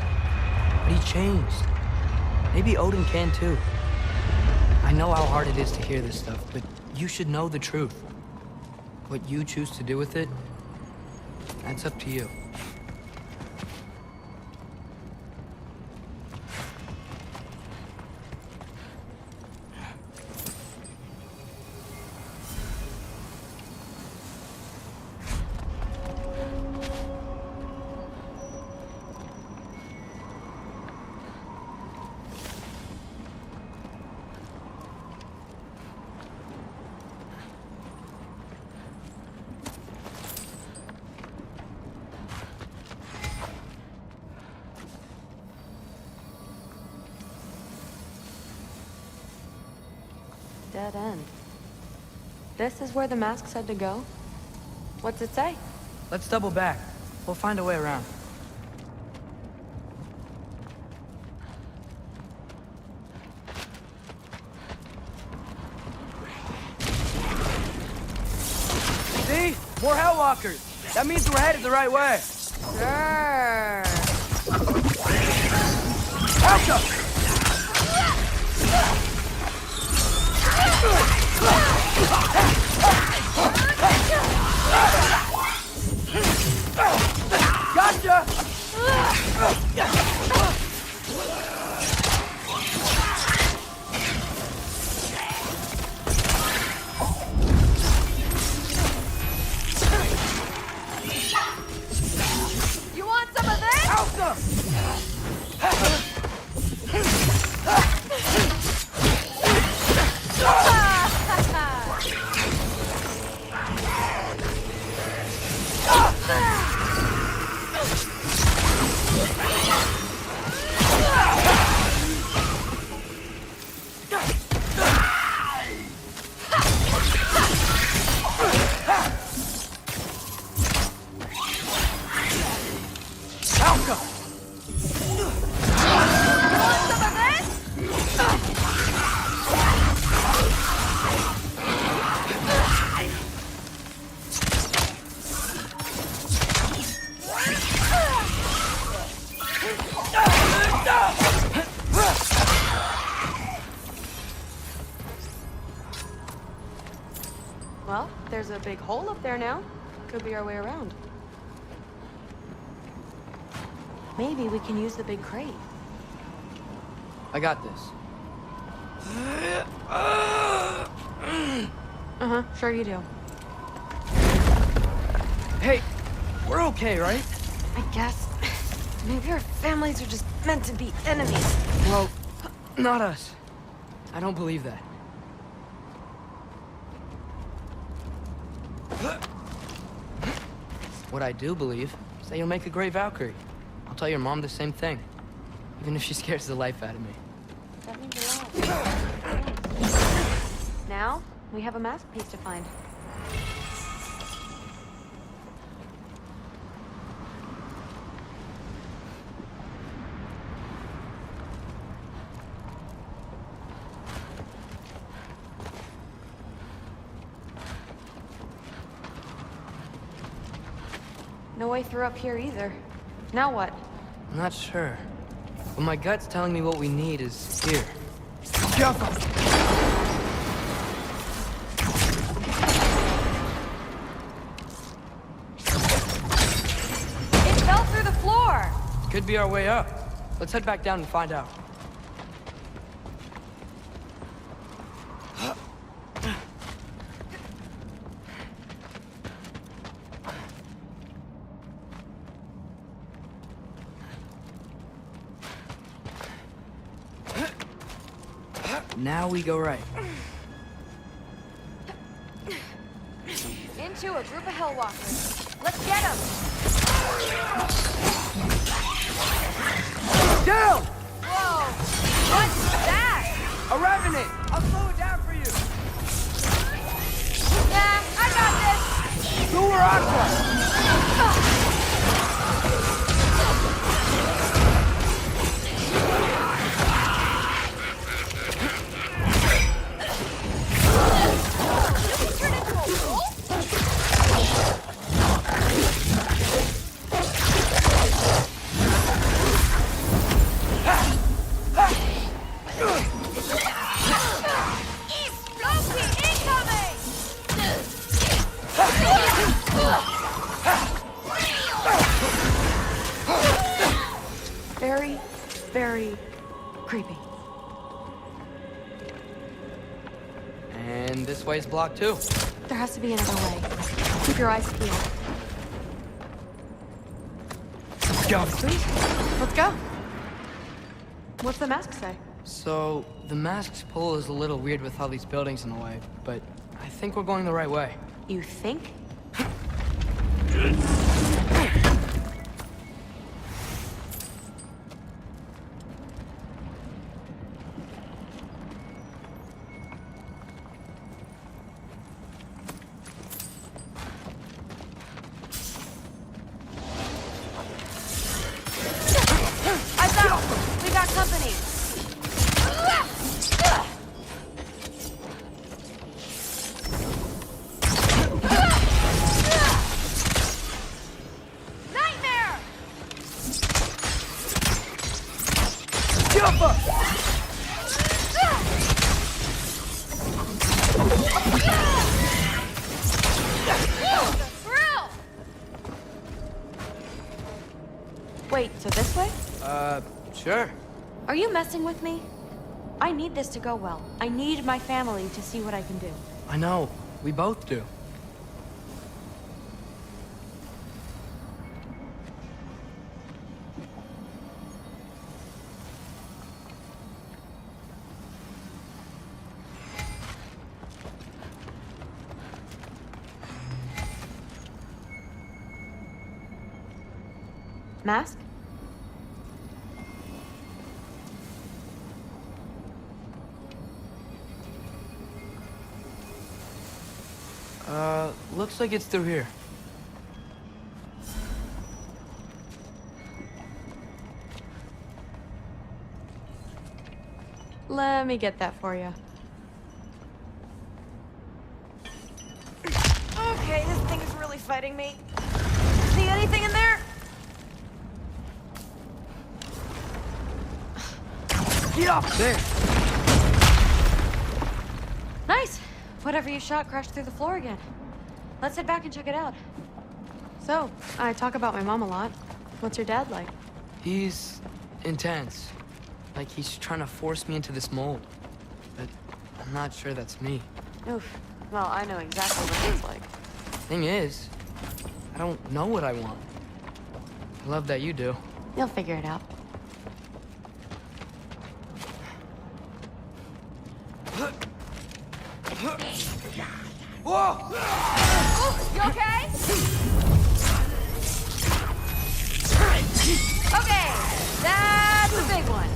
[SPEAKER 13] but he changed. Maybe Odin can too. I know how hard it is to hear this stuff, but you should know the truth. What you choose to do with it, that's up to you.
[SPEAKER 15] Dead end. This is where the mask said to go? What's it say?
[SPEAKER 13] Let's double back. We'll find a way around. See? More Hellwalkers! That means we're headed the right way.
[SPEAKER 15] Sure.
[SPEAKER 13] Alka! Gotcha!
[SPEAKER 15] You want some of this?
[SPEAKER 13] Alka!
[SPEAKER 15] Well, there's a big hole up there now. Could be our way around. Maybe we can use the big crate.
[SPEAKER 13] I got this.
[SPEAKER 15] Uh-huh, sure you do.
[SPEAKER 13] Hey, we're okay, right?
[SPEAKER 15] I guess. Maybe our families are just meant to be enemies.
[SPEAKER 13] Well, not us. I don't believe that. What I do believe is that you'll make a great Valkyrie. I'll tell your mom the same thing, even if she scares the life out of me.
[SPEAKER 15] That means a lot. Now, we have a mask piece to find. No way through up here either. Now what?
[SPEAKER 13] I'm not sure, but my gut's telling me what we need is here.
[SPEAKER 15] It fell through the floor!
[SPEAKER 13] Could be our way up. Let's head back down and find out. Now we go right.
[SPEAKER 15] Into a group of hellwalkers. Let's get them!
[SPEAKER 13] Down!
[SPEAKER 15] Whoa! What's that?
[SPEAKER 13] A revenant! I'll slow it down for you!
[SPEAKER 15] Nah, I got this!
[SPEAKER 13] Who are Aqua?
[SPEAKER 15] Very, very creepy.
[SPEAKER 13] And this way's blocked too.
[SPEAKER 15] There has to be another way. Keep your eyes peeled.
[SPEAKER 13] Go.
[SPEAKER 15] Sweet. Let's go. What's the mask say?
[SPEAKER 13] So, the mask's pull is a little weird with all these buildings in the way, but I think we're going the right way.
[SPEAKER 15] You think? We got company. Nightmare!
[SPEAKER 13] Jump up!
[SPEAKER 15] Thrill! Wait, so this way?
[SPEAKER 13] Sure.
[SPEAKER 15] Are you messing with me? I need this to go well. I need my family to see what I can do.
[SPEAKER 13] I know. We both do.
[SPEAKER 15] Mask?
[SPEAKER 13] Looks like it's through here.
[SPEAKER 15] Let me get that for you. Okay, this thing is really fighting me. See anything in there?
[SPEAKER 13] Get up there!
[SPEAKER 15] Nice! Whatever you shot crashed through the floor again. Let's head back and check it out. So, I talk about my mom a lot. What's your dad like?
[SPEAKER 13] He's intense. Like he's trying to force me into this mold. But I'm not sure that's me.
[SPEAKER 15] Oof. Well, I know exactly what it's like.
[SPEAKER 13] Thing is, I don't know what I want. I love that you do.
[SPEAKER 15] You'll figure it out.
[SPEAKER 19] Whoa!
[SPEAKER 4] Oh, you okay? Okay, that's a big one.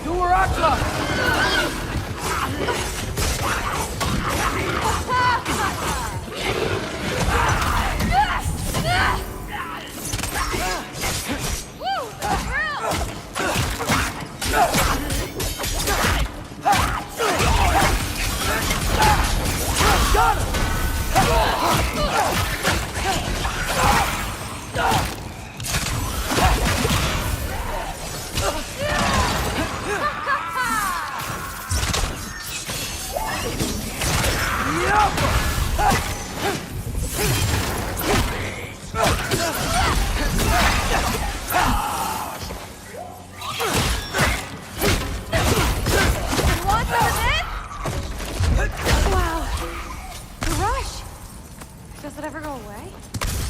[SPEAKER 4] More of them!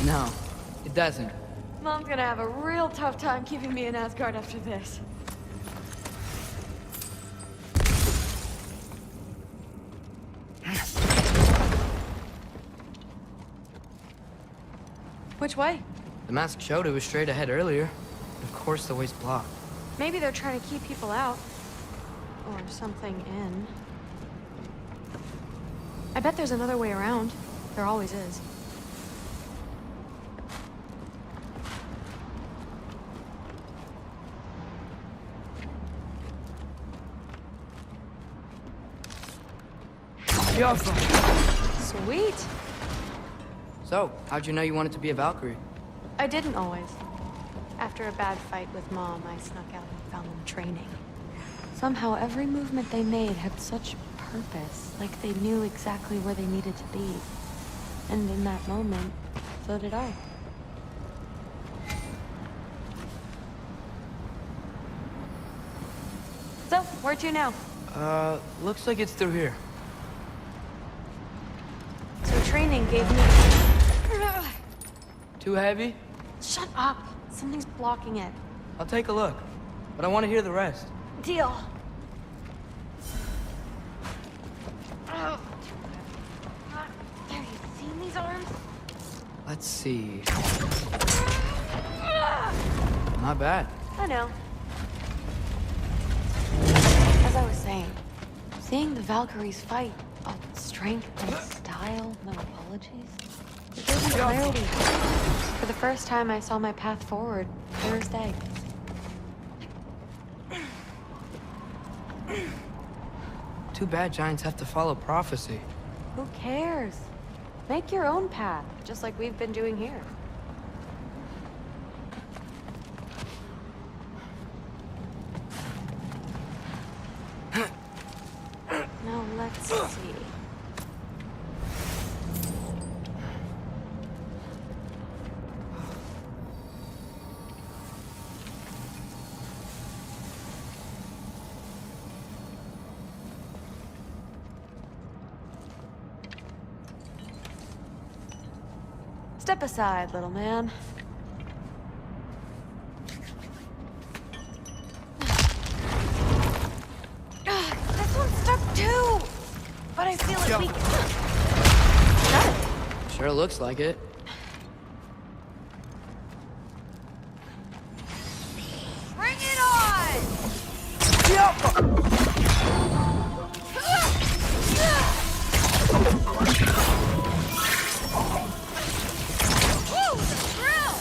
[SPEAKER 13] No, it doesn't.
[SPEAKER 15] Mom's gonna have a real tough time keeping me in Asgard after this. Which way?
[SPEAKER 13] The mask showed it was straight ahead earlier. Of course the way's blocked.
[SPEAKER 15] Maybe they're trying to keep people out. Or something in. I bet there's another way around. There always is. Sweet.
[SPEAKER 13] So, how'd you know you wanted to be a Valkyrie?
[SPEAKER 15] I didn't always. After a bad fight with Mom, I snuck out and found them training. Somehow, every movement they made had such purpose, like they knew exactly where they needed to be. And in that moment, so did I. So, where to now?
[SPEAKER 13] Looks like it's through here.
[SPEAKER 15] So training gave me...
[SPEAKER 13] Too heavy?
[SPEAKER 15] Shut up! Something's blocking it.
[SPEAKER 13] I'll take a look, but I want to hear the rest.
[SPEAKER 15] Deal. Oh. There, you seen these arms?
[SPEAKER 13] Let's see. Not bad.
[SPEAKER 15] I know. As I was saying, seeing the Valkyries fight, all strength and style, no apologies. It gave me clarity. For the first time, I saw my path forward, clear as day.
[SPEAKER 13] Too bad giants have to follow prophecy.
[SPEAKER 15] Who cares? Make your own path, just like we've been doing here. Now let's see. Step aside, little man. This one's stuck too! But I feel it weak.
[SPEAKER 13] Sure looks like it.
[SPEAKER 4] Bring it on! Woo, the thrill!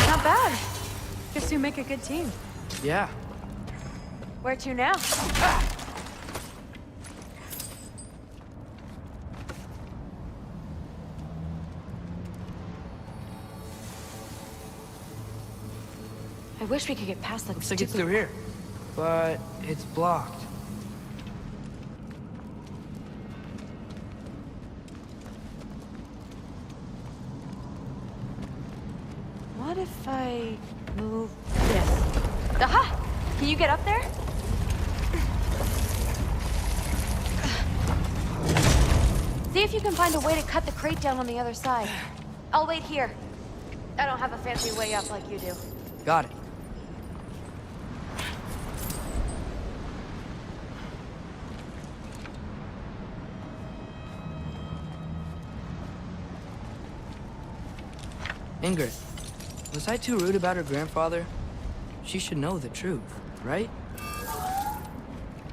[SPEAKER 15] Not bad. Guess you make a good team.
[SPEAKER 13] Yeah.
[SPEAKER 15] Where to now? I wish we could get past that.
[SPEAKER 13] Looks like it's through here, but it's blocked.
[SPEAKER 15] What if I move this? Aha! Can you get up there? See if you can find a way to cut the crate down on the other side. I'll wait here. I don't have a fancy way up like you do.
[SPEAKER 13] Got it. Ingrid, was I too rude about her grandfather? She should know the truth, right?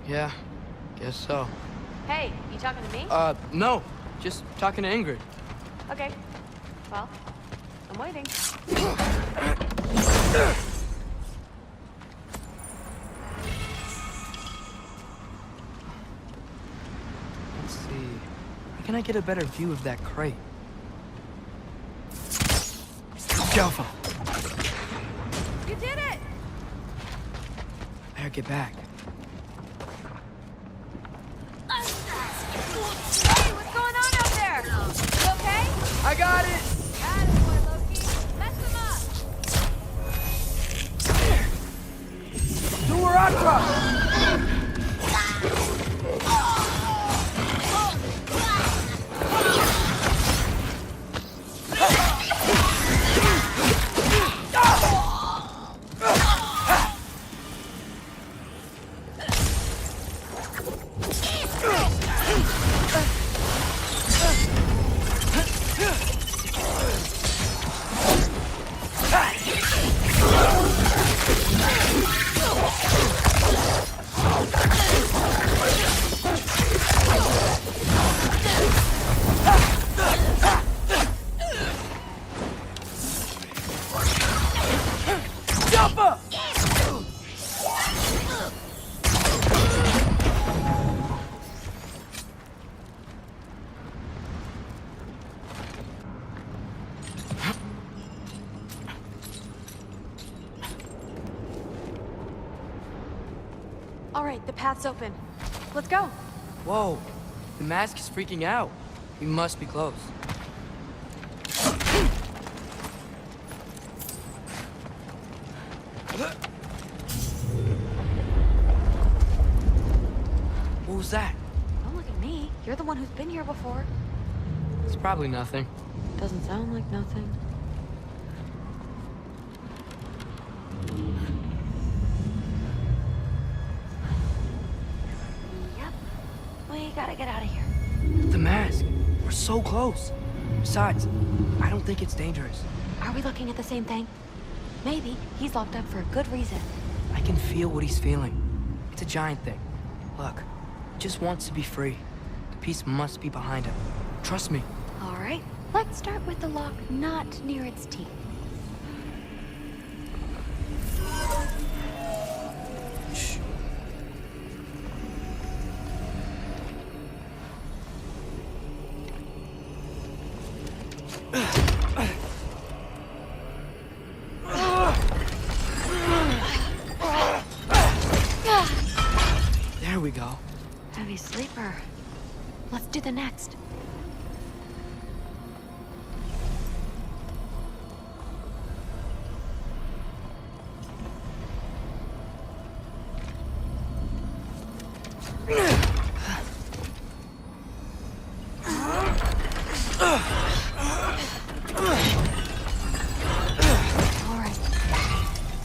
[SPEAKER 13] Yeah, guess so.
[SPEAKER 15] Hey, you talking to me?
[SPEAKER 13] No. Just talking to Ingrid.
[SPEAKER 15] Okay. Well, I'm waiting.
[SPEAKER 13] Let's see. How can I get a better view of that crate? Joffa!
[SPEAKER 15] You did it!
[SPEAKER 13] Better get back.
[SPEAKER 15] Hey, what's going on out there? You okay?
[SPEAKER 13] I got it!
[SPEAKER 15] Attaboy, Loki. Mess him up!
[SPEAKER 13] Do where I drop!
[SPEAKER 15] All right, the path's open. Let's go.
[SPEAKER 13] Whoa, the mask is freaking out. We must be close. What was that?
[SPEAKER 15] Don't look at me. You're the one who's been here before.
[SPEAKER 13] It's probably nothing.
[SPEAKER 15] Doesn't sound like nothing. Yep. We gotta get out of here.
[SPEAKER 13] The mask. We're so close. Besides, I don't think it's dangerous.
[SPEAKER 15] Are we looking at the same thing? Maybe. He's locked up for a good reason.
[SPEAKER 13] I can feel what he's feeling. It's a giant thing. Look, he just wants to be free. The peace must be behind him. Trust me.
[SPEAKER 15] All right. Let's start with the lock not near its teeth.
[SPEAKER 13] Shh. There we go.
[SPEAKER 15] Heavy sleeper. Let's do the next.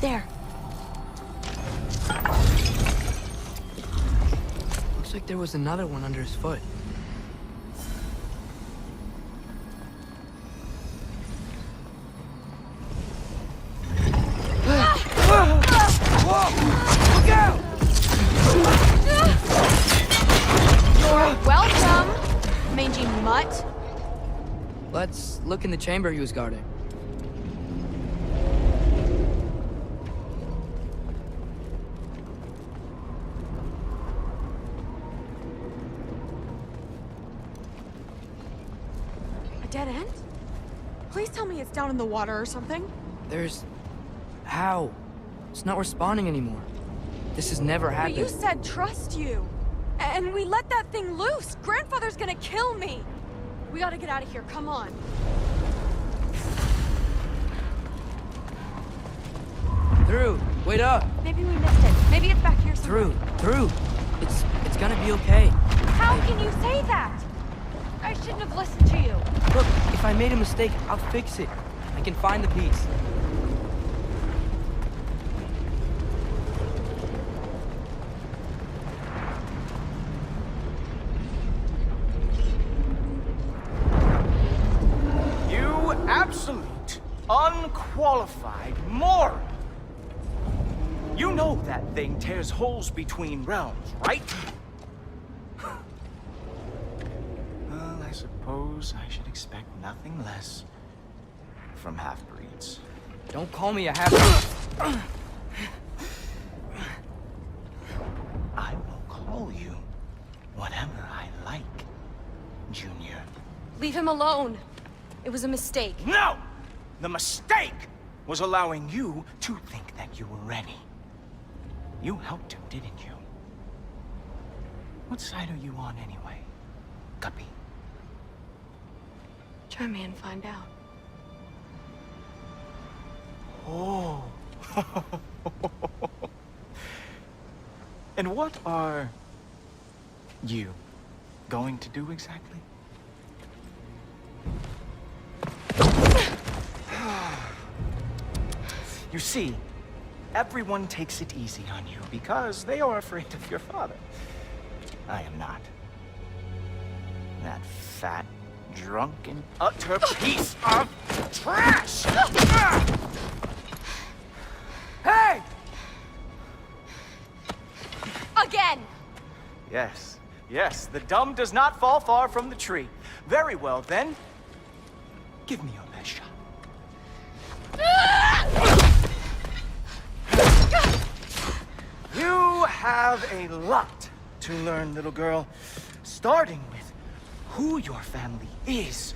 [SPEAKER 15] There.
[SPEAKER 13] Looks like there was another one under his foot.
[SPEAKER 19] Look out!
[SPEAKER 15] You're welcome, mangy mutt.
[SPEAKER 13] Let's look in the chamber he was guarding.
[SPEAKER 7] dead end? Please tell me it's down in the water or something.
[SPEAKER 13] There's... How? It's not responding anymore. This has never happened.
[SPEAKER 7] But you said trust you. And we let that thing loose. Grandfather's gonna kill me. We gotta get out of here. Come on.
[SPEAKER 13] Through. Wait up.
[SPEAKER 7] Maybe we missed it. Maybe it's back here somewhere.
[SPEAKER 13] Through. It's gonna be okay.
[SPEAKER 7] How can you say that? I shouldn't have listened to you.
[SPEAKER 13] Look, if I made a mistake, I'll fix it. I can find the piece.
[SPEAKER 9] You absolute, unqualified moron! You know that thing tears holes between realms, right? Well, I suppose I should expect nothing less from half-breeds.
[SPEAKER 13] Don't call me a half-breed.
[SPEAKER 9] I will call you whatever I like, Junior.
[SPEAKER 7] Leave him alone. It was a mistake.
[SPEAKER 9] No! The mistake was allowing you to think that you were ready. You helped him, didn't you? What side are you on anyway, Guppy?
[SPEAKER 7] Try me and find out.
[SPEAKER 9] Oh. And what are you going to do exactly? You see, everyone takes it easy on you because they are afraid of your father. I am not. That fat, drunken, utter piece of trash! Hey!
[SPEAKER 7] Again!
[SPEAKER 9] Yes, the dumb does not fall far from the tree. Very well, then. Give me your best shot. You have a lot to learn, little girl. Starting with who your family is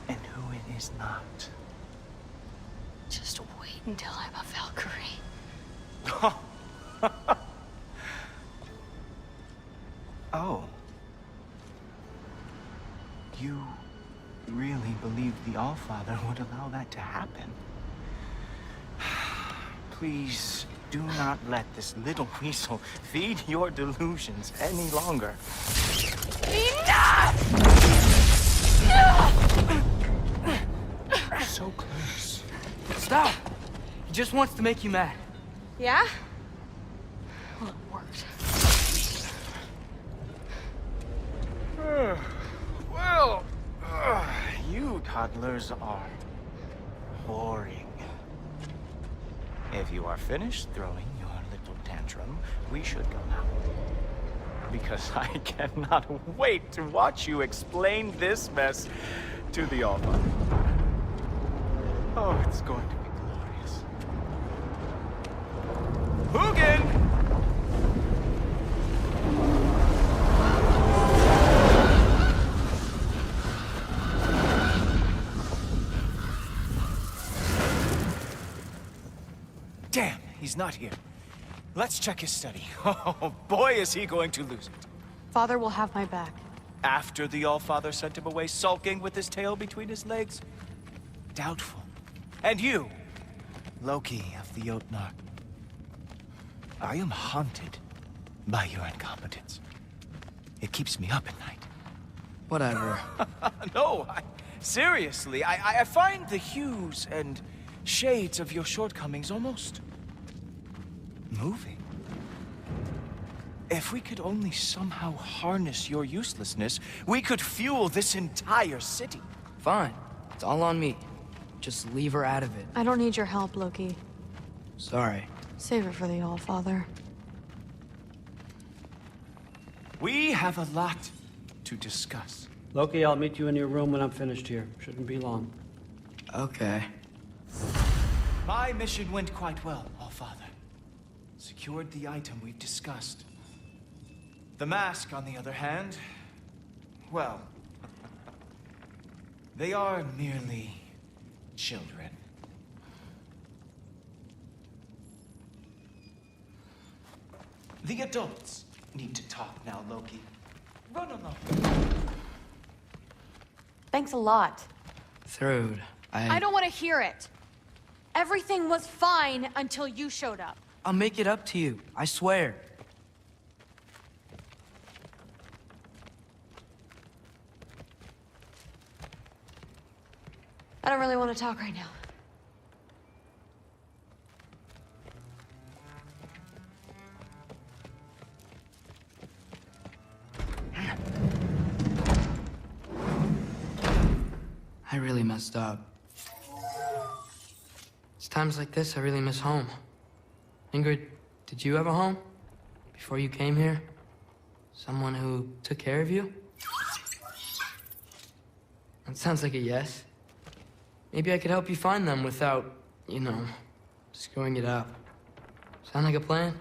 [SPEAKER 9] and who it is not.
[SPEAKER 7] Just wait until I'm a Valkyrie.
[SPEAKER 9] Oh. You really believed the Allfather would allow that to happen? Please do not let this little weasel feed your delusions any longer.
[SPEAKER 7] Enough!
[SPEAKER 9] So close.
[SPEAKER 13] Stop! He just wants to make you mad.
[SPEAKER 7] Yeah? Well, it worked.
[SPEAKER 9] Well, you toddlers are boring. If you are finished throwing your little tantrum, we should go now. Because I cannot wait to watch you explain this mess to the Allfather. Oh, it's going to be glorious. Hugin! Damn, he's not here. Let's check his study. Oh, boy, is he going to lose it.
[SPEAKER 7] Father will have my back.
[SPEAKER 9] After the Allfather sent him away sulking with his tail between his legs? Doubtful. And you, Loki of the Jotnar. I am haunted by your incompetence. It keeps me up at night.
[SPEAKER 13] Whatever.
[SPEAKER 9] No, seriously, I find the hues and shades of your shortcomings almost moving. If we could only somehow harness your uselessness, we could fuel this entire city.
[SPEAKER 13] Fine. It's all on me. Just leave her out of it.
[SPEAKER 7] I don't need your help, Loki.
[SPEAKER 13] Sorry.
[SPEAKER 7] Save it for the Allfather.
[SPEAKER 9] We have a lot to discuss.
[SPEAKER 10] Loki, I'll meet you in your room when I'm finished here. Shouldn't be long.
[SPEAKER 13] Okay.
[SPEAKER 9] My mission went quite well, Allfather. Secured the item we've discussed. The mask, on the other hand, well, They are merely children. The adults need to talk now, Loki. Run along.
[SPEAKER 15] Thanks a lot.
[SPEAKER 13] Thrud,
[SPEAKER 7] I don't want to hear it. Everything was fine until you showed up.
[SPEAKER 13] I'll make it up to you, I swear.
[SPEAKER 15] I don't really want to talk right now.
[SPEAKER 13] I really messed up. It's times like this I really miss home. Ingrid, did you have a home? Before you came here? Someone who took care of you? That sounds like a yes. Maybe I could help you find them without, you know, screwing it up. Sound like a plan?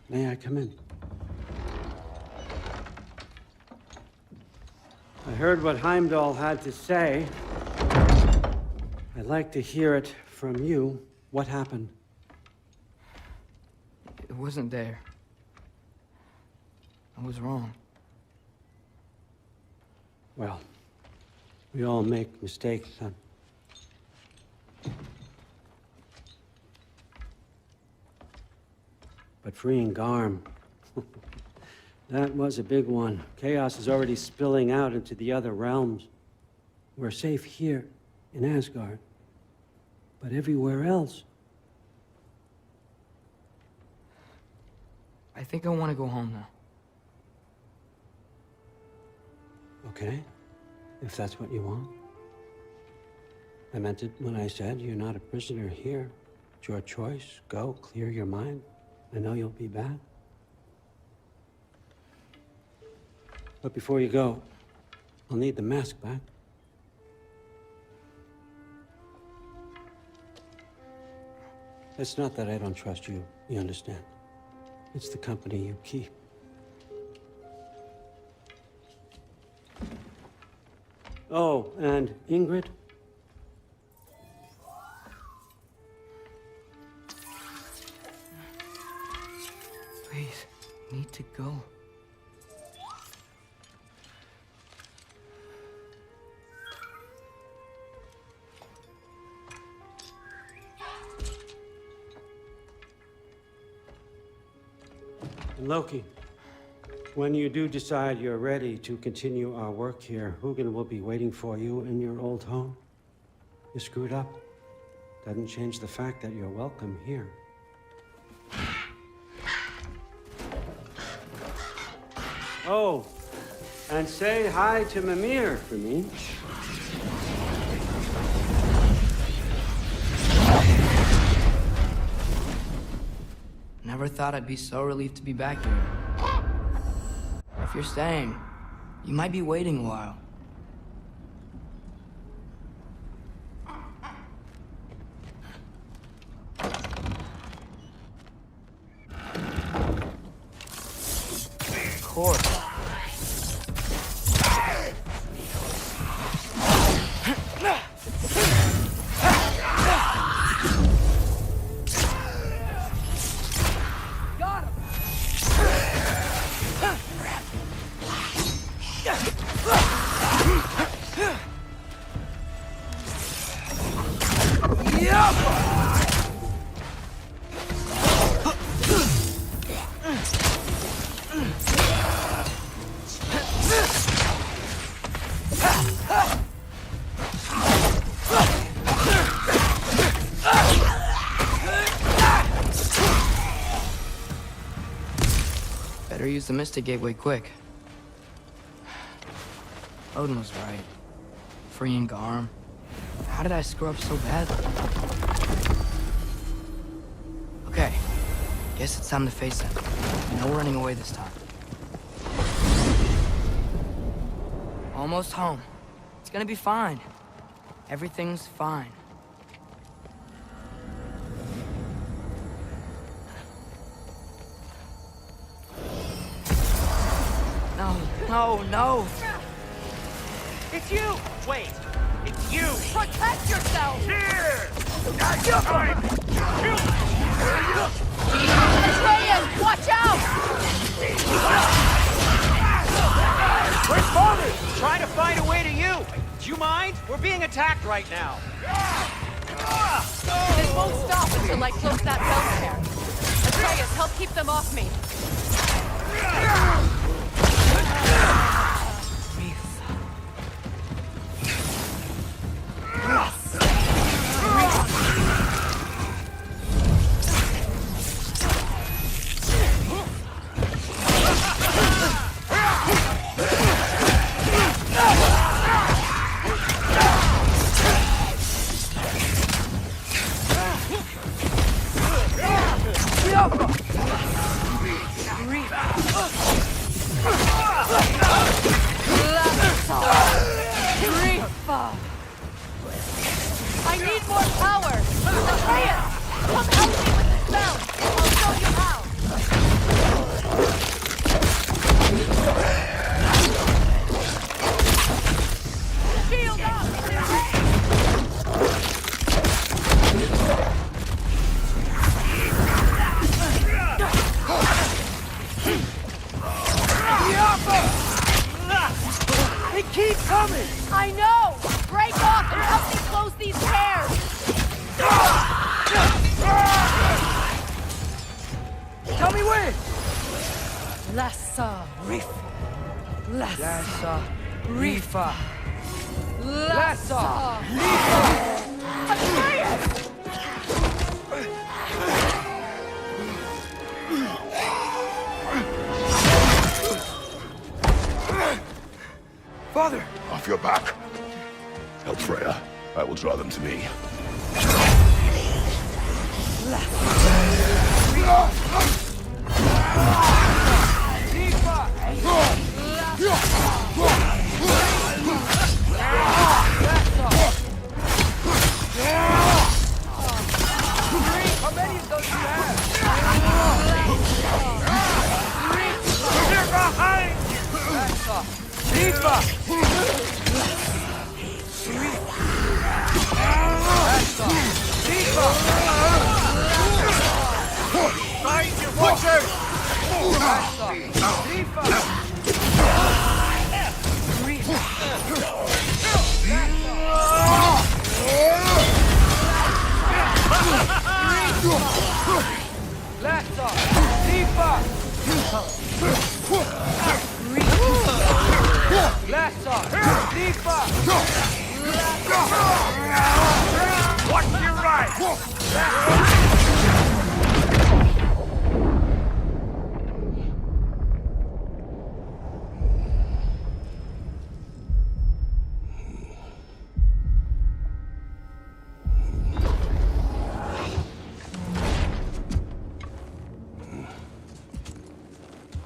[SPEAKER 10] May I come in? I heard what Heimdall had to say. I'd like to hear it from you. What happened?
[SPEAKER 13] It wasn't there. I was wrong.
[SPEAKER 10] Well, we all make mistakes, son. But freeing Garm, that was a big one. Chaos is already spilling out into the other realms. We're safe here in Asgard, but everywhere else.
[SPEAKER 13] I think I want to go home now.
[SPEAKER 10] Okay, if that's what you want. I meant it when I said you're not a prisoner here. It's your choice. Go, clear your mind. I know you'll be back. But before you go, I'll need the mask back. It's not that I don't trust you, you understand? It's the company you keep. Oh, and Ingrid?
[SPEAKER 13] Please, I need to go.
[SPEAKER 10] And Loki, when you do decide you're ready to continue our work here, Hugin will be waiting for you in your old home. You screwed up. Doesn't change the fact that you're welcome here. Oh, and say hi to Mimir for me.
[SPEAKER 13] Never thought I'd be so relieved to be back here. If you're staying, you might be waiting a while. Of course. Better use the Mystic Gateway quick. Odin was right. Freeing Garm. How did I screw up so badly? Okay. Guess it's time to face them. No running away this time. Almost home. It's gonna be fine. Everything's fine. No, no.
[SPEAKER 9] It's you! Wait, it's you!
[SPEAKER 7] Protect yourself!
[SPEAKER 5] Here! Got your time!
[SPEAKER 7] Atreus, watch out!
[SPEAKER 9] Where's Father? Trying to find a way to you. Do you mind? We're being attacked right now.
[SPEAKER 7] It won't stop until I close that bell pair. Atreus, help keep them off me. I need more power! Atreus! Come help me with the spell! I'll show you how! Shield up!
[SPEAKER 9] They keep coming!
[SPEAKER 7] I know! Break off and help me close these pairs!
[SPEAKER 9] Tell me when!
[SPEAKER 7] Lassa Rifa.
[SPEAKER 13] Lassa Rifa.
[SPEAKER 7] Lassa Rifa. Atreus!
[SPEAKER 9] Father!
[SPEAKER 3] Off your back. Help Freya. I will draw them to me.
[SPEAKER 9] How many of those do you have?
[SPEAKER 5] They're behind you! Find your butchers! Watch your right!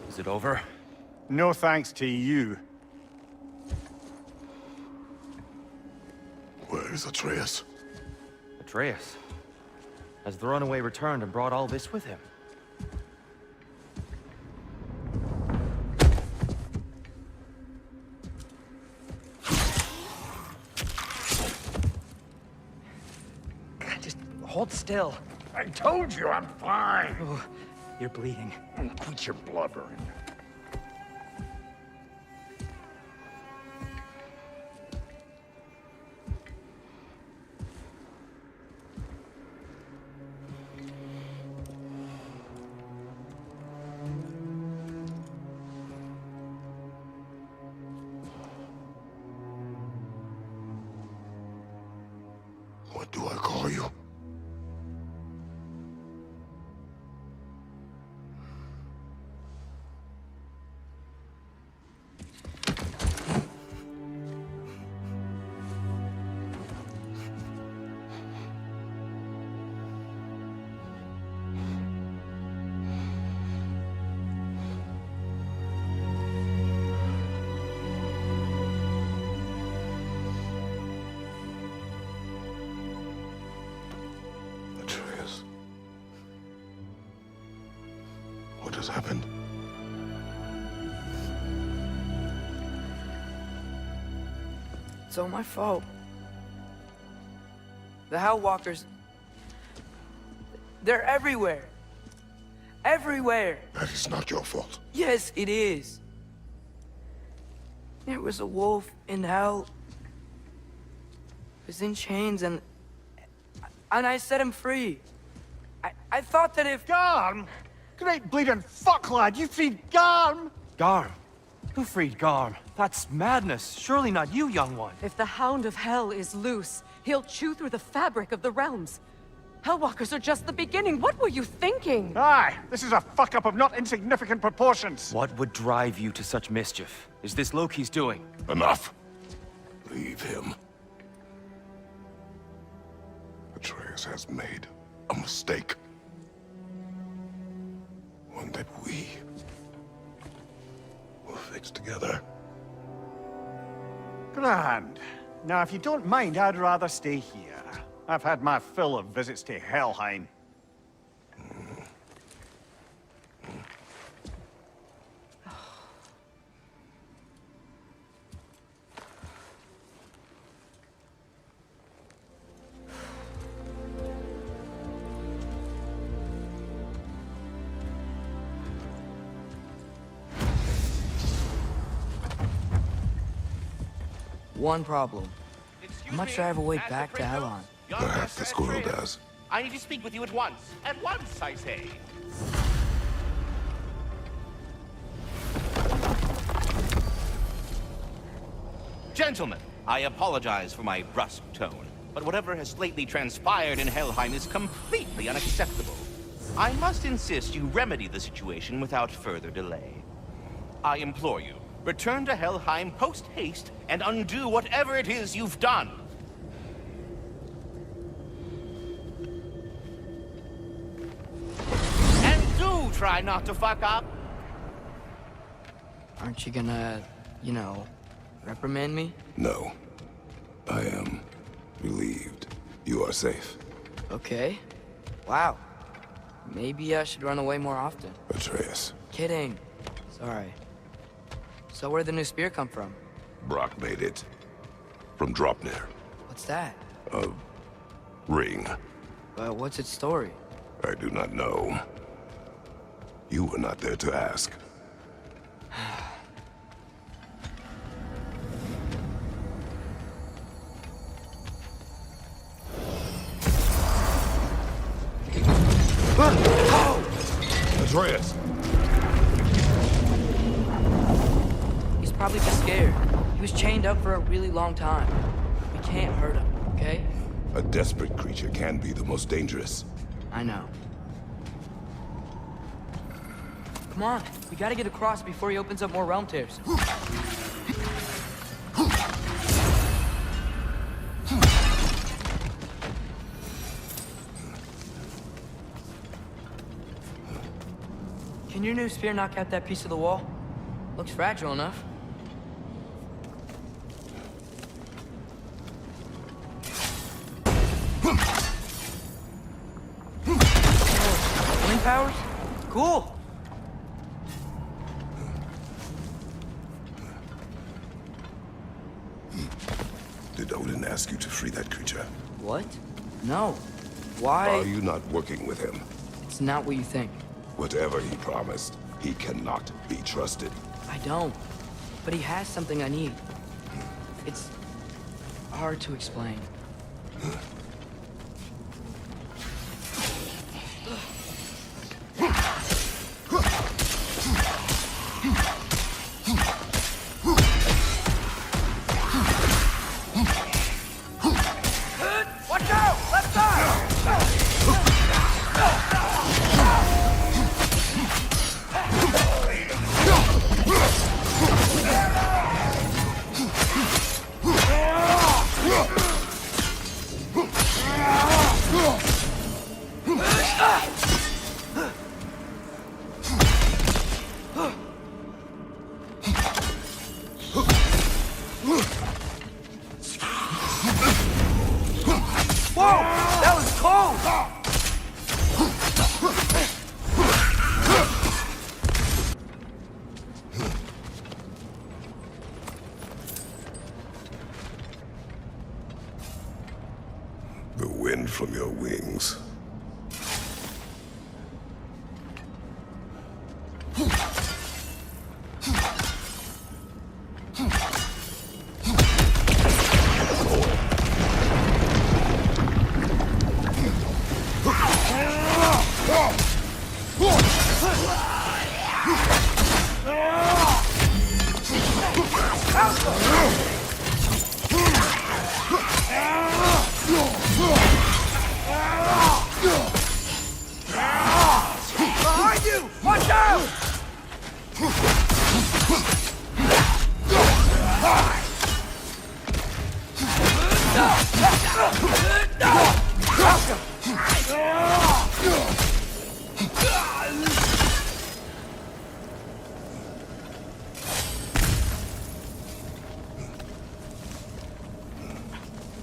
[SPEAKER 2] Is it over?
[SPEAKER 8] No thanks to you.
[SPEAKER 3] Where is Atreus?
[SPEAKER 12] Atreus? Has the runaway returned and brought all this with him?
[SPEAKER 9] Just hold still.
[SPEAKER 5] I told you I'm fine.
[SPEAKER 9] Oh, you're bleeding.
[SPEAKER 5] Quit your blubbering.
[SPEAKER 3] What do I call you? Atreus. What has happened?
[SPEAKER 13] It's all my fault. The Hell Walkers... they're everywhere. Everywhere.
[SPEAKER 18] That is not your fault.
[SPEAKER 13] Yes, it is. There was a wolf in hell. He was in chains and I set him free. I thought that if...
[SPEAKER 8] Garm? Great bleeding fuck, lad. You freed Garm?
[SPEAKER 12] Garm? Who freed Garm? That's madness. Surely not you, young one.
[SPEAKER 1] If the Hound of Hell is loose, he'll chew through the fabric of the realms. Hellwalkers are just the beginning. What were you thinking?
[SPEAKER 8] Aye, this is a fuck-up of not insignificant proportions.
[SPEAKER 12] What would drive you to such mischief? Is this Loki's doing?
[SPEAKER 18] Enough. Leave him. Atreus has made a mistake. One that we will fix together.
[SPEAKER 8] Grand. Now, if you don't mind, I'd rather stay here. I've had my fill of visits to Helheim.
[SPEAKER 13] One problem. How much do I have a way back to Elon?
[SPEAKER 18] Perhaps the squirrel does.
[SPEAKER 17] I need to speak with you at once. At once, I say. Gentlemen, I apologize for my brusque tone, but whatever has lately transpired in Helheim is completely unacceptable. I must insist you remedy the situation without further delay. I implore you, return to Helheim post-haste and undo whatever it is you've done. And do try not to fuck up.
[SPEAKER 13] Aren't you gonna, you know, reprimand me?
[SPEAKER 18] No. I am relieved. You are safe.
[SPEAKER 13] Okay. Wow. Maybe I should run away more often.
[SPEAKER 18] Atreus.
[SPEAKER 13] Kidding. Sorry. So where'd the new spear come from?
[SPEAKER 18] Brock made it. From Dropnir.
[SPEAKER 13] What's that?
[SPEAKER 18] A ring.
[SPEAKER 13] But what's its story?
[SPEAKER 18] I do not know. You were not there to ask. Atreus!
[SPEAKER 13] He's probably just scared. He was chained up for a really long time. We can't hurt him, okay?
[SPEAKER 18] A desperate creature can be the most dangerous.
[SPEAKER 13] I know. Come on, we gotta get across before he opens up more realm tears. Can your new spear knock out that piece of the wall? Looks fragile enough. Wind powers? Cool!
[SPEAKER 18] Did Odin ask you to free that creature?
[SPEAKER 13] What? No. Why?
[SPEAKER 18] Are you not working with him?
[SPEAKER 13] It's not what you think.
[SPEAKER 18] Whatever he promised, he cannot be trusted.
[SPEAKER 13] I don't. But he has something I need. It's hard to explain.
[SPEAKER 19] Watch out! Left side!
[SPEAKER 18] wind from your wings.
[SPEAKER 19] Behind you! Watch out!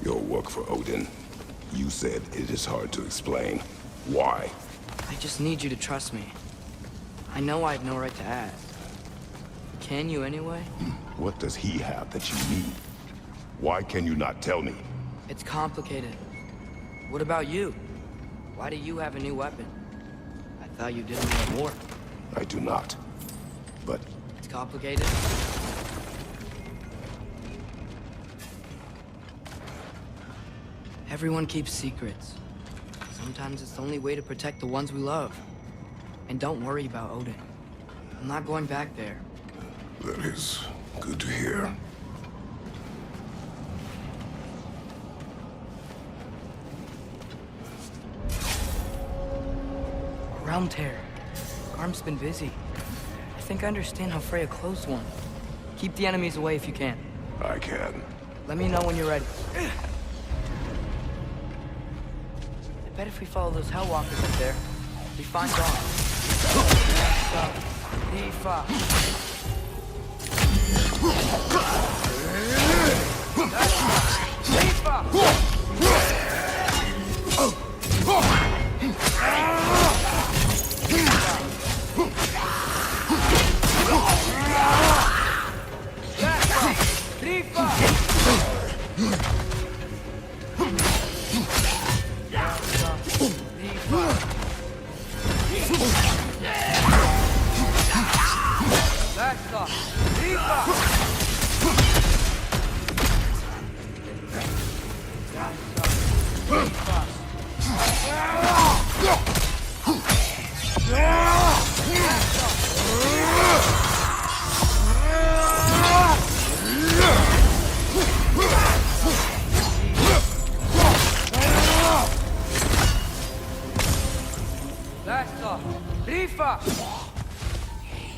[SPEAKER 18] Your work for Odin. You said it is hard to explain. Why?
[SPEAKER 13] I just need you to trust me. I know I have no right to ask. Can you anyway?
[SPEAKER 18] What does he have that you need? Why can you not tell me?
[SPEAKER 13] It's complicated. What about you? Why do you have a new weapon? I thought you didn't want war.
[SPEAKER 18] I do not. But
[SPEAKER 13] It's complicated. Everyone keeps secrets. Sometimes it's the only way to protect the ones we love. And don't worry about Odin. I'm not going back there.
[SPEAKER 18] that is good to hear.
[SPEAKER 13] Realm tear. Garm's been busy. I think I understand how Freya closed one. Keep the enemies away if you can.
[SPEAKER 18] I can.
[SPEAKER 13] Let me know when you're ready. I bet if we follow those Hellwalkers up there, we find Dawn.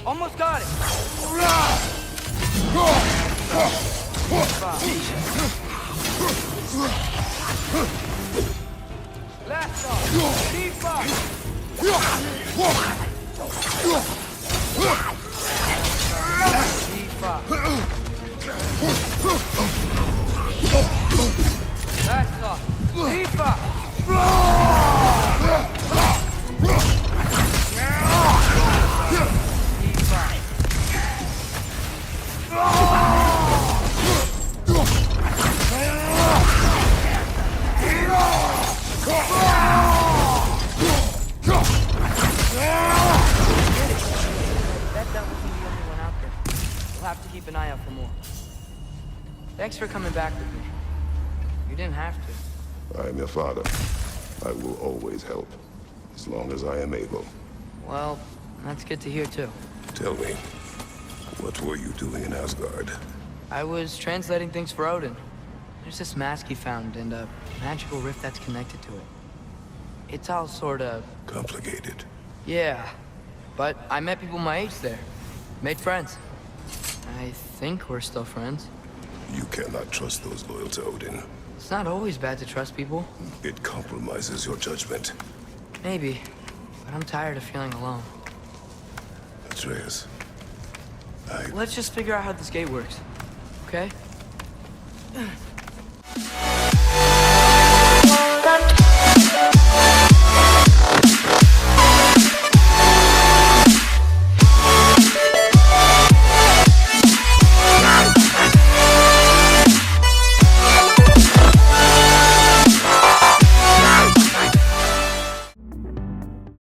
[SPEAKER 13] Almost got it. Last off. Last off. Have to keep an eye out for more. Thanks for coming back with me. You didn't have to.
[SPEAKER 18] I am your father. I will always help, as long as I am able.
[SPEAKER 13] Well, that's good to hear too.
[SPEAKER 18] Tell me, what were you doing in Asgard?
[SPEAKER 13] I was translating things for Odin. There's this mask he found and a magical rift that's connected to it. It's all sorta...
[SPEAKER 18] complicated.
[SPEAKER 13] Yeah, but I met people my age there. Made friends. I think we're still friends.
[SPEAKER 18] You cannot trust those loyal to Odin.
[SPEAKER 13] It's not always bad to trust people.
[SPEAKER 18] It compromises your judgment.
[SPEAKER 13] Maybe, but I'm tired of feeling alone.
[SPEAKER 18] Atreus,
[SPEAKER 13] Let's just figure out how this gate works, okay?